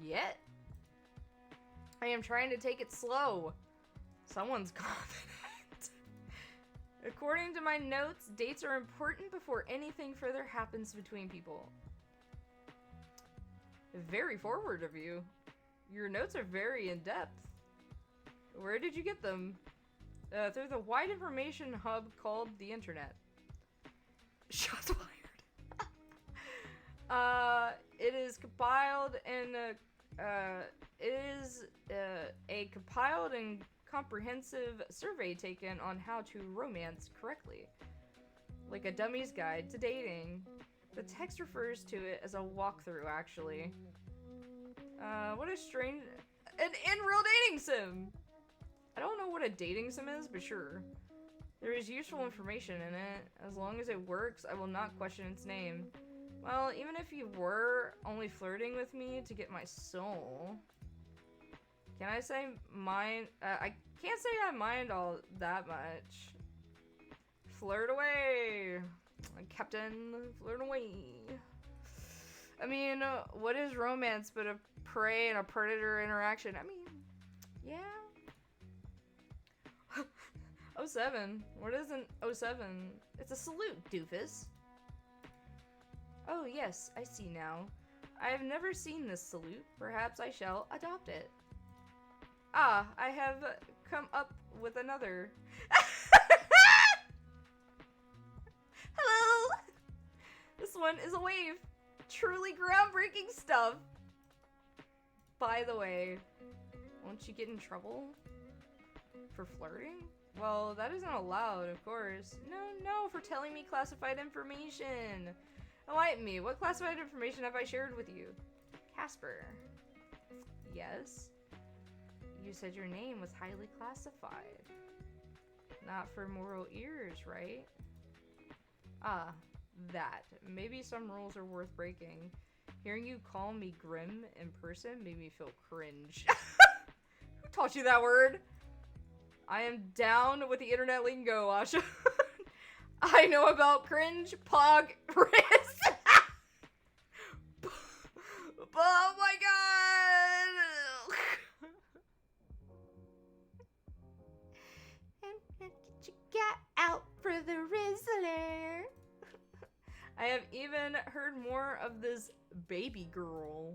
Yet? I am trying to take it slow. Someone's confident. According to my notes, dates are important before anything further happens between people. Very forward of you. Your notes are very in-depth. Where did you get them? Through the wide information hub called the internet. Shots fired. It is compiled and a compiled and comprehensive survey taken on how to romance correctly. Like a dummy's guide to dating. The text refers to it as a walkthrough, actually. What a strange... An in-real dating sim! I don't know what a dating sim is, but sure. There is useful information in it. As long as it works, I will not question its name. Well, even if you were only flirting with me to get my soul... Can I say mind? I can't say I mind all that much. Flirt away, Captain. Flirt away. I mean, what is romance but a prey and a predator interaction? I mean, yeah. 07. What is an 07? It's a salute, doofus. Oh yes, I see now. I have never seen this salute. Perhaps I shall adopt it. Ah, I have come up with another. Hello! This one is a wave. Truly groundbreaking stuff. By the way, won't you get in trouble for flirting? Well, that isn't allowed, of course. No, for telling me classified information. Enlighten me. What classified information have I shared with you? Casper. Yes? You said your name was highly classified. Not for mortal ears, right? Ah, that. Maybe some rules are worth breaking. Hearing you call me Grim in person made me feel cringe. Who taught you that word? I am down with the internet lingo, Asha. I know about cringe, pog, riz. Oh my god! And get your cat out for the Rizzler. heard more of this baby girl.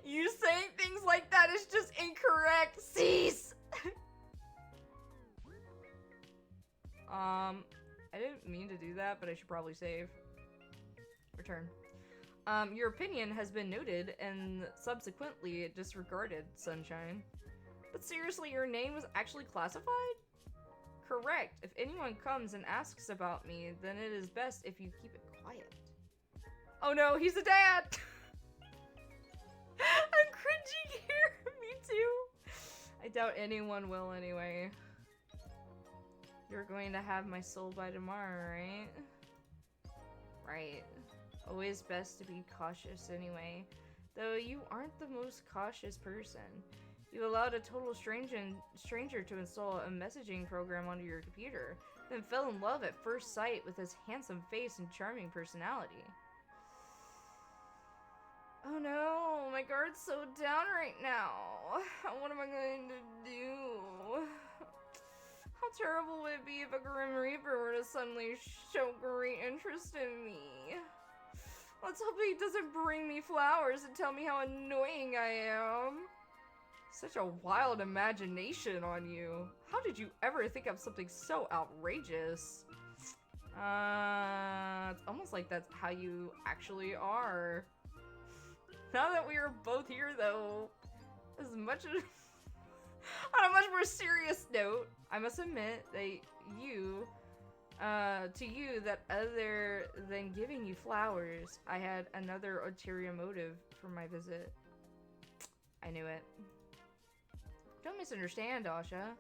You saying things like that is just incorrect. Cease! I didn't mean to do that, but I should probably save. Return. Your opinion has been noted and subsequently disregarded, Sunshine. But seriously, your name was actually classified? Correct. If anyone comes and asks about me, then it is best if you keep it quiet. Oh no, he's a dad! I'm cringing here. Me too. I doubt anyone will anyway. You're going to have my soul by tomorrow, right? Right. Always best to be cautious anyway. Though you aren't the most cautious person. You allowed a total stranger to install a messaging program onto your computer, then fell in love at first sight with his handsome face and charming personality. Oh no, my guard's so down right now. What am I going to do? How terrible would it be if a Grim Reaper were to suddenly show great interest in me? Let's hope he doesn't bring me flowers and tell me how annoying I am. Such a wild imagination on you. How did you ever think of something so outrageous? It's almost like that's how you actually are. Now that we are both here, though, as much as on a much more serious note, I must admit that that other than giving you flowers, I had another ulterior motive for my visit. I knew it. Don't misunderstand, Asha.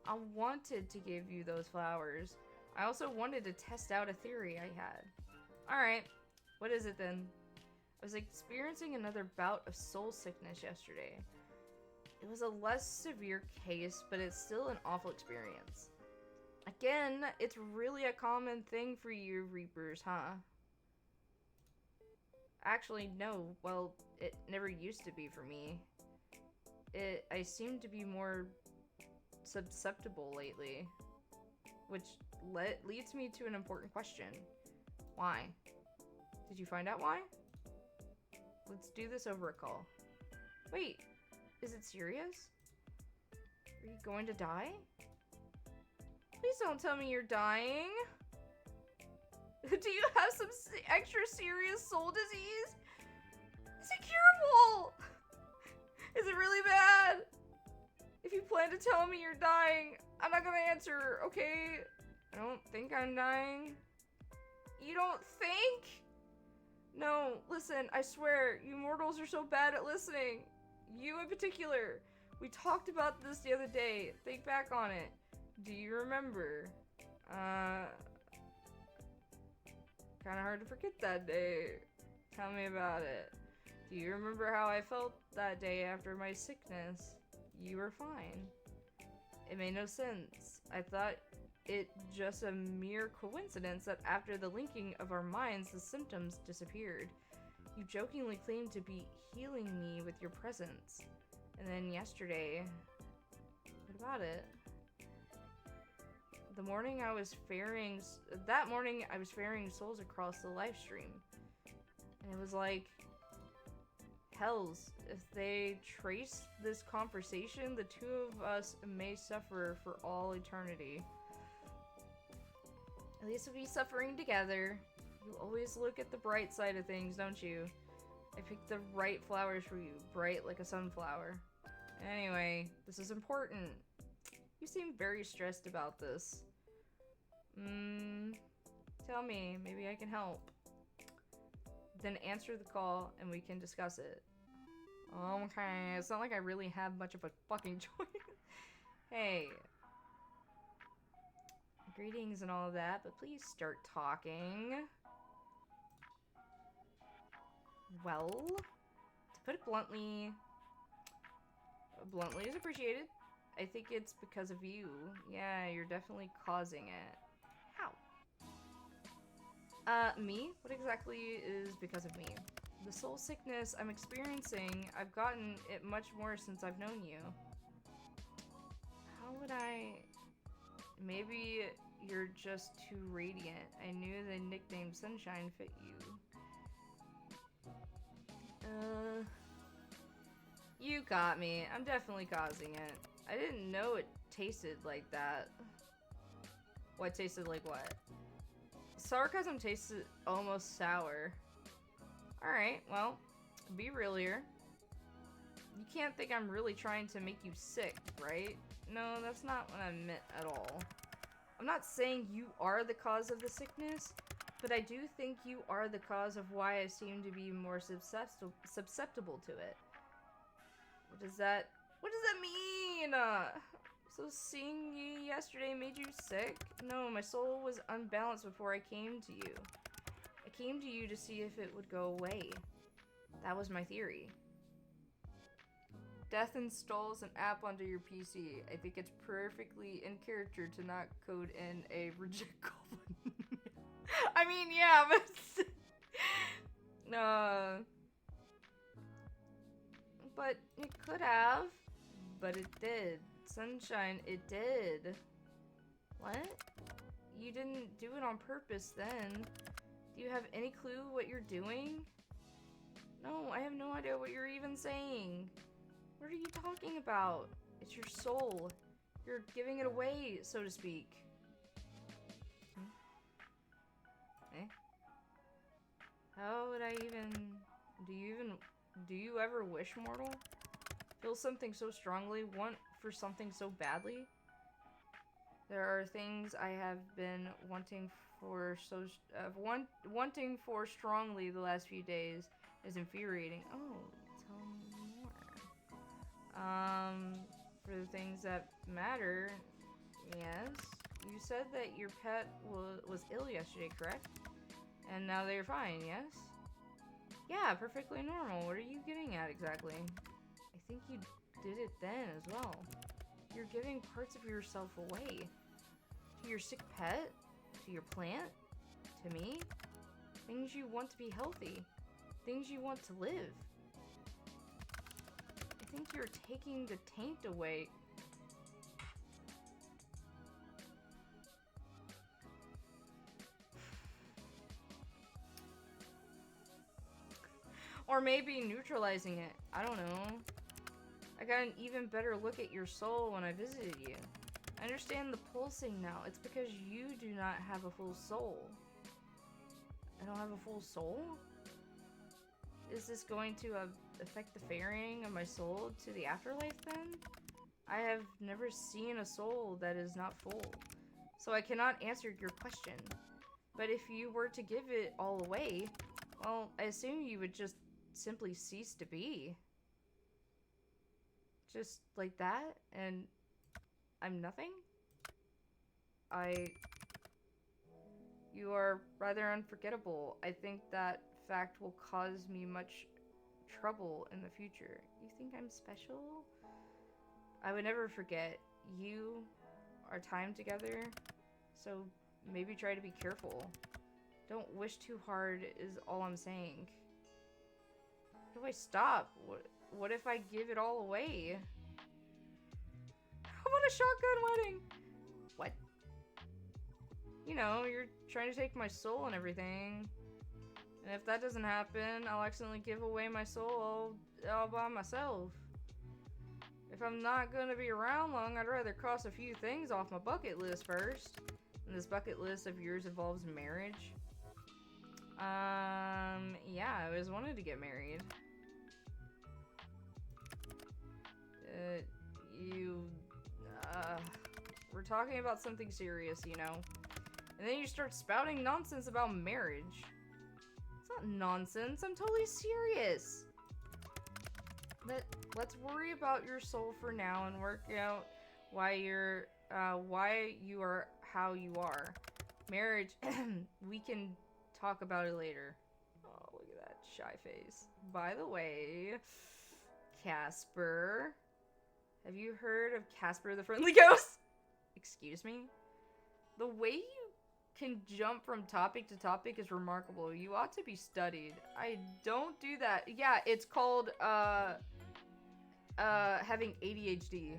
I wanted to give you those flowers. I also wanted to test out a theory I had. Alright, what is it then? I was experiencing another bout of soul sickness yesterday. It was a less severe case, but it's still an awful experience. Again, it's really a common thing for you Reapers, huh? Actually, no. Well, it never used to be for me. I seem to be more susceptible lately. Which leads me to an important question. Why? Did you find out why? Let's do this over a call. Wait, is it serious? Are you going to die? Please don't tell me you're dying. Do you have some extra serious soul disease? Is it curable? Is it really bad? If you plan to tell me you're dying, I'm not gonna answer, okay? I don't think I'm dying. You don't think? No, listen, I swear, you mortals are so bad at listening. You in particular. We talked about this the other day. Think back on it. Do you remember? Kinda hard to forget that day. Tell me about it. Do you remember how I felt that day after my sickness? You were fine. It made no sense. I thought it just a mere coincidence that after the linking of our minds, the symptoms disappeared. You jokingly claimed to be healing me with your presence. And then yesterday... What about it? That morning I was ferrying souls across the live stream. And it was like... Hells, if they trace this conversation, the two of us may suffer for all eternity. At least we'll be suffering together. You always look at the bright side of things, don't you? I picked the right flowers for you, bright like a sunflower. Anyway, this is important. You seem very stressed about this. Tell me, maybe I can help. Then answer the call and we can discuss it. Okay, it's not like I really have much of a fucking choice. Hey. Greetings and all of that, but please start talking. Well, to put it bluntly is appreciated. I think it's because of you. Yeah, you're definitely causing it. How? Me? What exactly is because of me? The soul sickness I'm experiencing, I've gotten it much more since I've known you. How would I Maybe you're just too radiant. I knew the nickname Sunshine fit you. You got me. I'm definitely causing it. I didn't know it tasted like that. What tasted like what? Sarcasm tasted almost sour. Alright, well, be real here. You can't think I'm really trying to make you sick, right? No, that's not what I meant at all. I'm not saying you are the cause of the sickness, but I do think you are the cause of why I seem to be more susceptible to it. What does that mean? So seeing you yesterday made you sick? No, my soul was unbalanced before I came to you. I came to you to see if it would go away. That was my theory. Death installs an app onto your PC. I think it's perfectly in character to not code in a reject goblin. I mean, yeah, but it could have. But it did. Sunshine, it did. What? You didn't do it on purpose then. Do you have any clue what you're doing? No, I have no idea what you're even saying. What are you talking about? It's your soul. You're giving it away, so to speak. Eh? How would I even... Do you ever wish mortal? Feel something so strongly, want for something so badly? There are things I have been wanting for wanting for strongly the last few days. Is infuriating. Oh, tell me more. For the things that matter, yes. You said that your pet was ill yesterday, correct? And now they're fine, yes? Yeah, perfectly normal. What are you getting at exactly? I think you did it then as well. You're giving parts of yourself away. To your sick pet? To your plant? To me? Things you want to be healthy. Things you want to live. I think you're taking the taint away. Or maybe neutralizing it. I don't know. I got an even better look at your soul when I visited you. I understand the pulsing now. It's because you do not have a full soul. I don't have a full soul? Is this going to affect the ferrying of my soul to the afterlife then? I have never seen a soul that is not full, so I cannot answer your question. But if you were to give it all away, well, I assume you would just simply cease to be. Just like that, and I'm nothing? You are rather unforgettable. I think that fact will cause me much trouble in the future. You think I'm special? I would never forget. You, our time together, so maybe try to be careful. Don't wish too hard is all I'm saying. How do I stop? What if I give it all away? How about a shotgun wedding? What? You know, you're trying to take my soul and everything. And if that doesn't happen, I'll accidentally give away my soul all by myself. If I'm not gonna be around long, I'd rather cross a few things off my bucket list first. And this bucket list of yours involves marriage. Yeah, I always wanted to get married. We're talking about something serious, you know? And then you start spouting nonsense about marriage. It's not nonsense, I'm totally serious. Let's worry about your soul for now and work out why you are how you are. Marriage, we can talk about it later. Oh, look at that shy face. By the way, Casper. Have you heard of Casper the Friendly Ghost? Excuse me? The way you can jump from topic to topic is remarkable. You ought to be studied. I don't do that. Yeah, it's called, having ADHD.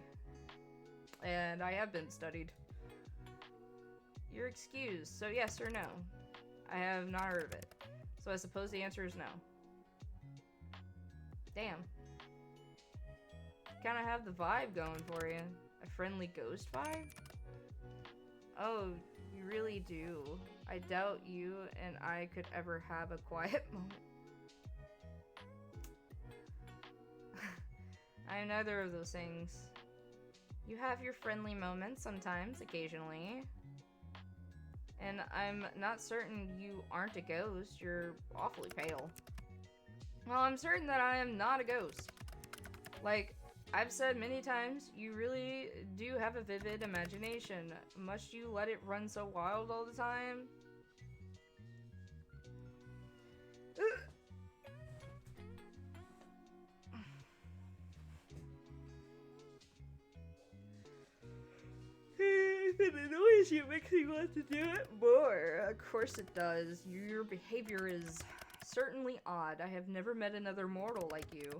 And I have been studied. you're excused. So yes or no? I have not heard of it. So I suppose the answer is no. Damn. Kind of have the vibe going for you. A friendly ghost vibe? Oh, you really do. I doubt you and I could ever have a quiet moment. I am neither of those things. You have your friendly moments sometimes, occasionally. And I'm not certain you aren't a ghost. You're awfully pale. Well, I'm certain that I am not a ghost. Like, I've said many times, you really do have a vivid imagination. Must you let it run so wild all the time? If it annoys you, it makes me want to do it more. Of course it does. Your behavior is certainly odd. I have never met another mortal like you.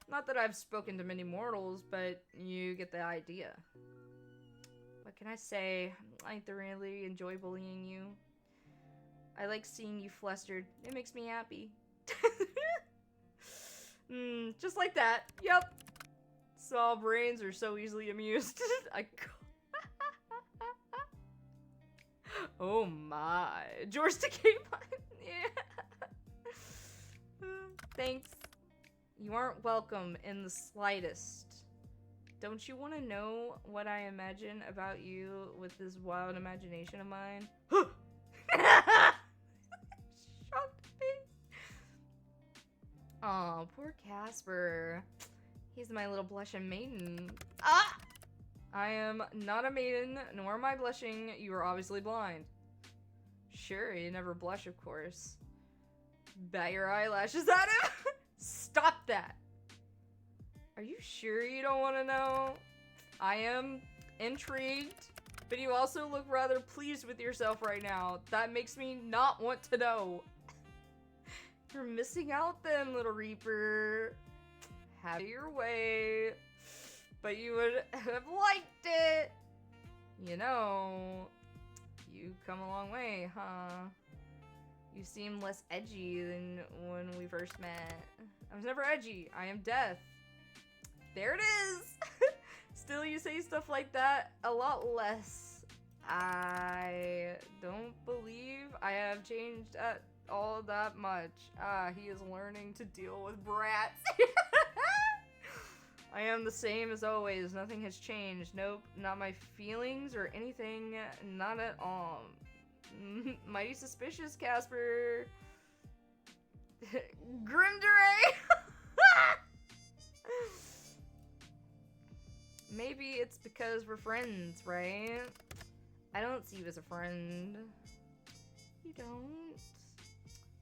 Not that I've spoken to many mortals, but you get the idea. What can I say? I really enjoy bullying you. I like seeing you flustered. It makes me happy. Just like that. Yep. Small brains are so easily amused. Oh my. George Takei. Yeah. Thanks. You aren't welcome in the slightest. Don't you want to know what I imagine about you with this wild imagination of mine? Shocked me. Aw, poor Casper. He's my little blushing maiden. Ah! I am not a maiden, nor am I blushing. You are obviously blind. Sure, you never blush, of course. Bat your eyelashes at him? Stop that! Are you sure you don't want to know? I am intrigued, but you also look rather pleased with yourself right now. That makes me not want to know. You're missing out then, little Reaper. Have it your way. But you would have liked it. You know, you've come a long way, huh? You seem less edgy than when we first met. I was never edgy. I am death. There it is! Still, you say stuff like that a lot less. I don't believe I have changed at all that much. He is learning to deal with brats. I am the same as always. Nothing has changed. Nope, not my feelings or anything. Not at all. Mighty suspicious, Casper. Grimdere! Maybe it's because we're friends, right? I don't see you as a friend. You don't?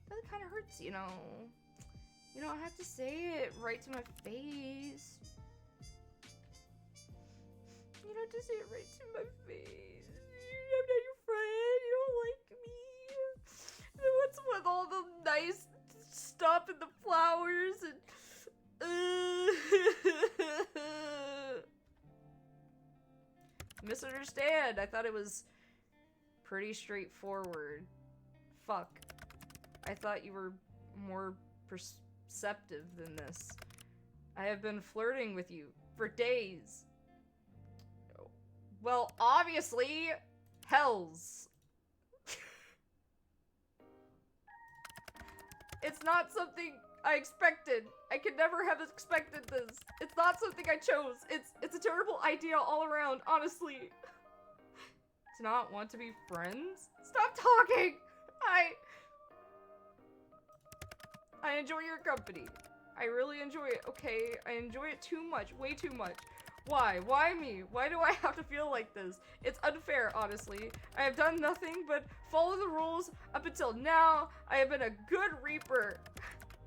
That kind of hurts, you know. You don't have to say it right to my face. You don't have to say it right to my face. I'm not your friend. You don't like me. And what's with all the nice stuff and the flowers and... Misunderstand. I thought it was pretty straightforward. Fuck. I thought you were more perceptive than this. I have been flirting with you for days. Well, obviously, hells. It's not something I expected. I could never have expected this. It's not something I chose. It's a terrible idea all around, honestly. To not want to be friends? Stop talking! I enjoy your company. I really enjoy it, okay? I enjoy it too much, way too much. Why? Why me? Why do I have to feel like this? It's unfair, honestly. I have done nothing but follow the rules up until now. I have been a good Reaper.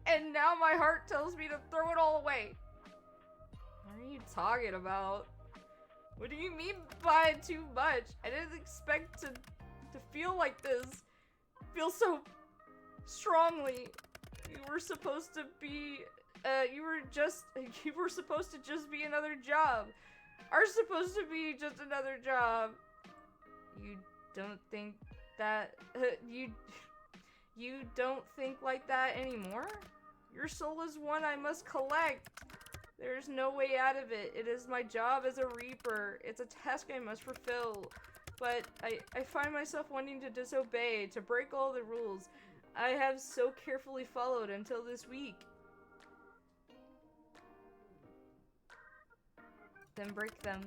And now my heart tells me to throw it all away. What are you talking about? What do you mean by too much? I didn't expect to feel like this. Feel so strongly. You were supposed to be... you were supposed to just be another job. Are supposed to be just another job. You don't think that you don't think like that anymore? Your soul is one I must collect. There's no way out of it. It is my job as a Reaper. It's a task I must fulfill. But I find myself wanting to disobey, to break all the rules I have so carefully followed until this week. Then break them.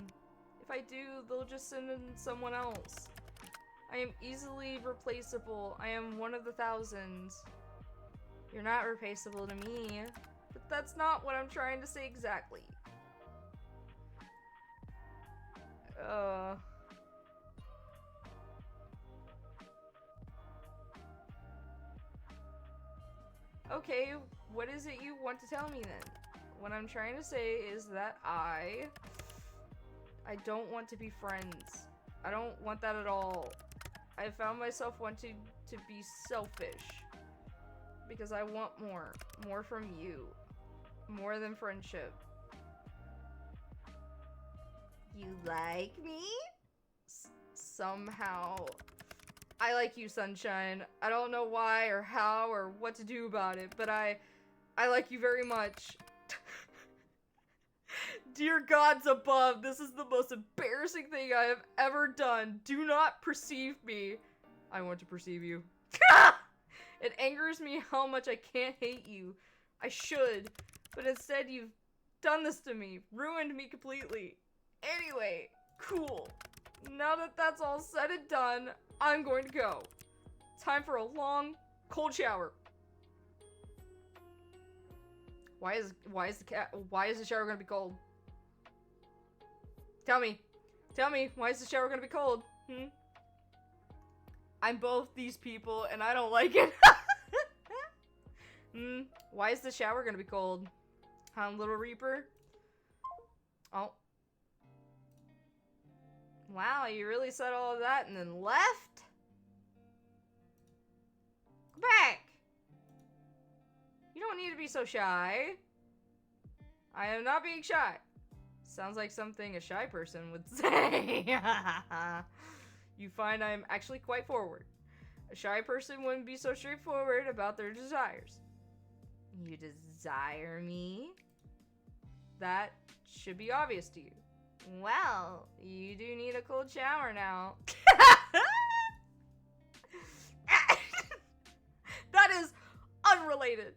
If I do, they'll just send in someone else. I am easily replaceable. I am one of the thousands. You're not replaceable to me. But that's not what I'm trying to say exactly. Okay, what is it you want to tell me then? What I'm trying to say is that I don't want to be friends. I don't want that at all. I found myself wanting to be selfish. Because I want more. More from you. More than friendship. You like me? Somehow. I like you, Sunshine. I don't know why or how or what to do about it, but I like you very much. Dear gods above, this is the most embarrassing thing I have ever done. Do not perceive me. I want to perceive you. It angers me how much I can't hate you. I should, but instead you've done this to me, ruined me completely. Anyway, cool. Now that that's all said and done, I'm going to go. Time for a long, cold shower. Why is the shower gonna be cold? Tell me, why is the shower gonna be cold? I'm both these people and I don't like it. Why is the shower gonna be cold? Huh, Little Reaper? Oh. Wow, you really said all of that and then left? Go back! You don't need to be so shy. I am not being shy. Sounds like something a shy person would say. You find I am actually quite forward. A shy person wouldn't be so straightforward about their desires. You desire me? That should be obvious to you. Well, you do need a cold shower now. That is unrelated.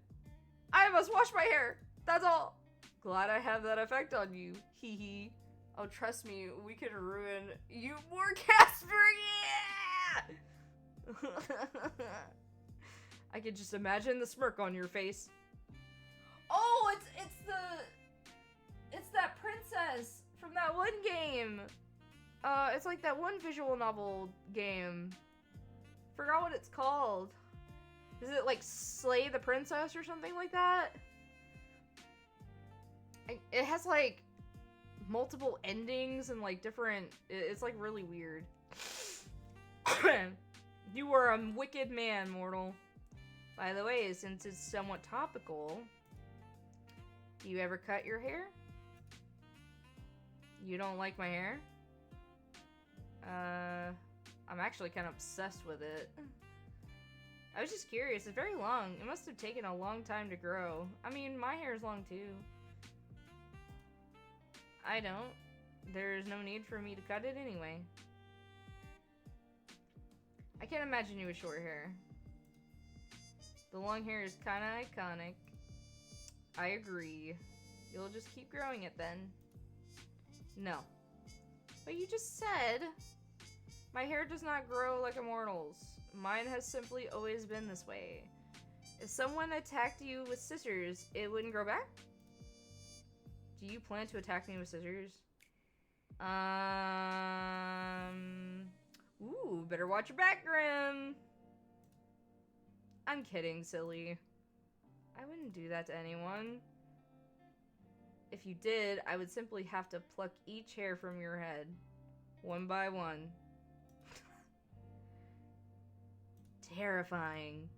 I must wash my hair. That's all. Glad I have that effect on you. Hee hee. Oh, trust me, we could ruin you more, Casper. Yeah! I could just imagine the smirk on your face. Oh, it's that princess from that one game. It's like that one visual novel game. Forgot what it's called. Is it like Slay the Princess or something like that? It has like multiple endings and like different. It's like really weird. You are a wicked man, mortal. By the way, since it's somewhat topical, do you ever cut your hair? You don't like my hair? I'm actually kind of obsessed with it. I was just curious. It's very long. It must have taken a long time to grow. I mean, my hair is long too. I don't. There's no need for me to cut it anyway. I can't imagine you with short hair. The long hair is kinda iconic. I agree. You'll just keep growing it then. No. But you just said my hair does not grow like a mortal's. Mine has simply always been this way. If someone attacked you with scissors, it wouldn't grow back? Do you plan to attack me with scissors? Ooh, better watch your back, Grim. I'm kidding, silly. I wouldn't do that to anyone. If you did, I would simply have to pluck each hair from your head. One by one. Terrifying.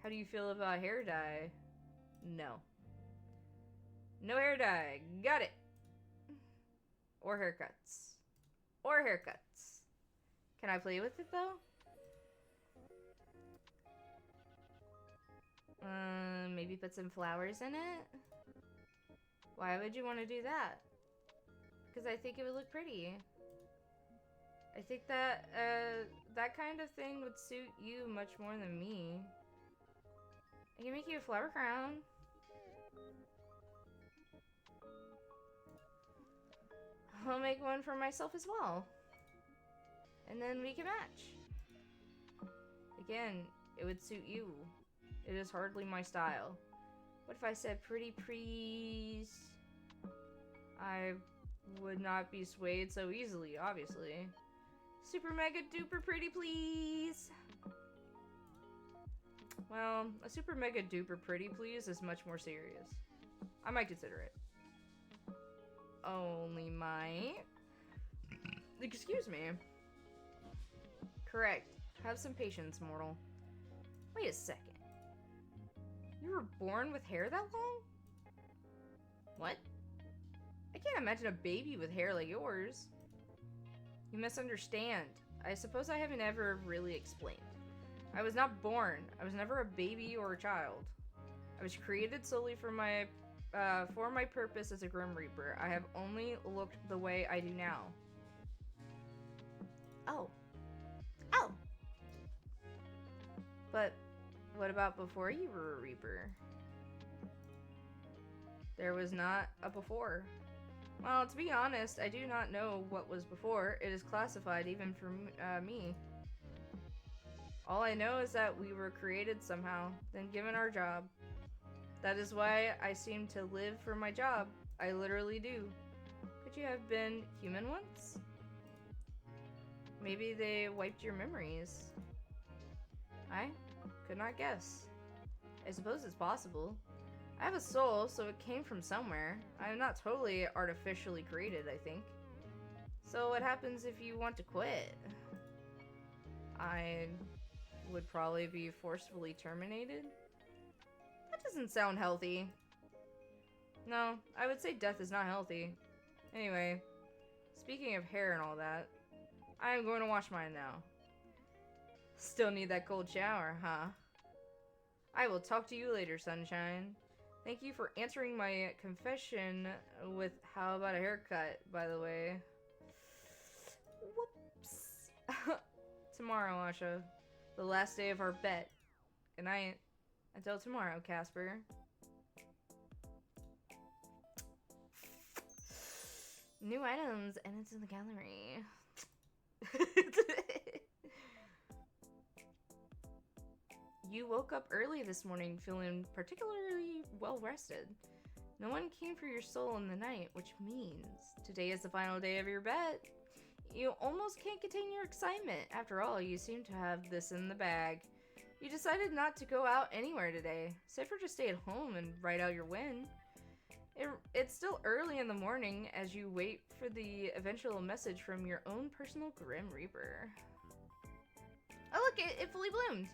How do you feel about hair dye? No. No hair dye. Got it. Or haircuts. Or haircuts. Can I play with it though? Maybe put some flowers in it? Why would you want to do that? Because I think it would look pretty. I think that, that kind of thing would suit you much more than me. I can make you a flower crown. I'll make one for myself as well. And then we can match. Again, it would suit you. It is hardly my style. What if I said pretty please? I would not be swayed so easily, obviously. Super mega duper pretty please! Well, a super mega duper pretty please is much more serious. I might consider it. Only might. Excuse me. Correct. Have some patience, mortal. Wait a second. You were born with hair that long? What? I can't imagine a baby with hair like yours. You misunderstand. I suppose I haven't ever really explained. I was not born. I was never a baby or a child. I was created solely for my purpose as a Grim Reaper. I have only looked the way I do now. Oh. Oh! But what about before you were a Reaper? There was not a before. Well, to be honest, I do not know what was before. It is classified even for me. All I know is that we were created somehow, then given our job. That is why I seem to live for my job. I literally do. Could you have been human once? Maybe they wiped your memories. I could not guess. I suppose it's possible. I have a soul, so it came from somewhere. I am not totally artificially created, I think. So what happens if you want to quit? I would probably be forcefully terminated. That doesn't sound healthy. No, I would say death is not healthy. Anyway, speaking of hair and all that, I am going to wash mine now. Still need that cold shower, huh? I will talk to you later, sunshine. Thank you for answering my confession with how about a haircut, by the way. Whoops. Tomorrow, Asha. The last day of our bet. Good night. Until tomorrow, Casper. New items, and it's in the gallery. You woke up early this morning feeling particularly well rested. No one came for your soul in the night, which means today is the final day of your bet. You almost can't contain your excitement. After all, you seem to have this in the bag. You decided not to go out anywhere today, except for to stay at home and write out your win. It's still early in the morning as you wait for the eventual message from your own personal Grim Reaper. Oh look, it fully bloomed!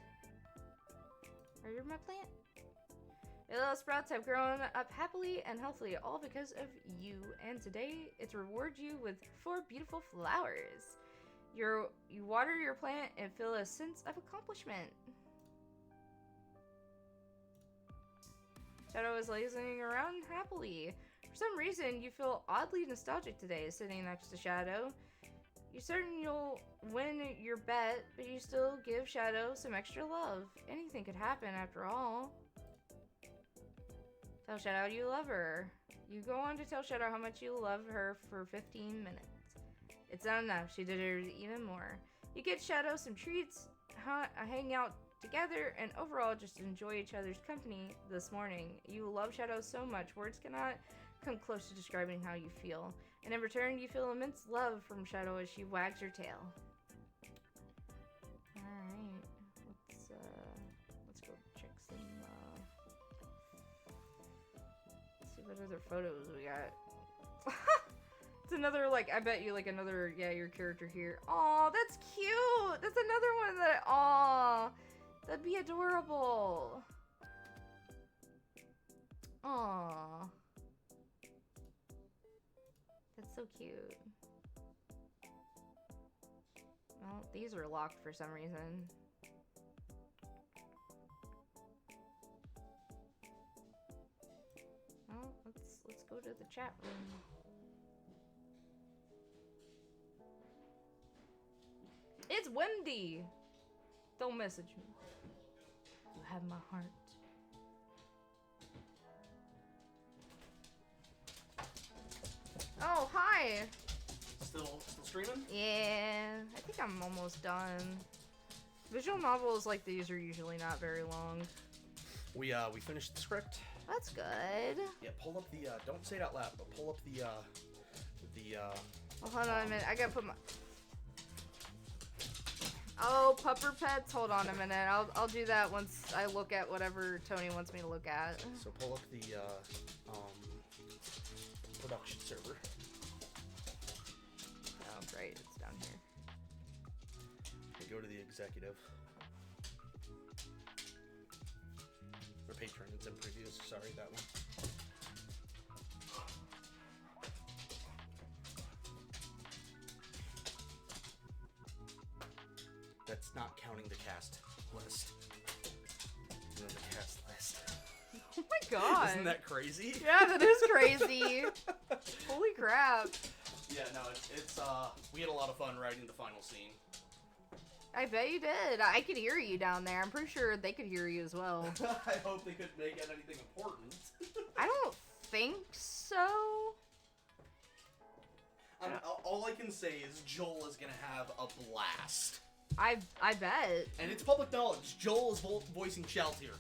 Are you my plant? Your little sprouts have grown up happily and healthily, all because of you. And today, it's reward you with 4 beautiful flowers. You water your plant and feel a sense of accomplishment. Shadow is lazing around happily. For some reason, you feel oddly nostalgic today, sitting next to Shadow. You're certain you'll win your bet, but you still give Shadow some extra love. Anything could happen after all. Tell Shadow you love her. You go on to tell Shadow how much you love her for 15 minutes. It's not enough. She deserves even more. You get Shadow some treats, hang out together, and overall just enjoy each other's company this morning. You love Shadow so much, words cannot come close to describing how you feel. And in return, you feel immense love from Shadow as she wags her tail. Alright, let's go check some, let's see what other photos we got. It's another, like, I bet you, like, another, yeah, your character here. Aw, that's cute! That's another one that, aw, that'd be adorable. Aw. That's so cute. Well, These are locked for some reason. Well, let's go to the chat room. It's Wendy! Don't message me. You have my heart. Oh, hi! Still streaming? Yeah, I think I'm almost done. Visual novels like these are usually not very long. We finished the script. That's good. Yeah, pull up the don't say it out loud, but pull up the Oh, hold on a minute. I gotta put my. Oh, pupper pets. Hold on a minute. I'll do that once I look at whatever Tony wants me to look at. so pull up the production server. Oh, great. It's down here. And go to the executive. Or patron, it's in previews. Sorry, that one. That's not counting the cast list. You know, the cast list. Oh my god. Isn't that crazy? Yeah, that is crazy. Holy crap. Yeah, no, it's we had a lot of fun writing the final scene. I bet you did. I could hear you down there. I'm pretty sure they could hear you as well. I hope they could make it anything important. I don't think so. All I can say is Joel is gonna have a blast. I bet. And it's public knowledge. Joel is voicing Shalt here.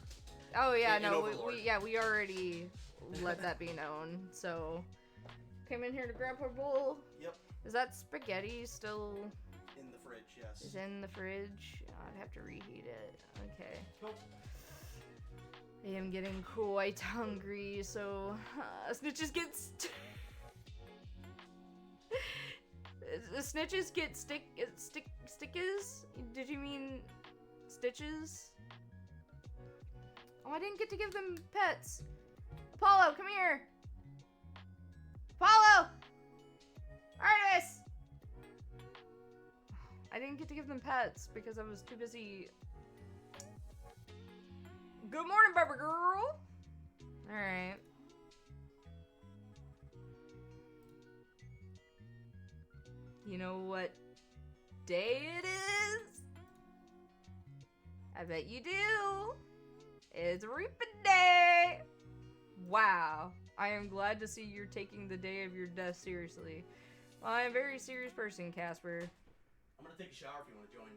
Oh yeah, In no, Overlord. we already let that be known. So, came in here to grab her bowl. Yep. Is that spaghetti still In the fridge, yes. is in the fridge? I'd have to reheat it. Okay. Nope. I am getting quite hungry, so snitches get snitches get stickers? Did you mean stitches? Oh, I didn't get to give them pets. Apollo, come here. Apollo! Artemis! I didn't get to give them pets because I was too busy. Good morning, baby girl. Alright. You know what day it is? I bet you do. It's reaping day. Wow. I am glad to see you're taking the day of your death seriously. Well, I'm a very serious person, Casper. I'm gonna take a shower if you want to join.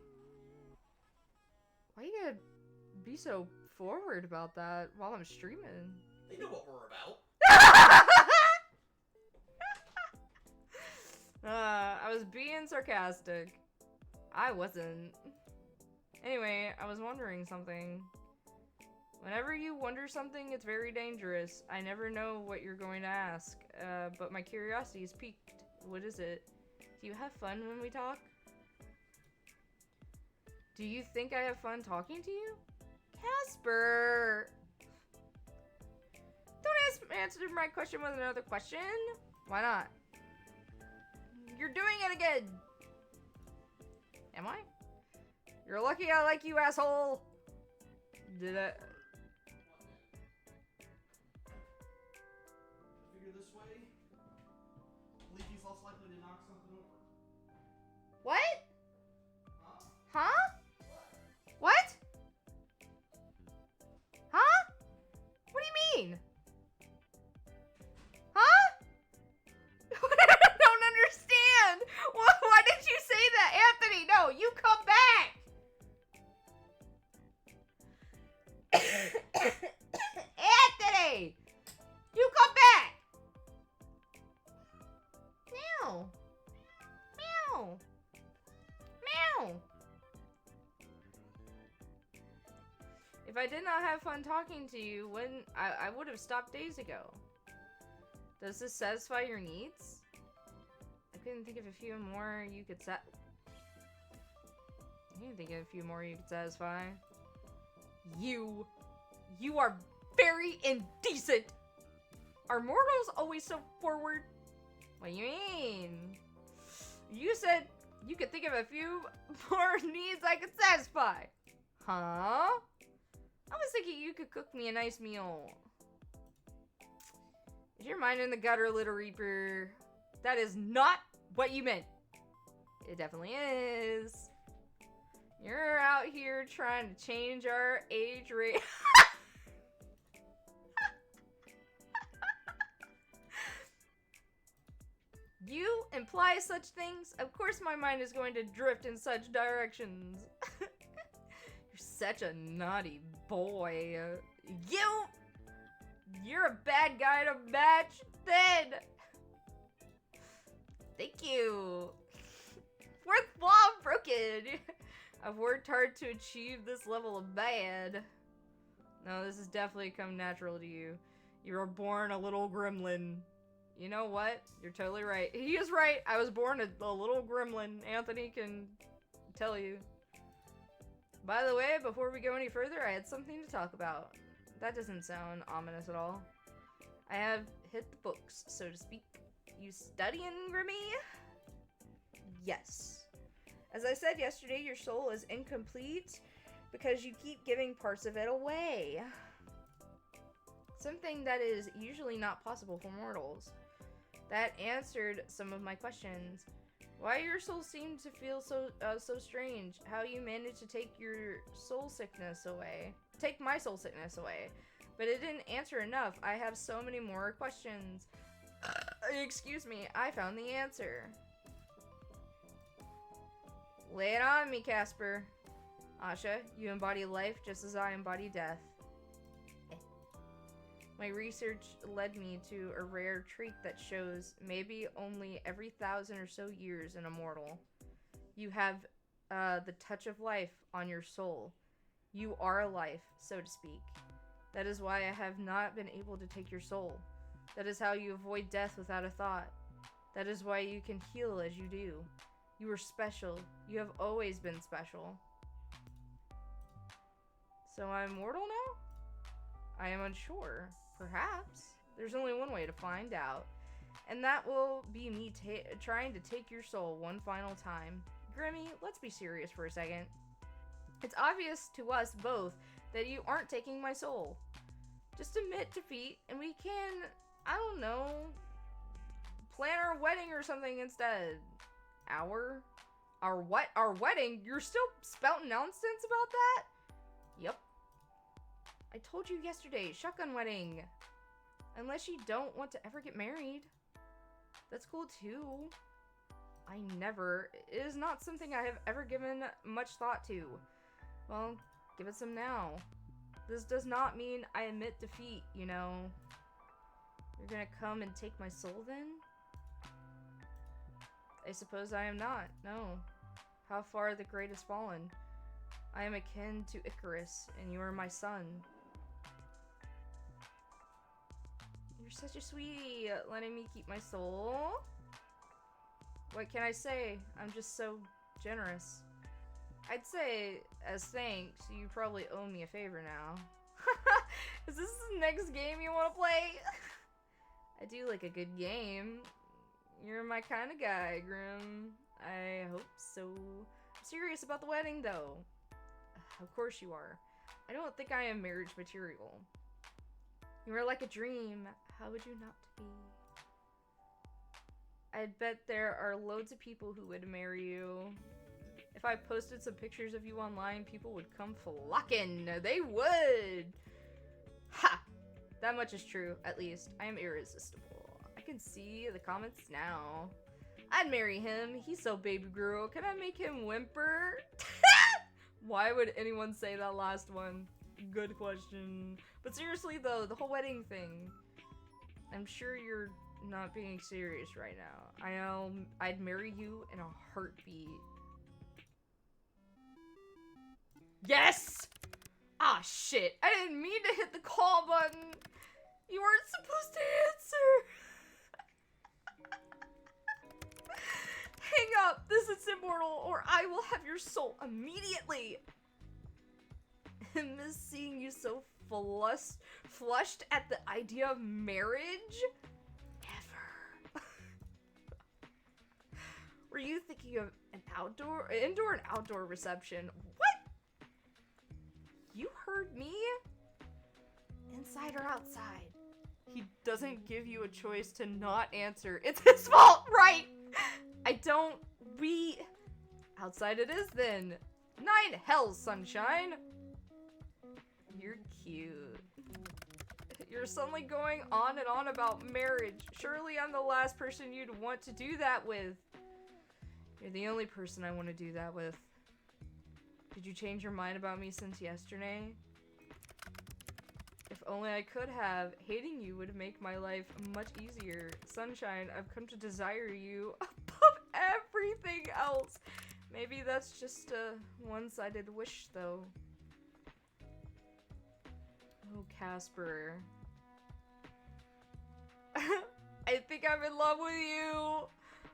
Why you gotta be so forward about that while I'm streaming? They know what we're about. I was being sarcastic. I wasn't. Anyway, I was wondering something. Whenever you wonder something, it's very dangerous. I never know what you're going to ask, but my curiosity is piqued. What is it? Do you have fun when we talk? Do you think I have fun talking to you? Casper! Don't answer my question with another question. Why not? You're doing it again! Am I? You're lucky I like you, asshole! Did I... Figure this way. Leaky's less likely to knock something over. What? Huh? Huh? What? Huh? What do you mean? Huh? I don't understand. Why did you say that, Anthony? No, you come back. Anthony, you come back. Meow. Meow. Meow. If I did not have fun talking to you, when I would have stopped days ago. Does this satisfy your needs? I couldn't think of a few more you could I couldn't think of a few more you could satisfy. You are very indecent. Are mortals always so forward? What do you mean? You said You could think of a few more needs I could satisfy. Huh? I was thinking you could cook me a nice meal. Is your mind in the gutter, Little Reaper? That is not what you meant. It definitely is. You're out here trying to change our age rate. You imply such things? Of course my mind is going to drift in such directions. You're such a naughty boy. You're a bad guy to match then. Thank you. Fourth law broken. I've worked hard to achieve this level of bad. No, this has definitely come natural to you. You were born a little gremlin. You know what? You're totally right. He is right. I was born a little gremlin. Anthony can tell you. By the way, before we go any further, I had something to talk about. That doesn't sound ominous at all. I have hit the books, so to speak. You studying, Grimmy? Yes. As I said yesterday, your soul is incomplete because you keep giving parts of it away. Something that is usually not possible for mortals. That answered some of my questions. Why your soul seemed to feel so strange. How you managed to take your soul sickness away. Take my soul sickness away. But it didn't answer enough. I have so many more questions. Excuse me, I found the answer. Lay it on me, Casper. Asha, you embody life just as I embody death. My research led me to a rare trait that shows maybe only every 1,000 or so years in a mortal. You have the touch of life on your soul. You are life, so to speak. That is why I have not been able to take your soul. That is how you avoid death without a thought. That is why you can heal as you do. You are special. You have always been special. So I'm mortal now? I am unsure. Perhaps. There's only one way to find out. And that will be me trying to take your soul one final time. Grimmy, let's be serious for a second. It's obvious to us both that you aren't taking my soul. Just admit defeat and we can, I don't know, plan our wedding or something instead. Our what? Our wedding? You're still spouting nonsense about that? Yep. I told you yesterday, shotgun wedding. Unless you don't want to ever get married. That's cool too. It is not something I have ever given much thought to. Well, give it some now. This does not mean I admit defeat, you know. You're gonna come and take my soul then? I suppose I am not, no. How far the great has fallen. I am akin to Icarus, and you are my son. You're such a sweetie, letting me keep my soul. What can I say? I'm just so generous. I'd say, as thanks, you probably owe me a favor now. Is this the next game you want to play? I do like a good game. You're my kind of guy, Grim. I hope so. I'm serious about the wedding, though. Of course you are. I don't think I am marriage material. You are like a dream. How would you not be? I'd bet there are loads of people who would marry you. If I posted some pictures of you online, people would come flocking. They would! Ha! That much is true, at least. I am irresistible. I can see the comments now. I'd marry him. He's so baby girl. Can I make him whimper? Why would anyone say that last one? Good question. But seriously though, the whole wedding thing. I'm sure you're not being serious right now. I'd marry you in a heartbeat. Yes! Ah, shit. I didn't mean to hit the call button. You weren't supposed to answer. Hang up. This is immortal, or I will have your soul immediately. I miss seeing you so flushed at the idea of marriage. Never. Were you thinking of an indoor and outdoor reception? What? You heard me? Inside or outside? He doesn't give you a choice to not answer. It's his fault, right? Outside it is then. 9 hells, sunshine. You're cute. You're suddenly going on and on about marriage. Surely I'm the last person you'd want to do that with. You're the only person I want to do that with. Did you change your mind about me since yesterday? If only I could have. Hating you would make my life much easier. Sunshine, I've come to desire you above everything else. Maybe that's just a one-sided wish, though. Oh, Casper. I think I'm in love with you.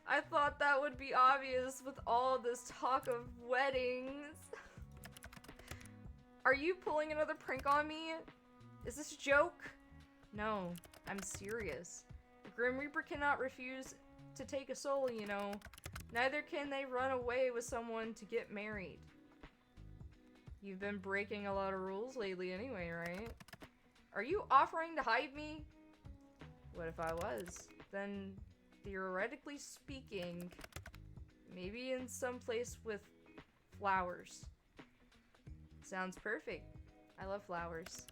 I thought that would be obvious with all this talk of weddings. Are you pulling another prank on me? Is this a joke? No, I'm serious. The Grim Reaper cannot refuse to take a soul, you know. Neither can they run away with someone to get married. You've been breaking a lot of rules lately anyway, right? Are you offering to hide me? What if I was? Then, theoretically speaking, maybe in some place with flowers. Sounds perfect. I love flowers.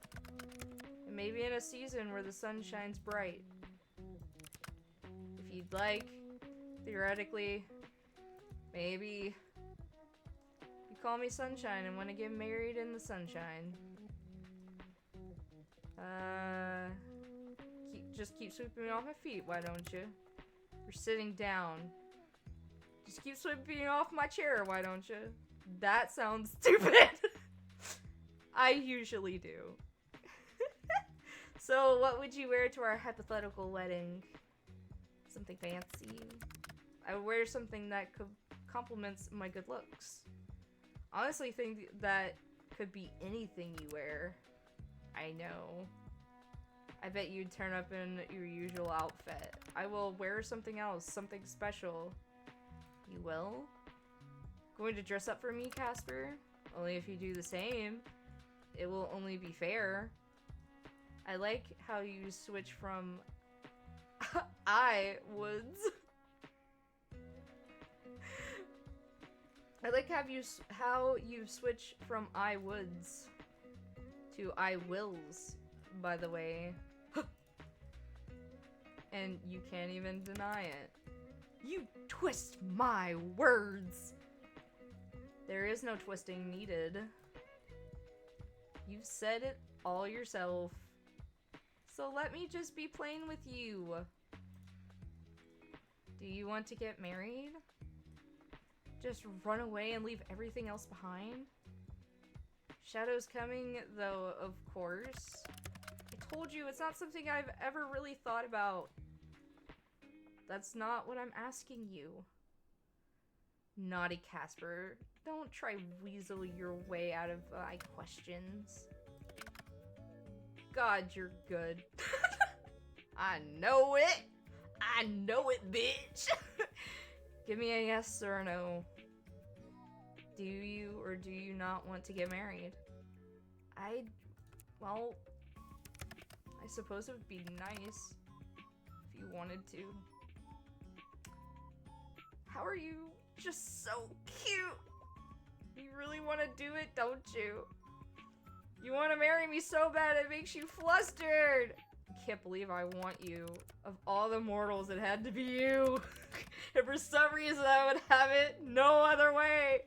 And maybe in a season where the sun shines bright. If you'd like, theoretically, maybe you call me Sunshine and want to get married in the sunshine. Just keep sweeping me off my feet, why don't you? You're sitting down. Just keep sweeping me off my chair, why don't you? That sounds stupid. I usually do. So, what would you wear to our hypothetical wedding? Something fancy. I would wear something that complements my good looks. Honestly, think that could be anything you wear. I know. I bet you'd turn up in your usual outfit. I will wear something else, something special. You will? Going to dress up for me, Casper? Only if you do the same. It will only be fair. I like how you switch from I woods. I like how you switch from I woods to I wills, by the way. And you can't even deny it. You twist my words! There is no twisting needed. You've said it all yourself. So let me just be plain with you. Do you want to get married? Just run away and leave everything else behind? Shadow's coming, though, of course. I told you, it's not something I've ever really thought about. That's not what I'm asking you. Naughty Casper. Don't try weasel your way out of my questions. God, you're good. I know it! I know it, bitch! Give me a yes or a no. Do you or do you not want to get married? Well, I suppose it would be nice if you wanted to. How are you just so cute? You really want to do it, don't you? You want to marry me so bad it makes you flustered. I can't believe I want you. Of all the mortals, it had to be you. If for some reason I would have it no other way.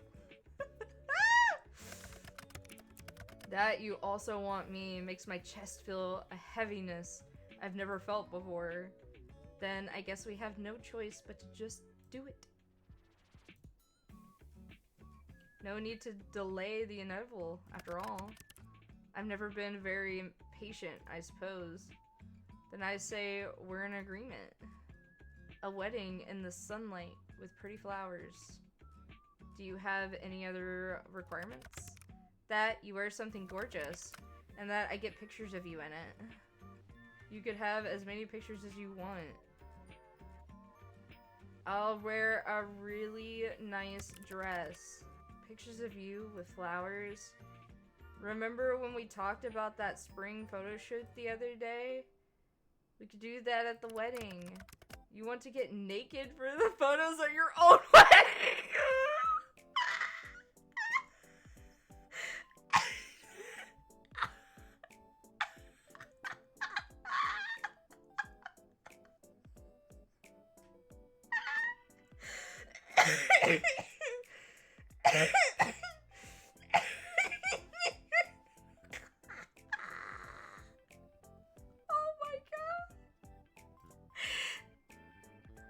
That you also want me makes my chest feel a heaviness I've never felt before. Then I guess we have no choice but to just do it. No need to delay the inevitable, after all. I've never been very patient, I suppose. Then I say we're in agreement. A wedding in the sunlight with pretty flowers. Do you have any other requirements? That you wear something gorgeous, and that I get pictures of you in it. You could have as many pictures as you want. I'll wear a really nice dress. Pictures of you with flowers. Remember when we talked about that spring photo shoot the other day? We could do that at the wedding. You want to get naked for the photos at your own wedding? Oh my god.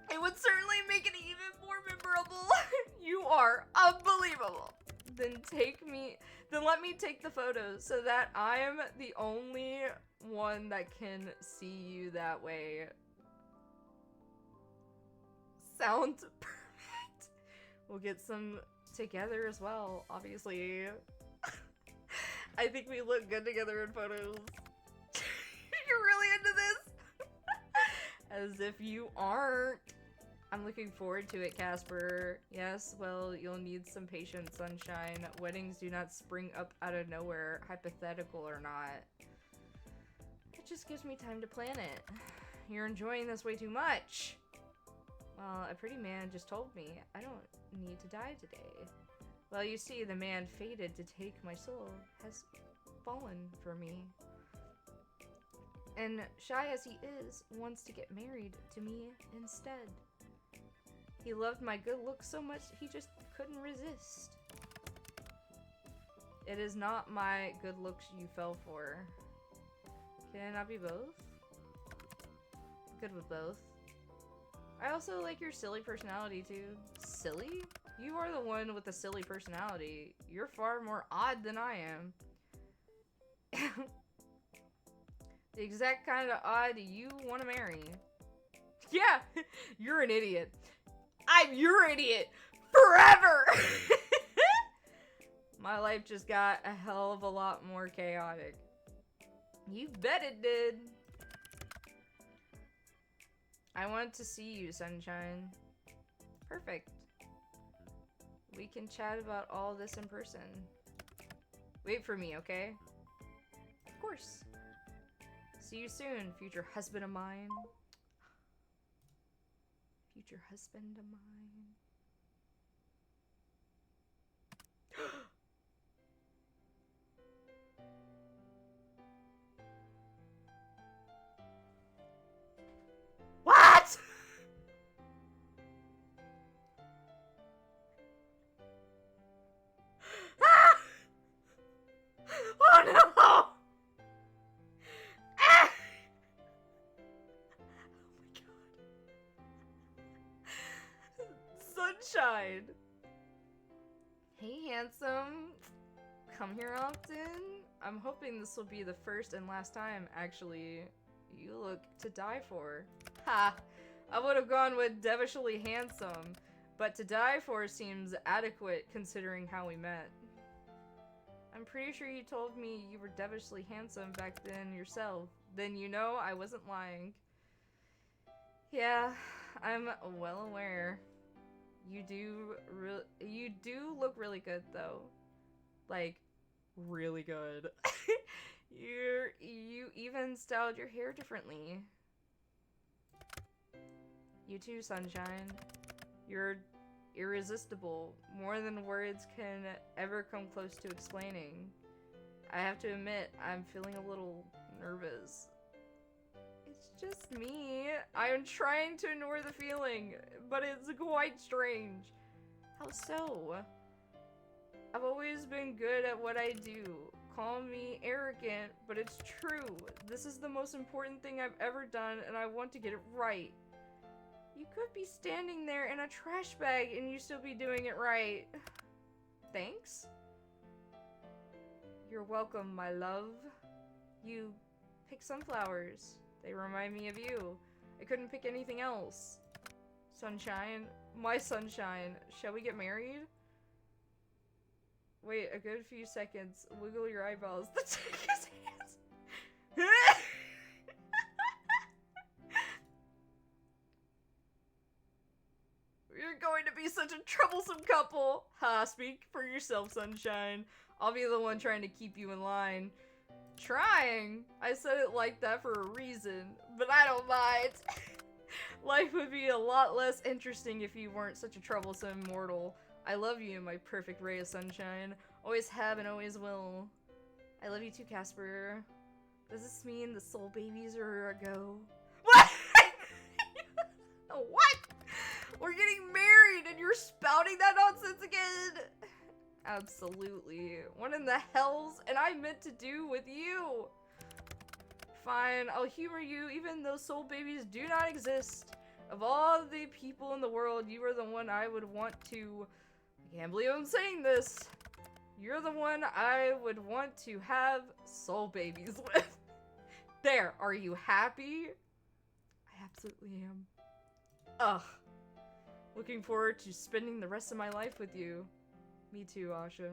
It would certainly make it even more memorable. You are unbelievable. Then let me take the photos so that I'm the only one that can see you that way. Sounds perfect. We'll get some together as well, obviously. I think we look good together in photos. You're really into this? As if you aren't. I'm looking forward to it, Casper. Yes, well, you'll need some patience, sunshine. Weddings do not spring up out of nowhere, hypothetical or not. It just gives me time to plan it. You're enjoying this way too much. Well, a pretty man just told me I don't need to die today. Well, you see, the man fated to take my soul has fallen for me. And shy as he is, wants to get married to me instead. He loved my good looks so much he just couldn't resist. It is not my good looks you fell for. Can I not be both? Good with both. I also like your silly personality too. Silly? You are the one with the silly personality. You're far more odd than I am. The exact kind of odd you want to marry. Yeah, you're an idiot. I'm your idiot forever. My life just got a hell of a lot more chaotic. You bet it did. I want to see you, sunshine. Perfect. We can chat about all this in person. Wait for me, okay? Of course. See you soon, future husband of mine. Future husband of mine. What? Ah! Oh no! Ah! Oh my god. Sunshine. Hey, handsome. Come here often? I'm hoping this will be the first and last time, actually. You look to die for. Ha! I would have gone with devilishly handsome, but to die for seems adequate considering how we met. I'm pretty sure you told me you were devilishly handsome back then yourself. Then you know I wasn't lying. Yeah, I'm well aware. You do look really good though. Like, really good. You even styled your hair differently. You too, sunshine. You're irresistible, more than words can ever come close to explaining. I have to admit, I'm feeling a little nervous. It's just me. I am trying to ignore the feeling, but it's quite strange. How so? I've always been good at what I do. Call me arrogant, but it's true. This is the most important thing I've ever done, and I want to get it right. You could be standing there in a trash bag and you still be doing it right. Thanks? You're welcome, my love. You pick sunflowers. They remind me of you. I couldn't pick anything else. Sunshine. My sunshine. Shall we get married? Wait a good few seconds. Wiggle your eyeballs. The chick is hands. You're going to be such a troublesome couple. Ha, speak for yourself, Sunshine. I'll be the one trying to keep you in line. Trying? I said it like that for a reason, but I don't mind. Life would be a lot less interesting if you weren't such a troublesome mortal. I love you, my perfect ray of sunshine. Always have and always will. I love you too, Casper. Does this mean the soul babies are a go? What? What? We're getting married and you're spouting that nonsense again? Absolutely. What in the hell's and I meant to do with you? Fine, I'll humor you even though soul babies do not exist. Of all the people in the world, you are the one I would want to... I can't believe I'm saying this. You're the one I would want to have soul babies with. There, are you happy? I absolutely am. Ugh. Looking forward to spending the rest of my life with you. Me too, Asha.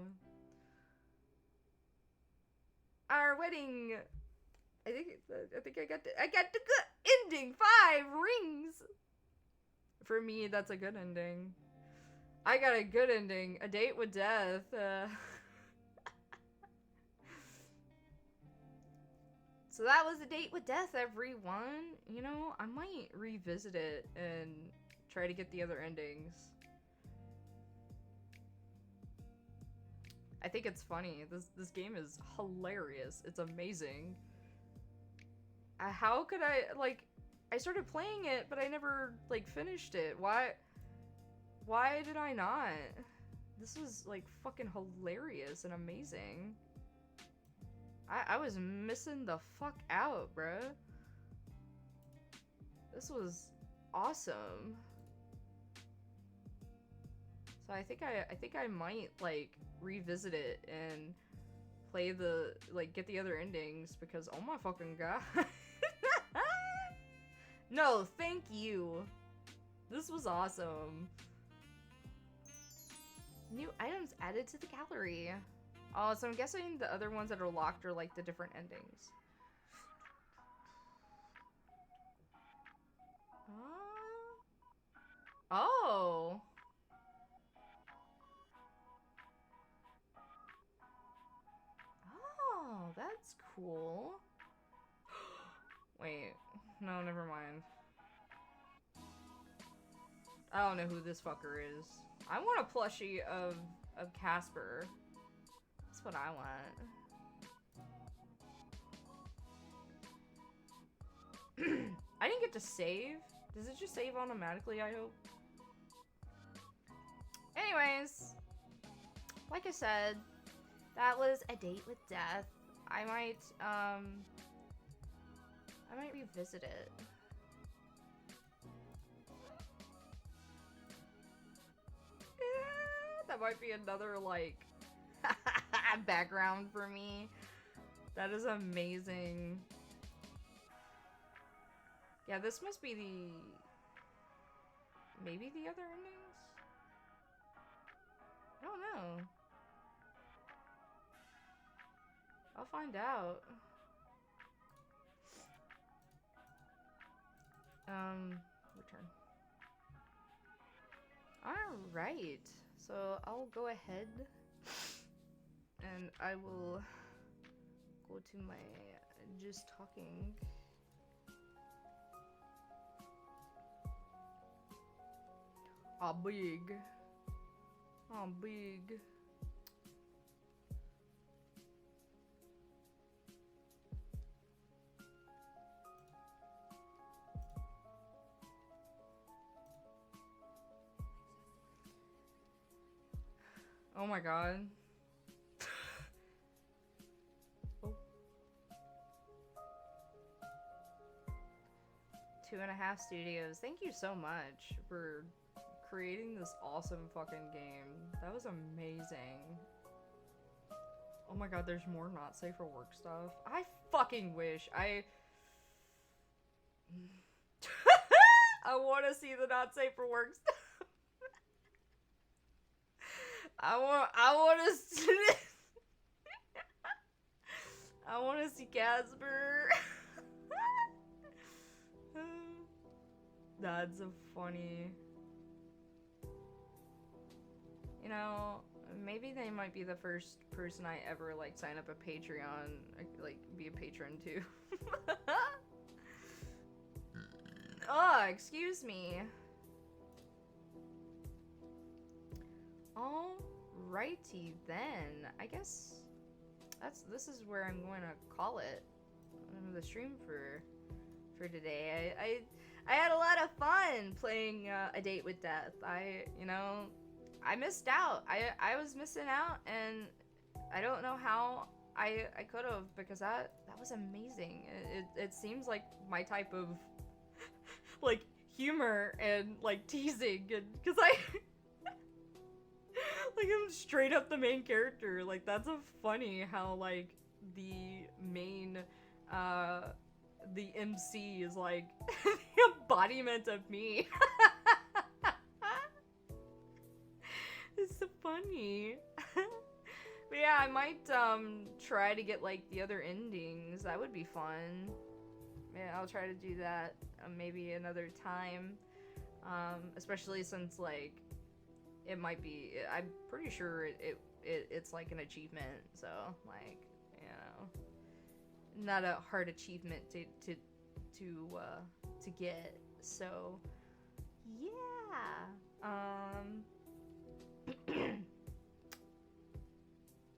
Our wedding. I think I got the good ending. 5 rings. For me, that's a good ending. I got a good ending. A date with death. So that was a date with death, everyone. You know, I might revisit it and try to get the other endings. I think it's funny. This game is hilarious. It's amazing. How could I, like, I started playing it, but I never, like, finished it. Why did I not? This was, like, fucking hilarious and amazing. I was missing the fuck out, bruh. This was awesome. So I think I might, like, revisit it and play the, like, get the other endings because, oh my fucking god. No, thank you. This was awesome. New items added to the gallery. Oh, so I'm guessing the other ones that are locked are like the different endings. Oh. Oh, that's cool. Wait, no, never mind. I don't know who this fucker is. I want a plushie of Casper. That's what I want. I didn't get to save. Does it just save automatically, I hope? Anyways, like I said, that was a date with death. I might revisit it. That might be another, like, background for me. That is amazing. Yeah, this must be maybe the other endings? I don't know. I'll find out. Return. Alright. So I'll go ahead and I will go to my just talking. Oh, big. Oh, big. Oh my god. Oh. 2.5 Studios. Thank you so much for creating this awesome fucking game. That was amazing. Oh my god, there's more not safe for work stuff. I fucking wish. I want to see the not safe for work stuff. I want to see I want to see Casper. That's so funny. you know, maybe they might be the first person I ever like sign up a Patreon, like be a patron to. Oh, excuse me. Alrighty then. I guess this is where I'm going to call it the stream for today. I had a lot of fun playing A Date with Death. I missed out. I was missing out, and I don't know how I could have, because that was amazing. It seems like my type of like humor and like teasing, and because I like I'm straight up the main character. Like that's a funny how like the main the MC is like the embodiment of me. It's so funny. But yeah, I might try to get like the other endings. That would be fun. Yeah, I'll try to do that maybe another time. Especially since like it might be, I'm pretty sure it's like an achievement, so like, you know, not a hard achievement to get. So yeah.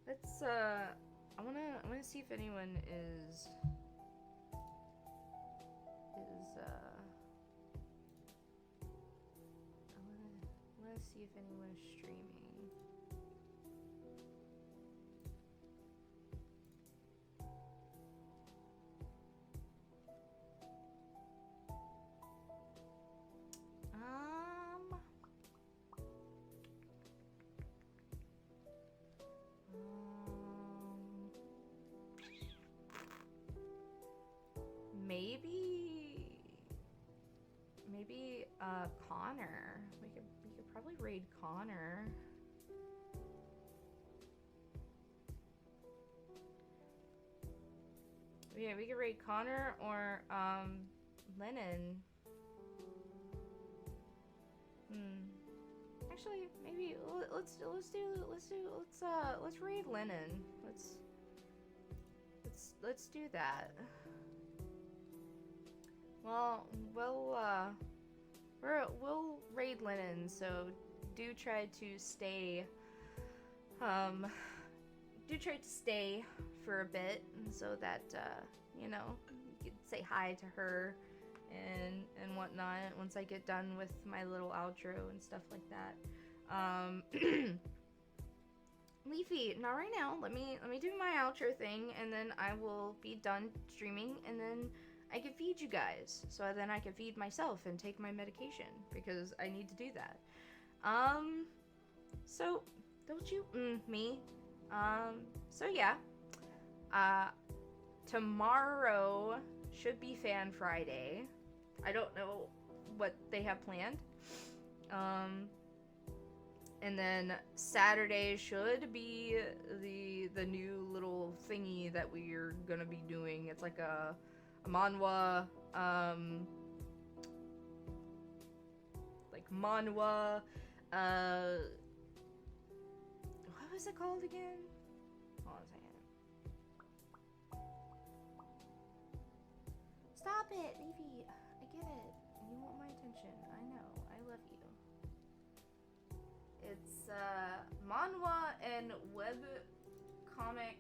Let's I wanna see if anyone is I wanna see if anyone's streaming. Maybe Connor. We could probably raid Connor. Yeah, we could raid Connor or Lennon. Actually, maybe let's raid Lennon. Let's do that. Well, we'll raid Lennon, so do try to stay for a bit, so that you know, you could say hi to her and whatnot once I get done with my little outro and stuff like that. Leafy, not right now. Let me do my outro thing, and then I will be done streaming, and then I can feed you guys, so then I can feed myself and take my medication, because I need to do that. So, don't you, me. So yeah. Tomorrow should be Fan Friday. I don't know what they have planned. And then Saturday should be the new little thingy that we're gonna be doing. It's like a manhwa, like manhwa, what was it called again? Hold on a second. Stop it, Leafy. I get it. You want my attention. I know. I love you. It's manhwa and web comic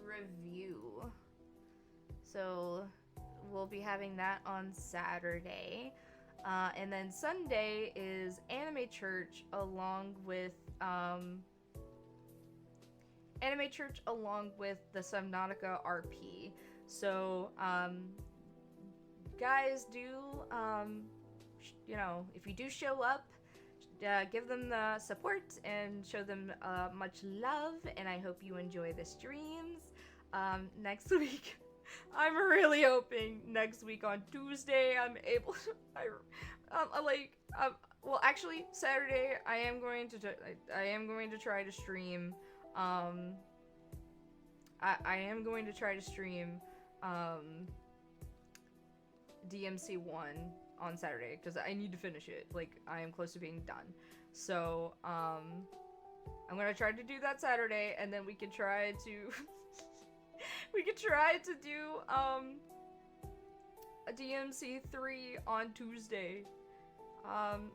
review. So we'll be having that on Saturday. And then Sunday is Anime Church along with the Subnautica RP. So guys, do you know, if you do show up, give them the support and show them much love, and I hope you enjoy the streams. Next week, I'm really hoping next week on Tuesday I'm able to, well, actually Saturday I am going to try to stream. I am going to try to stream DMC1 on Saturday, because I need to finish it. Like, I am close to being done. So, I'm gonna try to do that Saturday, and then we can try to we could try to do a DMC3 on Tuesday.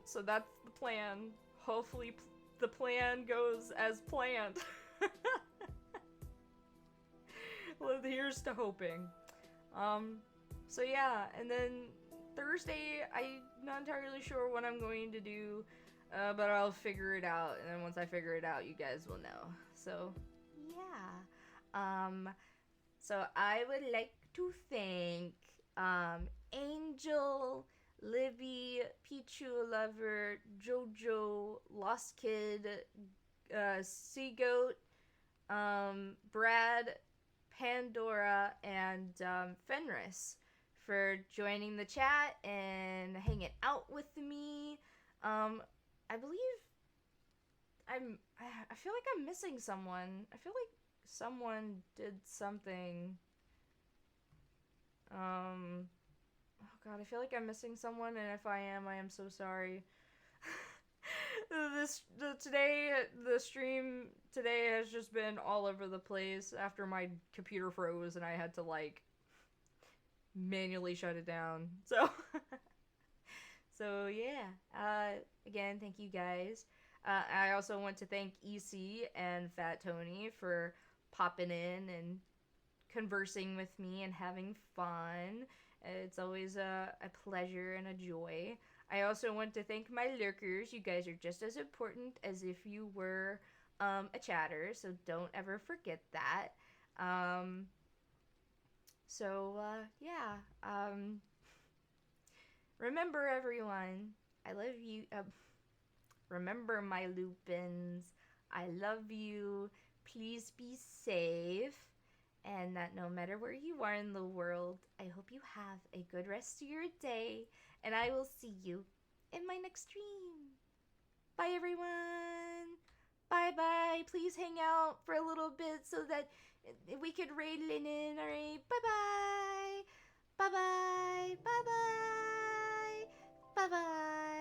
So that's the plan. Hopefully the plan goes as planned. Well, here's to hoping. So yeah, and then Thursday, I'm not entirely sure what I'm going to do, but I'll figure it out, and then once I figure it out, you guys will know. So, yeah. So I would like to thank, Angel, Libby, Pichu Lover, Jojo, Lost Kid, Seagoat, Brad, Pandora, and Fenris for joining the chat and hanging out with me. I believe I feel like I'm missing someone. I feel like someone did something. Oh god, I feel like I'm missing someone, and if I am so sorry. The stream today has just been all over the place after my computer froze and I had to like manually shut it down. So so yeah. Again, thank you guys. I also want to thank EC and Fat Tony for popping in and conversing with me and having fun. It's always a pleasure and a joy. I also want to thank my lurkers. You guys are just as important as if you were a chatter, so don't ever forget that. Yeah. Remember, everyone, I love you. Remember, my lupins, I love you. Please be safe. And that no matter where you are in the world, I hope you have a good rest of your day. And I will see you in my next stream. Bye, everyone. Bye bye. Please hang out for a little bit so that we could raid Linen. Alright. Bye bye. Bye bye. Bye bye. Bye bye.